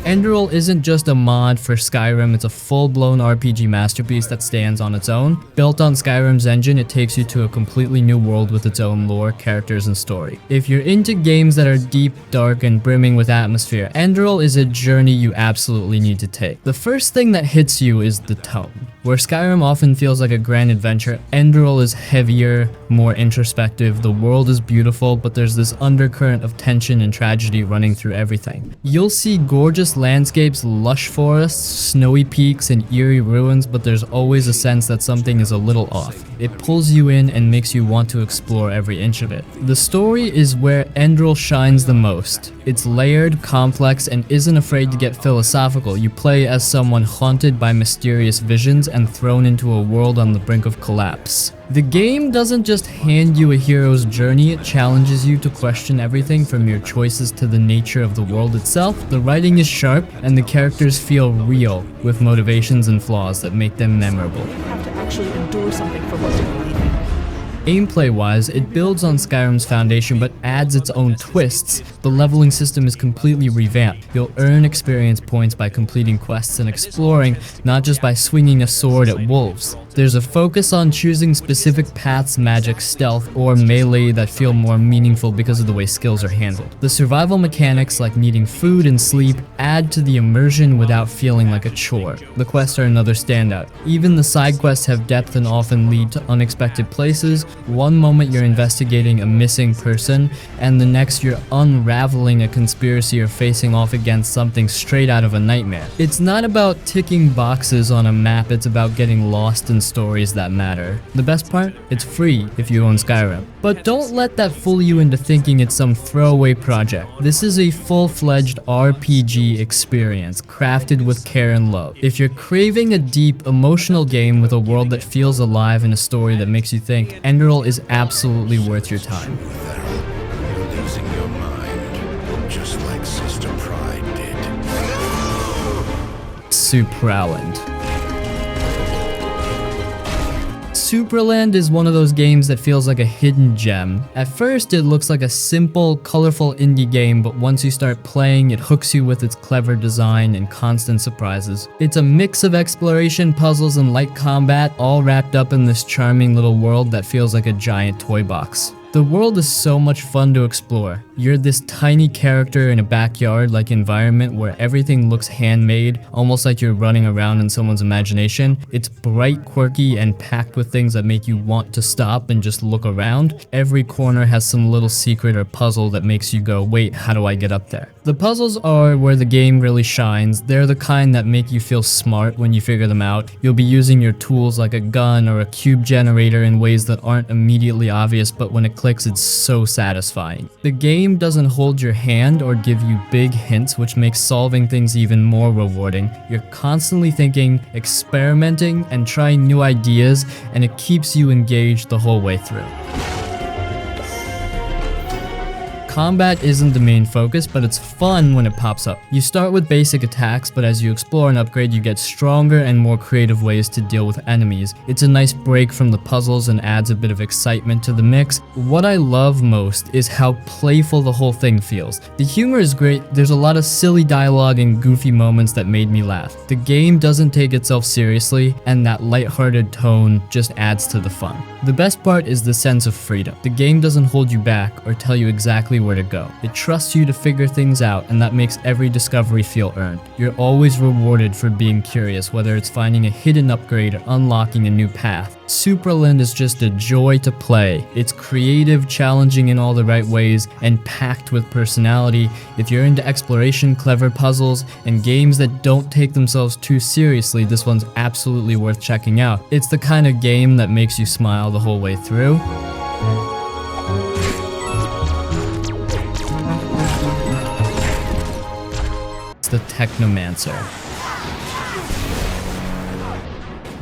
Enderal isn't just a mod for Skyrim, it's a full-blown RPG masterpiece that stands on its own. Built on Skyrim's engine, it takes you to a completely new world with its own lore, characters, and story. If you're into games that are deep, dark, and brimming with atmosphere, Enderal is a journey you absolutely need to take. The first thing that hits you is the tone. Where Skyrim often feels like a grand adventure, Enderal is heavier, more introspective. The world is beautiful, but there's this undercurrent of tension and tragedy running through everything. You'll see gorgeous landscapes, lush forests, snowy peaks, and eerie ruins, but there's always a sense that something is a little off. It pulls you in and makes you want to explore every inch of it. The story is where Enderal shines the most. It's layered, complex, and isn't afraid to get philosophical. You play as someone haunted by mysterious visions and thrown into a world on the brink of collapse. The game doesn't just hand you a hero's journey, it challenges you to question everything from your choices to the nature of the world itself. The writing is sharp, and the characters feel real, with motivations and flaws that make them memorable. You have to actually endure something for what you believe in. Gameplay-wise, it builds on Skyrim's foundation but adds its own twists. The leveling system is completely revamped. You'll earn experience points by completing quests and exploring, not just by swinging a sword at wolves. There's a focus on choosing specific paths, magic, stealth, or melee that feel more meaningful because of the way skills are handled. The survival mechanics, like needing food and sleep, add to the immersion without feeling like a chore. The quests are another standout. Even the side quests have depth and often lead to unexpected places. One moment you're investigating a missing person, and the next you're unraveling a conspiracy or facing off against something straight out of a nightmare. It's not about ticking boxes on a map, it's about getting lost in stories that matter. The best part? It's free if you own Skyrim. But don't let that fool you into thinking it's some throwaway project. This is a full-fledged RPG experience, crafted with care and love. If you're craving a deep, emotional game with a world that feels alive and a story that makes you think, Enderal is absolutely worth your time. You're losing your mind, just like Sister Pride did. Supraland. Supraland is one of those games that feels like a hidden gem. At first, it looks like a simple, colorful indie game, but once you start playing, it hooks you with its clever design and constant surprises. It's a mix of exploration, puzzles, and light combat, all wrapped up in this charming little world that feels like a giant toy box. The world is so much fun to explore. You're this tiny character in a backyard-like environment where everything looks handmade, almost like you're running around in someone's imagination. It's bright, quirky, and packed with things that make you want to stop and just look around. Every corner has some little secret or puzzle that makes you go, wait, how do I get up there? The puzzles are where the game really shines. They're the kind that make you feel smart when you figure them out. You'll be using your tools like a gun or a cube generator in ways that aren't immediately obvious, but when it clicks, it's so satisfying. The game doesn't hold your hand or give you big hints, which makes solving things even more rewarding. You're constantly thinking, experimenting, and trying new ideas, and it keeps you engaged the whole way through. Combat isn't the main focus, but it's fun when it pops up. You start with basic attacks, but as you explore and upgrade, you get stronger and more creative ways to deal with enemies. It's a nice break from the puzzles and adds a bit of excitement to the mix. What I love most is how playful the whole thing feels. The humor is great, there's a lot of silly dialogue and goofy moments that made me laugh. The game doesn't take itself seriously, and that lighthearted tone just adds to the fun. The best part is the sense of freedom. The game doesn't hold you back or tell you exactly where to go. It trusts you to figure things out, and that makes every discovery feel earned. You're always rewarded for being curious, whether it's finding a hidden upgrade or unlocking a new path. Superland is just a joy to play. It's creative, challenging in all the right ways, and packed with personality. If you're into exploration, clever puzzles, and games that don't take themselves too seriously, this one's absolutely worth checking out. It's the kind of game that makes you smile the whole way through. It's the Technomancer.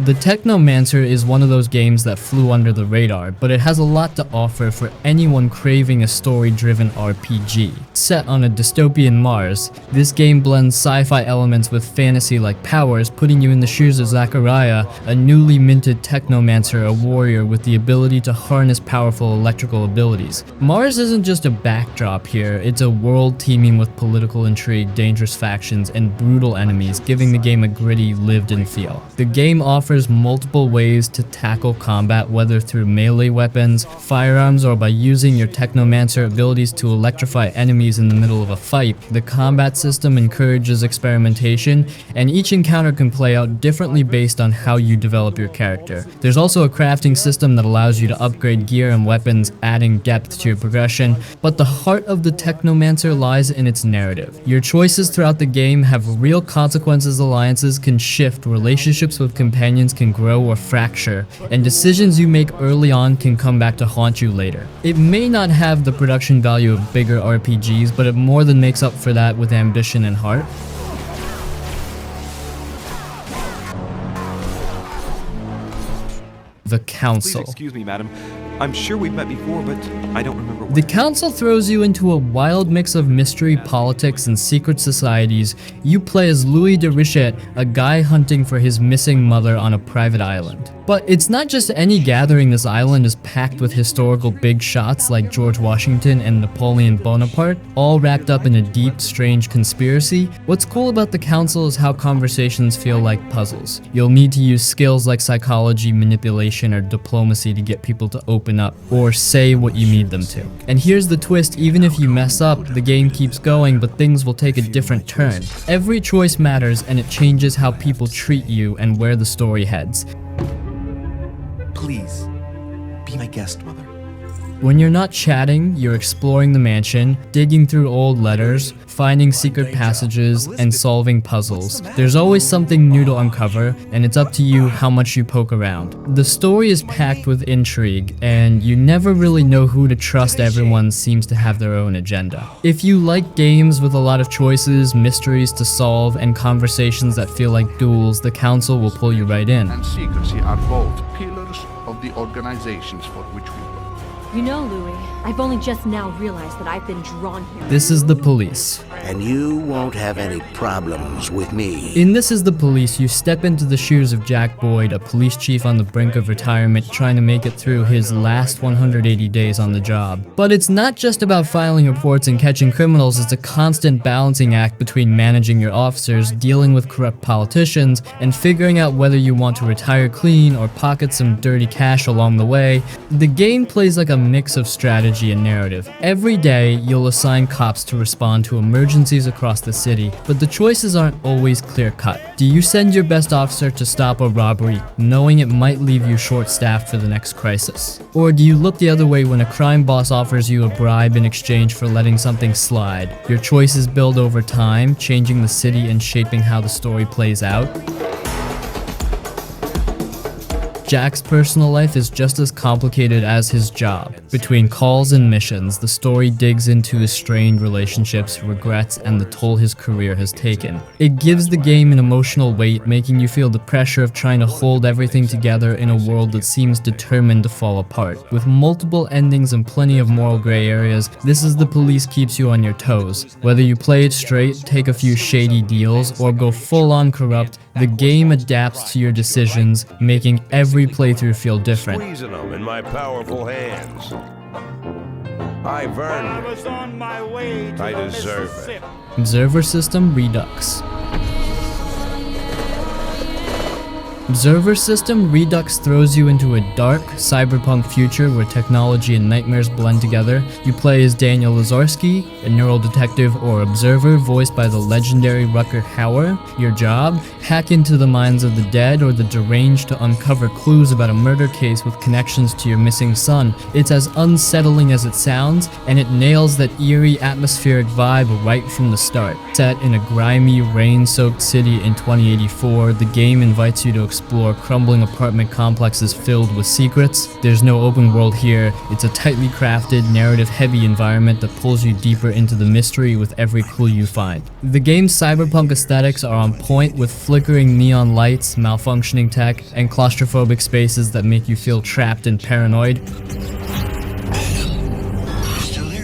The Technomancer is one of those games that flew under the radar, but it has a lot to offer for anyone craving a story-driven RPG. Set on a dystopian Mars, this game blends sci-fi elements with fantasy-like powers, putting you in the shoes of Zachariah, a newly minted Technomancer, a warrior with the ability to harness powerful electrical abilities. Mars isn't just a backdrop here, it's a world teeming with political intrigue, dangerous factions, and brutal enemies, giving the game a gritty, lived-in feel. The game offers multiple ways to tackle combat, whether through melee weapons, firearms, or by using your Technomancer abilities to electrify enemies in the middle of a fight. The combat system encourages experimentation, and each encounter can play out differently based on how you develop your character. There's also a crafting system that allows you to upgrade gear and weapons, adding depth to your progression, but the heart of the Technomancer lies in its narrative. Your choices throughout the game have real consequences, alliances can shift, relationships with companions can grow or fracture, and decisions you make early on can come back to haunt you later. It may not have the production value of bigger RPGs, but it more than makes up for that with ambition and heart. The Council. Please excuse me, madam. I'm sure we've met before, but I don't remember what. The Council throws you into a wild mix of mystery, politics, and secret societies. You play as Louis de Richet, a guy hunting for his missing mother on a private island. But it's not just any gathering. This island is packed with historical big shots like George Washington and Napoleon Bonaparte, all wrapped up in a deep, strange conspiracy. What's cool about the Council is how conversations feel like puzzles. You'll need to use skills like psychology, manipulation, or diplomacy to get people to open up or say what you need them to. And here's the twist: even if you mess up, the game keeps going, but things will take a different turn. Every choice matters, and it changes how people treat you and where the story heads. Please, be my guest, mother. When you're not chatting, you're exploring the mansion, digging through old letters, finding secret passages, and solving puzzles. There's always something new to uncover, and it's up to you how much you poke around. The story is packed with intrigue, and you never really know who to trust. Everyone seems to have their own agenda. If you like games with a lot of choices, mysteries to solve, and conversations that feel like duels, the Council will pull you right in. And secrecy are both pillars of the organizations for which we work. You know, Louis, I've only just now realized that I've been drawn here. This is the police. And you won't have any problems with me. In This Is the Police, you step into the shoes of Jack Boyd, a police chief on the brink of retirement, trying to make it through his last 180 days on the job. But it's not just about filing reports and catching criminals. It's a constant balancing act between managing your officers, dealing with corrupt politicians, and figuring out whether you want to retire clean or pocket some dirty cash along the way. The game plays like a mix of strategy and narrative. Every day, you'll assign cops to respond to emergencies across the city, but the choices aren't always clear-cut. Do you send your best officer to stop a robbery, knowing it might leave you short-staffed for the next crisis? Or do you look the other way when a crime boss offers you a bribe in exchange for letting something slide? Your choices build over time, changing the city and shaping how the story plays out. Jack's personal life is just as complicated as his job. Between calls and missions, the story digs into his strained relationships, regrets, and the toll his career has taken. It gives the game an emotional weight, making you feel the pressure of trying to hold everything together in a world that seems determined to fall apart. With multiple endings and plenty of moral gray areas, This Is the Police keeps you on your toes. Whether you play it straight, take a few shady deals, or go full-on corrupt, the game adapts to your decisions, making every playthrough feel different. Squeezing them in my powerful hands. I've earned it. I deserve it. Observer System Redux. Observer System Redux throws you into a dark, cyberpunk future where technology and nightmares blend together. You play as Daniel Lazarski, a neural detective or observer voiced by the legendary Rutger Hauer. Your job? Hack into the minds of the dead or the deranged to uncover clues about a murder case with connections to your missing son. It's as unsettling as it sounds, and it nails that eerie atmospheric vibe right from the start. Set in a grimy, rain-soaked city in 2084, the game invites you to explore crumbling apartment complexes filled with secrets. There's no open world here. It's a tightly crafted, narrative-heavy environment that pulls you deeper into the mystery with every clue you find. The game's cyberpunk aesthetics are on point, with flickering neon lights, malfunctioning tech, and claustrophobic spaces that make you feel trapped and paranoid.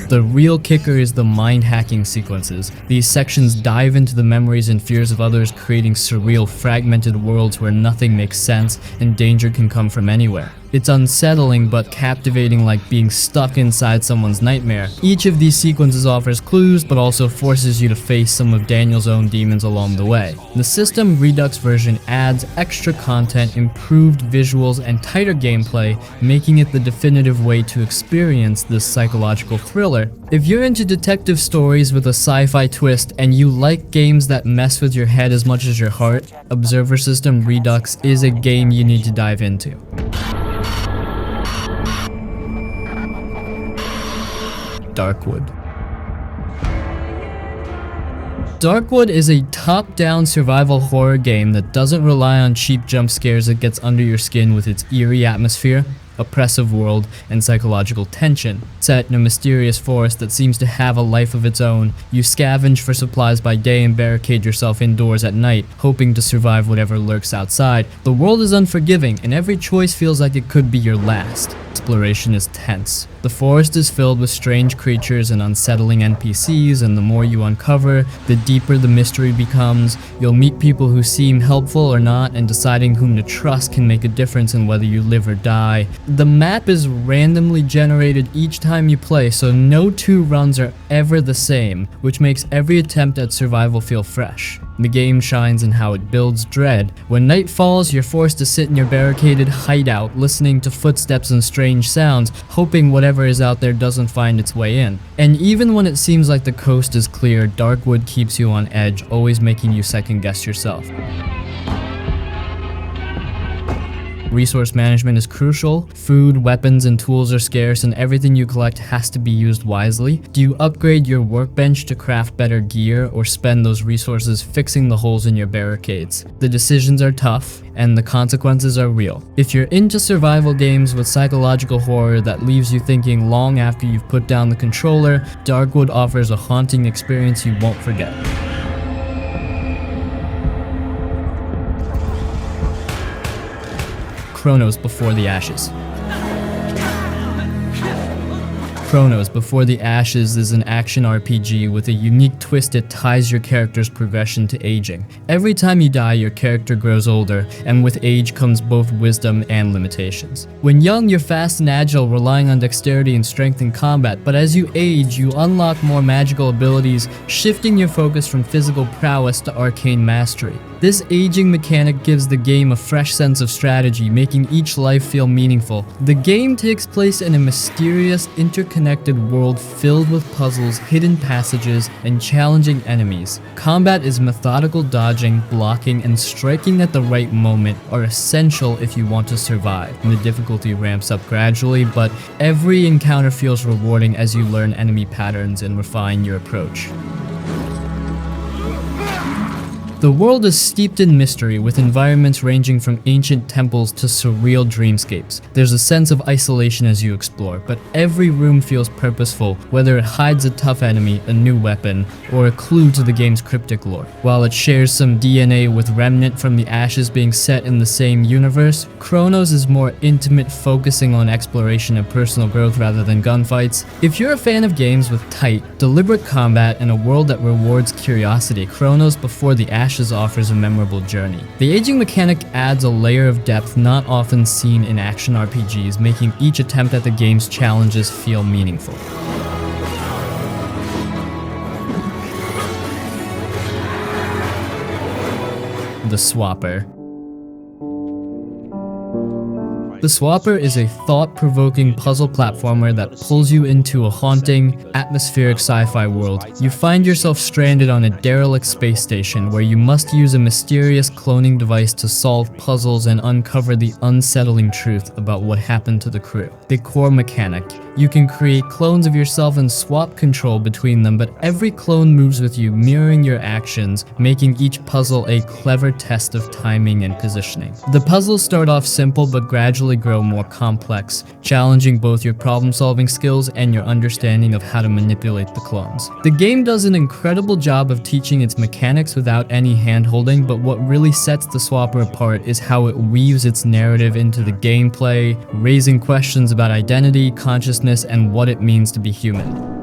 The real kicker is the mind-hacking sequences. These sections dive into the memories and fears of others, creating surreal, fragmented worlds where nothing makes sense and danger can come from anywhere. It's unsettling but captivating, like being stuck inside someone's nightmare. Each of these sequences offers clues but also forces you to face some of Daniel's own demons along the way. The System Redux version adds extra content, improved visuals, and tighter gameplay, making it the definitive way to experience this psychological thriller. If you're into detective stories with a sci-fi twist and you like games that mess with your head as much as your heart, Observer System Redux is a game you need to dive into. Darkwood. Darkwood is a top-down survival horror game that doesn't rely on cheap jump scares. It gets under your skin with its eerie atmosphere, oppressive world, and psychological tension. Set in a mysterious forest that seems to have a life of its own, you scavenge for supplies by day and barricade yourself indoors at night, hoping to survive whatever lurks outside. The world is unforgiving, and every choice feels like it could be your last. Exploration is tense. The forest is filled with strange creatures and unsettling NPCs, and the more you uncover, the deeper the mystery becomes. You'll meet people who seem helpful or not, and deciding whom to trust can make a difference in whether you live or die. The map is randomly generated each time you play, so no two runs are ever the same, which makes every attempt at survival feel fresh. The game shines in how it builds dread. When night falls, you're forced to sit in your barricaded hideout, listening to footsteps and strange sounds, hoping whatever is out there doesn't find its way in. And even when it seems like the coast is clear, Darkwood keeps you on edge, always making you second-guess yourself. Resource management is crucial. Food, weapons, and tools are scarce, and everything you collect has to be used wisely. Do you upgrade your workbench to craft better gear, or spend those resources fixing the holes in your barricades? The decisions are tough, and the consequences are real. If you're into survival games with psychological horror that leaves you thinking long after you've put down the controller, Darkwood offers a haunting experience you won't forget. Chronos Before the Ashes. Chronos Before the Ashes is an action RPG with a unique twist that ties your character's progression to aging. Every time you die, your character grows older, and with age comes both wisdom and limitations. When young, you're fast and agile, relying on dexterity and strength in combat, but as you age, you unlock more magical abilities, shifting your focus from physical prowess to arcane mastery. This aging mechanic gives the game a fresh sense of strategy, making each life feel meaningful. The game takes place in a mysterious, interconnected world filled with puzzles, hidden passages, and challenging enemies. Combat is methodical dodging, blocking, and striking at the right moment are essential if you want to survive. And the difficulty ramps up gradually, but every encounter feels rewarding as you learn enemy patterns and refine your approach. The world is steeped in mystery, with environments ranging from ancient temples to surreal dreamscapes. There's a sense of isolation as you explore, but every room feels purposeful, whether it hides a tough enemy, a new weapon, or a clue to the game's cryptic lore. While it shares some DNA with Remnant from the Ashes being set in the same universe, Chronos is more intimate, focusing on exploration and personal growth rather than gunfights. If you're a fan of games with tight, deliberate combat and a world that rewards curiosity, Chronos Before the Ashes offers a memorable journey. The aging mechanic adds a layer of depth not often seen in action RPGs, making each attempt at the game's challenges feel meaningful. The Swapper. The Swapper is a thought-provoking puzzle platformer that pulls you into a haunting, atmospheric sci-fi world. You find yourself stranded on a derelict space station where you must use a mysterious cloning device to solve puzzles and uncover the unsettling truth about what happened to the crew. The core mechanic. You can create clones of yourself and swap control between them, but every clone moves with you, mirroring your actions, making each puzzle a clever test of timing and positioning. The puzzles start off simple but gradually grow more complex, challenging both your problem-solving skills and your understanding of how to manipulate the clones. The game does an incredible job of teaching its mechanics without any hand-holding, but what really sets the Swapper apart is how it weaves its narrative into the gameplay, raising questions about identity, consciousness, and what it means to be human.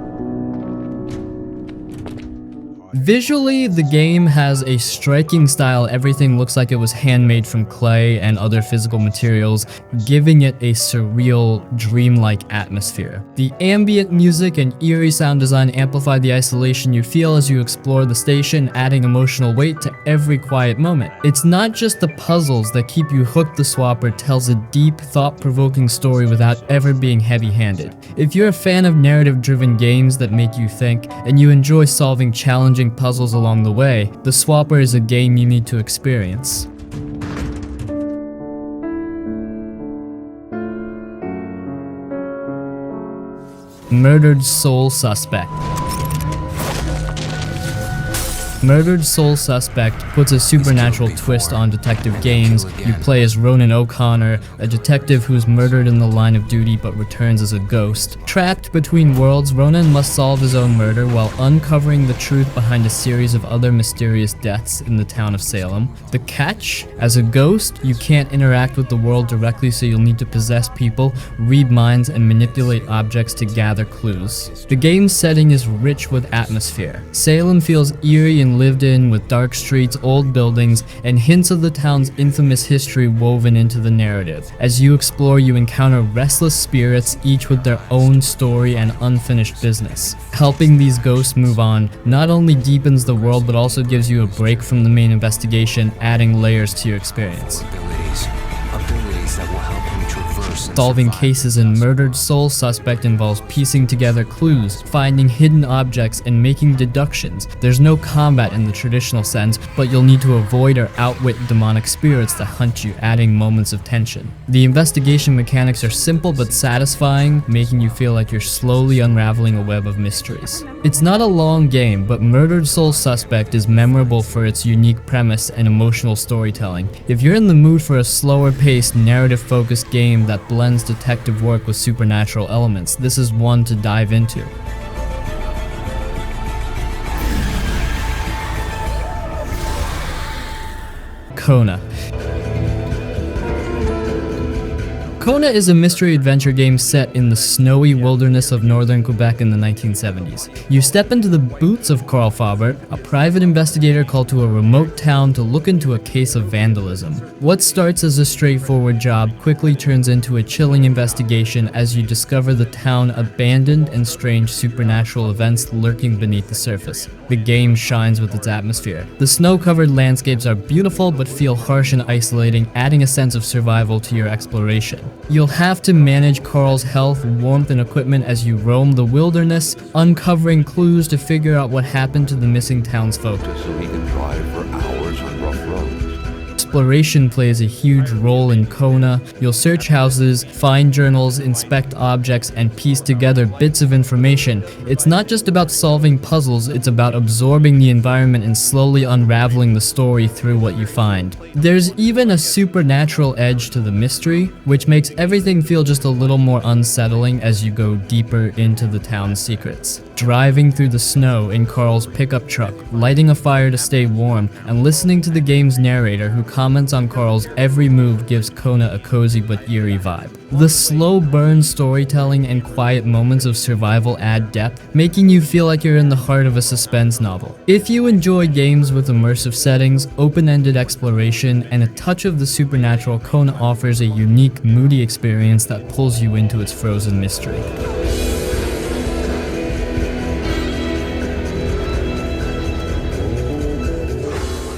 Visually, the game has a striking style. Everything looks like it was handmade from clay and other physical materials, giving it a surreal, dreamlike atmosphere. The ambient music and eerie sound design amplify the isolation you feel as you explore the station, adding emotional weight to every quiet moment. It's not just the puzzles that keep you hooked. The Swapper tells a deep, thought-provoking story without ever being heavy-handed. If you're a fan of narrative-driven games that make you think, and you enjoy solving challenging puzzles along the way, the Swapper is a game you need to experience. Murdered Soul Suspect. Murdered Soul Suspect puts a supernatural twist on detective games. You play as Ronan O'Connor, a detective who's murdered in the line of duty but returns as a ghost. Trapped between worlds, Ronan must solve his own murder while uncovering the truth behind a series of other mysterious deaths in the town of Salem. The catch? As a ghost, you can't interact with the world directly, so you'll need to possess people, read minds, and manipulate objects to gather clues. The game's setting is rich with atmosphere. Salem feels eerie and lived in, with dark streets, old buildings, and hints of the town's infamous history woven into the narrative. As you explore, you encounter restless spirits, each with their own story and unfinished business. Helping these ghosts move on not only deepens the world, but also gives you a break from the main investigation, adding layers to your experience. Abilities that will help him traverse. Solving cases in Murdered Soul Suspect involves piecing together clues, finding hidden objects, and making deductions. There's no combat in the traditional sense, but you'll need to avoid or outwit demonic spirits that hunt you, adding moments of tension. The investigation mechanics are simple but satisfying, making you feel like you're slowly unraveling a web of mysteries. It's not a long game, but Murdered Soul Suspect is memorable for its unique premise and emotional storytelling. If you're in the mood for a slower-paced, narrative-focused game that blends detective work with supernatural elements, this is one to dive into. Kona. Kona is a mystery adventure game set in the snowy wilderness of northern Quebec in the 1970s. You step into the boots of Carl Faubert, a private investigator called to a remote town to look into a case of vandalism. What starts as a straightforward job quickly turns into a chilling investigation as you discover the town abandoned and strange supernatural events lurking beneath the surface. The game shines with its atmosphere. The snow-covered landscapes are beautiful but feel harsh and isolating, adding a sense of survival to your exploration. You'll have to manage Carl's health, warmth, and equipment as you roam the wilderness, uncovering clues to figure out what happened to the missing townsfolk. So he can drive for hours on rough roads. Exploration plays a huge role in Kona. You'll search houses, find journals, inspect objects, and piece together bits of information. It's not just about solving puzzles, it's about absorbing the environment and slowly unraveling the story through what you find. There's even a supernatural edge to the mystery, which makes everything feel just a little more unsettling as you go deeper into the town's secrets. Driving through the snow in Carl's pickup truck, lighting a fire to stay warm, and listening to the game's narrator who comments on Carl's every move gives Kona a cozy but eerie vibe. The slow burn storytelling and quiet moments of survival add depth, making you feel like you're in the heart of a suspense novel. If you enjoy games with immersive settings, open-ended exploration, and a touch of the supernatural, Kona offers a unique, moody experience that pulls you into its frozen mystery.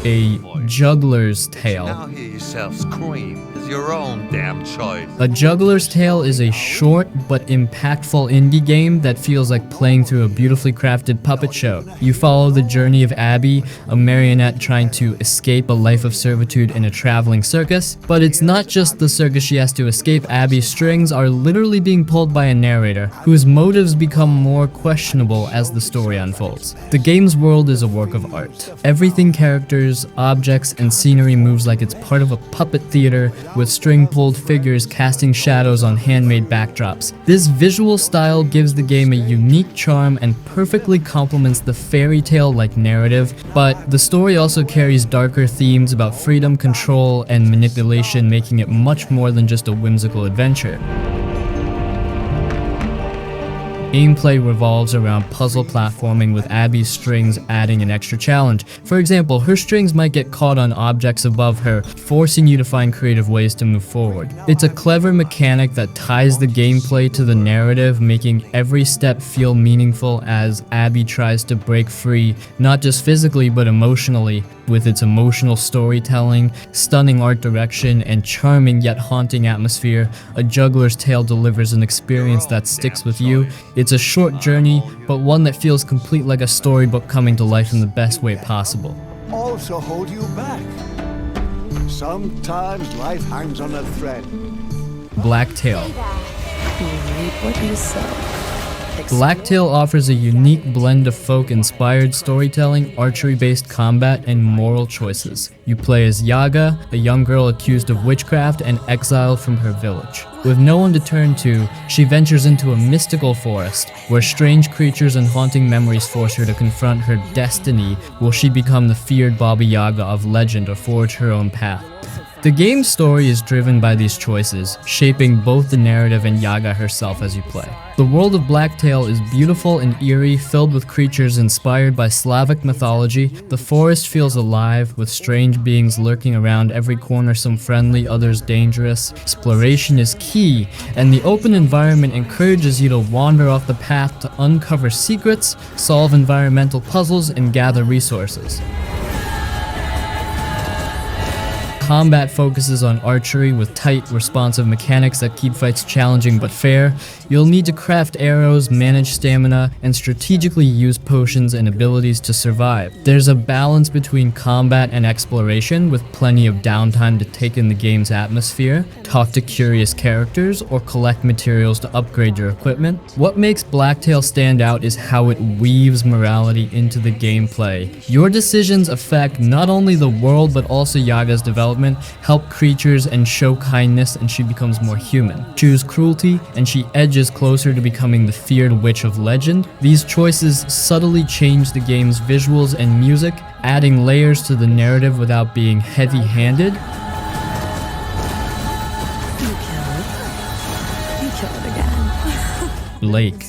A juggler's tale. Now hear yourself scream. It's your own damn choice. A Juggler's Tale is a short but impactful indie game that feels like playing through a beautifully crafted puppet show. You follow the journey of Abby, a marionette trying to escape a life of servitude in a traveling circus. But it's not just the circus she has to escape. Abby's strings are literally being pulled by a narrator, whose motives become more questionable as the story unfolds. The game's world is a work of art. Everything, characters, objects, and scenery moves like it's part of a puppet theater, with string-pulled figures casting shadows on handmade backdrops. This visual style gives the game a unique charm and perfectly complements the fairy tale-like narrative, but the story also carries darker themes about freedom, control, and manipulation, making it much more than just a whimsical adventure. Gameplay revolves around puzzle platforming, with Abby's strings adding an extra challenge. For example, her strings might get caught on objects above her, forcing you to find creative ways to move forward. It's a clever mechanic that ties the gameplay to the narrative, making every step feel meaningful as Abby tries to break free, not just physically but emotionally. With its emotional storytelling, stunning art direction, and charming yet haunting atmosphere, A Juggler's Tale delivers an experience that sticks with you. It's a short journey, but one that feels complete, like a storybook coming to life in the best way possible. Also hold you back. Sometimes life hangs on a thread. Blacktail. What you say? Blacktail offers a unique blend of folk-inspired storytelling, archery-based combat, and moral choices. You play as Yaga, a young girl accused of witchcraft and exiled from her village. With no one to turn to, she ventures into a mystical forest, where strange creatures and haunting memories force her to confront her destiny. Will she become the feared Baba Yaga of legend or forge her own path? The game's story is driven by these choices, shaping both the narrative and Yaga herself as you play. The world of Blacktail is beautiful and eerie, filled with creatures inspired by Slavic mythology. The forest feels alive, with strange beings lurking around every corner, some friendly, others dangerous. Exploration is key, and the open environment encourages you to wander off the path to uncover secrets, solve environmental puzzles, and gather resources. Combat focuses on archery with tight, responsive mechanics that keep fights challenging but fair. You'll need to craft arrows, manage stamina, and strategically use potions and abilities to survive. There's a balance between combat and exploration, with plenty of downtime to take in the game's atmosphere, talk to curious characters, or collect materials to upgrade your equipment. What makes Blacktail stand out is how it weaves morality into the gameplay. Your decisions affect not only the world but also Yaga's development, help creatures, and show kindness, and she becomes more human. Choose cruelty, and she edges closer to becoming the feared witch of legend. These choices subtly change the game's visuals and music, adding layers to the narrative without being heavy-handed. Lake.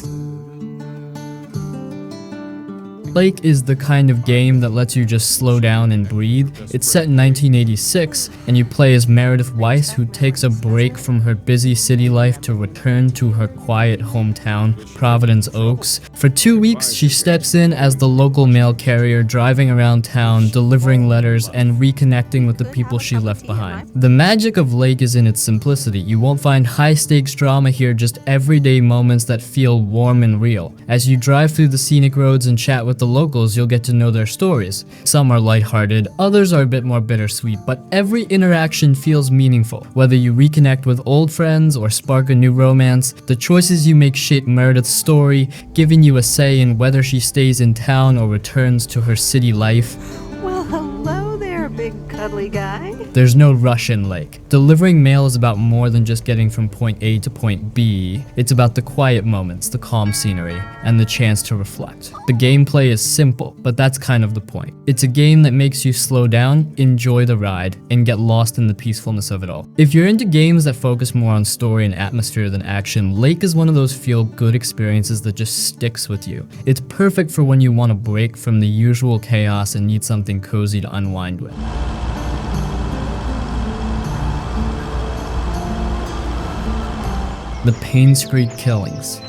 Lake is the kind of game that lets you just slow down and breathe. It's set in 1986, and you play as Meredith Weiss, who takes a break from her busy city life to return to her quiet hometown, Providence Oaks. For 2 weeks, she steps in as the local mail carrier, driving around town, delivering letters, and reconnecting with the people she left behind. The magic of Lake is in its simplicity. You won't find high-stakes drama here, just everyday moments that feel warm and real. As you drive through the scenic roads and chat with the locals, you'll get to know their stories. Some are lighthearted, others are a bit more bittersweet, but every interaction feels meaningful. Whether you reconnect with old friends or spark a new romance, the choices you make shape Meredith's story, giving you a say in whether she stays in town or returns to her city life. Well, hello there, big cuddly guy. There's no rush in Lake. Delivering mail is about more than just getting from point A to point B. It's about the quiet moments, the calm scenery, and the chance to reflect. The gameplay is simple, but that's kind of the point. It's a game that makes you slow down, enjoy the ride, and get lost in the peacefulness of it all. If you're into games that focus more on story and atmosphere than action, Lake is one of those feel-good experiences that just sticks with you. It's perfect for when you want a break from the usual chaos and need something cozy to unwind with. The Payne's Creek Killings.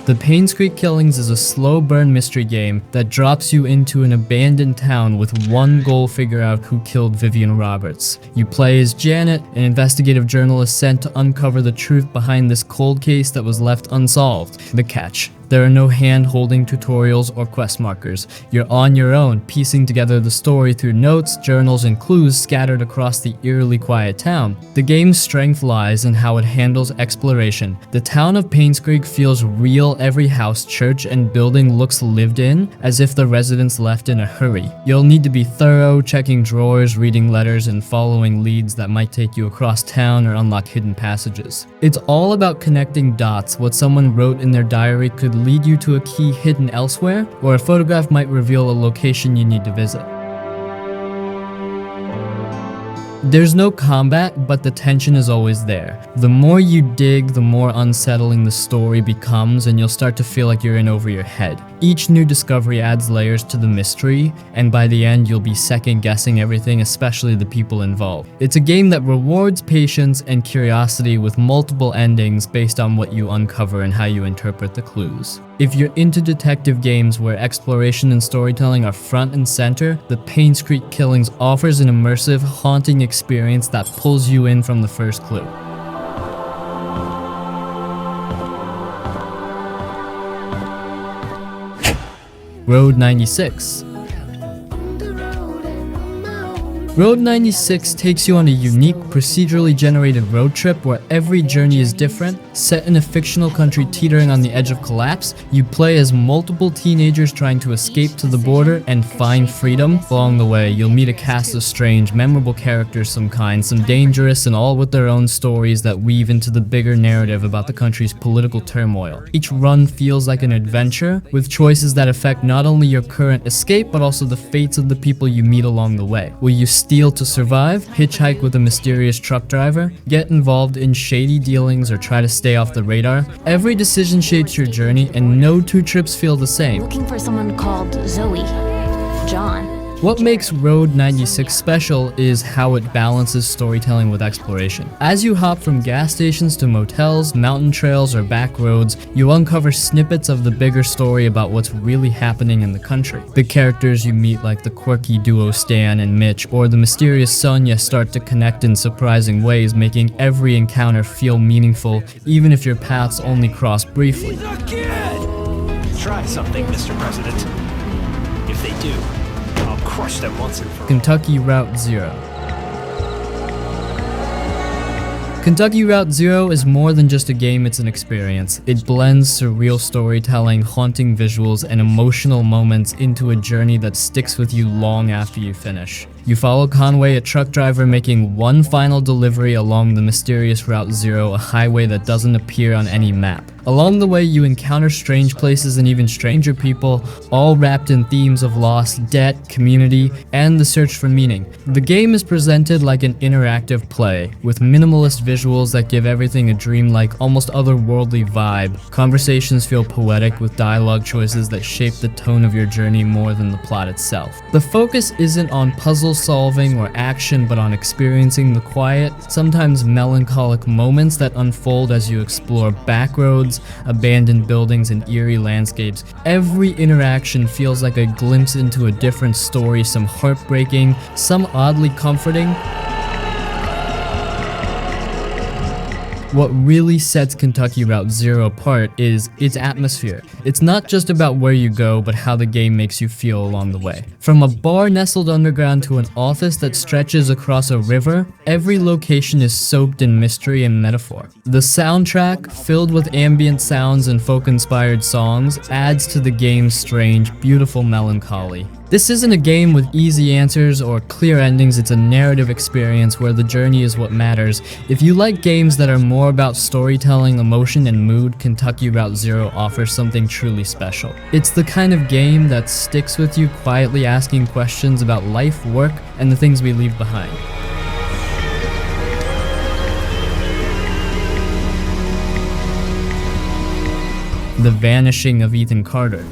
The Payne's Creek Killings is a slow burn mystery game that drops you into an abandoned town with one goal: figure out who killed Vivian Roberts. You play as Janet, an investigative journalist sent to uncover the truth behind this cold case that was left unsolved. The catch: there are no hand-holding tutorials or quest markers. You're on your own, piecing together the story through notes, journals, and clues scattered across the eerily quiet town. The game's strength lies in how it handles exploration. The town of Payne's Creek feels real. Every house, church, and building looks lived in, as if the residents left in a hurry. You'll need to be thorough, checking drawers, reading letters, and following leads that might take you across town or unlock hidden passages. It's all about connecting dots. What someone wrote in their diary could lead you to a key hidden elsewhere, or a photograph might reveal a location you need to visit. There's no combat, but the tension is always there. The more you dig, the more unsettling the story becomes, and you'll start to feel like you're in over your head. Each new discovery adds layers to the mystery, and by the end you'll be second-guessing everything, especially the people involved. It's a game that rewards patience and curiosity with multiple endings based on what you uncover and how you interpret the clues. If you're into detective games where exploration and storytelling are front and center, the Payne's Creek Killings offers an immersive, haunting experience that pulls you in from the first clue. Road 96. Road 96 takes you on a unique, procedurally generated road trip where every journey is different. Set in a fictional country teetering on the edge of collapse, you play as multiple teenagers trying to escape to the border and find freedom. Along the way, you'll meet a cast of strange, memorable characters, some kind, some dangerous, and all with their own stories that weave into the bigger narrative about the country's political turmoil. Each run feels like an adventure, with choices that affect not only your current escape, but also the fates of the people you meet along the way. Will you steal to survive, hitchhike with a mysterious truck driver, get involved in shady dealings, or try to stay off the radar? Every decision shapes your journey, and no two trips feel the same. Looking for someone called Zoe. John. What makes Road 96 special is how it balances storytelling with exploration. As you hop from gas stations to motels, mountain trails, or back roads, you uncover snippets of the bigger story about what's really happening in the country. The characters you meet, like the quirky duo Stan and Mitch, or the mysterious Sonia, start to connect in surprising ways, making every encounter feel meaningful, even if your paths only cross briefly. He's a kid! Try something, Mr. President. If they do, I'll crush them once and for all. Kentucky Route Zero. Kentucky Route Zero is more than just a game, it's an experience. It blends surreal storytelling, haunting visuals, and emotional moments into a journey that sticks with you long after you finish. You follow Conway, a truck driver, making one final delivery along the mysterious Route Zero, a highway that doesn't appear on any map. Along the way, you encounter strange places and even stranger people, all wrapped in themes of loss, debt, community, and the search for meaning. The game is presented like an interactive play, with minimalist visuals that give everything a dreamlike, almost otherworldly vibe. Conversations feel poetic with dialogue choices that shape the tone of your journey more than the plot itself. The focus isn't on puzzle solving or action, but on experiencing the quiet, sometimes melancholic moments that unfold as you explore backroads, abandoned buildings, and eerie landscapes. Every interaction feels like a glimpse into a different story, some heartbreaking, some oddly comforting. What really sets Kentucky Route Zero apart is its atmosphere. It's not just about where you go, but how the game makes you feel along the way. From a bar nestled underground to an office that stretches across a river, every location is soaked in mystery and metaphor. The soundtrack, filled with ambient sounds and folk-inspired songs, adds to the game's strange, beautiful melancholy. This isn't a game with easy answers or clear endings, it's a narrative experience where the journey is what matters. If you like games that are more about storytelling, emotion, and mood, Kentucky Route Zero offers something truly special. It's the kind of game that sticks with you, quietly asking questions about life, work, and the things we leave behind. The Vanishing of Ethan Carter.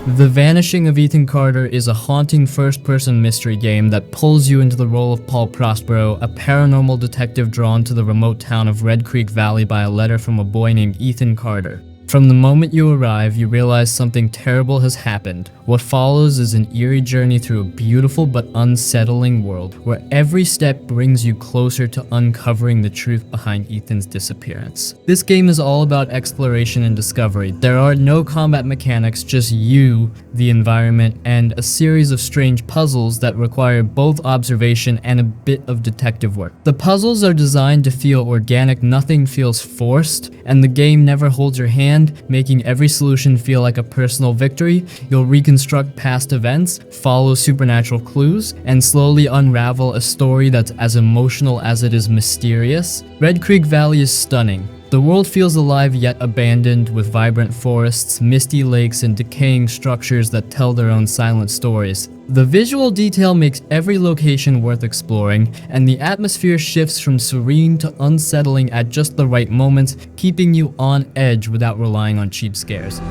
The Vanishing of Ethan Carter is a haunting first-person mystery game that pulls you into the role of Paul Prospero, a paranormal detective drawn to the remote town of Red Creek Valley by a letter from a boy named Ethan Carter. From the moment you arrive, you realize something terrible has happened. What follows is an eerie journey through a beautiful but unsettling world, where every step brings you closer to uncovering the truth behind Ethan's disappearance. This game is all about exploration and discovery. There are no combat mechanics, just you, the environment, and a series of strange puzzles that require both observation and a bit of detective work. The puzzles are designed to feel organic, nothing feels forced, and the game never holds your hand, making every solution feel like a personal victory. You'll reconstruct past events, follow supernatural clues, and slowly unravel a story that's as emotional as it is mysterious. Red Creek Valley is stunning. The world feels alive yet abandoned, with vibrant forests, misty lakes, and decaying structures that tell their own silent stories. The visual detail makes every location worth exploring, and the atmosphere shifts from serene to unsettling at just the right moments, keeping you on edge without relying on cheap scares.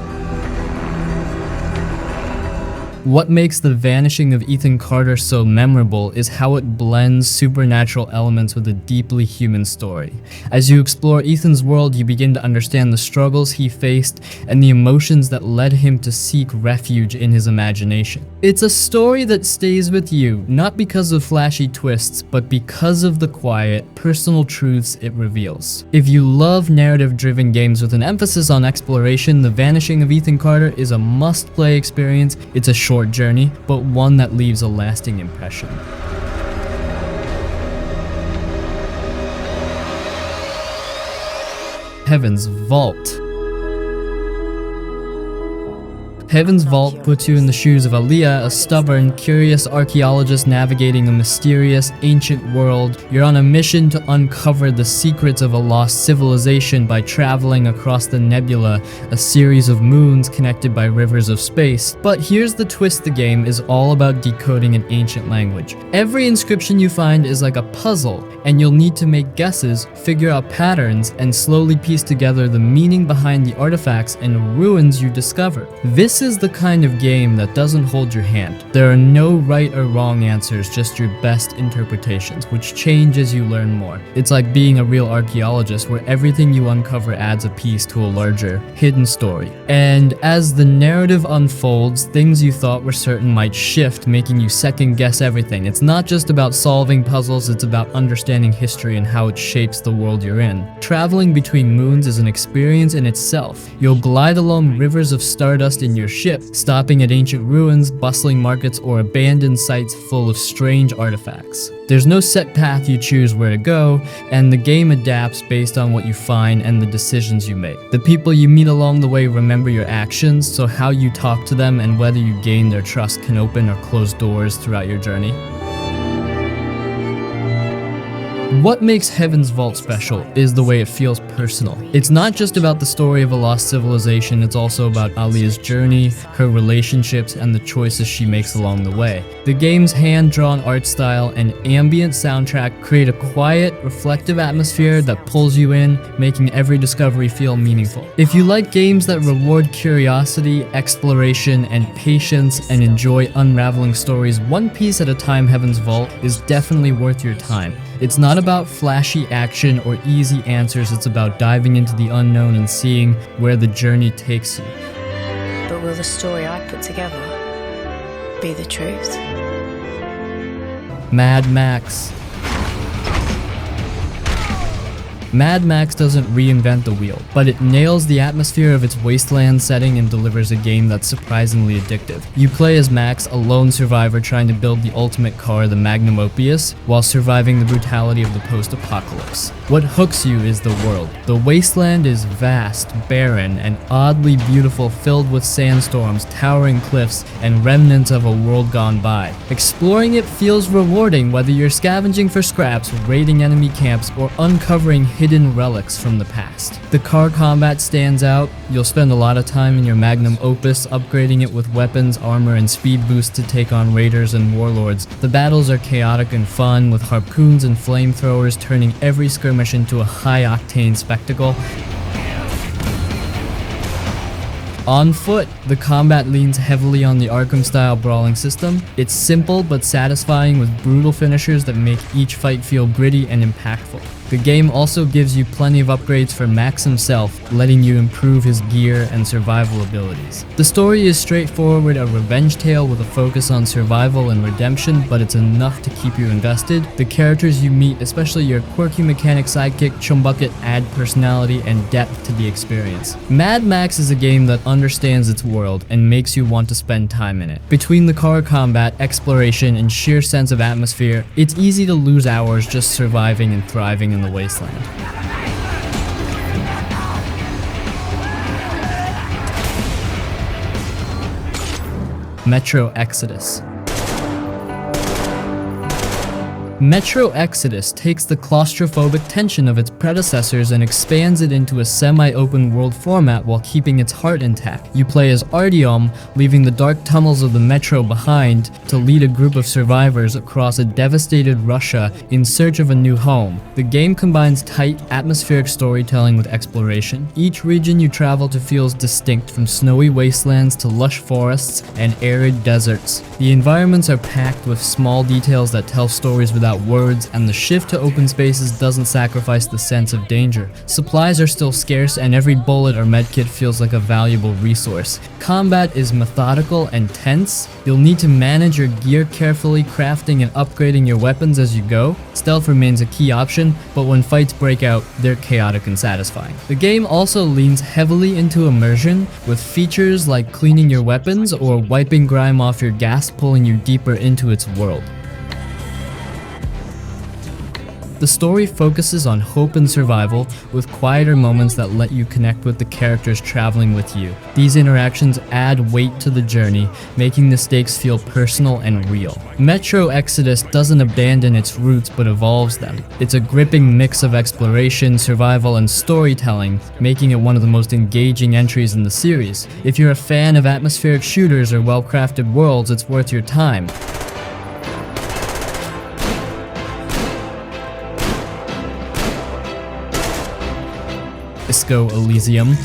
What makes The Vanishing of Ethan Carter so memorable is how it blends supernatural elements with a deeply human story. As you explore Ethan's world, you begin to understand the struggles he faced and the emotions that led him to seek refuge in his imagination. It's a story that stays with you, not because of flashy twists, but because of the quiet, personal truths it reveals. If you love narrative-driven games with an emphasis on exploration, The Vanishing of Ethan Carter is a must-play experience. It's a short journey, but one that leaves a lasting impression. Heaven's Vault. Heaven's Vault puts you in the shoes of Aliyah, a stubborn, curious archaeologist navigating a mysterious, ancient world. You're on a mission to uncover the secrets of a lost civilization by traveling across the nebula, a series of moons connected by rivers of space. But here's the twist: the game is all about decoding an ancient language. Every inscription you find is like a puzzle, and you'll need to make guesses, figure out patterns, and slowly piece together the meaning behind the artifacts and ruins you discover. This is the kind of game that doesn't hold your hand. There are no right or wrong answers, just your best interpretations, which change as you learn more. It's like being a real archaeologist, where everything you uncover adds a piece to a larger, hidden story. And as the narrative unfolds, things you thought were certain might shift, making you second guess everything. It's not just about solving puzzles, it's about understanding history and how it shapes the world you're in. Traveling between moons is an experience in itself. You'll glide along rivers of stardust in your ship, stopping at ancient ruins, bustling markets, or abandoned sites full of strange artifacts. There's no set path you choose where to go, and the game adapts based on what you find and the decisions you make. The people you meet along the way remember your actions, so how you talk to them and whether you gain their trust can open or close doors throughout your journey. What makes Heaven's Vault special is the way it feels personal. It's not just about the story of a lost civilization, it's also about Alia's journey, her relationships, and the choices she makes along the way. The game's hand-drawn art style and ambient soundtrack create a quiet, reflective atmosphere that pulls you in, making every discovery feel meaningful. If you like games that reward curiosity, exploration, and patience, and enjoy unraveling stories one piece at a time, Heaven's Vault is definitely worth your time. It's not about flashy action or easy answers, it's about diving into the unknown and seeing where the journey takes you. But will the story I put together be the truth? Mad Max. Mad Max doesn't reinvent the wheel, but it nails the atmosphere of its wasteland setting and delivers a game that's surprisingly addictive. You play as Max, a lone survivor trying to build the ultimate car, the Magnum Opus, while surviving the brutality of the post-apocalypse. What hooks you is the world. The wasteland is vast, barren, and oddly beautiful, filled with sandstorms, towering cliffs, and remnants of a world gone by. Exploring it feels rewarding, whether you're scavenging for scraps, raiding enemy camps, or uncovering hidden relics from the past. The car combat stands out. You'll spend a lot of time in your Magnum Opus, upgrading it with weapons, armor, and speed boosts to take on raiders and warlords. The battles are chaotic and fun, with harpoons and flamethrowers turning every skirmish into a high-octane spectacle. On foot, the combat leans heavily on the Arkham-style brawling system. It's simple but satisfying, with brutal finishers that make each fight feel gritty and impactful. The game also gives you plenty of upgrades for Max himself, letting you improve his gear and survival abilities. The story is straightforward, a revenge tale with a focus on survival and redemption, but it's enough to keep you invested. The characters you meet, especially your quirky mechanic sidekick Chumbucket, add personality and depth to the experience. Mad Max is a game that understands its world and makes you want to spend time in it. Between the car combat, exploration, and sheer sense of atmosphere, it's easy to lose hours just surviving and thriving in the wasteland. Metro Exodus. Metro Exodus takes the claustrophobic tension of its predecessors and expands it into a semi-open world format while keeping its heart intact. You play as Artyom, leaving the dark tunnels of the Metro behind to lead a group of survivors across a devastated Russia in search of a new home. The game combines tight, atmospheric storytelling with exploration. Each region you travel to feels distinct, from snowy wastelands to lush forests and arid deserts. The environments are packed with small details that tell stories without words, and the shift to open spaces doesn't sacrifice the sense of danger. Supplies are still scarce, and every bullet or medkit feels like a valuable resource. Combat is methodical and tense. You'll need to manage your gear carefully, crafting and upgrading your weapons as you go. Stealth remains a key option, but when fights break out, they're chaotic and satisfying. The game also leans heavily into immersion, with features like cleaning your weapons or wiping grime off your gas, pulling you deeper into its world. The story focuses on hope and survival, with quieter moments that let you connect with the characters traveling with you. These interactions add weight to the journey, making the stakes feel personal and real. Metro Exodus doesn't abandon its roots but evolves them. It's a gripping mix of exploration, survival, and storytelling, making it one of the most engaging entries in the series. If you're a fan of atmospheric shooters or well-crafted worlds, it's worth your time. Disco Elysium.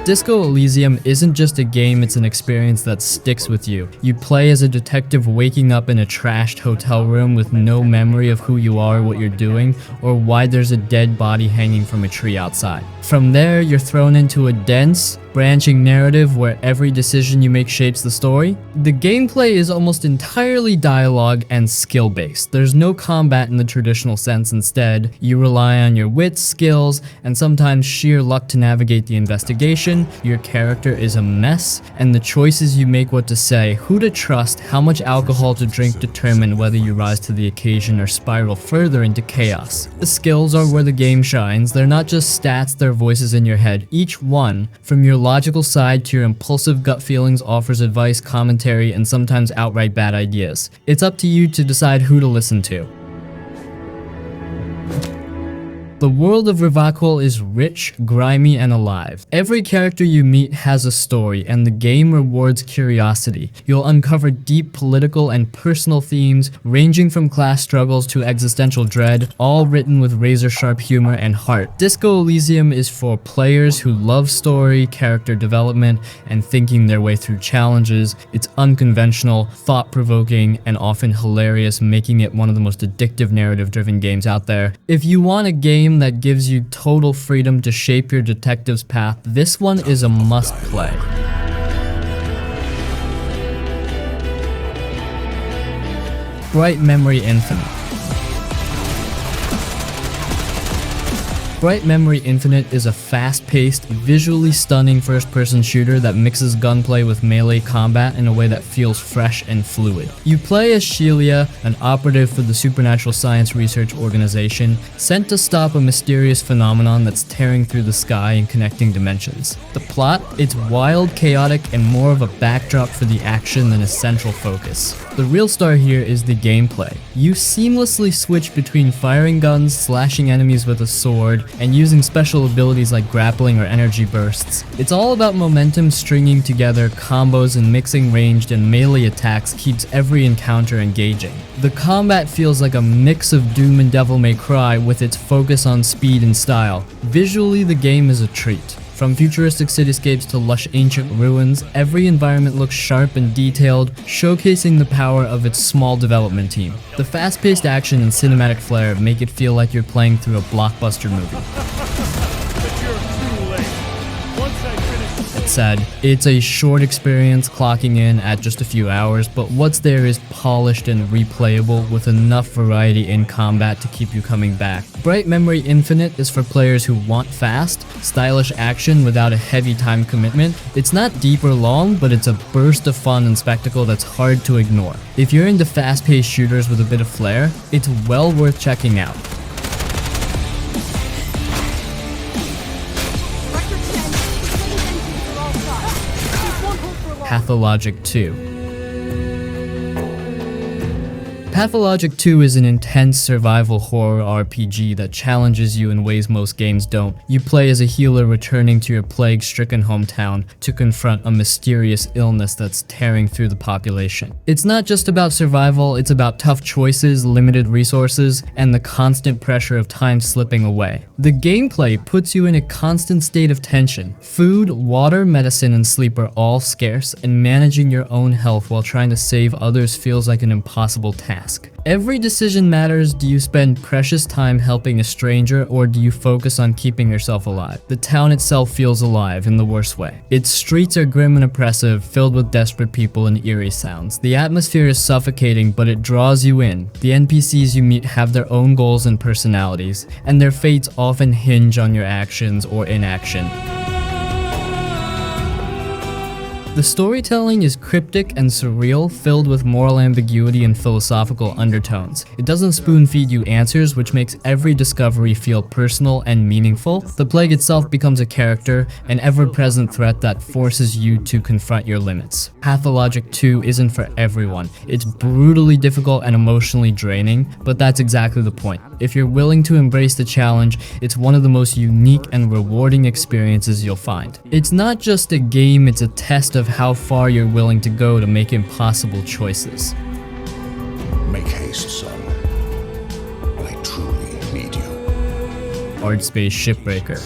Disco Elysium isn't just a game, it's an experience that sticks with you. You play as a detective waking up in a trashed hotel room with no memory of who you are, what you're doing, or why there's a dead body hanging from a tree outside. From there, you're thrown into a dense, branching narrative where every decision you make shapes the story. The gameplay is almost entirely dialogue and skill-based. There's no combat in the traditional sense. Instead, you rely on your wits, skills, and sometimes sheer luck to navigate the investigation. Your character is a mess, and the choices you make, what to say, who to trust, how much alcohol to drink, determine whether you rise to the occasion or spiral further into chaos. The skills are where the game shines. They're not just stats, they're voices in your head, each one, from your logical side to your impulsive gut feelings offers advice, commentary, and sometimes outright bad ideas. It's up to you to decide who to listen to. The world of Revachol is rich, grimy, and alive. Every character you meet has a story, and the game rewards curiosity. You'll uncover deep political and personal themes, ranging from class struggles to existential dread, all written with razor-sharp humor and heart. Disco Elysium is for players who love story, character development, and thinking their way through challenges. It's unconventional, thought-provoking, and often hilarious, making it one of the most addictive narrative-driven games out there. If you want a game that gives you total freedom to shape your detective's path, this one is a must-play. Bright Memory Infinite. Bright Memory Infinite is a fast-paced, visually stunning first-person shooter that mixes gunplay with melee combat in a way that feels fresh and fluid. You play as Shelia, an operative for the Supernatural Science Research Organization, sent to stop a mysterious phenomenon that's tearing through the sky and connecting dimensions. The plot? It's wild, chaotic, and more of a backdrop for the action than a central focus. The real star here is the gameplay. You seamlessly switch between firing guns, slashing enemies with a sword, and using special abilities like grappling or energy bursts. It's all about momentum, stringing together combos, and mixing ranged and melee attacks keeps every encounter engaging. The combat feels like a mix of Doom and Devil May Cry with its focus on speed and style. Visually, the game is a treat. From futuristic cityscapes to lush ancient ruins, every environment looks sharp and detailed, showcasing the power of its small development team. The fast-paced action and cinematic flair make it feel like you're playing through a blockbuster movie. That said, it's a short experience clocking in at just a few hours, but what's there is polished and replayable with enough variety in combat to keep you coming back. Bright Memory Infinite is for players who want fast, stylish action without a heavy time commitment. It's not deep or long, but it's a burst of fun and spectacle that's hard to ignore. If you're into fast-paced shooters with a bit of flair, it's well worth checking out. Pathologic 2. Pathologic 2 is an intense survival horror RPG that challenges you in ways most games don't. You play as a healer returning to your plague-stricken hometown to confront a mysterious illness that's tearing through the population. It's not just about survival, it's about tough choices, limited resources, and the constant pressure of time slipping away. The gameplay puts you in a constant state of tension. Food, water, medicine, and sleep are all scarce, and managing your own health while trying to save others feels like an impossible task. Every decision matters. Do you spend precious time helping a stranger, or do you focus on keeping yourself alive? The town itself feels alive in the worst way. Its streets are grim and oppressive, filled with desperate people and eerie sounds. The atmosphere is suffocating, but it draws you in. The NPCs you meet have their own goals and personalities, and their fates often hinge on your actions or inaction. The storytelling is cryptic and surreal, filled with moral ambiguity and philosophical undertones. It doesn't spoon-feed you answers, which makes every discovery feel personal and meaningful. The plague itself becomes a character, an ever-present threat that forces you to confront your limits. Pathologic 2 isn't for everyone. It's brutally difficult and emotionally draining, but that's exactly the point. If you're willing to embrace the challenge, it's one of the most unique and rewarding experiences you'll find. It's not just a game, it's a test of how far you're willing to go to make impossible choices. Make haste, son. I truly need you. Hardspace Shipbreaker.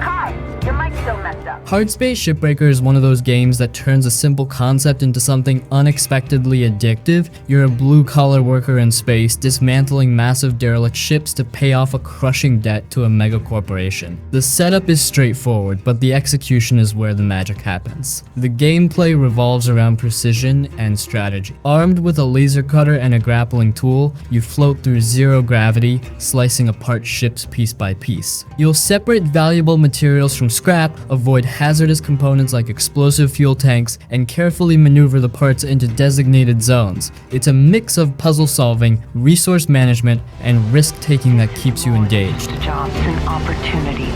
Hi, your mic's still messed up. Hardspace Shipbreaker is one of those games that turns a simple concept into something unexpectedly addictive. You're a blue-collar worker in space, dismantling massive derelict ships to pay off a crushing debt to a mega corporation. The setup is straightforward, but the execution is where the magic happens. The gameplay revolves around precision and strategy. Armed with a laser cutter and a grappling tool, you float through zero gravity, slicing apart ships piece by piece. You'll separate valuable materials from scrap, avoid hazardous components like explosive fuel tanks, and carefully maneuver the parts into designated zones. It's a mix of puzzle solving, resource management, and risk-taking that keeps you engaged. Jobs and opportunities.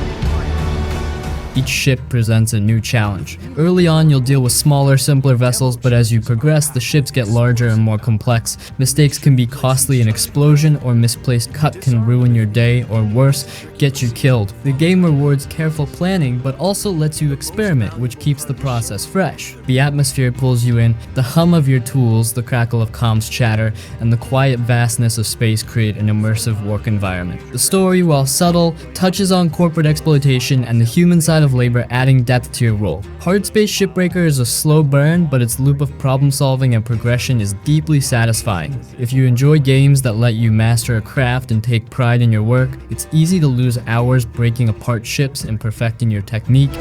Each ship presents a new challenge. Early on, you'll deal with smaller, simpler vessels, but as you progress, the ships get larger and more complex. Mistakes can be costly, an explosion or misplaced cut can ruin your day, or worse, get you killed. The game rewards careful planning, but also lets you experiment, which keeps the process fresh. The atmosphere pulls you in, the hum of your tools, the crackle of comms chatter, and the quiet vastness of space create an immersive work environment. The story, while subtle, touches on corporate exploitation and the human side of labor, adding depth to your role. Hard Space Shipbreaker is a slow burn, but its loop of problem solving and progression is deeply satisfying. If you enjoy games that let you master a craft and take pride in your work, it's easy to lose hours breaking apart ships and perfecting your technique.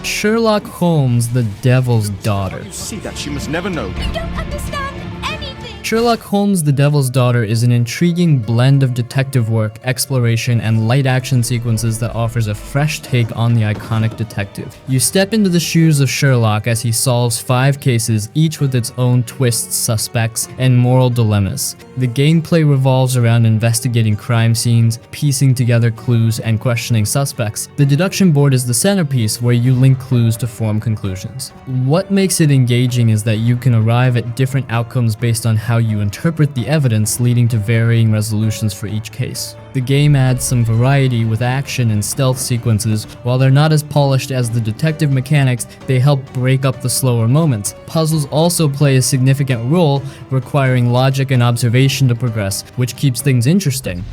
Sherlock Holmes, the Devil's Daughter. You see that she must never know. I don't understand anything. Sherlock Holmes, the Devil's Daughter is an intriguing blend of detective work, exploration, and light action sequences that offers a fresh take on the iconic detective. You step into the shoes of Sherlock as he solves 5 cases, each with its own twists, suspects, and moral dilemmas. The gameplay revolves around investigating crime scenes, piecing together clues, and questioning suspects. The deduction board is the centerpiece where you link clues to form conclusions. What makes it engaging is that you can arrive at different outcomes based on how you interpret the evidence, leading to varying resolutions for each case. The game adds some variety with action and stealth sequences. While they're not as polished as the detective mechanics, they help break up the slower moments. Puzzles also play a significant role, requiring logic and observation to progress, which keeps things interesting.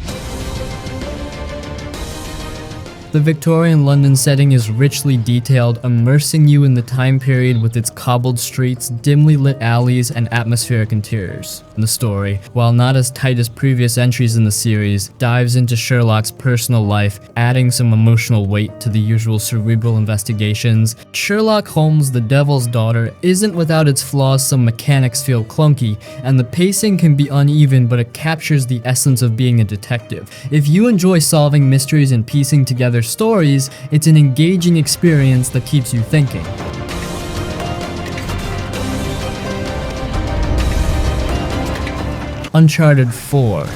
The Victorian London setting is richly detailed, immersing you in the time period with its cobbled streets, dimly lit alleys, and atmospheric interiors. The story, while not as tight as previous entries in the series, dives into Sherlock's personal life, adding some emotional weight to the usual cerebral investigations. Sherlock Holmes, the Devil's Daughter isn't without its flaws. Some mechanics feel clunky, and the pacing can be uneven, but it captures the essence of being a detective. If you enjoy solving mysteries and piecing together stories, it's an engaging experience that keeps you thinking. Uncharted 4.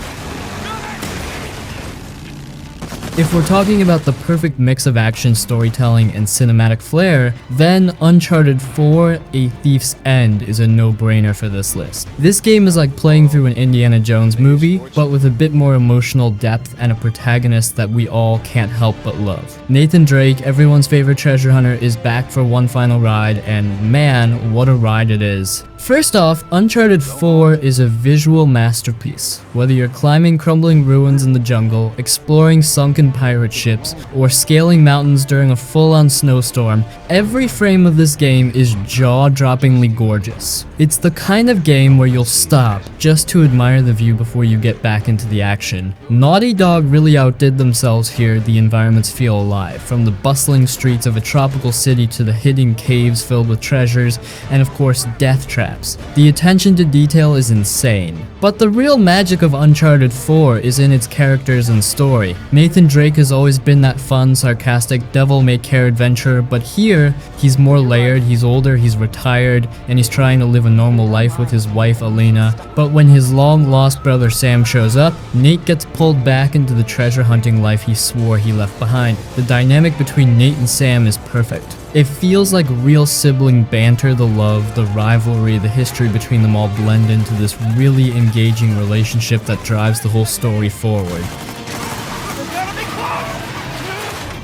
If we're talking about the perfect mix of action, storytelling, and cinematic flair, then Uncharted 4: A Thief's End is a no-brainer for this list. This game is like playing through an Indiana Jones movie, but with a bit more emotional depth and a protagonist that we all can't help but love. Nathan Drake, everyone's favorite treasure hunter, is back for one final ride, and man, what a ride it is. First off, Uncharted 4 is a visual masterpiece. Whether you're climbing crumbling ruins in the jungle, exploring sunken pirate ships, or scaling mountains during a full-on snowstorm, every frame of this game is jaw-droppingly gorgeous. It's the kind of game where you'll stop just to admire the view before you get back into the action. Naughty Dog really outdid themselves here. The environments feel alive, from the bustling streets of a tropical city to the hidden caves filled with treasures, and of course death traps. The attention to detail is insane. But the real magic of Uncharted 4 is in its characters and story. Nathan Drake has always been that fun, sarcastic, devil-may-care adventurer, but here, he's more layered, he's older, he's retired, and he's trying to live a normal life with his wife Elena. But when his long-lost brother Sam shows up, Nate gets pulled back into the treasure hunting life he swore he left behind. The dynamic between Nate and Sam is perfect. It feels like real sibling banter. The love, the rivalry, the history between them all blend into this really engaging relationship that drives the whole story forward.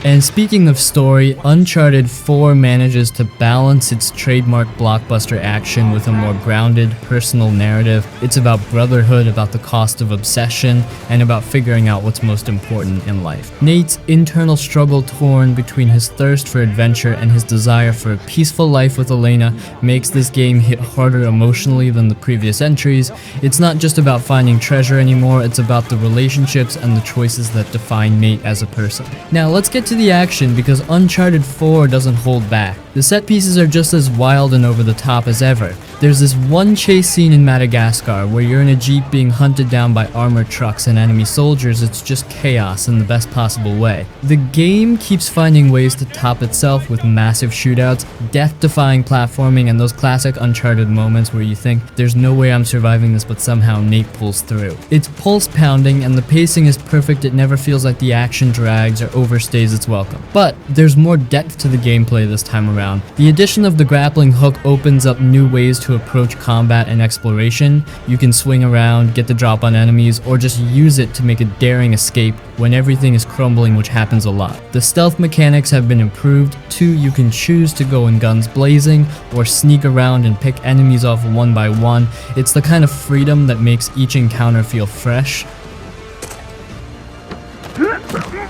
And speaking of story, Uncharted 4 manages to balance its trademark blockbuster action with a more grounded, personal narrative. It's about brotherhood, about the cost of obsession, and about figuring out what's most important in life. Nate's internal struggle, torn between his thirst for adventure and his desire for a peaceful life with Elena, makes this game hit harder emotionally than the previous entries. It's not just about finding treasure anymore, it's about the relationships and the choices that define Nate as a person. Now let's get to the action because Uncharted 4 doesn't hold back. The set pieces are just as wild and over the top as ever. There's this one chase scene in Madagascar where you're in a jeep being hunted down by armored trucks and enemy soldiers. It's just chaos in the best possible way. The game keeps finding ways to top itself with massive shootouts, death-defying platforming, and those classic Uncharted moments where you think, there's no way I'm surviving this, but somehow Nate pulls through. It's pulse-pounding and the pacing is perfect. It never feels like the action drags or overstays its welcome. But there's more depth to the gameplay this time around. The addition of the grappling hook opens up new ways to approach combat and exploration. You can swing around, get the drop on enemies, or just use it to make a daring escape when everything is crumbling, which happens a lot. The stealth mechanics have been improved too. You can choose to go in guns blazing or sneak around and pick enemies off one by one. It's the kind of freedom that makes each encounter feel fresh.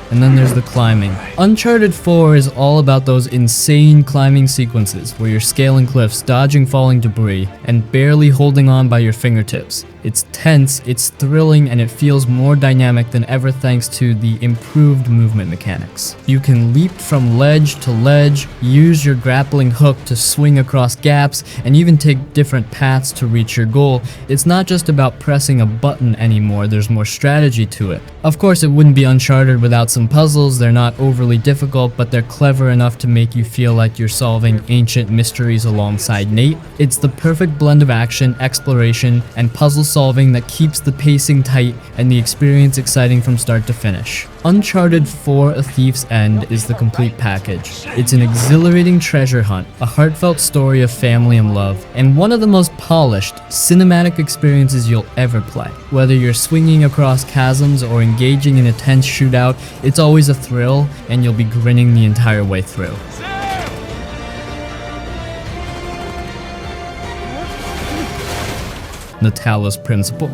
And then there's the climbing. Uncharted 4 is all about those insane climbing sequences where you're scaling cliffs, dodging falling debris, and barely holding on by your fingertips. It's tense, it's thrilling, and it feels more dynamic than ever thanks to the improved movement mechanics. You can leap from ledge to ledge, use your grappling hook to swing across gaps, and even take different paths to reach your goal. It's not just about pressing a button anymore, there's more strategy to it. Of course, it wouldn't be Uncharted without some puzzles. They're not overly difficult, but they're clever enough to make you feel like you're solving ancient mysteries alongside Nate. It's the perfect blend of action, exploration, and puzzle solving that keeps the pacing tight and the experience exciting from start to finish. Uncharted 4: A Thief's End is the complete package. It's an exhilarating treasure hunt, a heartfelt story of family and love, and one of the most polished, cinematic experiences you'll ever play. Whether you're swinging across chasms or engaging in a tense shootout, it's always a thrill, and you'll be grinning the entire way through. The Talos Principle.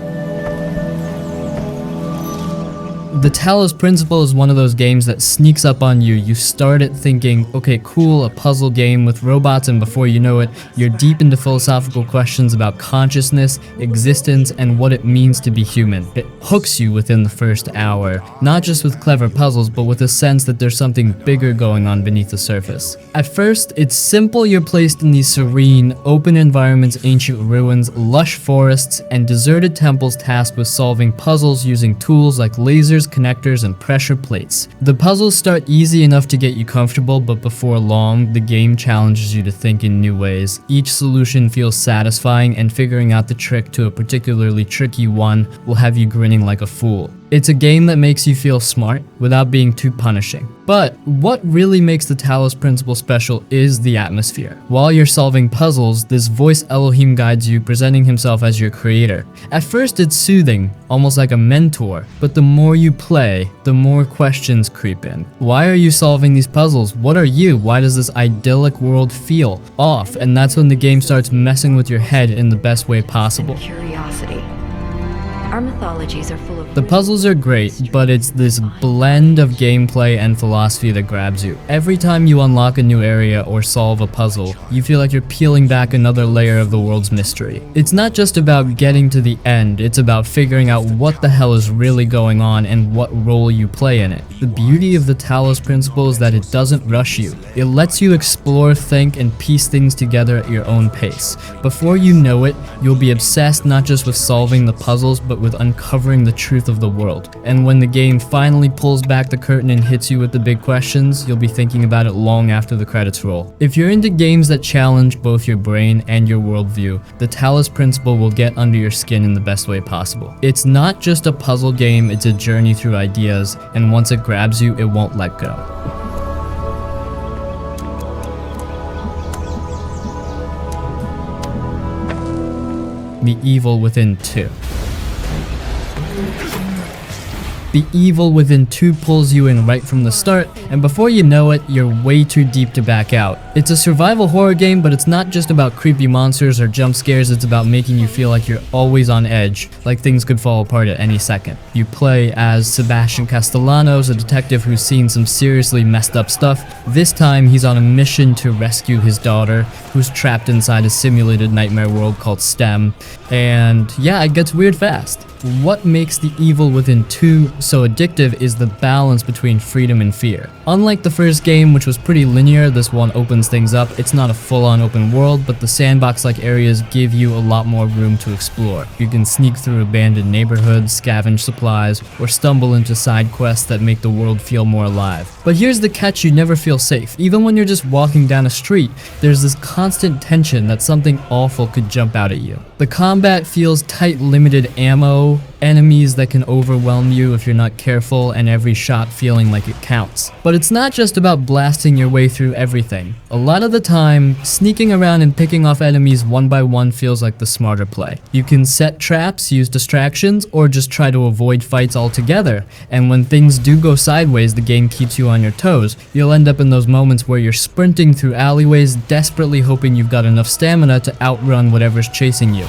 The Talos Principle is one of those games that sneaks up on you. You start it thinking, okay, cool, a puzzle game with robots, and before you know it, you're deep into philosophical questions about consciousness, existence, and what it means to be human. It hooks you within the first hour, not just with clever puzzles, but with a sense that there's something bigger going on beneath the surface. At first, it's simple. You're placed in these serene, open environments, ancient ruins, lush forests, and deserted temples tasked with solving puzzles using tools like lasers, connectors, and pressure plates. The puzzles start easy enough to get you comfortable, but before long, the game challenges you to think in new ways. Each solution feels satisfying, and figuring out the trick to a particularly tricky one will have you grinning like a fool. It's a game that makes you feel smart without being too punishing. But what really makes the Talos Principle special is the atmosphere. While you're solving puzzles, this voice Elohim guides you, presenting himself as your creator. At first it's soothing, almost like a mentor, but the more you play, the more questions creep in. Why are you solving these puzzles? What are you? Why does this idyllic world feel off? And that's when the game starts messing with your head in the best way possible. Curiosity. Our mythologies are full of... The puzzles are great, but it's this blend of gameplay and philosophy that grabs you. Every time you unlock a new area or solve a puzzle, you feel like you're peeling back another layer of the world's mystery. It's not just about getting to the end, it's about figuring out what the hell is really going on and what role you play in it. The beauty of the Talos Principle is that it doesn't rush you. It lets you explore, think, and piece things together at your own pace. Before you know it, you'll be obsessed not just with solving the puzzles, but with uncovering the truth of the world. And when the game finally pulls back the curtain and hits you with the big questions, you'll be thinking about it long after the credits roll. If you're into games that challenge both your brain and your worldview, the Talos Principle will get under your skin in the best way possible. It's not just a puzzle game, it's a journey through ideas, and once it grabs you, it won't let go. The Evil Within 2. The Evil Within 2 pulls you in right from the start, and before you know it, you're way too deep to back out. It's a survival horror game, but it's not just about creepy monsters or jump scares, it's about making you feel like you're always on edge, like things could fall apart at any second. You play as Sebastian Castellanos, a detective who's seen some seriously messed up stuff. This time, he's on a mission to rescue his daughter, who's trapped inside a simulated nightmare world called STEM. And yeah, it gets weird fast. what makes the Evil Within 2 so addictive is the balance between freedom and fear. Unlike the first game, which was pretty linear, this one opens things up. It's not a full-on open world, but the sandbox-like areas give you a lot more room to explore. You can sneak through abandoned neighborhoods, scavenge supplies, or stumble into side quests that make the world feel more alive. But here's the catch: you never feel safe. Even when you're just walking down a street, there's this constant tension that something awful could jump out at you. The combat feels tight, limited ammo, enemies that can overwhelm you if you're not careful, and every shot feeling like it counts. But it's not just about blasting your way through everything. A lot of the time, sneaking around and picking off enemies one by one feels like the smarter play. You can set traps, use distractions, or just try to avoid fights altogether. And when things do go sideways, the game keeps you on your toes. You'll end up in those moments where you're sprinting through alleyways, desperately hoping you've got enough stamina to outrun whatever's chasing you.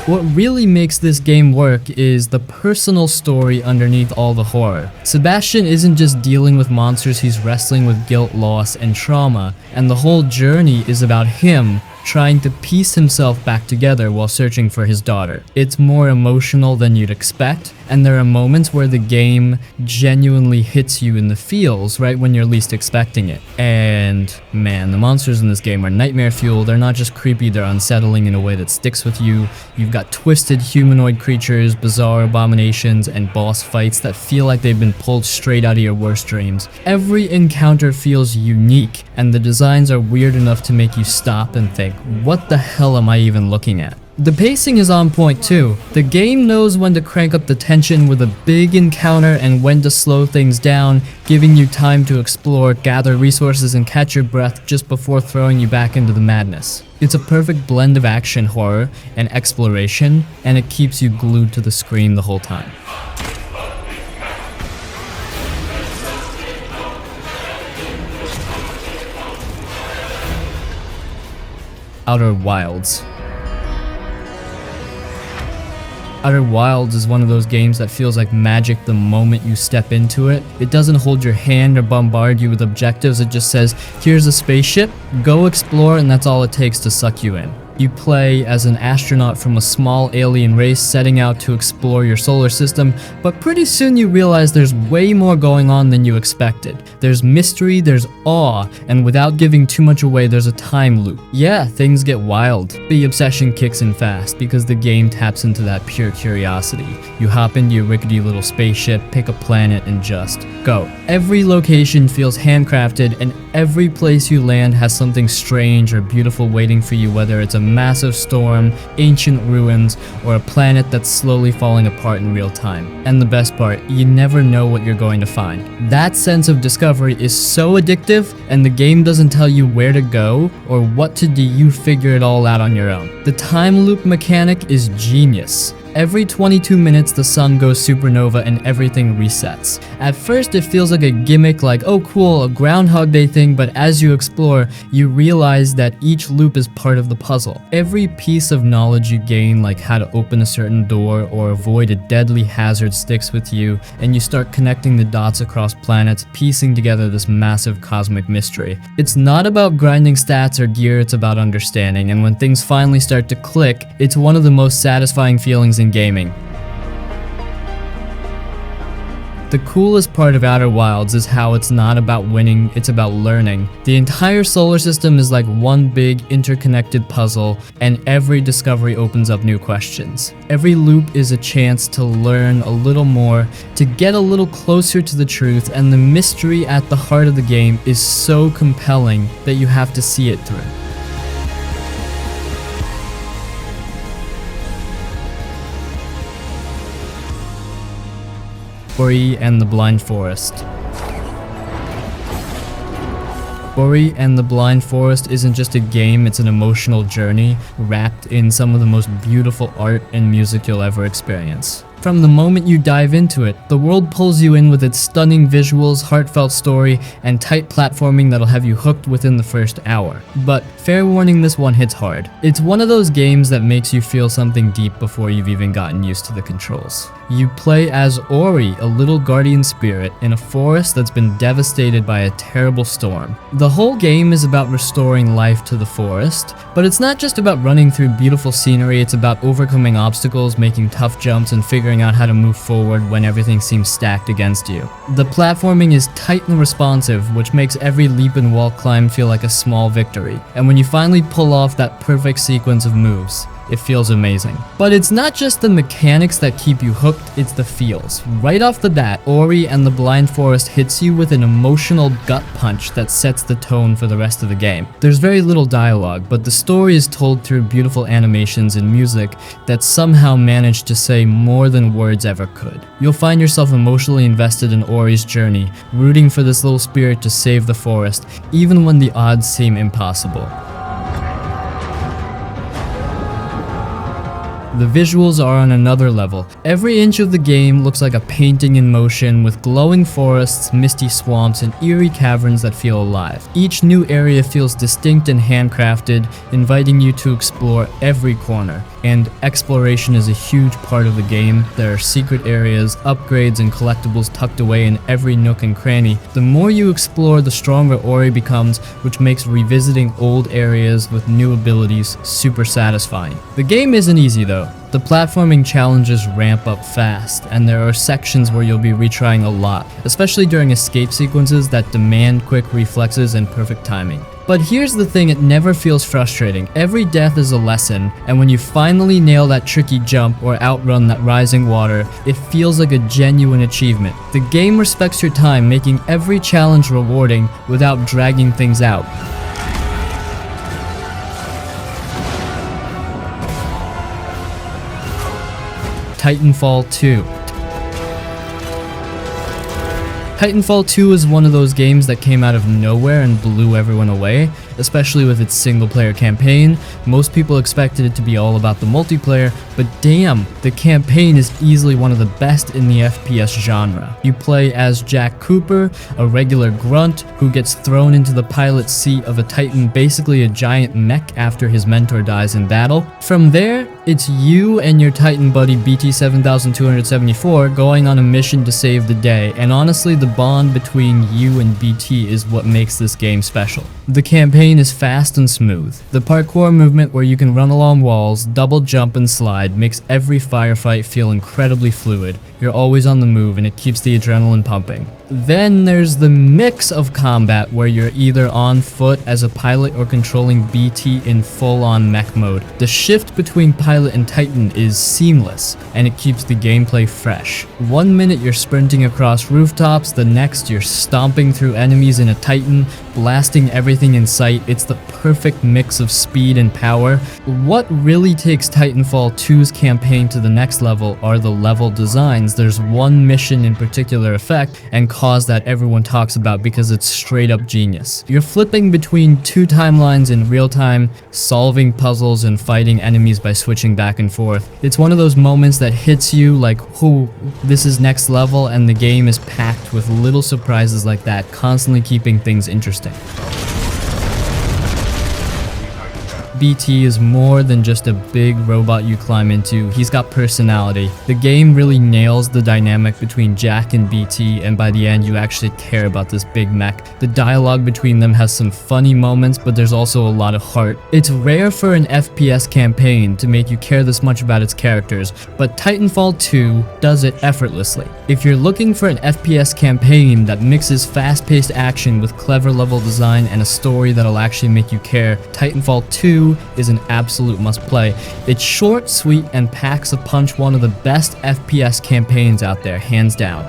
What really makes this game work is the personal story underneath all the horror. Sebastian isn't just dealing with monsters, he's wrestling with guilt, loss, and trauma, and the whole journey is about him trying to piece himself back together while searching for his daughter. It's more emotional than you'd expect, and there are moments where the game genuinely hits you in the feels right when you're least expecting it. And man, the monsters in this game are nightmare fuel. They're not just creepy, they're unsettling in a way that sticks with you. You've got twisted humanoid creatures, bizarre abominations, and boss fights that feel like they've been pulled straight out of your worst dreams. Every encounter feels unique, and the designs are weird enough to make you stop and think, what the hell am I even looking at? The pacing is on point too. The game knows when to crank up the tension with a big encounter and when to slow things down, giving you time to explore, gather resources, and catch your breath just before throwing you back into the madness. It's a perfect blend of action, horror, and exploration, and it keeps you glued to the screen the whole time. Outer Wilds. Outer Wilds is one of those games that feels like magic the moment you step into it. It doesn't hold your hand or bombard you with objectives, it just says, here's a spaceship, go explore, and that's all it takes to suck you in. You play as an astronaut from a small alien race setting out to explore your solar system, but pretty soon you realize there's way more going on than you expected. There's mystery, there's awe, and without giving too much away, there's a time loop. Yeah, things get wild. The obsession kicks in fast because the game taps into that pure curiosity. You hop into your rickety little spaceship, pick a planet, and just go. Every location feels handcrafted, and every place you land has something strange or beautiful waiting for you, whether it's a massive storm, ancient ruins, or a planet that's slowly falling apart in real time. And the best part, you never know what you're going to find. That sense of discovery is so addictive, and the game doesn't tell you where to go or what to do, you figure it all out on your own. The time loop mechanic is genius. Every 22 minutes the sun goes supernova and everything resets. At first it feels like a gimmick, like, oh cool, a Groundhog Day thing, but as you explore, you realize that each loop is part of the puzzle. Every piece of knowledge you gain, like how to open a certain door or avoid a deadly hazard, sticks with you, and you start connecting the dots across planets, piecing together this massive cosmic mystery. It's not about grinding stats or gear, it's about understanding, and when things finally start to click, it's one of the most satisfying feelings in gaming. The coolest part of Outer Wilds is how it's not about winning, it's about learning. The entire solar system is like one big interconnected puzzle, and every discovery opens up new questions. Every loop is a chance to learn a little more, to get a little closer to the truth, and the mystery at the heart of the game is so compelling that you have to see it through. Ori and the Blind Forest. Ori and the Blind Forest isn't just a game, it's an emotional journey wrapped in some of the most beautiful art and music you'll ever experience. From the moment you dive into it, the world pulls you in with its stunning visuals, heartfelt story, and tight platforming that'll have you hooked within the first hour. But fair warning, this one hits hard. It's one of those games that makes you feel something deep before you've even gotten used to the controls. You play as Ori, a little guardian spirit, in a forest that's been devastated by a terrible storm. The whole game is about restoring life to the forest, but it's not just about running through beautiful scenery, it's about overcoming obstacles, making tough jumps, and figuring out how to move forward when everything seems stacked against you. The platforming is tight and responsive, which makes every leap and wall climb feel like a small victory. And when you finally pull off that perfect sequence of moves, it feels amazing. But it's not just the mechanics that keep you hooked, it's the feels. Right off the bat, Ori and the Blind Forest hits you with an emotional gut punch that sets the tone for the rest of the game. There's very little dialogue, but the story is told through beautiful animations and music that somehow manage to say more than words ever could. You'll find yourself emotionally invested in Ori's journey, rooting for this little spirit to save the forest, even when the odds seem impossible. The visuals are on another level. Every inch of the game looks like a painting in motion, with glowing forests, misty swamps, and eerie caverns that feel alive. Each new area feels distinct and handcrafted, inviting you to explore every corner. And exploration is a huge part of the game. There are secret areas, upgrades, and collectibles tucked away in every nook and cranny. The more you explore, the stronger Ori becomes, which makes revisiting old areas with new abilities super satisfying. The game isn't easy though. The platforming challenges ramp up fast, and there are sections where you'll be retrying a lot, especially during escape sequences that demand quick reflexes and perfect timing. But here's the thing, it never feels frustrating. Every death is a lesson, and when you finally nail that tricky jump or outrun that rising water, it feels like a genuine achievement. The game respects your time, making every challenge rewarding without dragging things out. Titanfall 2. Titanfall 2 is one of those games that came out of nowhere and blew everyone away, especially with its single-player campaign. Most people expected it to be all about the multiplayer, but damn, the campaign is easily one of the best in the FPS genre. You play as Jack Cooper, a regular grunt who gets thrown into the pilot's seat of a Titan, basically a giant mech after his mentor dies in battle. From there, it's you and your Titan buddy BT-7274 going on a mission to save the day, and honestly, the bond between you and BT is what makes this game special. The campaign is fast and smooth. The parkour movement where you can run along walls, double jump and slide makes every firefight feel incredibly fluid. You're always on the move and it keeps the adrenaline pumping. Then there's the mix of combat where you're either on foot as a pilot or controlling BT in full-on mech mode. The shift between pilot and Titan is seamless, and it keeps the gameplay fresh. 1 minute you're sprinting across rooftops, the next you're stomping through enemies in a Titan, blasting everything in sight. It's the perfect mix of speed and power. What really takes Titanfall 2's campaign to the next level are the level designs. There's one mission in particular effect and cause that everyone talks about because it's straight up genius. You're flipping between two timelines in real time, solving puzzles and fighting enemies by switching back and forth. It's one of those moments that hits you like, whoo, this is next level, and the game is packed with little surprises like that, constantly keeping things interesting. BT is more than just a big robot you climb into. He's got personality. The game really nails the dynamic between Jack and BT, and by the end you actually care about this big mech. The dialogue between them has some funny moments, but there's also a lot of heart. It's rare for an FPS campaign to make you care this much about its characters, but Titanfall 2 does it effortlessly. If you're looking for an FPS campaign that mixes fast-paced action with clever level design and a story that'll actually make you care, Titanfall 2 is an absolute must-play. It's short, sweet, and packs a punch, one of the best FPS campaigns out there, hands down.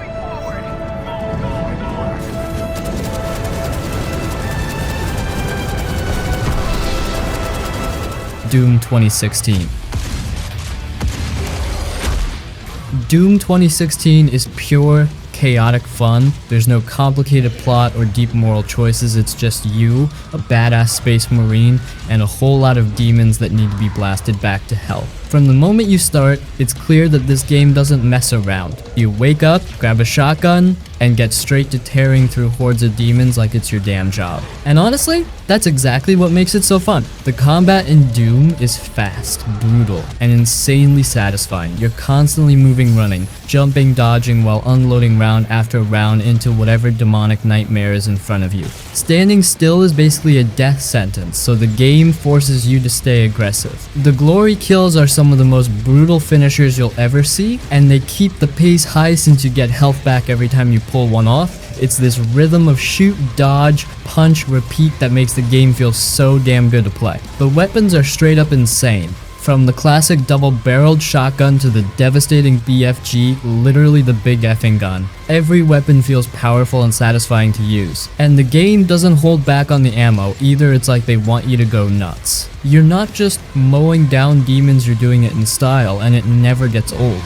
Doom 2016. Doom 2016 is pure chaotic fun. There's no complicated plot or deep moral choices. It's just you, a badass space marine, and a whole lot of demons that need to be blasted back to hell. From the moment you start, it's clear that this game doesn't mess around. You wake up, grab a shotgun, and get straight to tearing through hordes of demons like it's your damn job. And honestly, that's exactly what makes it so fun. The combat in Doom is fast, brutal, and insanely satisfying. You're constantly moving, running, jumping, dodging while unloading round after round into whatever demonic nightmare is in front of you. Standing still is basically a death sentence, so the game forces you to stay aggressive. The glory kills are some of the most brutal finishers you'll ever see, and they keep the pace high since you get health back every time you pull one off. It's this rhythm of shoot, dodge, punch, repeat that makes the game feel so damn good to play. The weapons are straight up insane. From the classic double-barreled shotgun to the devastating BFG, literally the big effing gun. Every weapon feels powerful and satisfying to use. And the game doesn't hold back on the ammo either, it's like they want you to go nuts. You're not just mowing down demons, you're doing it in style, and it never gets old.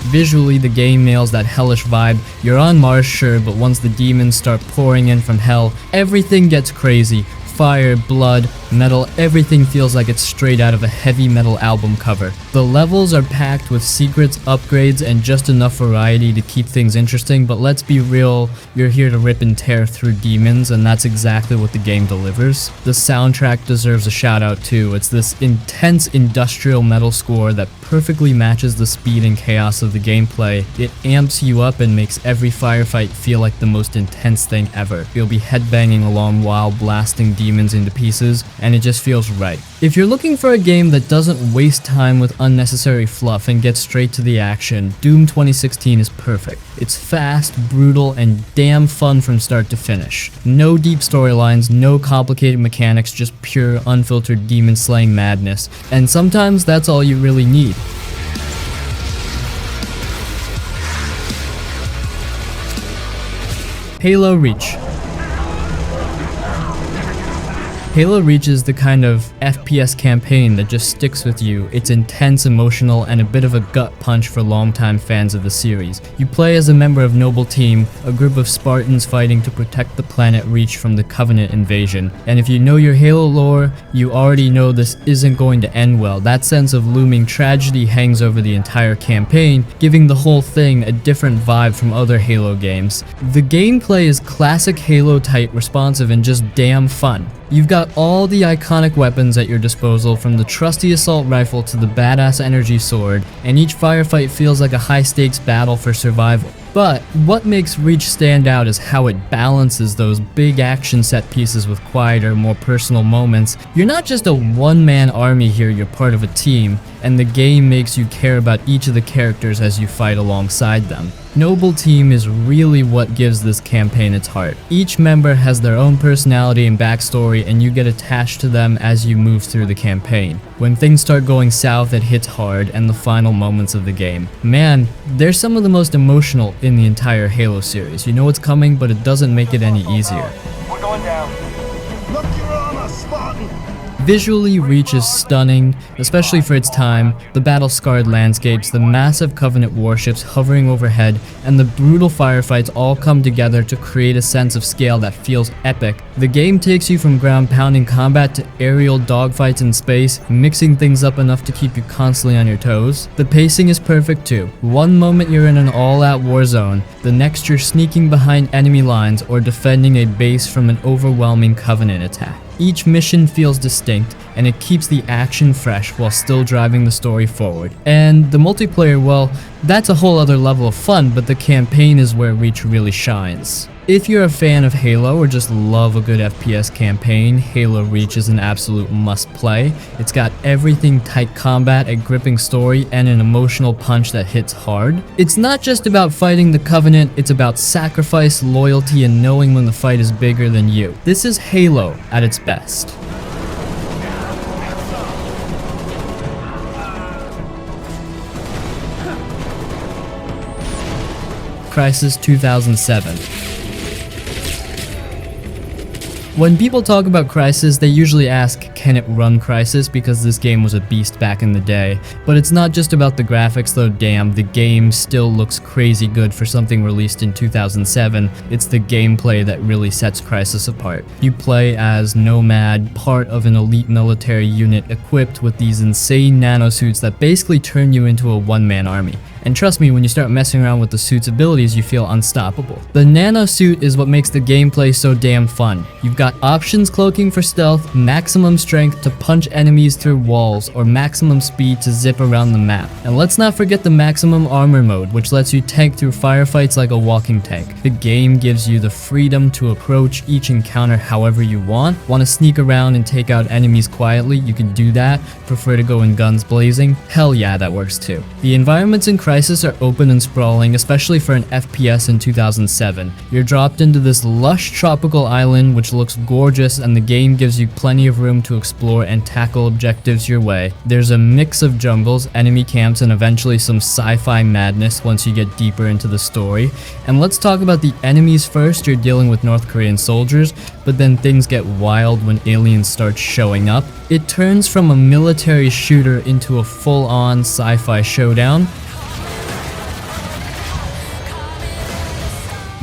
Visually, the game nails that hellish vibe. You're on Mars, sure, but once the demons start pouring in from hell, everything gets crazy. Fire, blood, metal, everything feels like it's straight out of a heavy metal album cover. The levels are packed with secrets, upgrades, and just enough variety to keep things interesting, but let's be real, you're here to rip and tear through demons, and that's exactly what the game delivers. The soundtrack deserves a shout out too. It's this intense industrial metal score that perfectly matches the speed and chaos of the gameplay. It amps you up and makes every firefight feel like the most intense thing ever. You'll be headbanging along while blasting demons into pieces, and it just feels right. If you're looking for a game that doesn't waste time with unnecessary fluff and gets straight to the action, Doom 2016 is perfect. It's fast, brutal, and damn fun from start to finish. No deep storylines, no complicated mechanics, just pure, unfiltered demon-slaying madness. And sometimes that's all you really need. Halo Reach. Halo Reach is the kind of FPS campaign that just sticks with you. It's intense, emotional, and a bit of a gut punch for longtime fans of the series. You play as a member of Noble Team, a group of Spartans fighting to protect the planet Reach from the Covenant invasion. And if you know your Halo lore, you already know this isn't going to end well. That sense of looming tragedy hangs over the entire campaign, giving the whole thing a different vibe from other Halo games. The gameplay is classic Halo tight, responsive, and just damn fun. You've got all the iconic weapons at your disposal, from the trusty assault rifle to the badass energy sword, and each firefight feels like a high-stakes battle for survival. But what makes Reach stand out is how it balances those big action set pieces with quieter, more personal moments. You're not just a one-man army here, you're part of a team, and the game makes you care about each of the characters as you fight alongside them. Noble Team is really what gives this campaign its heart. Each member has their own personality and backstory, and you get attached to them as you move through the campaign. When things start going south, it hits hard, and the final moments of the game. Man, they're some of the most emotional in the entire Halo series. You know what's coming, but it doesn't make it any easier. We're going down. Look your armor, Spartan! Visually, Reach is stunning, especially for its time. The battle-scarred landscapes, the massive Covenant warships hovering overhead, and the brutal firefights all come together to create a sense of scale that feels epic. The game takes you from ground-pounding combat to aerial dogfights in space, mixing things up enough to keep you constantly on your toes. The pacing is perfect too. One moment you're in an all-out war zone, the next you're sneaking behind enemy lines or defending a base from an overwhelming Covenant attack. Each mission feels distinct, and it keeps the action fresh while still driving the story forward. And the multiplayer, well, that's a whole other level of fun, but the campaign is where Reach really shines. If you're a fan of Halo or just love a good FPS campaign, Halo Reach is an absolute must-play. It's got everything: tight combat, a gripping story, and an emotional punch that hits hard. It's not just about fighting the Covenant, it's about sacrifice, loyalty, and knowing when the fight is bigger than you. This is Halo at its best. Crysis 2007. When people talk about Crysis, they usually ask, can it run Crysis, because this game was a beast back in the day. But it's not just about the graphics though, damn, the game still looks crazy good for something released in 2007. It's the gameplay that really sets Crysis apart. You play as Nomad, part of an elite military unit equipped with these insane nanosuits that basically turn you into a one-man army. And trust me, when you start messing around with the suit's abilities, you feel unstoppable. The nanosuit is what makes the gameplay so damn fun. You've got options cloaking for stealth, maximum strength to punch enemies through walls, or maximum speed to zip around the map. And let's not forget the maximum armor mode, which lets you tank through firefights like a walking tank. The game gives you the freedom to approach each encounter however you want. Want to sneak around and take out enemies quietly? You can do that. Prefer to go in guns blazing? Hell yeah, that works too. The environments in Crysis are open and sprawling, especially for an FPS in 2007. You're dropped into this lush tropical island which looks gorgeous, and the game gives you plenty of room to explore and tackle objectives your way. There's a mix of jungles, enemy camps, and eventually some sci-fi madness once you get deeper into the story. And let's talk about the enemies first. You're dealing with North Korean soldiers, but then things get wild when aliens start showing up. It turns from a military shooter into a full-on sci-fi showdown.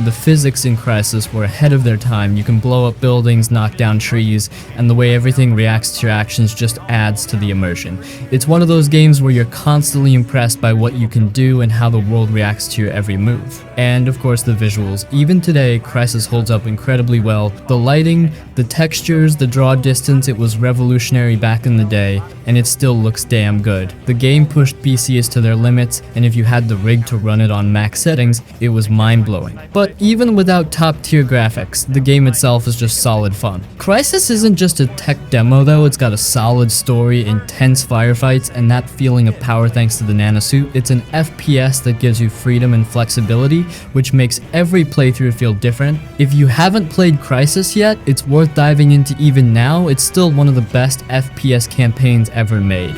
The physics in Crysis were ahead of their time. You can blow up buildings, knock down trees, and the way everything reacts to your actions just adds to the immersion. It's one of those games where you're constantly impressed by what you can do and how the world reacts to your every move. And of course the visuals. Even today, Crysis holds up incredibly well. The lighting, the textures, the draw distance, it was revolutionary back in the day, and it still looks damn good. The game pushed PCs to their limits, and if you had the rig to run it on max settings, it was mind-blowing. But even without top-tier graphics, the game itself is just solid fun. Crysis isn't just a tech demo though, it's got a solid story, intense firefights, and that feeling of power thanks to the nanosuit. It's an FPS that gives you freedom and flexibility, which makes every playthrough feel different. If you haven't played Crysis yet, it's worth diving into even now. It's still one of the best FPS campaigns ever made.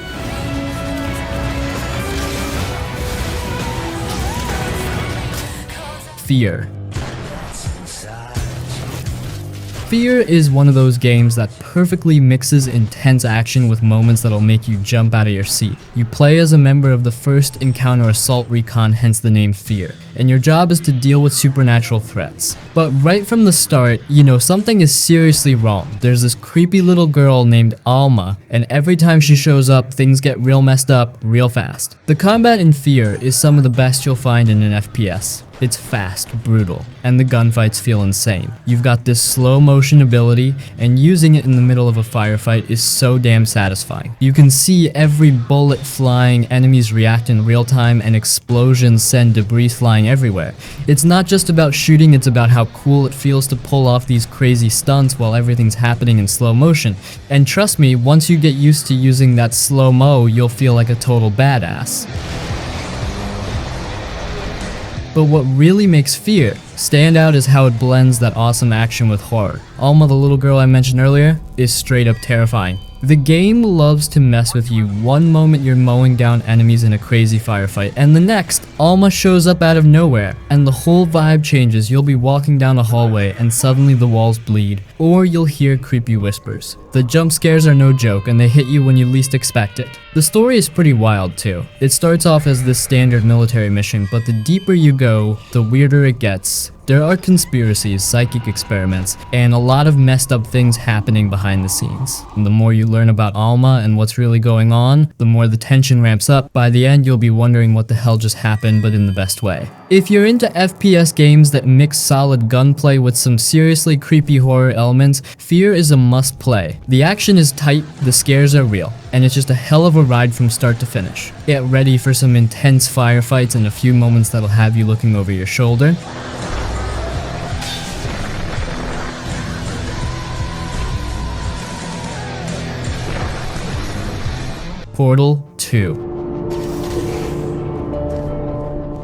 Fear. Fear is one of those games that perfectly mixes intense action with moments that'll make you jump out of your seat. You play as a member of the First Encounter Assault Recon, hence the name Fear, and your job is to deal with supernatural threats. But right from the start, you know something is seriously wrong. There's this creepy little girl named Alma, and every time she shows up, things get real messed up real fast. The combat in Fear is some of the best you'll find in an FPS. It's fast, brutal, and the gunfights feel insane. You've got this slow motion ability, and using it in the middle of a firefight is so damn satisfying. You can see every bullet flying, enemies react in real time, and explosions send debris flying everywhere. It's not just about shooting, it's about how cool it feels to pull off these crazy stunts while everything's happening in slow motion. And trust me, once you get used to using that slow-mo, you'll feel like a total badass. But what really makes Fear stand out is how it blends that awesome action with horror. Alma, the little girl I mentioned earlier, is straight up terrifying. The game loves to mess with you. One moment you're mowing down enemies in a crazy firefight, and the next, Alma shows up out of nowhere, and the whole vibe changes. You'll be walking down a hallway, and suddenly the walls bleed, or you'll hear creepy whispers. The jump scares are no joke, and they hit you when you least expect it. The story is pretty wild too. It starts off as this standard military mission, but the deeper you go, the weirder it gets. There are conspiracies, psychic experiments, and a lot of messed up things happening behind the scenes. And the more you learn about Alma and what's really going on, the more the tension ramps up. By the end, you'll be wondering what the hell just happened, but in the best way. If you're into FPS games that mix solid gunplay with some seriously creepy horror elements, Fear is a must play. The action is tight, the scares are real, and it's just a hell of a ride from start to finish. Get ready for some intense firefights and a few moments that'll have you looking over your shoulder. Portal 2.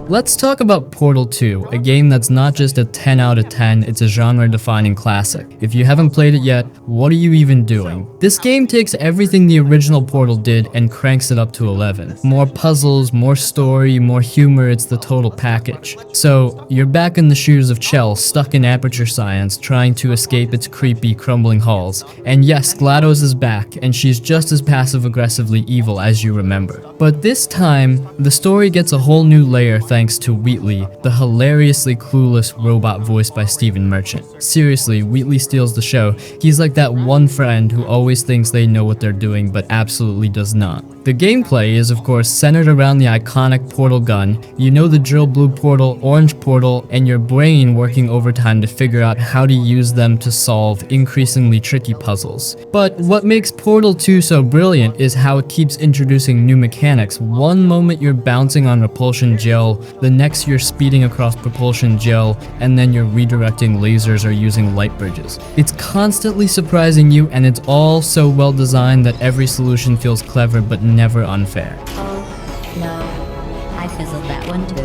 Let's talk about Portal 2, a game that's not just a 10 out of 10, it's a genre-defining classic. If you haven't played it yet, what are you even doing? This game takes everything the original Portal did and cranks it up to 11. More puzzles, more story, more humor, it's the total package. So, you're back in the shoes of Chell, stuck in Aperture Science, trying to escape its creepy, crumbling halls. And yes, GLaDOS is back, and she's just as passive-aggressively evil as you remember. But this time, the story gets a whole new layer thanks to Wheatley, the hilariously clueless robot voiced by Stephen Merchant. Seriously, Wheatley steals the show. He's like that one friend who always thinks they know what they're doing but absolutely does not. The gameplay is of course centered around the iconic portal gun. You know the drill, blue portal, orange portal, and your brain working overtime to figure out how to use them to solve increasingly tricky puzzles. But what makes Portal 2 so brilliant is how it keeps introducing new mechanics. One moment you're bouncing on repulsion gel, the next you're speeding across propulsion gel, and then you're redirecting lasers or using light bridges. It's constantly surprising you, and it's all so well designed that every solution feels clever but never unfair. Oh, no. I fizzled that one too.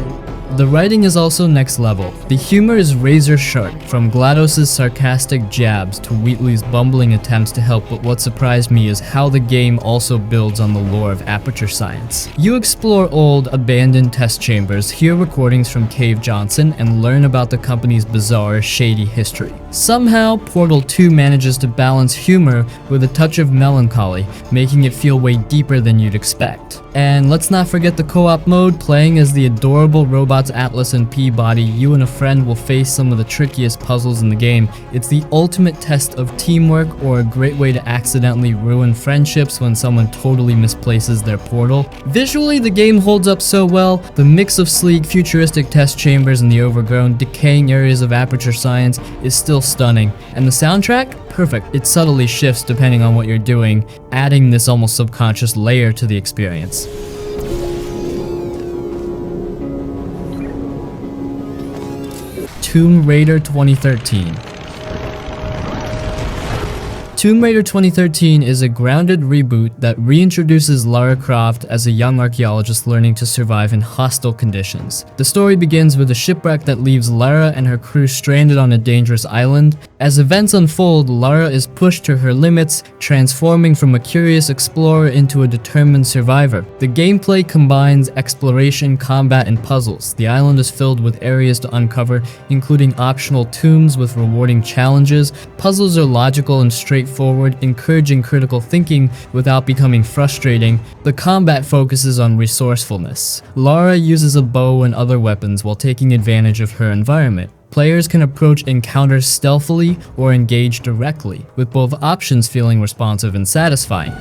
The writing is also next level. The humor is razor sharp, from GLaDOS' sarcastic jabs to Wheatley's bumbling attempts to help, but what surprised me is how the game also builds on the lore of Aperture Science. You explore old, abandoned test chambers, hear recordings from Cave Johnson, and learn about the company's bizarre, shady history. Somehow, Portal 2 manages to balance humor with a touch of melancholy, making it feel way deeper than you'd expect. And let's not forget the co-op mode. Playing as the adorable robots Atlas and Peabody, you and a friend will face some of the trickiest puzzles in the game. It's the ultimate test of teamwork, or a great way to accidentally ruin friendships when someone totally misplaces their portal. Visually, the game holds up so well. The mix of sleek, futuristic test chambers and the overgrown, decaying areas of Aperture Science is still stunning. And the soundtrack? Perfect. It subtly shifts depending on what you're doing, adding this almost subconscious layer to the experience. Tomb Raider 2013. Tomb Raider 2013 is a grounded reboot that reintroduces Lara Croft as a young archaeologist learning to survive in hostile conditions. The story begins with a shipwreck that leaves Lara and her crew stranded on a dangerous island. As events unfold, Lara is pushed to her limits, transforming from a curious explorer into a determined survivor. The gameplay combines exploration, combat, and puzzles. The island is filled with areas to uncover, including optional tombs with rewarding challenges. Puzzles are logical and straightforward, encouraging critical thinking without becoming frustrating. The combat focuses on resourcefulness. Lara uses a bow and other weapons while taking advantage of her environment. Players can approach encounters stealthily or engage directly, with both options feeling responsive and satisfying.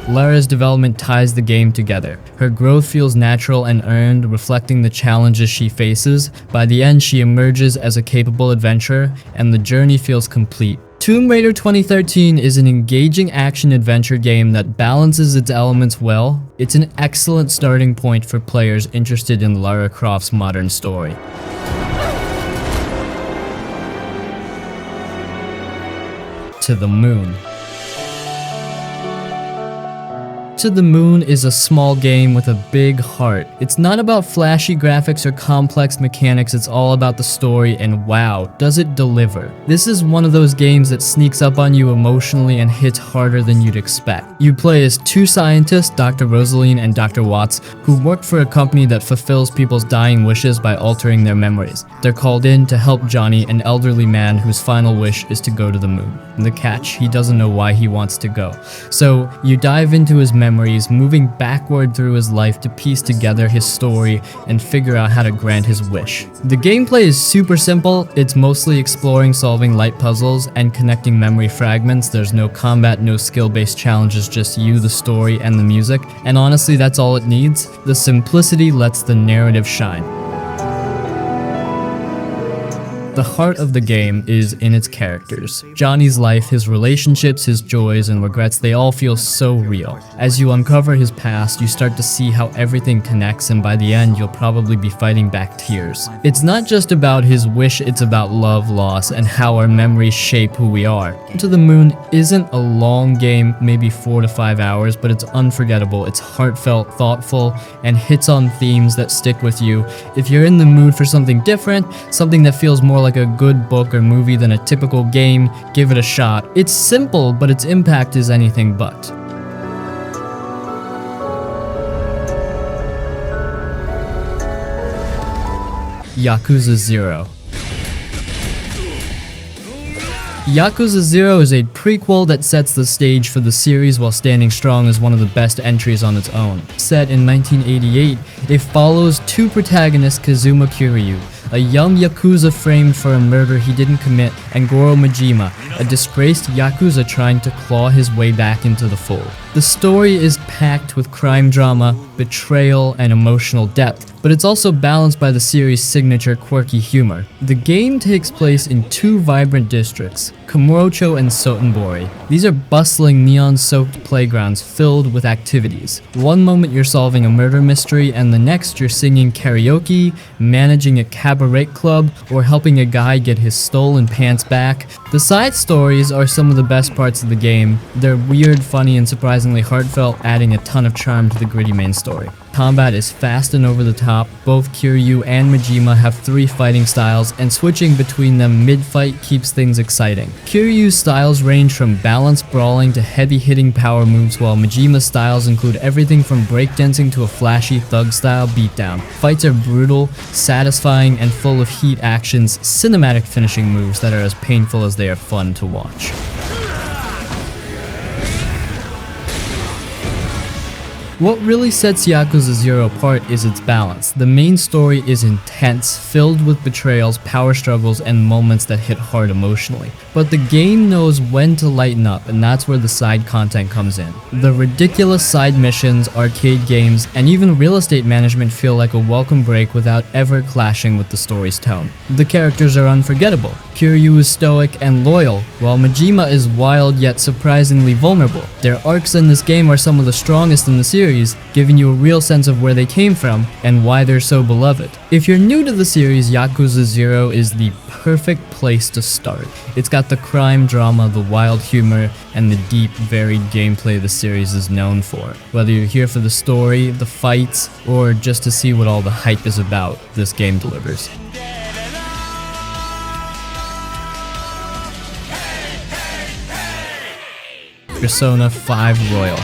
Lara's development ties the game together. Her growth feels natural and earned, reflecting the challenges she faces. By the end, she emerges as a capable adventurer, and the journey feels complete. Tomb Raider 2013 is an engaging action-adventure game that balances its elements well. It's an excellent starting point for players interested in Lara Croft's modern story. To the Moon. To the Moon is a small game with a big heart. It's not about flashy graphics or complex mechanics, it's all about the story, and wow, does it deliver. This is one of those games that sneaks up on you emotionally and hits harder than you'd expect. You play as two scientists, Dr. Rosaline and Dr. Watts, who work for a company that fulfills people's dying wishes by altering their memories. They're called in to help Johnny, an elderly man whose final wish is to go to the moon. The catch, he doesn't know why he wants to go. So you dive into his memories, moving backward through his life to piece together his story and figure out how to grant his wish. The gameplay is super simple. It's mostly exploring, solving light puzzles, and connecting memory fragments. There's no combat, no skill-based challenges, just you, the story, and the music. And honestly, that's all it needs. The simplicity lets the narrative shine. The heart of the game is in its characters. Johnny's life, his relationships, his joys and regrets, they all feel so real. As you uncover his past, you start to see how everything connects, and by the end, you'll probably be fighting back tears. It's not just about his wish, it's about love, loss, and how our memories shape who we are. To the Moon isn't a long game, maybe 4 to 5 hours, but it's unforgettable. It's heartfelt, thoughtful, and hits on themes that stick with you. If you're in the mood for something different, something that feels more like a good book or movie than a typical game, give it a shot. It's simple, but its impact is anything but. Yakuza 0. Yakuza 0 is a prequel that sets the stage for the series while standing strong as one of the best entries on its own. Set in 1988, it follows two protagonists, Kazuma Kiryu, a young Yakuza framed for a murder he didn't commit, and Goro Majima, a disgraced Yakuza trying to claw his way back into the fold. The story is packed with crime drama, betrayal, and emotional depth, but it's also balanced by the series' signature quirky humor. The game takes place in two vibrant districts, Kamurocho and Sotenbori. These are bustling, neon-soaked playgrounds filled with activities. One moment you're solving a murder mystery, and the next you're singing karaoke, managing a cabaret club, or helping a guy get his stolen pants back. The side stories are some of the best parts of the game. They're weird, funny, and surprisingly heartfelt, adding a ton of charm to the gritty main story. Combat is fast and over the top. Both Kiryu and Majima have 3 fighting styles, and switching between them mid-fight keeps things exciting. Kiryu's styles range from balanced brawling to heavy-hitting power moves, while Majima's styles include everything from breakdancing to a flashy thug-style beatdown. Fights are brutal, satisfying, and full of heat actions, cinematic finishing moves that are as painful as they are fun to watch. What really sets Yakuza 0 apart is its balance. The main story is intense, filled with betrayals, power struggles, and moments that hit hard emotionally. But the game knows when to lighten up, and that's where the side content comes in. The ridiculous side missions, arcade games, and even real estate management feel like a welcome break without ever clashing with the story's tone. The characters are unforgettable. Kiryu is stoic and loyal, while Majima is wild yet surprisingly vulnerable. Their arcs in this game are some of the strongest in the series, giving you a real sense of where they came from and why they're so beloved. If you're new to the series, Yakuza 0 is the perfect place to start. It's got the crime drama, the wild humor, and the deep, varied gameplay the series is known for. Whether you're here for the story, the fights, or just to see what all the hype is about, this game delivers. Persona 5 Royal.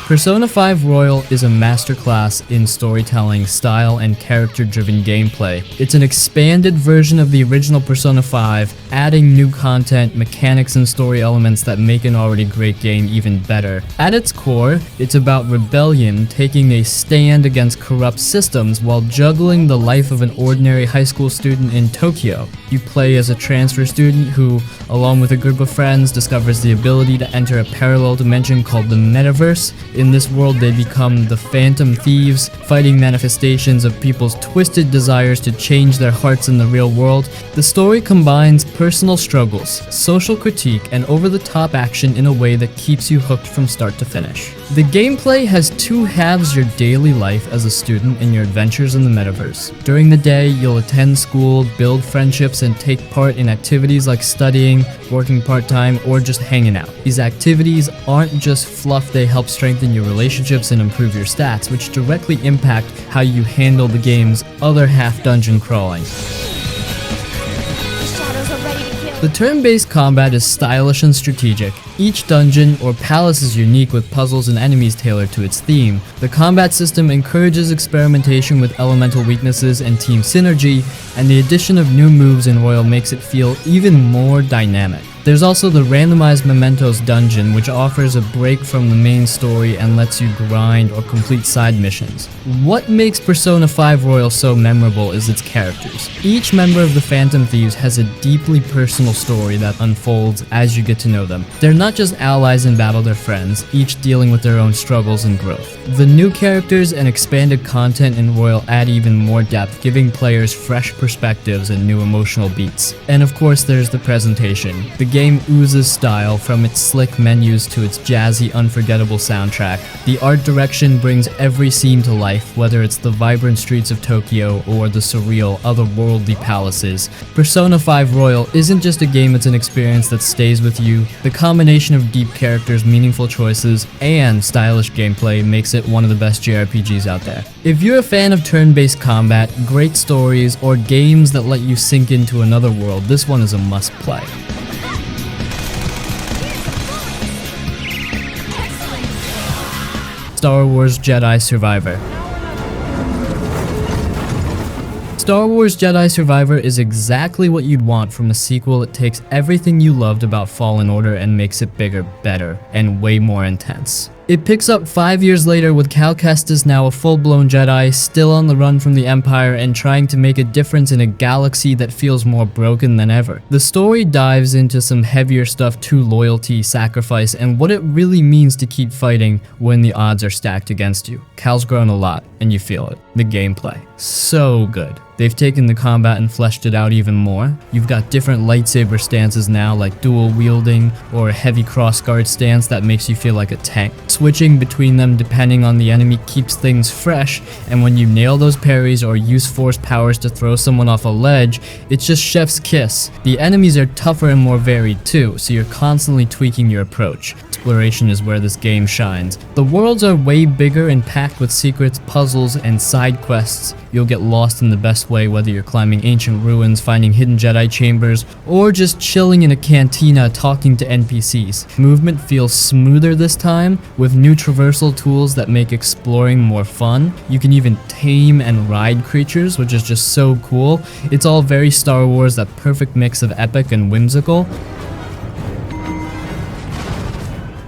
Persona 5 Royal is a masterclass in storytelling, style, and character-driven gameplay. It's an expanded version of the original Persona 5, adding new content, mechanics, and story elements that make an already great game even better. At its core, it's about rebellion, taking a stand against corrupt systems while juggling the life of an ordinary high school student in Tokyo. You play as a transfer student who, along with a group of friends, discovers the ability to enter a parallel dimension called the Metaverse. In this world, they become the Phantom Thieves, fighting manifestations of people's twisted desires to change their hearts in the real world. The story combines personal struggles, social critique, and over-the-top action in a way that keeps you hooked from start to finish. The gameplay has 2 halves: your daily life as a student and your adventures in the metaverse. During the day, you'll attend school, build friendships, and take part in activities like studying, working part-time, or just hanging out. These activities aren't just fluff, they help strengthen your relationships and improve your stats, which directly impact how you handle the game's other half dungeon crawling. The turn-based combat is stylish and strategic. Each dungeon or palace is unique with puzzles and enemies tailored to its theme. The combat system encourages experimentation with elemental weaknesses and team synergy, and the addition of new moves in Royal makes it feel even more dynamic. There's also the randomized Mementos dungeon, which offers a break from the main story and lets you grind or complete side missions. What makes Persona 5 Royal so memorable is its characters. Each member of the Phantom Thieves has a deeply personal story that unfolds as you get to know them. They're not just allies in battle, they're friends, each dealing with their own struggles and growth. The new characters and expanded content in Royal add even more depth, giving players fresh perspectives and new emotional beats. And of course there's the presentation. The game oozes style, from its slick menus to its jazzy, unforgettable soundtrack. The art direction brings every scene to life, whether it's the vibrant streets of Tokyo or the surreal, otherworldly palaces. Persona 5 Royal isn't just a game, it's an experience that stays with you. The combination of deep characters, meaningful choices, and stylish gameplay makes it one of the best JRPGs out there. If you're a fan of turn-based combat, great stories, or games that let you sink into another world, this one is a must-play. Star Wars Jedi Survivor. Star Wars Jedi Survivor is exactly what you'd want from a sequel that takes everything you loved about Fallen Order and makes it bigger, better, and way more intense. It picks up 5 years later with Cal Kestis now a full-blown Jedi, still on the run from the Empire and trying to make a difference in a galaxy that feels more broken than ever. The story dives into some heavier stuff too: loyalty, sacrifice, and what it really means to keep fighting when the odds are stacked against you. Cal's grown a lot, and you feel it. The gameplay, so good. They've taken the combat and fleshed it out even more. You've got different lightsaber stances now, like dual wielding or a heavy crossguard stance that makes you feel like a tank. Switching between them depending on the enemy keeps things fresh, and when you nail those parries or use force powers to throw someone off a ledge, it's just chef's kiss. The enemies are tougher and more varied too, so you're constantly tweaking your approach. Exploration is where this game shines. The worlds are way bigger and packed with secrets, puzzles, and side quests. You'll get lost in the best way, whether you're climbing ancient ruins, finding hidden Jedi chambers, or just chilling in a cantina talking to NPCs. Movement feels smoother this time, with new traversal tools that make exploring more fun. You can even tame and ride creatures, which is just so cool. It's all very Star Wars, that perfect mix of epic and whimsical.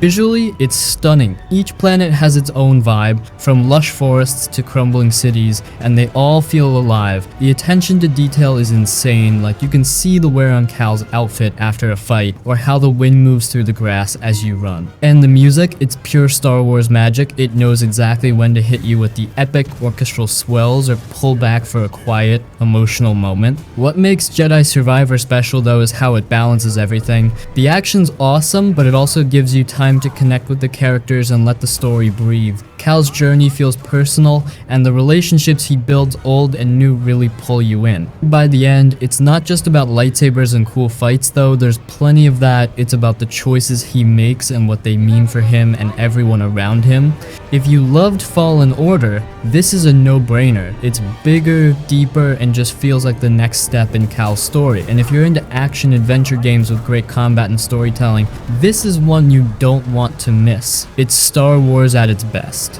Visually, it's stunning. Each planet has its own vibe, from lush forests to crumbling cities, and they all feel alive. The attention to detail is insane, like you can see the wear on Cal's outfit after a fight, or how the wind moves through the grass as you run. And the music, it's pure Star Wars magic. It knows exactly when to hit you with the epic orchestral swells or pull back for a quiet, emotional moment. What makes Jedi Survivor special though is how it balances everything. The action's awesome, but it also gives you time to connect with the characters and let the story breathe. Cal's journey feels personal, and the relationships he builds, old and new, really pull you in. By the end, it's not just about lightsabers and cool fights though, there's plenty of that. It's about the choices he makes and what they mean for him and everyone around him. If you loved Fallen Order, this is a no-brainer. It's bigger, deeper, and just feels like the next step in Cal's story. And if you're into action-adventure games with great combat and storytelling, this is one you don't want to miss. It's Star Wars at its best.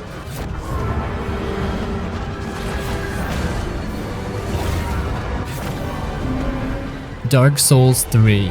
Dark Souls 3.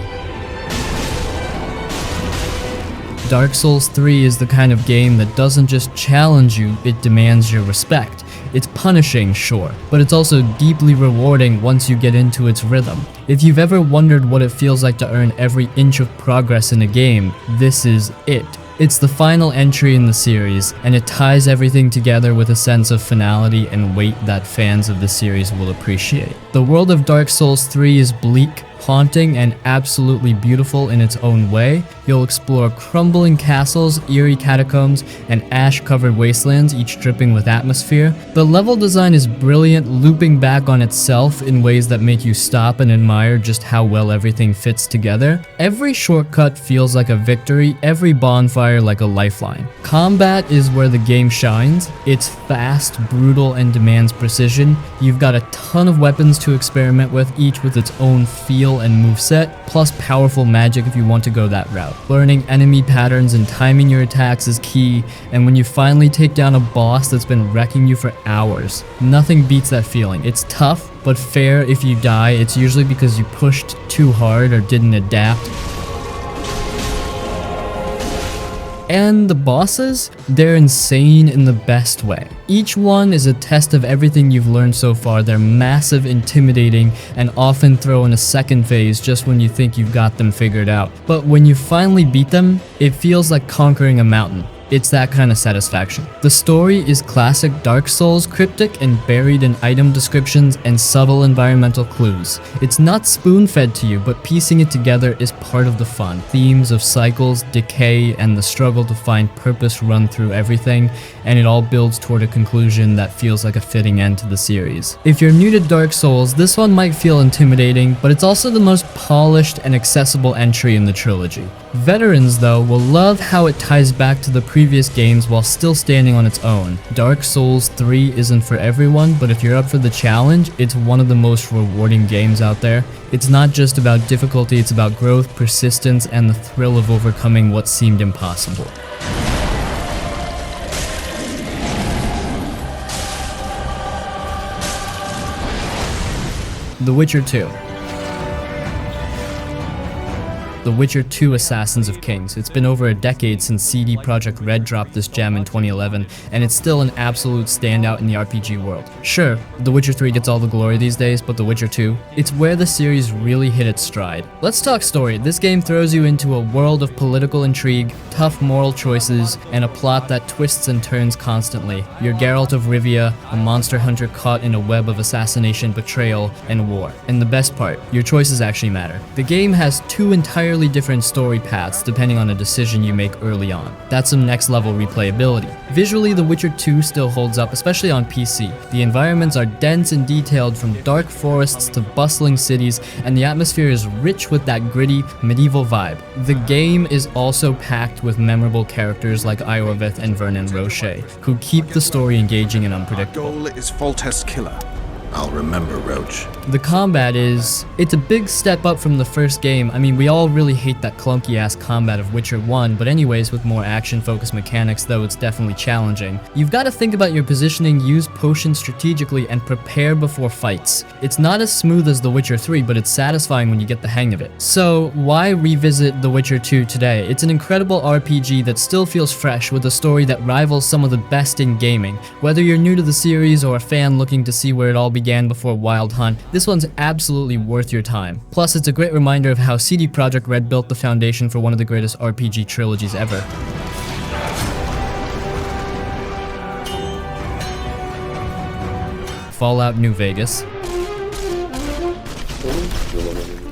Dark Souls 3 is the kind of game that doesn't just challenge you, it demands your respect. It's punishing, sure, but it's also deeply rewarding once you get into its rhythm. If you've ever wondered what it feels like to earn every inch of progress in a game, this is it. It's the final entry in the series, and it ties everything together with a sense of finality and weight that fans of the series will appreciate. The world of Dark Souls 3 is bleak, haunting, and absolutely beautiful in its own way. You'll explore crumbling castles, eerie catacombs, and ash-covered wastelands, each dripping with atmosphere. The level design is brilliant, looping back on itself in ways that make you stop and admire just how well everything fits together. Every shortcut feels like a victory, every bonfire like a lifeline. Combat is where the game shines. It's fast, brutal, and demands precision. You've got a ton of weapons to experiment with, each with its own feel and moveset, plus powerful magic if you want to go that route. Learning enemy patterns and timing your attacks is key, and when you finally take down a boss that's been wrecking you for hours, nothing beats that feeling. It's tough, but fair. If you die, it's usually because you pushed too hard or didn't adapt. And the bosses? They're insane in the best way. Each one is a test of everything you've learned so far. They're massive, intimidating, and often throw in a second phase just when you think you've got them figured out. But when you finally beat them, it feels like conquering a mountain. It's that kind of satisfaction. The story is classic Dark Souls, cryptic and buried in item descriptions and subtle environmental clues. It's not spoon-fed to you, but piecing it together is part of the fun. Themes of cycles, decay, and the struggle to find purpose run through everything, and it all builds toward a conclusion that feels like a fitting end to the series. If you're new to Dark Souls, this one might feel intimidating, but it's also the most polished and accessible entry in the trilogy. Veterans, though, will love how it ties back to the previous games while still standing on its own. Dark Souls 3 isn't for everyone, but if you're up for the challenge, it's one of the most rewarding games out there. It's not just about difficulty, it's about growth, persistence, and the thrill of overcoming what seemed impossible. The Witcher 2. The Witcher 2 Assassins of Kings. It's been over a decade since CD Projekt Red dropped this gem in 2011, and it's still an absolute standout in the RPG world. Sure, The Witcher 3 gets all the glory these days, but The Witcher 2, it's where the series really hit its stride. Let's talk story. This game throws you into a world of political intrigue, tough moral choices, and a plot that twists and turns constantly. You're Geralt of Rivia, a monster hunter caught in a web of assassination, betrayal, and war. And the best part, your choices actually matter. The game has two entirely different story paths depending on a decision you make early on. That's some next level replayability. Visually, The Witcher 2 still holds up, especially on PC. The environments are dense and detailed, from dark forests to bustling cities, and the atmosphere is rich with that gritty, medieval vibe. The game is also packed with memorable characters like Iorveth and Vernon Roche, who keep the story engaging and unpredictable. Goal is Foltest Killer. I'll remember, Roach. The combat it's a big step up from the first game. I mean, we all really hate that clunky-ass combat of Witcher 1, but anyways, with more action-focused mechanics, though, it's definitely challenging. You've got to think about your positioning, use potions strategically, and prepare before fights. It's not as smooth as The Witcher 3, but it's satisfying when you get the hang of it. So, why revisit The Witcher 2 today? It's an incredible RPG that still feels fresh, with a story that rivals some of the best in gaming. Whether you're new to the series or a fan looking to see where it all began before Wild Hunt, this one's absolutely worth your time. Plus, it's a great reminder of how CD Projekt Red built the foundation for one of the greatest RPG trilogies ever. Fallout New Vegas.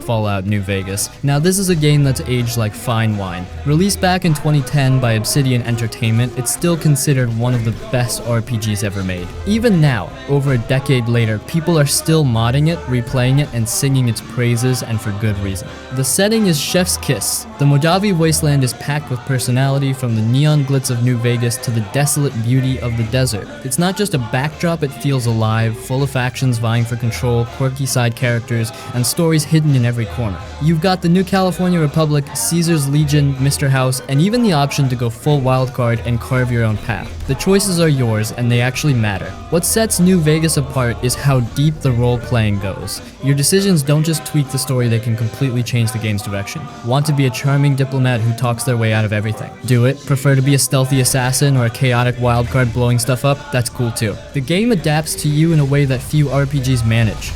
Fallout New Vegas. Now, this is a game that's aged like fine wine. Released back in 2010 by Obsidian Entertainment, it's still considered one of the best RPGs ever made. Even now, over a decade later, people are still modding it, replaying it, and singing its praises, and for good reason. The setting is Chef's Kiss. The Mojave wasteland is packed with personality, from the neon glitz of New Vegas to the desolate beauty of the desert. It's not just a backdrop, it feels alive, full of factions vying for control, quirky side characters, and stories hidden in every corner. You've got the New California Republic, Caesar's Legion, Mr. House, and even the option to go full wildcard and carve your own path. The choices are yours, and they actually matter. What sets New Vegas apart is how deep the role-playing goes. Your decisions don't just tweak the story, they can completely change the game's direction. Want to be a charming diplomat who talks their way out of everything? Do it. Prefer to be a stealthy assassin or a chaotic wildcard blowing stuff up? That's cool too. The game adapts to you in a way that few RPGs manage.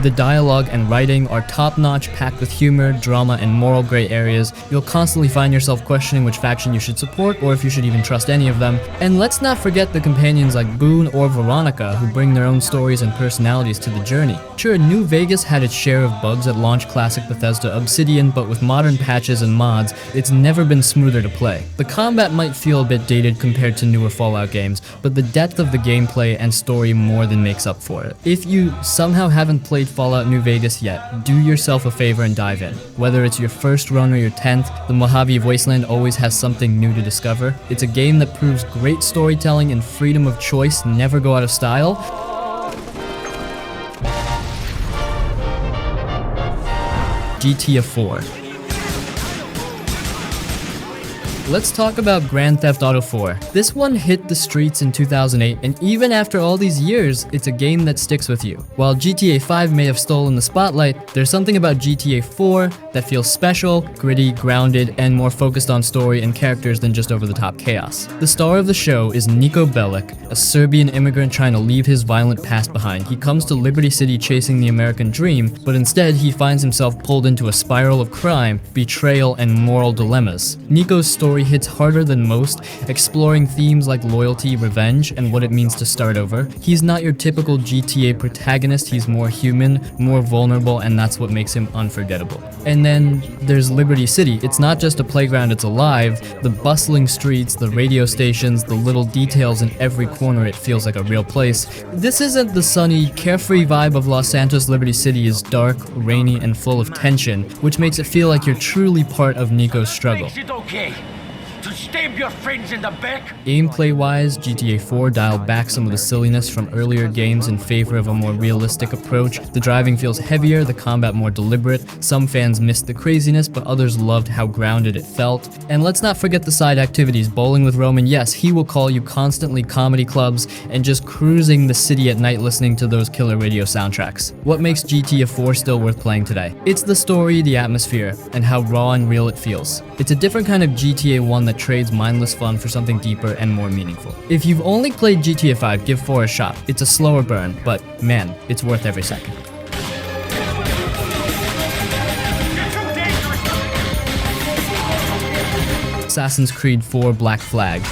The dialogue and writing are top-notch, packed with humor, drama, and moral gray areas. You'll constantly find yourself questioning which faction you should support, or if you should even trust any of them. And let's not forget the companions like Boone or Veronica, who bring their own stories and personalities to the journey. Sure, New Vegas had its share of bugs at launch, classic Bethesda Obsidian, but with modern patches and mods, it's never been smoother to play. The combat might feel a bit dated compared to newer Fallout games, but the depth of the gameplay and story more than makes up for it. If you somehow haven't played Fallout New Vegas yet, do yourself a favor and dive in. Whether it's your first run or your 10th, the Mojave Wasteland always has something new to discover. It's a game that proves great storytelling and freedom of choice never go out of style. GTA 4. Let's talk about Grand Theft Auto 4. This one hit the streets in 2008, and even after all these years, it's a game that sticks with you. While GTA 5 may have stolen the spotlight, there's something about GTA 4 that feels special, gritty, grounded, and more focused on story and characters than just over-the-top chaos. The star of the show is Niko Bellic, a Serbian immigrant trying to leave his violent past behind. He comes to Liberty City chasing the American dream, but instead he finds himself pulled into a spiral of crime, betrayal, and moral dilemmas. Niko's story hits harder than most, exploring themes like loyalty, revenge, and what it means to start over. He's not your typical GTA protagonist, he's more human, more vulnerable, and that's what makes him unforgettable. And then there's Liberty City. It's not just a playground, it's alive. The bustling streets, the radio stations, the little details in every corner, it feels like a real place. This isn't the sunny, carefree vibe of Los Santos. Liberty City is dark, rainy, and full of tension, which makes it feel like you're truly part of Niko's struggle. Is it okay to stab your friends in the back? Gameplay-wise, GTA 4 dialed back some of the silliness from earlier games in favor of a more realistic approach. The driving feels heavier, the combat more deliberate. Some fans missed the craziness, but others loved how grounded it felt. And let's not forget the side activities. Bowling with Roman, yes, he will call you constantly, comedy clubs, and just cruising the city at night listening to those killer radio soundtracks. What makes GTA 4 still worth playing today? It's the story, the atmosphere, and how raw and real it feels. It's a different kind of GTA 1 that trades mindless fun for something deeper and more meaningful. If you've only played GTA 5, give 4 a shot. It's a slower burn, but man, it's worth every second. Assassin's Creed 4 Black Flag.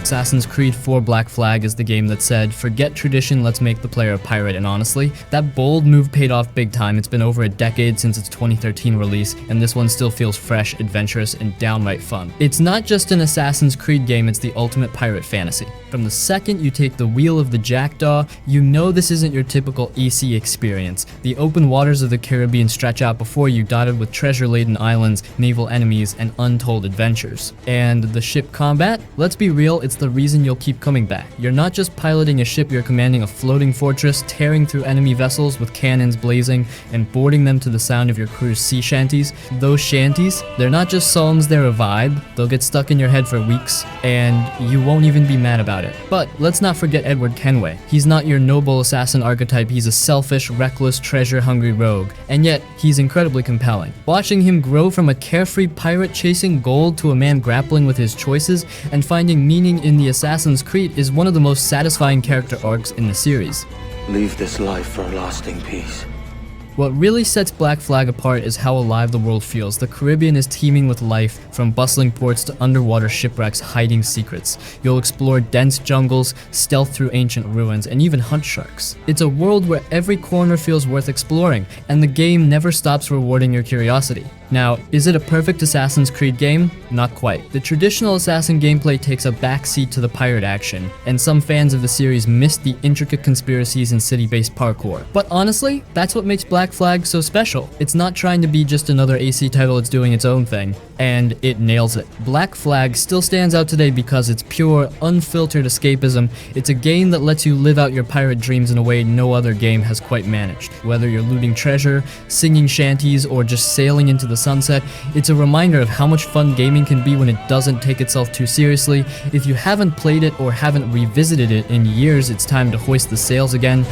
Assassin's Creed 4 Black Flag is the game that said, forget tradition, let's make the player a pirate, and honestly, that bold move paid off big time. It's been over a decade since its 2013 release, and this one still feels fresh, adventurous, and downright fun. It's not just an Assassin's Creed game, it's the ultimate pirate fantasy. From the second you take the wheel of the Jackdaw, you know this isn't your typical EC experience. The open waters of the Caribbean stretch out before you, dotted with treasure-laden islands, naval enemies, and untold adventures. And the ship combat? Let's be real, it's the reason you'll keep coming back. You're not just piloting a ship, you're commanding a floating fortress, tearing through enemy vessels with cannons blazing, and boarding them to the sound of your crew's sea shanties. Those shanties, they're not just songs, they're a vibe. They'll get stuck in your head for weeks, and you won't even be mad about it. But let's not forget Edward Kenway. He's not your noble assassin archetype, he's a selfish, reckless, treasure-hungry rogue, and yet he's incredibly compelling. Watching him grow from a carefree pirate chasing gold to a man grappling with his choices and finding meaning in the Assassin's Creed is one of the most satisfying character arcs in the series. Leave this life for a lasting peace. What really sets Black Flag apart is how alive the world feels. The Caribbean is teeming with life, from bustling ports to underwater shipwrecks hiding secrets. You'll explore dense jungles, stealth through ancient ruins, and even hunt sharks. It's a world where every corner feels worth exploring, and the game never stops rewarding your curiosity. Now, is it a perfect Assassin's Creed game? Not quite. The traditional Assassin gameplay takes a backseat to the pirate action, and some fans of the series missed the intricate conspiracies and city-based parkour. But honestly, that's what makes Black Flag so special. It's not trying to be just another AC title, it's doing its own thing, and it nails it. Black Flag still stands out today because it's pure, unfiltered escapism. It's a game that lets you live out your pirate dreams in a way no other game has quite managed. Whether you're looting treasure, singing shanties, or just sailing into the sunset, it's a reminder of how much fun gaming can be when it doesn't take itself too seriously. If you haven't played it or haven't revisited it in years, it's time to hoist the sails again.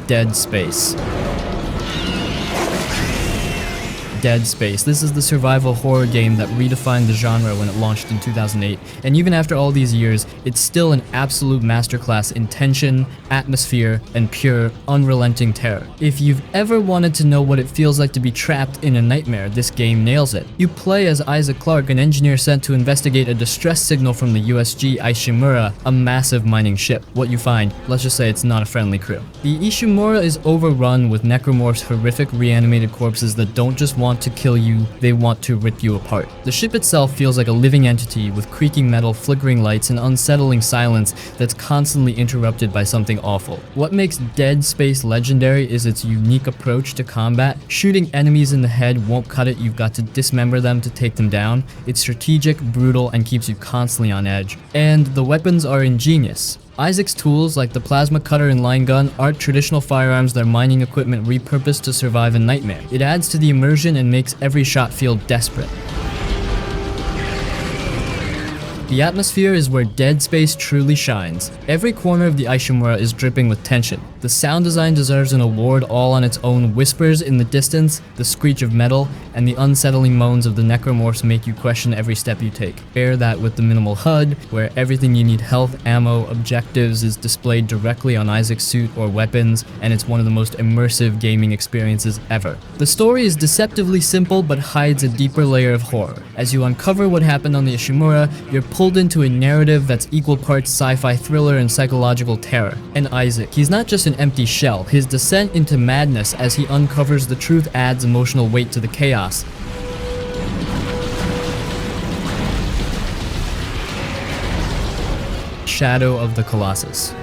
Dead Space. Dead Space. This is the survival horror game that redefined the genre when it launched in 2008, and even after all these years, it's still an absolute masterclass in tension, atmosphere, and pure, unrelenting terror. If you've ever wanted to know what it feels like to be trapped in a nightmare, this game nails it. You play as Isaac Clarke, an engineer sent to investigate a distress signal from the USG Ishimura, a massive mining ship. What you find, let's just say it's not a friendly crew. The Ishimura is overrun with necromorphs, horrific reanimated corpses that don't just want to kill you, they want to rip you apart. The ship itself feels like a living entity with creaking metal, flickering lights, and unsettling silence that's constantly interrupted by something awful. What makes Dead Space legendary is its unique approach to combat. Shooting enemies in the head won't cut it, you've got to dismember them to take them down. It's strategic, brutal, and keeps you constantly on edge. And the weapons are ingenious. Isaac's tools, like the plasma cutter and line gun, aren't traditional firearms, they're mining equipment repurposed to survive a nightmare. It adds to the immersion and makes every shot feel desperate. The atmosphere is where Dead Space truly shines. Every corner of the Ishimura is dripping with tension. The sound design deserves an award all on its own. Whispers in the distance, the screech of metal, and the unsettling moans of the necromorphs make you question every step you take. Pair that with the minimal HUD, where everything you need, health, ammo, objectives, is displayed directly on Isaac's suit or weapons, and it's one of the most immersive gaming experiences ever. The story is deceptively simple but hides a deeper layer of horror. As you uncover what happened on the Ishimura, you're pulled into a narrative that's equal parts sci-fi thriller and psychological terror. And Isaac, he's not just an empty shell. His descent into madness as he uncovers the truth adds emotional weight to the chaos. Shadow of the Colossus.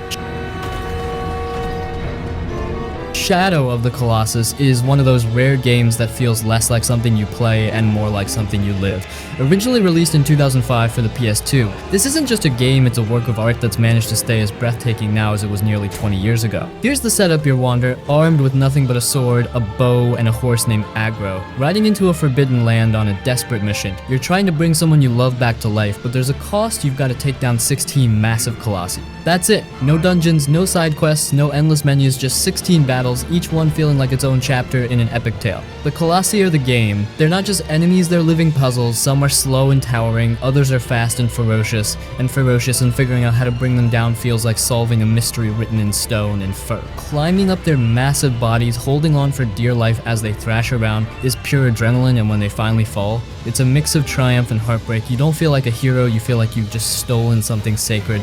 Shadow of the Colossus is one of those rare games that feels less like something you play and more like something you live. Originally released in 2005 for the PS2, this isn't just a game, it's a work of art that's managed to stay as breathtaking now as it was nearly 20 years ago. Here's the setup: you wander, armed with nothing but a sword, a bow, and a horse named Agro, riding into a forbidden land on a desperate mission. You're trying to bring someone you love back to life, but there's a cost: you've got to take down 16 massive colossi. That's it. No dungeons, no side quests, no endless menus, just 16 battles, each one feeling like its own chapter in an epic tale. The colossi are the game. They're not just enemies, they're living puzzles. Some are slow and towering, others are fast and ferocious figuring out how to bring them down feels like solving a mystery written in stone and fur. Climbing up their massive bodies, holding on for dear life as they thrash around, is pure adrenaline, and when they finally fall, it's a mix of triumph and heartbreak. You don't feel like a hero, you feel like you've just stolen something sacred.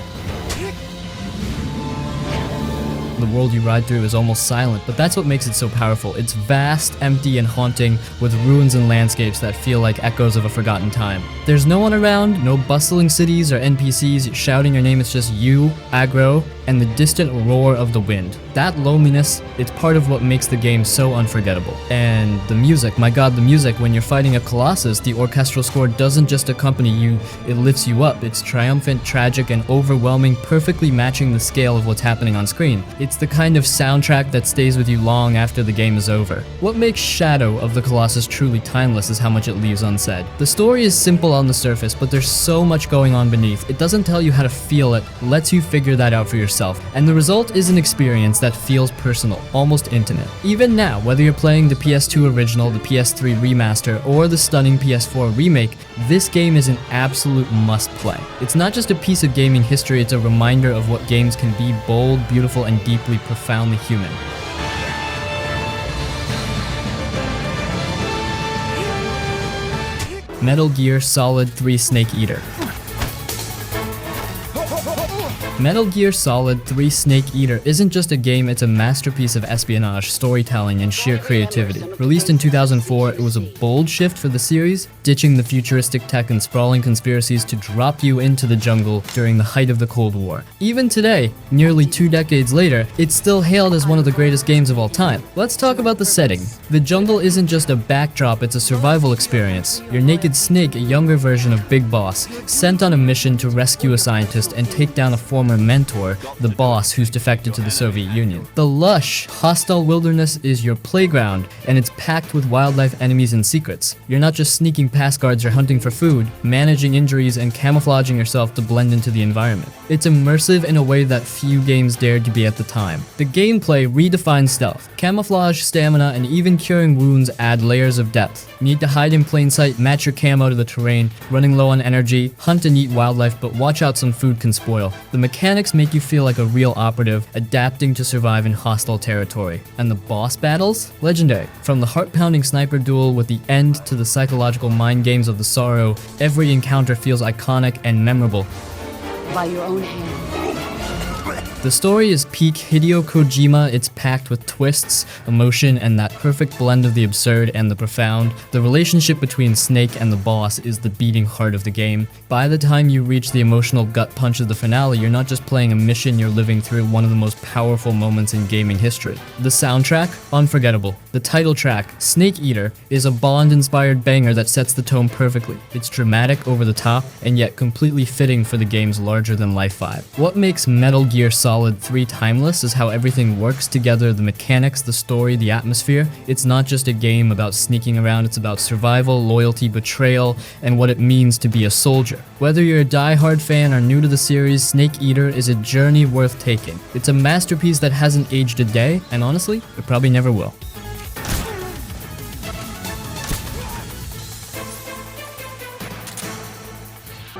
The world you ride through is almost silent, but that's what makes it so powerful. It's vast, empty, and haunting, with ruins and landscapes that feel like echoes of a forgotten time. There's no one around, no bustling cities or NPCs shouting your name, it's just you, Agro, and the distant roar of the wind. That loneliness, it's part of what makes the game so unforgettable. And the music, my god, the music, when you're fighting a Colossus, the orchestral score doesn't just accompany you, it lifts you up. It's triumphant, tragic, and overwhelming, perfectly matching the scale of what's happening on screen. It's the kind of soundtrack that stays with you long after the game is over. What makes Shadow of the Colossus truly timeless is how much it leaves unsaid. The story is simple on the surface, but there's so much going on beneath. It doesn't tell you how to feel it, lets you figure that out for yourself. And the result is an experience that feels personal, almost intimate. Even now, whether you're playing the PS2 original, the PS3 remaster, or the stunning PS4 remake, this game is an absolute must-play. It's not just a piece of gaming history, it's a reminder of what games can be: bold, beautiful, and deeply, profoundly human. Metal Gear Solid 3 Snake Eater. Metal Gear Solid 3 Snake Eater isn't just a game, it's a masterpiece of espionage, storytelling, and sheer creativity. Released in 2004, it was a bold shift for the series, ditching the futuristic tech and sprawling conspiracies to drop you into the jungle during the height of the Cold War. Even today, nearly 2 decades later, it's still hailed as one of the greatest games of all time. Let's talk about the setting. The jungle isn't just a backdrop, it's a survival experience. You're Naked Snake, a younger version of Big Boss, sent on a mission to rescue a scientist and take down a former mentor, the boss who's defected to the Soviet Union. The lush, hostile wilderness is your playground, and it's packed with wildlife, enemies, and secrets. You're not just sneaking past guards or hunting for food, managing injuries and camouflaging yourself to blend into the environment. It's immersive in a way that few games dared to be at the time. The gameplay redefines stealth. Camouflage, stamina, and even curing wounds add layers of depth. You need to hide in plain sight, match your camo to the terrain, running low on energy, hunt and eat wildlife, but watch out, some food can spoil. The mechanics make you feel like a real operative, adapting to survive in hostile territory. And the boss battles? Legendary. From the heart-pounding sniper duel with the end to the psychological mind games of the Sorrow, every encounter feels iconic and memorable. By your own hand. The story is peak Hideo Kojima. It's packed with twists, emotion, and that perfect blend of the absurd and the profound. The relationship between Snake and the boss is the beating heart of the game. By the time you reach the emotional gut punch of the finale, you're not just playing a mission, you're living through one of the most powerful moments in gaming history. The soundtrack? Unforgettable. The title track, Snake Eater, is a Bond-inspired banger that sets the tone perfectly. It's dramatic, over the top, and yet completely fitting for the game's larger-than-life vibe. What makes Metal Gear Solid 3 timeless is how everything works together, the mechanics, the story, the atmosphere. It's not just a game about sneaking around, it's about survival, loyalty, betrayal, and what it means to be a soldier. Whether you're a die-hard fan or new to the series, Snake Eater is a journey worth taking. It's a masterpiece that hasn't aged a day, and honestly, it probably never will.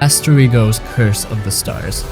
Asterogo's Curse of the Stars.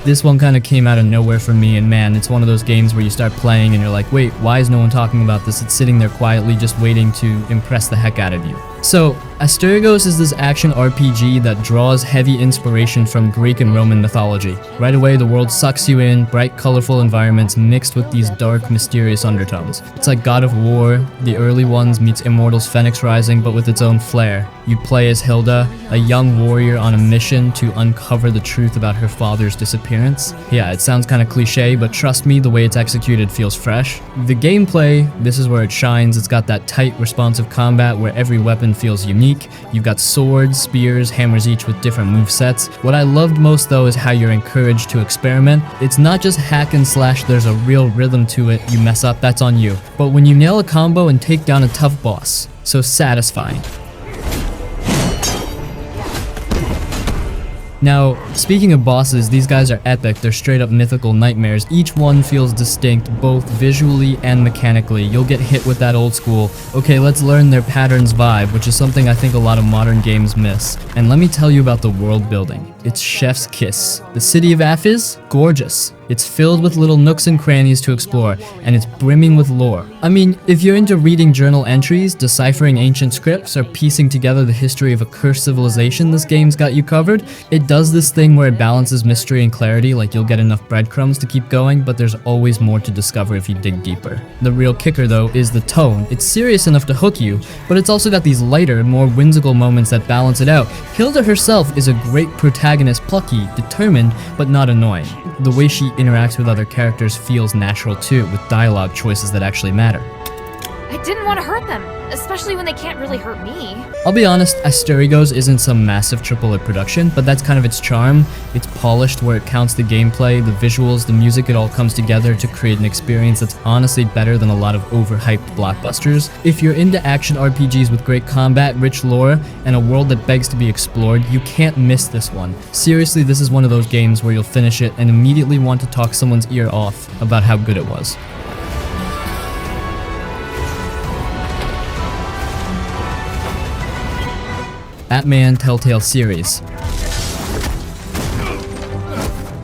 This one kind of came out of nowhere for me, and man, it's one of those games where you start playing and you're like, wait, why is no one talking about this? It's sitting there quietly just waiting to impress the heck out of you. So, Asterigos is this action RPG that draws heavy inspiration from Greek and Roman mythology. Right away, the world sucks you in, bright, colorful environments mixed with these dark, mysterious undertones. It's like God of War, the early ones meets Immortals Phoenix Rising, but with its own flair. You play as Hilda, a young warrior on a mission to uncover the truth about her father's disappearance. Yeah, it sounds kind of cliche, but trust me, the way it's executed feels fresh. The gameplay, this is where it shines. It's got that tight, responsive combat where every weapon feels unique. You've got swords, spears, hammers each with different movesets. What I loved most though is how you're encouraged to experiment. It's not just hack and slash, there's a real rhythm to it. You mess up, that's on you. But when you nail a combo and take down a tough boss, so satisfying. Now, speaking of bosses, these guys are epic. They're straight up mythical nightmares. Each one feels distinct, both visually and mechanically. You'll get hit with that old school, okay, let's learn their patterns vibe, which is something I think a lot of modern games miss. And let me tell you about the world building. It's chef's kiss. The city of Apis? Gorgeous. It's filled with little nooks and crannies to explore, and it's brimming with lore. I mean, if you're into reading journal entries, deciphering ancient scripts, or piecing together the history of a cursed civilization, this game's got you covered. It does this thing where it balances mystery and clarity, like you'll get enough breadcrumbs to keep going, but there's always more to discover if you dig deeper. The real kicker though is the tone. It's serious enough to hook you, but it's also got these lighter, more whimsical moments that balance it out. Hilda herself is a great protagonist, plucky, determined, but not annoying. The way she interacts with other characters feels natural too, with dialogue choices that actually matter. I didn't want to hurt them, especially when they can't really hurt me. I'll be honest, Asterigos isn't some massive AAA production, but that's kind of its charm. It's polished where it counts the gameplay, the visuals, the music, it all comes together to create an experience that's honestly better than a lot of overhyped blockbusters. If you're into action RPGs with great combat, rich lore, and a world that begs to be explored, you can't miss this one. Seriously, this is one of those games where you'll finish it and immediately want to talk someone's ear off about how good it was. Batman Telltale Series.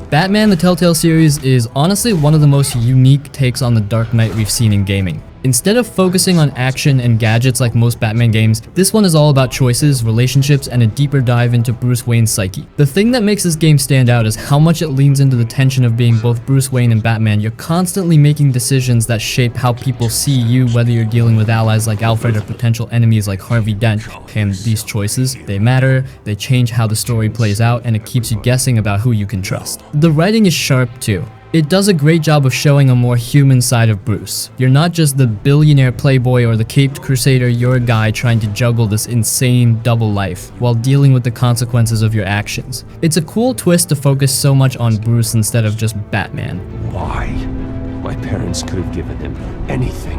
Batman the Telltale Series is honestly one of the most unique takes on the Dark Knight we've seen in gaming. Instead of focusing on action and gadgets like most Batman games, this one is all about choices, relationships, and a deeper dive into Bruce Wayne's psyche. The thing that makes this game stand out is how much it leans into the tension of being both Bruce Wayne and Batman. You're constantly making decisions that shape how people see you, whether you're dealing with allies like Alfred or potential enemies like Harvey Dent. And these choices, they matter, they change how the story plays out, and it keeps you guessing about who you can trust. The writing is sharp too. It does a great job of showing a more human side of Bruce. You're not just the billionaire playboy or the caped crusader, you're a guy trying to juggle this insane double life while dealing with the consequences of your actions. It's a cool twist to focus so much on Bruce instead of just Batman. Why? My parents could have given him anything.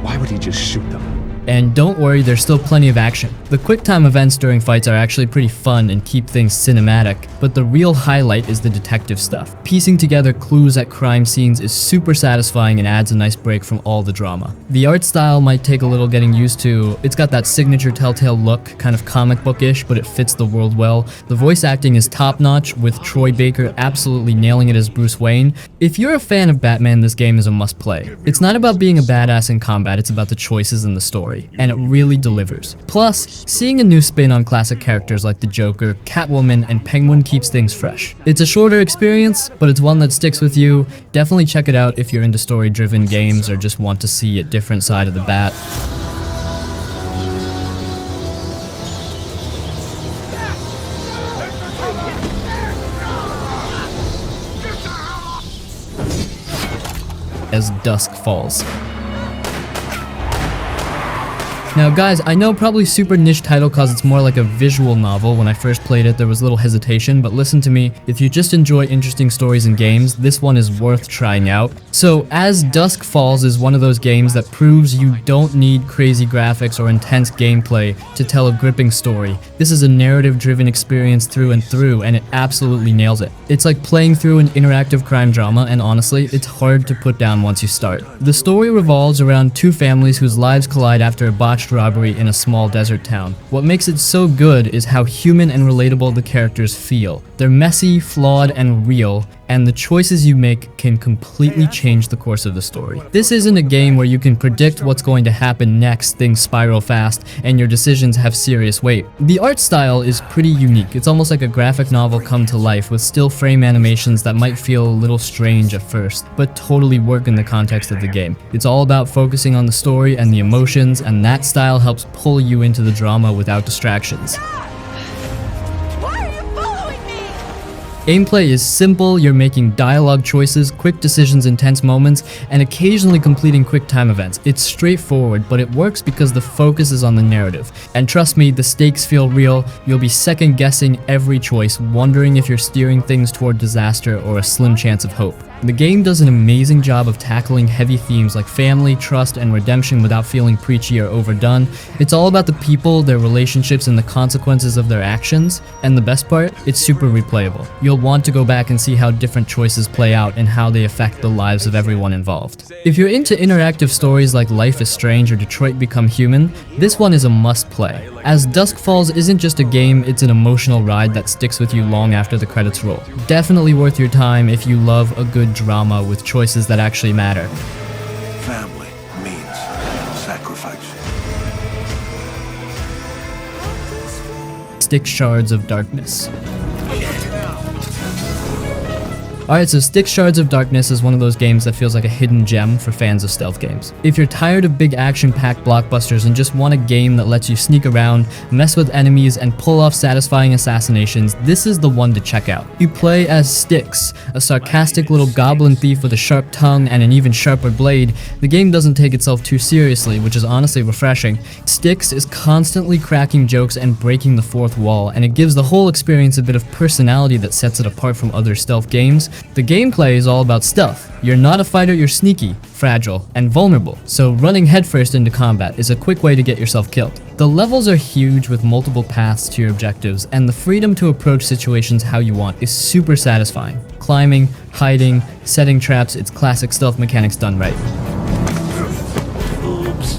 Why would he just shoot them? And don't worry, there's still plenty of action. The quick-time events during fights are actually pretty fun and keep things cinematic, but the real highlight is the detective stuff. Piecing together clues at crime scenes is super satisfying and adds a nice break from all the drama. The art style might take a little getting used to. It's got that signature Telltale look, kind of comic bookish, but it fits the world well. The voice acting is top-notch, with Troy Baker absolutely nailing it as Bruce Wayne. If you're a fan of Batman, this game is a must-play. It's not about being a badass in combat, it's about the choices in the story. story, and it really delivers. Plus, seeing a new spin on classic characters like the Joker, Catwoman, and Penguin keeps things fresh. It's a shorter experience, but it's one that sticks with you. Definitely check it out if you're into story-driven games or just want to see a different side of the bat. As dusk falls. Now guys, I know probably super niche title cause it's more like a visual novel. When I first played it, there was little hesitation, but listen to me, if you just enjoy interesting stories and games, this one is worth trying out. So, As Dusk Falls is one of those games that proves you don't need crazy graphics or intense gameplay to tell a gripping story. This is a narrative-driven experience through and through, and it absolutely nails it. It's like playing through an interactive crime drama, and honestly, it's hard to put down once you start. The story revolves around two families whose lives collide after a botched robbery in a small desert town. What makes it so good is how human and relatable the characters feel. They're messy, flawed, and real, and the choices you make can completely change the course of the story. This isn't a game where you can predict what's going to happen next, things spiral fast, and your decisions have serious weight. The art style is pretty unique. It's almost like a graphic novel come to life with still frame animations that might feel a little strange at first, but totally work in the context of the game. It's all about focusing on the story and the emotions, and that style helps pull you into the drama without distractions. Gameplay is simple, you're making dialogue choices, quick decisions in tense moments, and occasionally completing quick time events. It's straightforward, but it works because the focus is on the narrative. And trust me, the stakes feel real. You'll be second guessing every choice, wondering if you're steering things toward disaster or a slim chance of hope. The game does an amazing job of tackling heavy themes like family, trust, and redemption without feeling preachy or overdone. It's all about the people, their relationships, and the consequences of their actions. And the best part, it's super replayable. You'll want to go back and see how different choices play out and how they affect the lives of everyone involved. If you're into interactive stories like Life is Strange or Detroit Become Human, this one is a must-play. As Dusk Falls isn't just a game, it's an emotional ride that sticks with you long after the credits roll. Definitely worth your time if you love a good drama with choices that actually matter. Family means sacrifice. Styx Shards of Darkness. Alright, so Styx Shards of Darkness is one of those games that feels like a hidden gem for fans of stealth games. If you're tired of big action-packed blockbusters and just want a game that lets you sneak around, mess with enemies, and pull off satisfying assassinations, this is the one to check out. You play as Styx, a sarcastic little goblin thief with a sharp tongue and an even sharper blade. The game doesn't take itself too seriously, which is honestly refreshing. Styx is constantly cracking jokes and breaking the fourth wall, and it gives the whole experience a bit of personality that sets it apart from other stealth games. The gameplay is all about stealth. You're not a fighter, you're sneaky, fragile, and vulnerable, so running headfirst into combat is a quick way to get yourself killed. The levels are huge with multiple paths to your objectives, and the freedom to approach situations how you want is super satisfying. Climbing, hiding, setting traps, it's classic stealth mechanics done right. Oops,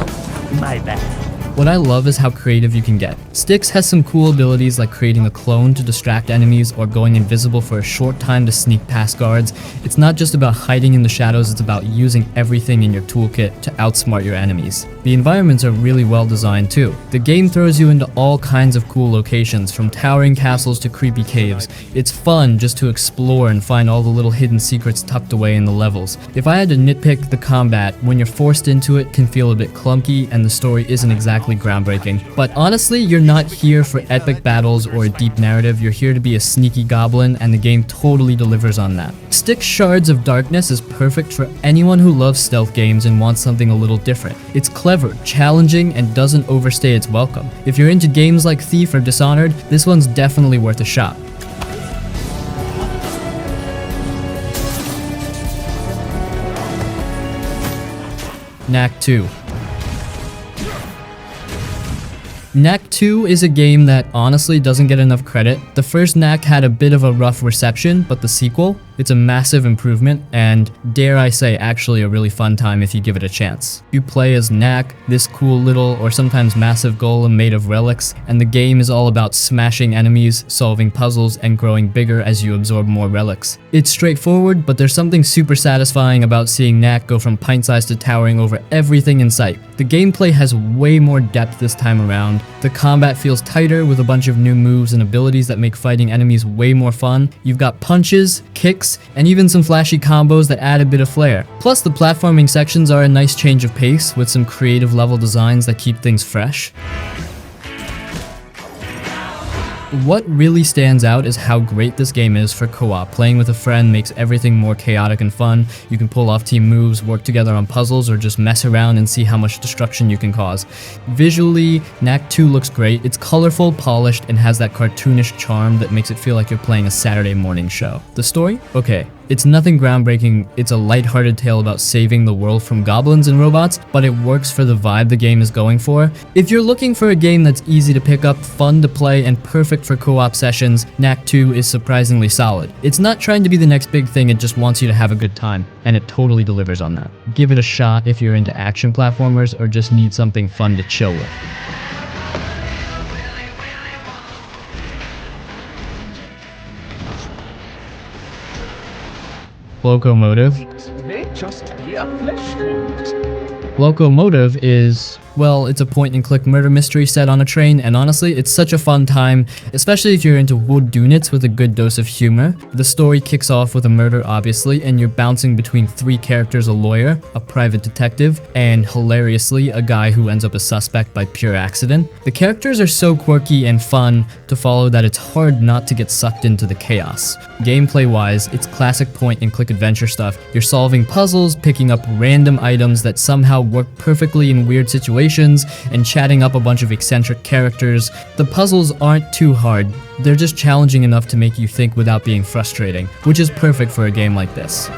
my bad. What I love is how creative you can get. Styx has some cool abilities like creating a clone to distract enemies or going invisible for a short time to sneak past guards. It's not just about hiding in the shadows, it's about using everything in your toolkit to outsmart your enemies. The environments are really well designed too. The game throws you into all kinds of cool locations, from towering castles to creepy caves. It's fun just to explore and find all the little hidden secrets tucked away in the levels. If I had to nitpick, the combat, when you're forced into it, can feel a bit clunky and the story isn't exactly groundbreaking. But honestly, you're not here for epic battles or a deep narrative. You're here to be a sneaky goblin, and the game totally delivers on that. Styx Shards of Darkness is perfect for anyone who loves stealth games and wants something a little different. It's clever, challenging, and doesn't overstay its welcome. If you're into games like Thief or Dishonored, this one's definitely worth a shot. Knack 2. Knack 2 is a game that honestly doesn't get enough credit. The first Knack had a bit of a rough reception, but the sequel, it's a massive improvement and, dare I say, actually a really fun time if you give it a chance. You play as Knack, this cool little or sometimes massive golem made of relics, and the game is all about smashing enemies, solving puzzles, and growing bigger as you absorb more relics. It's straightforward, but there's something super satisfying about seeing Knack go from pint-sized to towering over everything in sight. The gameplay has way more depth this time around. The combat feels tighter with a bunch of new moves and abilities that make fighting enemies way more fun. You've got punches, kicks, and even some flashy combos that add a bit of flair. Plus, the platforming sections are a nice change of pace with some creative level designs that keep things fresh. What really stands out is how great this game is for co-op. Playing with a friend makes everything more chaotic and fun. You can pull off team moves, work together on puzzles, or just mess around and see how much destruction you can cause. Visually, Knack 2 looks great. It's colorful, polished, and has that cartoonish charm that makes it feel like you're playing a Saturday morning show. The story? Okay. It's nothing groundbreaking, it's a lighthearted tale about saving the world from goblins and robots, but it works for the vibe the game is going for. If you're looking for a game that's easy to pick up, fun to play, and perfect for co-op sessions, Knack 2 is surprisingly solid. It's not trying to be the next big thing, it just wants you to have a good time, and it totally delivers on that. Give it a shot if you're into action platformers or just need something fun to chill with. Locomotive. Locomotive is, well, it's a point-and-click murder mystery set on a train, and honestly, it's such a fun time, especially if you're into whodunits with a good dose of humor. The story kicks off with a murder, obviously, and you're bouncing between three characters: a lawyer, a private detective, and, hilariously, a guy who ends up a suspect by pure accident. The characters are so quirky and fun to follow that it's hard not to get sucked into the chaos. Gameplay-wise, it's classic point-and-click adventure stuff. You're solving puzzles, picking up random items that somehow work perfectly in weird situations, and chatting up a bunch of eccentric characters. The puzzles aren't too hard, they're just challenging enough to make you think without being frustrating, which is perfect for a game like this.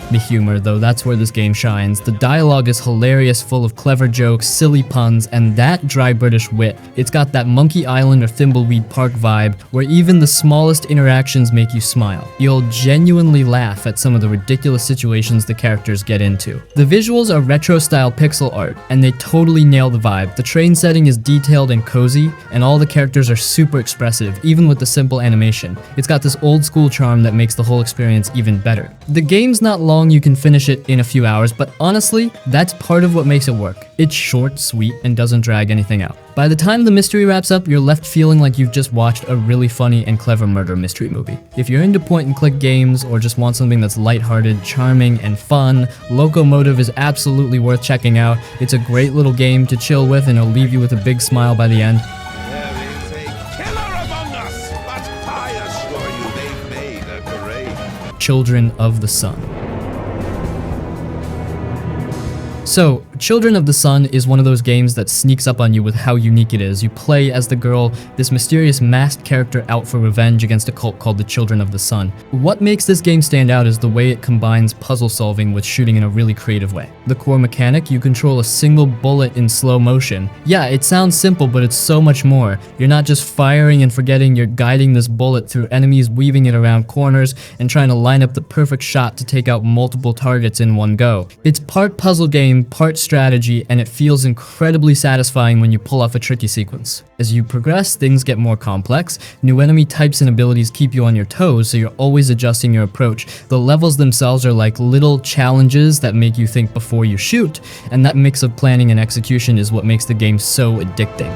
The humor, though, that's where this game shines. The dialogue is hilarious, full of clever jokes, silly puns, and that dry British wit. It's got that Monkey Island or Thimbleweed Park vibe, where even the smallest interactions make you smile. You'll genuinely laugh at some of the ridiculous situations the characters get into. The visuals are retro-style pixel art, and they totally nail the vibe. The train setting is detailed and cozy, and all the characters are super expressive, even with the simple animation. It's got this old-school charm that makes the whole experience even better. The game's not long, you can finish it in a few hours, but honestly, that's part of what makes it work. It's short, sweet, and doesn't drag anything out. By the time the mystery wraps up, you're left feeling like you've just watched a really funny and clever murder mystery movie. If you're into point-and-click games or just want something that's lighthearted, charming, and fun, Locomotive is absolutely worth checking out. It's a great little game to chill with, and it'll leave you with a big smile by the end. Children of the Sun. So, Children of the Sun is one of those games that sneaks up on you with how unique it is. You play as the girl, this mysterious masked character out for revenge against a cult called the Children of the Sun. What makes this game stand out is the way it combines puzzle solving with shooting in a really creative way. The core mechanic, you control a single bullet in slow motion. Yeah, it sounds simple, but it's so much more. You're not just firing and forgetting, you're guiding this bullet through enemies, weaving it around corners, and trying to line up the perfect shot to take out multiple targets in one go. It's part puzzle game, part strategy, and it feels incredibly satisfying when you pull off a tricky sequence. As you progress, things get more complex. New enemy types and abilities keep you on your toes, so you're always adjusting your approach. The levels themselves are like little challenges that make you think before you shoot, and that mix of planning and execution is what makes the game so addicting.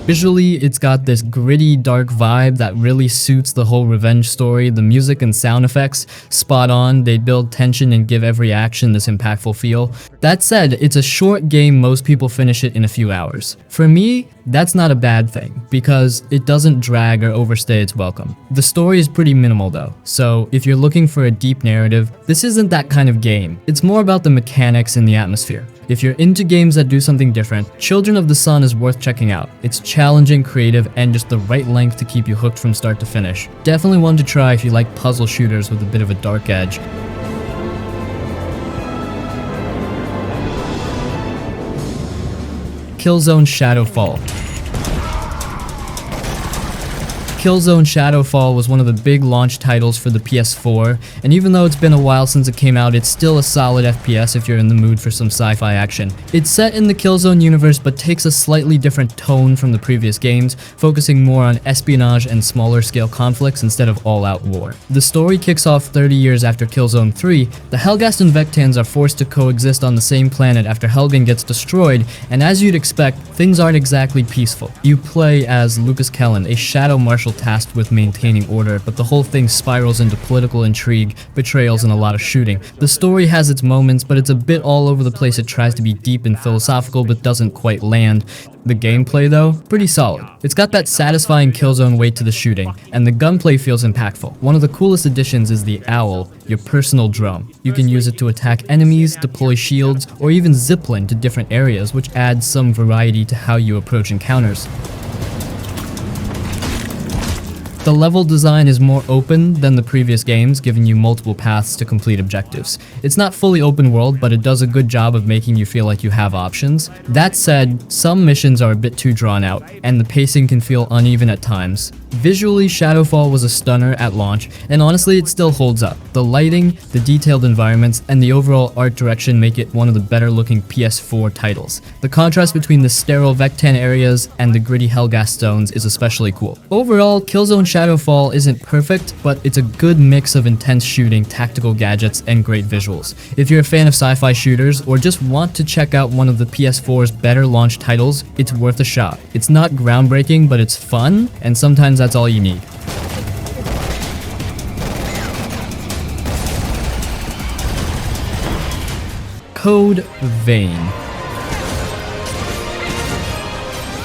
Visually, it's got this gritty, dark vibe that really suits the whole revenge story. The music and sound effects, spot on. They build tension and give every action this impactful feel. That said, it's a short game. Most people finish it in a few hours. For me, that's not a bad thing, because it doesn't drag or overstay its welcome. The story is pretty minimal though, so if you're looking for a deep narrative, this isn't that kind of game. It's more about the mechanics and the atmosphere. If you're into games that do something different, Children of the Sun is worth checking out. It's challenging, creative, and just the right length to keep you hooked from start to finish. Definitely one to try if you like puzzle shooters with a bit of a dark edge. Killzone Shadowfall. Killzone Shadowfall was one of the big launch titles for the PS4, and even though it's been a while since it came out, it's still a solid FPS if you're in the mood for some sci-fi action. It's set in the Killzone universe but takes a slightly different tone from the previous games, focusing more on espionage and smaller scale conflicts instead of all-out war. The story kicks off 30 years after Killzone 3. The Helghast and Vectans are forced to coexist on the same planet after Helgen gets destroyed, and as you'd expect, things aren't exactly peaceful. You play as Lucas Kellen, a shadow marshal tasked with maintaining order, but the whole thing spirals into political intrigue, betrayals, and a lot of shooting. The story has its moments, but it's a bit all over the place. It tries to be deep and philosophical, but doesn't quite land. The gameplay, though, pretty solid. It's got that satisfying Killzone weight to the shooting, and the gunplay feels impactful. One of the coolest additions is the Owl, your personal drum. You can use it to attack enemies, deploy shields, or even zipline to different areas, which adds some variety to how you approach encounters. The level design is more open than the previous games, giving you multiple paths to complete objectives. It's not fully open world, but it does a good job of making you feel like you have options. That said, some missions are a bit too drawn out, and the pacing can feel uneven at times. Visually, Shadowfall was a stunner at launch, and honestly it still holds up. The lighting, the detailed environments, and the overall art direction make it one of the better looking PS4 titles. The contrast between the sterile Vectan areas and the gritty Helghast zones is especially cool. Overall, Killzone Shadowfall isn't perfect, but it's a good mix of intense shooting, tactical gadgets, and great visuals. If you're a fan of sci-fi shooters, or just want to check out one of the PS4's better launch titles, it's worth a shot. It's not groundbreaking, but it's fun, and sometimes that's all you need. Code Vein.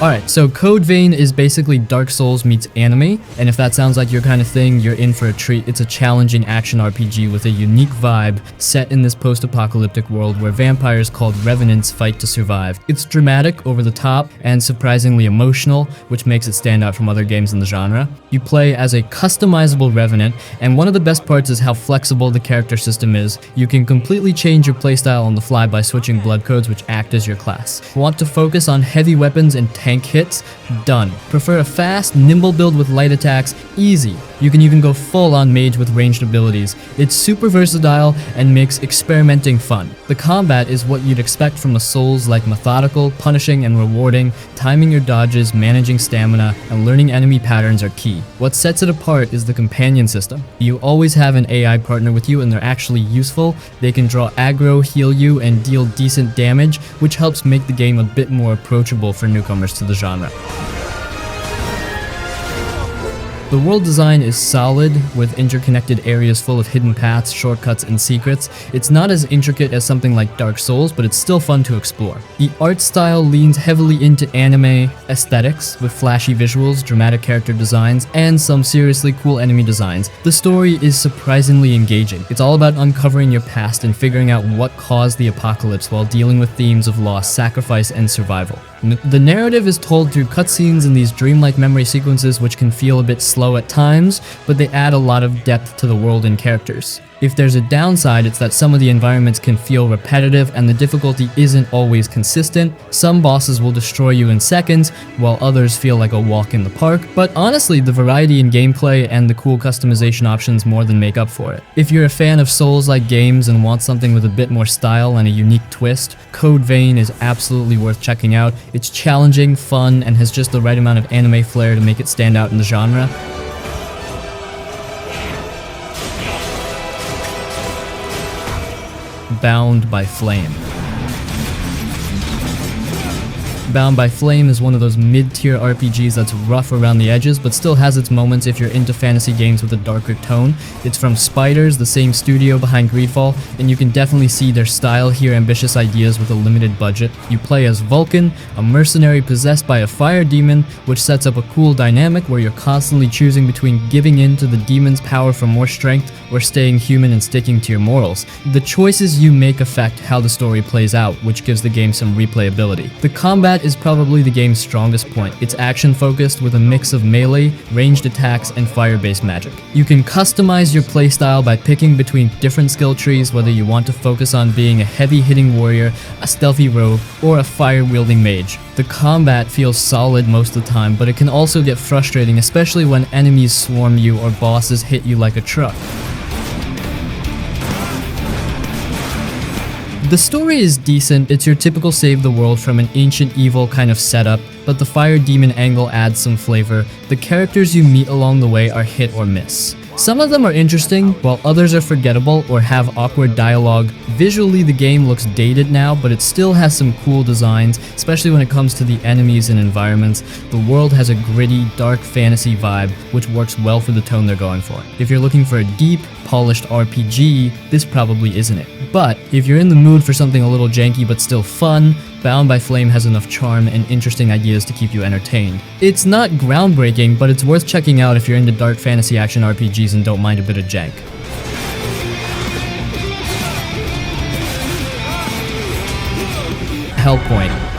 Alright, so Code Vein is basically Dark Souls meets anime, and if that sounds like your kind of thing, you're in for a treat. It's a challenging action RPG with a unique vibe set in this post-apocalyptic world where vampires called revenants fight to survive. It's dramatic, over the top, and surprisingly emotional, which makes it stand out from other games in the genre. You play as a customizable revenant, and one of the best parts is how flexible the character system is. You can completely change your playstyle on the fly by switching blood codes which act as your class. Want to focus on heavy weapons and tank hits? Done. Prefer a fast, nimble build with light attacks? Easy. You can even go full on mage with ranged abilities. It's super versatile and makes experimenting fun. The combat is what you'd expect from a Souls-like methodical, punishing, and rewarding. Timing your dodges, managing stamina, and learning enemy patterns are key. What sets it apart is the companion system. You always have an AI partner with you, and they're actually useful. They can draw aggro, heal you, and deal decent damage, which helps make the game a bit more approachable for newcomers to the genre. The world design is solid, with interconnected areas full of hidden paths, shortcuts, and secrets. It's not as intricate as something like Dark Souls, but it's still fun to explore. The art style leans heavily into anime aesthetics, with flashy visuals, dramatic character designs, and some seriously cool enemy designs. The story is surprisingly engaging. It's all about uncovering your past and figuring out what caused the apocalypse while dealing with themes of loss, sacrifice, and survival. The narrative is told through cutscenes and these dreamlike memory sequences which can feel a bit slow at times, but they add a lot of depth to the world and characters. If there's a downside, it's that some of the environments can feel repetitive and the difficulty isn't always consistent. Some bosses will destroy you in seconds, while others feel like a walk in the park, but honestly, the variety in gameplay and the cool customization options more than make up for it. If you're a fan of Souls-like games and want something with a bit more style and a unique twist, Code Vein is absolutely worth checking out. It's challenging, fun, and has just the right amount of anime flair to make it stand out in the genre. Bound by Flame. Bound by Flame is one of those mid-tier RPGs that's rough around the edges, but still has its moments if you're into fantasy games with a darker tone. It's from Spiders, the same studio behind Greedfall, and you can definitely see their style here, ambitious ideas with a limited budget. You play as Vulcan, a mercenary possessed by a fire demon, which sets up a cool dynamic where you're constantly choosing between giving in to the demon's power for more strength or staying human and sticking to your morals. The choices you make affect how the story plays out, which gives the game some replayability. The combat combat is probably the game's strongest point. It's action-focused with a mix of melee, ranged attacks, and fire-based magic. You can customize your playstyle by picking between different skill trees, whether you want to focus on being a heavy-hitting warrior, a stealthy rogue, or a fire-wielding mage. The combat feels solid most of the time, but it can also get frustrating, especially when enemies swarm you or bosses hit you like a truck. The story is decent. It's your typical save the world from an ancient evil kind of setup, but the fire demon angle adds some flavor. The characters you meet along the way are hit or miss. Some of them are interesting, while others are forgettable or have awkward dialogue. Visually, the game looks dated now, but it still has some cool designs, especially when it comes to the enemies and environments. The world has a gritty, dark fantasy vibe, which works well for the tone they're going for. If you're looking for a deep, polished RPG, this probably isn't it. But if you're in the mood for something a little janky but still fun, Bound by Flame has enough charm and interesting ideas to keep you entertained. It's not groundbreaking, but it's worth checking out if you're into dark fantasy action RPGs and don't mind a bit of jank. Hellpoint.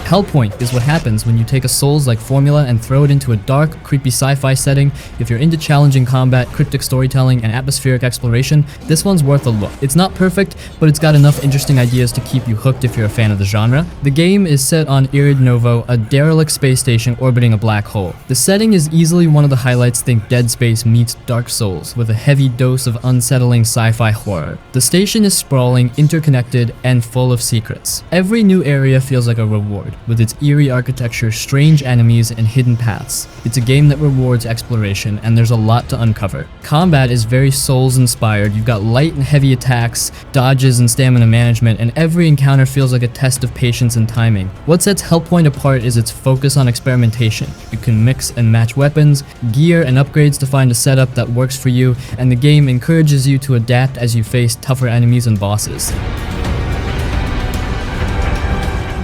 Hellpoint is what happens when you take a Souls-like formula and throw it into a dark, creepy sci-fi setting. If you're into challenging combat, cryptic storytelling, and atmospheric exploration, this one's worth a look. It's not perfect, but it's got enough interesting ideas to keep you hooked if you're a fan of the genre. The game is set on Irid Novo, a derelict space station orbiting a black hole. The setting is easily one of the highlights. Think Dead Space meets Dark Souls, with a heavy dose of unsettling sci-fi horror. The station is sprawling, interconnected, and full of secrets. Every new area feels like a reward, with its eerie architecture, strange enemies, and hidden paths. It's a game that rewards exploration, and there's a lot to uncover. Combat is very Souls-inspired. You've got light and heavy attacks, dodges, and stamina management, and every encounter feels like a test of patience and timing. What sets Hellpoint apart is its focus on experimentation. You can mix and match weapons, gear, and upgrades to find a setup that works for you, and the game encourages you to adapt as you face tougher enemies and bosses.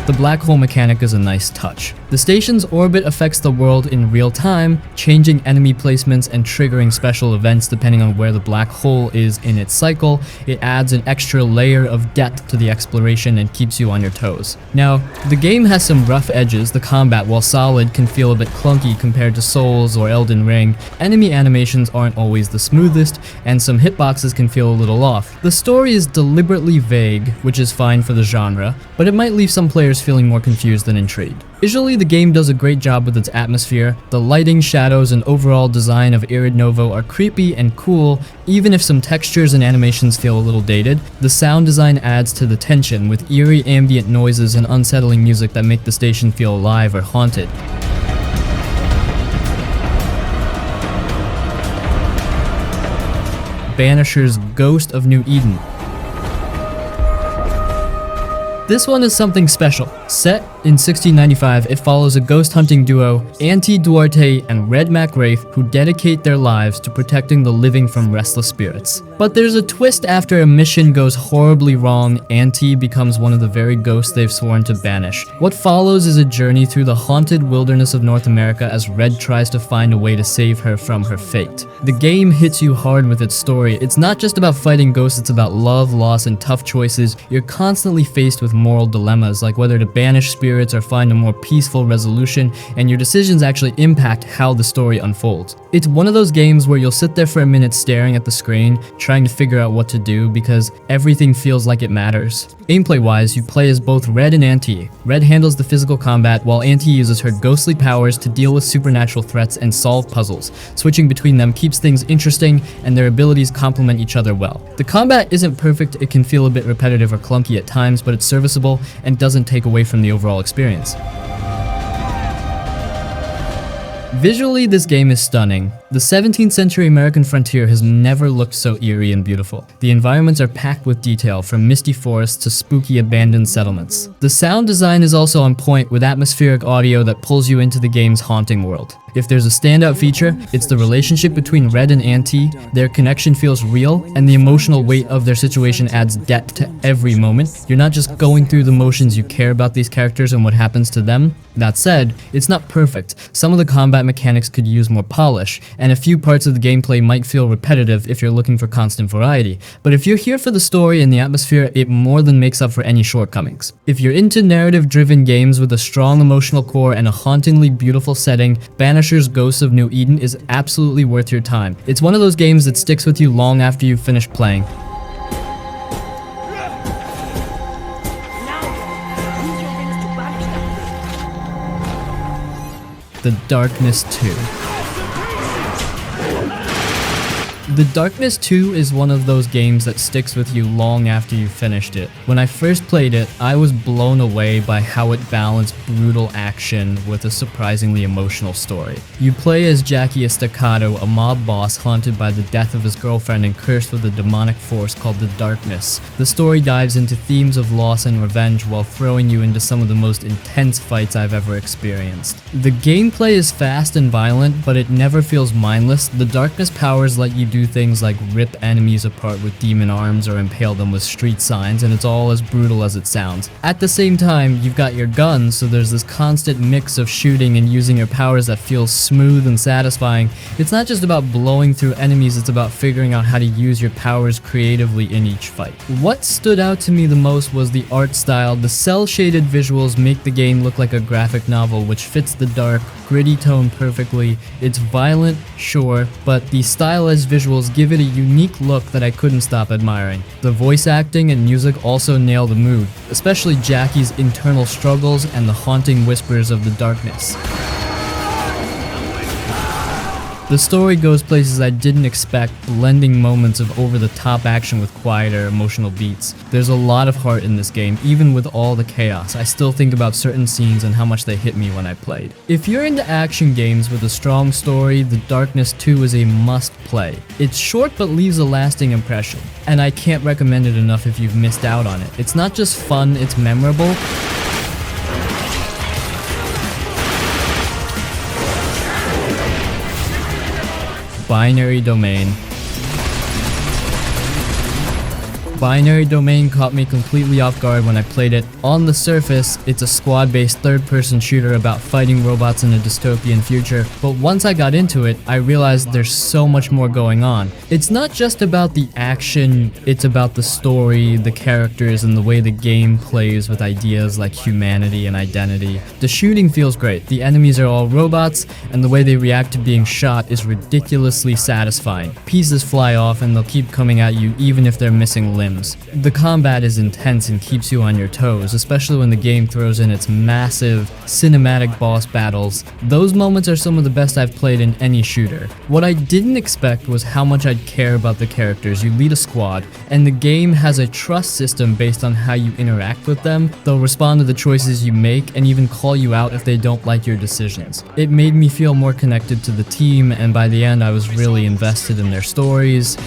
The black hole mechanic is a nice touch. The station's orbit affects the world in real time, changing enemy placements and triggering special events depending on where the black hole is in its cycle. It adds an extra layer of depth to the exploration and keeps you on your toes. Now, the game has some rough edges. The combat, while solid, can feel a bit clunky compared to Souls or Elden Ring. Enemy animations aren't always the smoothest, and some hitboxes can feel a little off. The story is deliberately vague, which is fine for the genre, but it might leave some players feeling more confused than intrigued. Visually, the game does a great job with its atmosphere. The lighting, shadows, and overall design of Irid Novo are creepy and cool, even if some textures and animations feel a little dated. The sound design adds to the tension, with eerie ambient noises and unsettling music that make the station feel alive or haunted. Banisher's Ghost of New Eden. This one is something special. Set in 1695, it follows a ghost hunting duo, Auntie Duarte and Red Mac Wraith, who dedicate their lives to protecting the living from restless spirits. But there's a twist. After a mission goes horribly wrong, Auntie becomes one of the very ghosts they've sworn to banish. What follows is a journey through the haunted wilderness of North America as Red tries to find a way to save her from her fate. The game hits you hard with its story. It's not just about fighting ghosts, it's about love, loss, and tough choices. You're constantly faced with moral dilemmas, like whether to banish spirits or find a more peaceful resolution, and your decisions actually impact how the story unfolds. It's one of those games where you'll sit there for a minute staring at the screen, trying to figure out what to do because everything feels like it matters. Gameplay-wise, you play as both Red and Auntie. Red handles the physical combat, while Auntie uses her ghostly powers to deal with supernatural threats and solve puzzles. Switching between them keeps things interesting, and their abilities complement each other well. The combat isn't perfect. It can feel a bit repetitive or clunky at times, but it's serviceable and doesn't take away from the overall experience. Visually, this game is stunning. The 17th century American frontier has never looked so eerie and beautiful. The environments are packed with detail, from misty forests to spooky abandoned settlements. The sound design is also on point, with atmospheric audio that pulls you into the game's haunting world. If there's a standout feature, it's the relationship between Red and Auntie. Their connection feels real, and the emotional weight of their situation adds depth to every moment. You're not just going through the motions, you care about these characters and what happens to them. That said, it's not perfect. Some of the combat mechanics could use more polish, and a few parts of the gameplay might feel repetitive if you're looking for constant variety. But if you're here for the story and the atmosphere, it more than makes up for any shortcomings. If you're into narrative-driven games with a strong emotional core and a hauntingly beautiful setting, Banisher's Ghosts of New Eden is absolutely worth your time. It's one of those games that sticks with you long after you've finished playing. The Darkness 2. The Darkness 2 is one of those games that sticks with you long after you've finished it. When I first played it, I was blown away by how it balanced brutal action with a surprisingly emotional story. You play as Jackie Estacado, a mob boss haunted by the death of his girlfriend and cursed with a demonic force called the Darkness. The story dives into themes of loss and revenge while throwing you into some of the most intense fights I've ever experienced. The gameplay is fast and violent, but it never feels mindless. The Darkness powers let you do things like rip enemies apart with demon arms or impale them with street signs, and it's all as brutal as it sounds. At the same time, you've got your guns, so there's this constant mix of shooting and using your powers that feels smooth and satisfying. It's not just about blowing through enemies, it's about figuring out how to use your powers creatively in each fight. What stood out to me the most was the art style. The cel-shaded visuals make the game look like a graphic novel, which fits the dark, gritty tone perfectly. It's violent, sure, but the stylized visuals give it a unique look that I couldn't stop admiring. The voice acting and music also nail the mood, especially Jackie's internal struggles and the haunting whispers of the darkness. The story goes places I didn't expect, blending moments of over-the-top action with quieter, emotional beats. There's a lot of heart in this game, even with all the chaos. I still think about certain scenes and how much they hit me when I played. If you're into action games with a strong story, The Darkness 2 is a must-play. It's short but leaves a lasting impression, and I can't recommend it enough if you've missed out on it. It's not just fun, it's memorable. Binary Domain. Binary Domain caught me completely off guard when I played it. On the surface, it's a squad-based third-person shooter about fighting robots in a dystopian future, but once I got into it, I realized there's so much more going on. It's not just about the action, it's about the story, the characters, and the way the game plays with ideas like humanity and identity. The shooting feels great, the enemies are all robots, and the way they react to being shot is ridiculously satisfying. Pieces fly off and they'll keep coming at you even if they're missing limbs. The combat is intense and keeps you on your toes, especially when the game throws in its massive, cinematic boss battles. Those moments are some of the best I've played in any shooter. What I didn't expect was how much I'd care about the characters. You lead a squad, and the game has a trust system based on how you interact with them. They'll respond to the choices you make and even call you out if they don't like your decisions. It made me feel more connected to the team, and by the end I was really invested in their stories.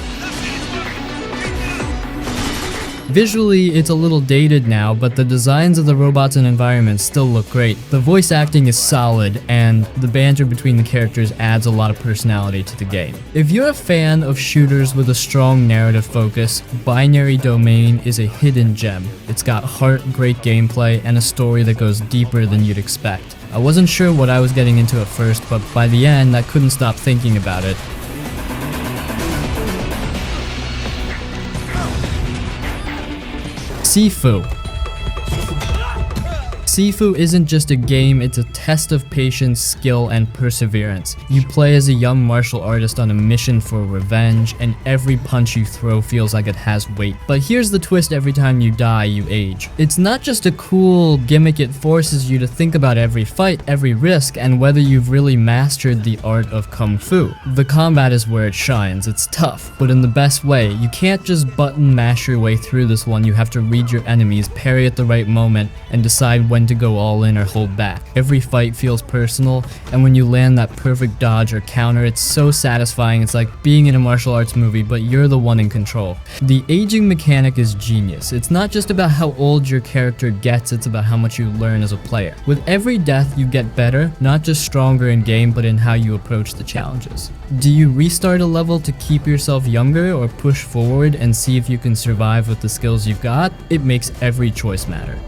Visually, it's a little dated now, but the designs of the robots and environments still look great. The voice acting is solid, and the banter between the characters adds a lot of personality to the game. If you're a fan of shooters with a strong narrative focus, Binary Domain is a hidden gem. It's got heart, great gameplay, and a story that goes deeper than you'd expect. I wasn't sure what I was getting into at first, but by the end, I couldn't stop thinking about it. Sifu. Sifu isn't just a game, it's a test of patience, skill, and perseverance. You play as a young martial artist on a mission for revenge, and every punch you throw feels like it has weight. But here's the twist: every time you die, you age. It's not just a cool gimmick, it forces you to think about every fight, every risk, and whether you've really mastered the art of Kung Fu. The combat is where it shines. It's tough, but in the best way. You can't just button mash your way through this one, you have to read your enemies, parry at the right moment, and decide when when to go all in or hold back. Every fight feels personal, and when you land that perfect dodge or counter, it's so satisfying. It's like being in a martial arts movie, but you're the one in control. The aging mechanic is genius. It's not just about how old your character gets, it's about how much you learn as a player. With every death, you get better, not just stronger in game, but in how you approach the challenges. Do you restart a level to keep yourself younger, or push forward and see if you can survive with the skills you've got? It makes every choice matter.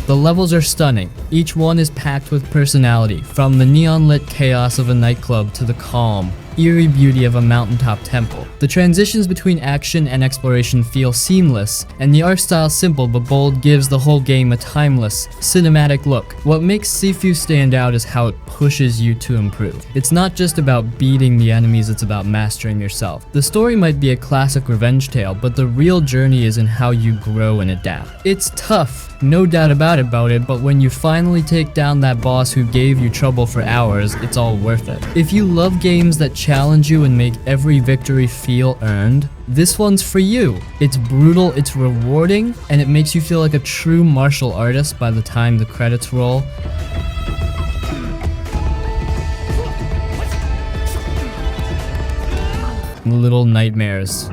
The levels are stunning. Each one is packed with personality, from the neon-lit chaos of a nightclub to the calm, eerie beauty of a mountaintop temple. The transitions between action and exploration feel seamless, and the art style simple but bold gives the whole game a timeless, cinematic look. What makes Sifu stand out is how it pushes you to improve. It's not just about beating the enemies, it's about mastering yourself. The story might be a classic revenge tale, but the real journey is in how you grow and adapt. It's tough, no doubt about it, but when you finally take down that boss who gave you trouble for hours, it's all worth it. If you love games that challenge you and make every victory feel earned, this one's for you. It's brutal, it's rewarding, and it makes you feel like a true martial artist by the time the credits roll. Little Nightmares.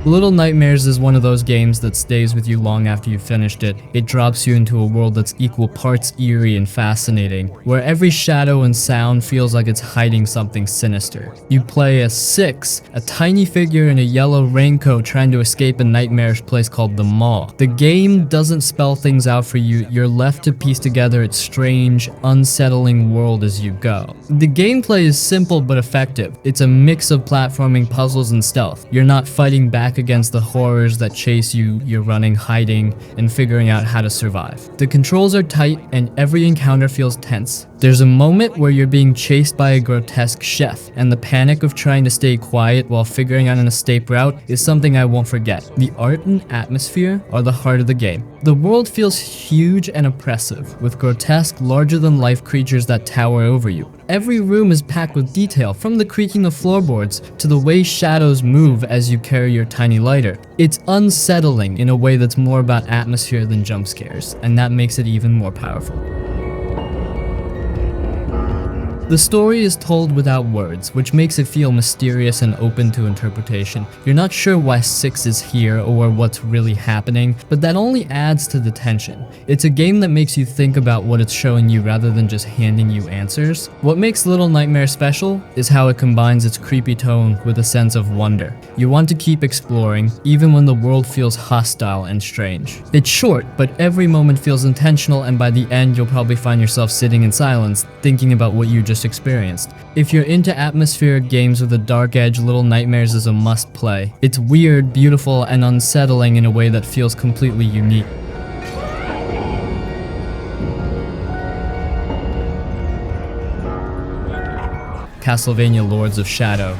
Little Nightmares is one of those games that stays with you long after you've finished it. It drops you into a world that's equal parts eerie and fascinating, where every shadow and sound feels like it's hiding something sinister. You play as Six, a tiny figure in a yellow raincoat trying to escape a nightmarish place called the Maw. The game doesn't spell things out for you, you're left to piece together its strange, unsettling world as you go. The gameplay is simple but effective. It's a mix of platforming, puzzles, and stealth. You're not fighting back against the horrors that chase you, you're running, hiding, and figuring out how to survive. The controls are tight and every encounter feels tense. There's a moment where you're being chased by a grotesque chef, and the panic of trying to stay quiet while figuring out an escape route is something I won't forget. The art and atmosphere are the heart of the game. The world feels huge and oppressive, with grotesque, larger-than-life creatures that tower over you. Every room is packed with detail, from the creaking of floorboards to the way shadows move as you carry your tiny lighter. It's unsettling in a way that's more about atmosphere than jump scares, and that makes it even more powerful. The story is told without words, which makes it feel mysterious and open to interpretation. You're not sure why Six is here or what's really happening, but that only adds to the tension. It's a game that makes you think about what it's showing you rather than just handing you answers. What makes Little Nightmares special is how it combines its creepy tone with a sense of wonder. You want to keep exploring, even when the world feels hostile and strange. It's short, but every moment feels intentional, and by the end you'll probably find yourself sitting in silence, thinking about what you just experienced. If you're into atmospheric games with a dark edge, Little Nightmares is a must-play. It's weird, beautiful, and unsettling in a way that feels completely unique. Castlevania Lords of Shadow.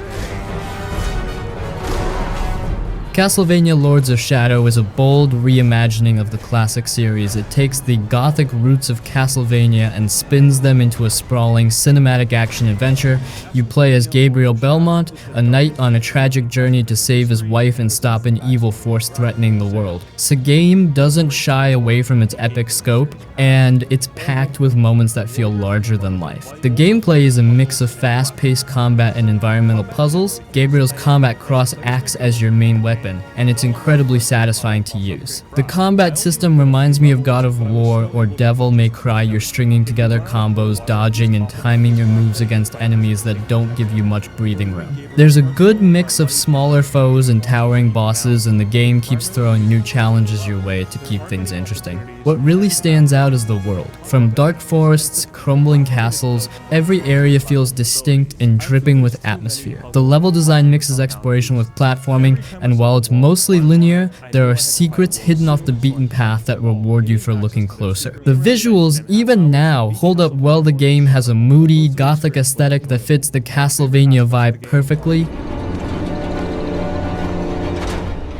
Castlevania Lords of Shadow is a bold reimagining of the classic series. It takes the gothic roots of Castlevania and spins them into a sprawling cinematic action adventure. You play as Gabriel Belmont, a knight on a tragic journey to save his wife and stop an evil force threatening the world. The game doesn't shy away from its epic scope, and it's packed with moments that feel larger than life. The gameplay is a mix of fast-paced combat and environmental puzzles. Gabriel's combat cross acts as your main weapon, and it's incredibly satisfying to use. The combat system reminds me of God of War or Devil May Cry. You're stringing together combos, dodging and timing your moves against enemies that don't give you much breathing room. There's a good mix of smaller foes and towering bosses, and the game keeps throwing new challenges your way to keep things interesting. What really stands out is the world. From dark forests, crumbling castles, every area feels distinct and dripping with atmosphere. The level design mixes exploration with platforming, and while it's mostly linear, there are secrets hidden off the beaten path that reward you for looking closer. The visuals, even now, hold up well. The game has a moody, gothic aesthetic that fits the Castlevania vibe perfectly.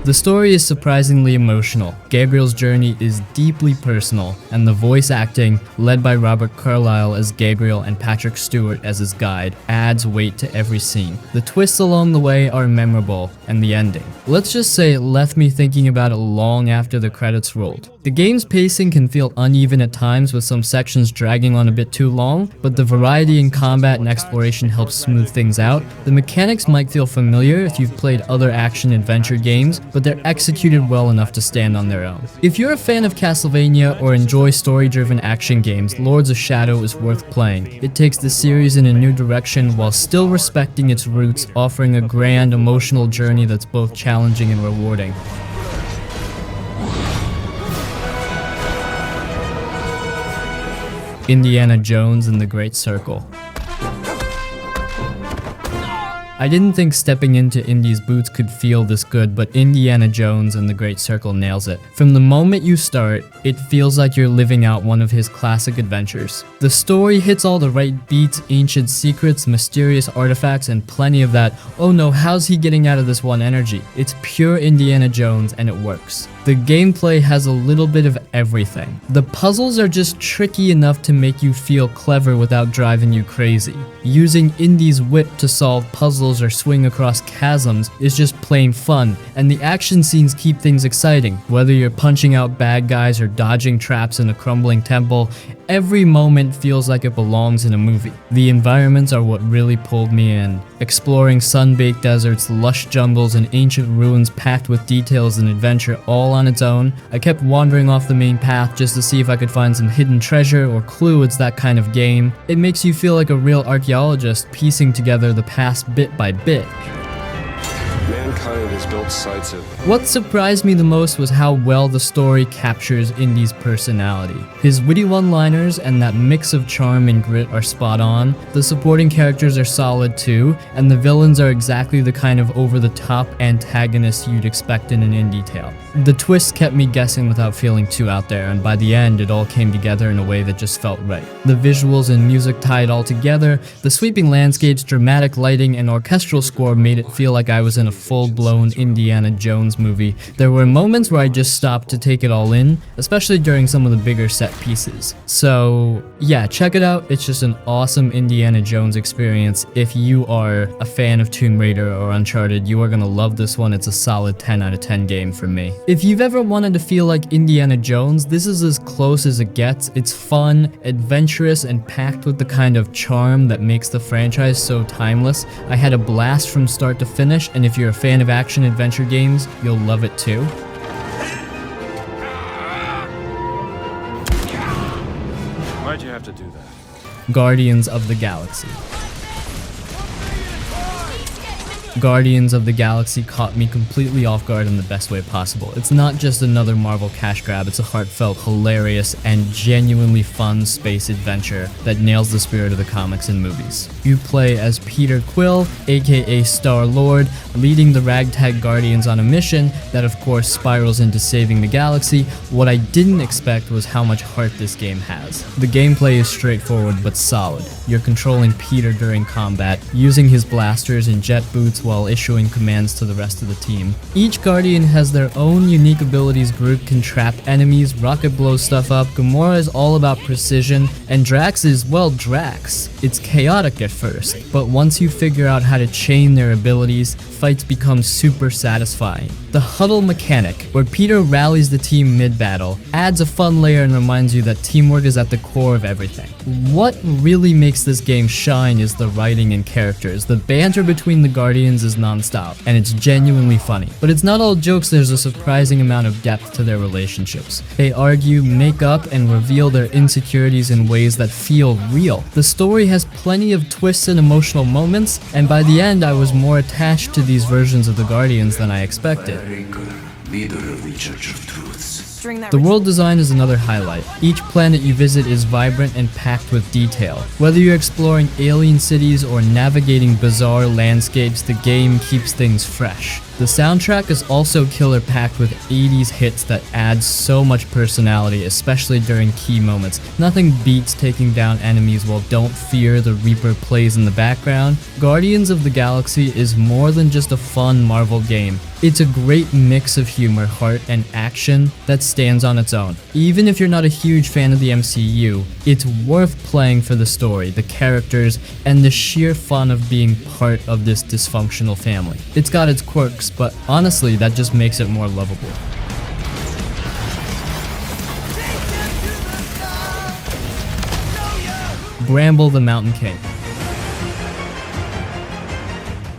The story is surprisingly emotional, Gabriel's journey is deeply personal, and the voice acting, led by Robert Carlyle as Gabriel and Patrick Stewart as his guide, adds weight to every scene. The twists along the way are memorable, and the ending, let's just say, it left me thinking about it long after the credits rolled. The game's pacing can feel uneven at times, with some sections dragging on a bit too long, but the variety in combat and exploration helps smooth things out. The mechanics might feel familiar if you've played other action-adventure games, but they're executed well enough to stand on their own. If you're a fan of Castlevania or enjoy story-driven action games, Lords of Shadow is worth playing. It takes the series in a new direction while still respecting its roots, offering a grand, emotional journey that's both challenging and rewarding. Indiana Jones and the Great Circle. I didn't think stepping into Indy's boots could feel this good, but Indiana Jones and the Great Circle nails it. From the moment you start, it feels like you're living out one of his classic adventures. The story hits all the right beats, ancient secrets, mysterious artifacts, and plenty of that, oh no, how's he getting out of this one energy? It's pure Indiana Jones and it works. The gameplay has a little bit of everything. The puzzles are just tricky enough to make you feel clever without driving you crazy. Using Indy's wit to solve puzzles or swing across chasms is just plain fun, and the action scenes keep things exciting. Whether you're punching out bad guys or dodging traps in a crumbling temple, every moment feels like it belongs in a movie. The environments are what really pulled me in. Exploring sun-baked deserts, lush jungles, and ancient ruins packed with details and adventure all on its own. I kept wandering off the main path just to see if I could find some hidden treasure or clue. It's that kind of game. It makes you feel like a real archaeologist piecing together the past bit by bit. Mankind has built sites of... What surprised me the most was how well the story captures Indy's personality. His witty one-liners and that mix of charm and grit are spot on. The supporting characters are solid too, and the villains are exactly the kind of over-the-top antagonists you'd expect in an indie tale. The twists kept me guessing without feeling too out there, and by the end it all came together in a way that just felt right. The visuals and music tied all together, the sweeping landscapes, dramatic lighting, and orchestral score made it feel like I was in a full-blown Indiana Jones movie. There were moments where I just stopped to take it all in, especially during some of the bigger set pieces. So yeah, check it out. It's just an awesome Indiana Jones experience. If you are a fan of Tomb Raider or Uncharted, you are gonna love this one. It's a solid 10 out of 10 game for me. If you've ever wanted to feel like Indiana Jones, this is as close as it gets. It's fun, adventurous, and packed with the kind of charm that makes the franchise so timeless. I had a blast from start to finish, and if you're a fan of action-adventure games, you'll love it too. Why'd you have to do that? Guardians of the Galaxy. Guardians of the Galaxy caught me completely off guard in the best way possible. It's not just another Marvel cash grab, it's a heartfelt, hilarious, and genuinely fun space adventure that nails the spirit of the comics and movies. You play as Peter Quill, aka Star-Lord, leading the ragtag Guardians on a mission that of course spirals into saving the galaxy. What I didn't expect was how much heart this game has. The gameplay is straightforward but solid. You're controlling Peter during combat, using his blasters and jet boots while issuing commands to the rest of the team. Each Guardian has their own unique abilities. Groot can trap enemies, Rocket blows stuff up, Gamora is all about precision, and Drax is, well, Drax. It's chaotic at first, but once you figure out how to chain their abilities, fights become super satisfying. The huddle mechanic, where Peter rallies the team mid-battle, adds a fun layer and reminds you that teamwork is at the core of everything. What really makes this game shine is the writing and characters. The banter between the Guardians is non-stop, and it's genuinely funny. But it's not all jokes, there's a surprising amount of depth to their relationships. They argue, make up, and reveal their insecurities in ways that feel real. The story has plenty of twists and emotional moments, and by the end I was more attached to these versions of the Guardians than I expected. Leader of the Church of Truths. The world design is another highlight. Each planet you visit is vibrant and packed with detail. Whether you're exploring alien cities or navigating bizarre landscapes, the game keeps things fresh. The The soundtrack is also killer packed with 80s hits that add so much personality, especially during key moments. Nothing beats taking down enemies while Don't Fear the Reaper plays in the background. Guardians of the Galaxy is more than just a fun Marvel game. It's a great mix of humor, heart, and action that stands on its own. Even if you're not a huge fan of the MCU, it's worth playing for the story, the characters, and the sheer fun of being part of this dysfunctional family. It's got its quirks, but honestly, that just makes it more lovable. Bramble the Mountain King.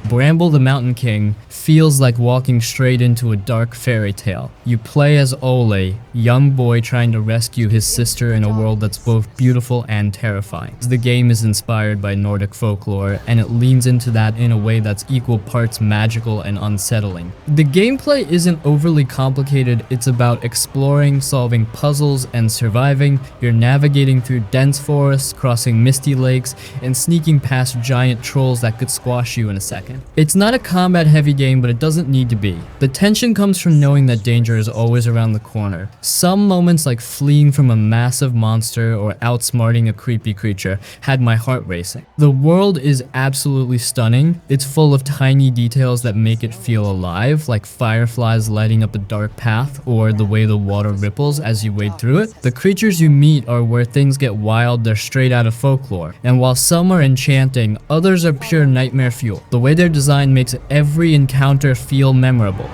Bramble the Mountain King feels like walking straight into a dark fairy tale. You play as Ole, young boy trying to rescue his sister in a world that's both beautiful and terrifying. The game is inspired by Nordic folklore, and it leans into that in a way that's equal parts magical and unsettling. The gameplay isn't overly complicated, it's about exploring, solving puzzles, and surviving. You're navigating through dense forests, crossing misty lakes, and sneaking past giant trolls that could squash you in a second. It's not a combat-heavy game, but it doesn't need to be. The tension comes from knowing that danger is always around the corner. Some moments like fleeing from a massive monster or outsmarting a creepy creature had my heart racing. The world is absolutely stunning. It's full of tiny details that make it feel alive, like fireflies lighting up a dark path or the way the water ripples as you wade through it. The creatures you meet are where things get wild, they're straight out of folklore. And while some are enchanting, others are pure nightmare fuel. The way they're designed makes every encounter feel memorable.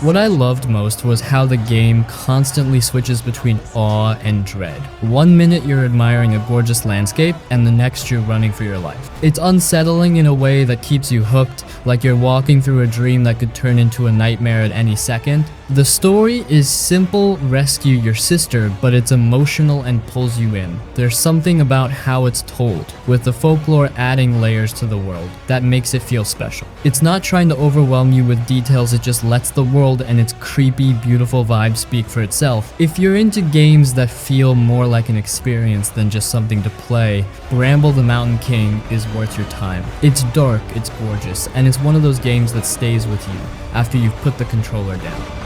What I loved most was how the game constantly switches between awe and dread. 1 minute you're admiring a gorgeous landscape, and the next you're running for your life. It's unsettling in a way that keeps you hooked, like you're walking through a dream that could turn into a nightmare at any second. The story is simple, rescue your sister, but it's emotional and pulls you in. There's something about how it's told, with the folklore adding layers to the world, that makes it feel special. It's not trying to overwhelm you with details, it just lets the world and its creepy, beautiful vibe speak for itself. If you're into games that feel more like an experience than just something to play, Bramble the Mountain King is worth your time. It's dark, it's gorgeous, and it's one of those games that stays with you after you've put the controller down.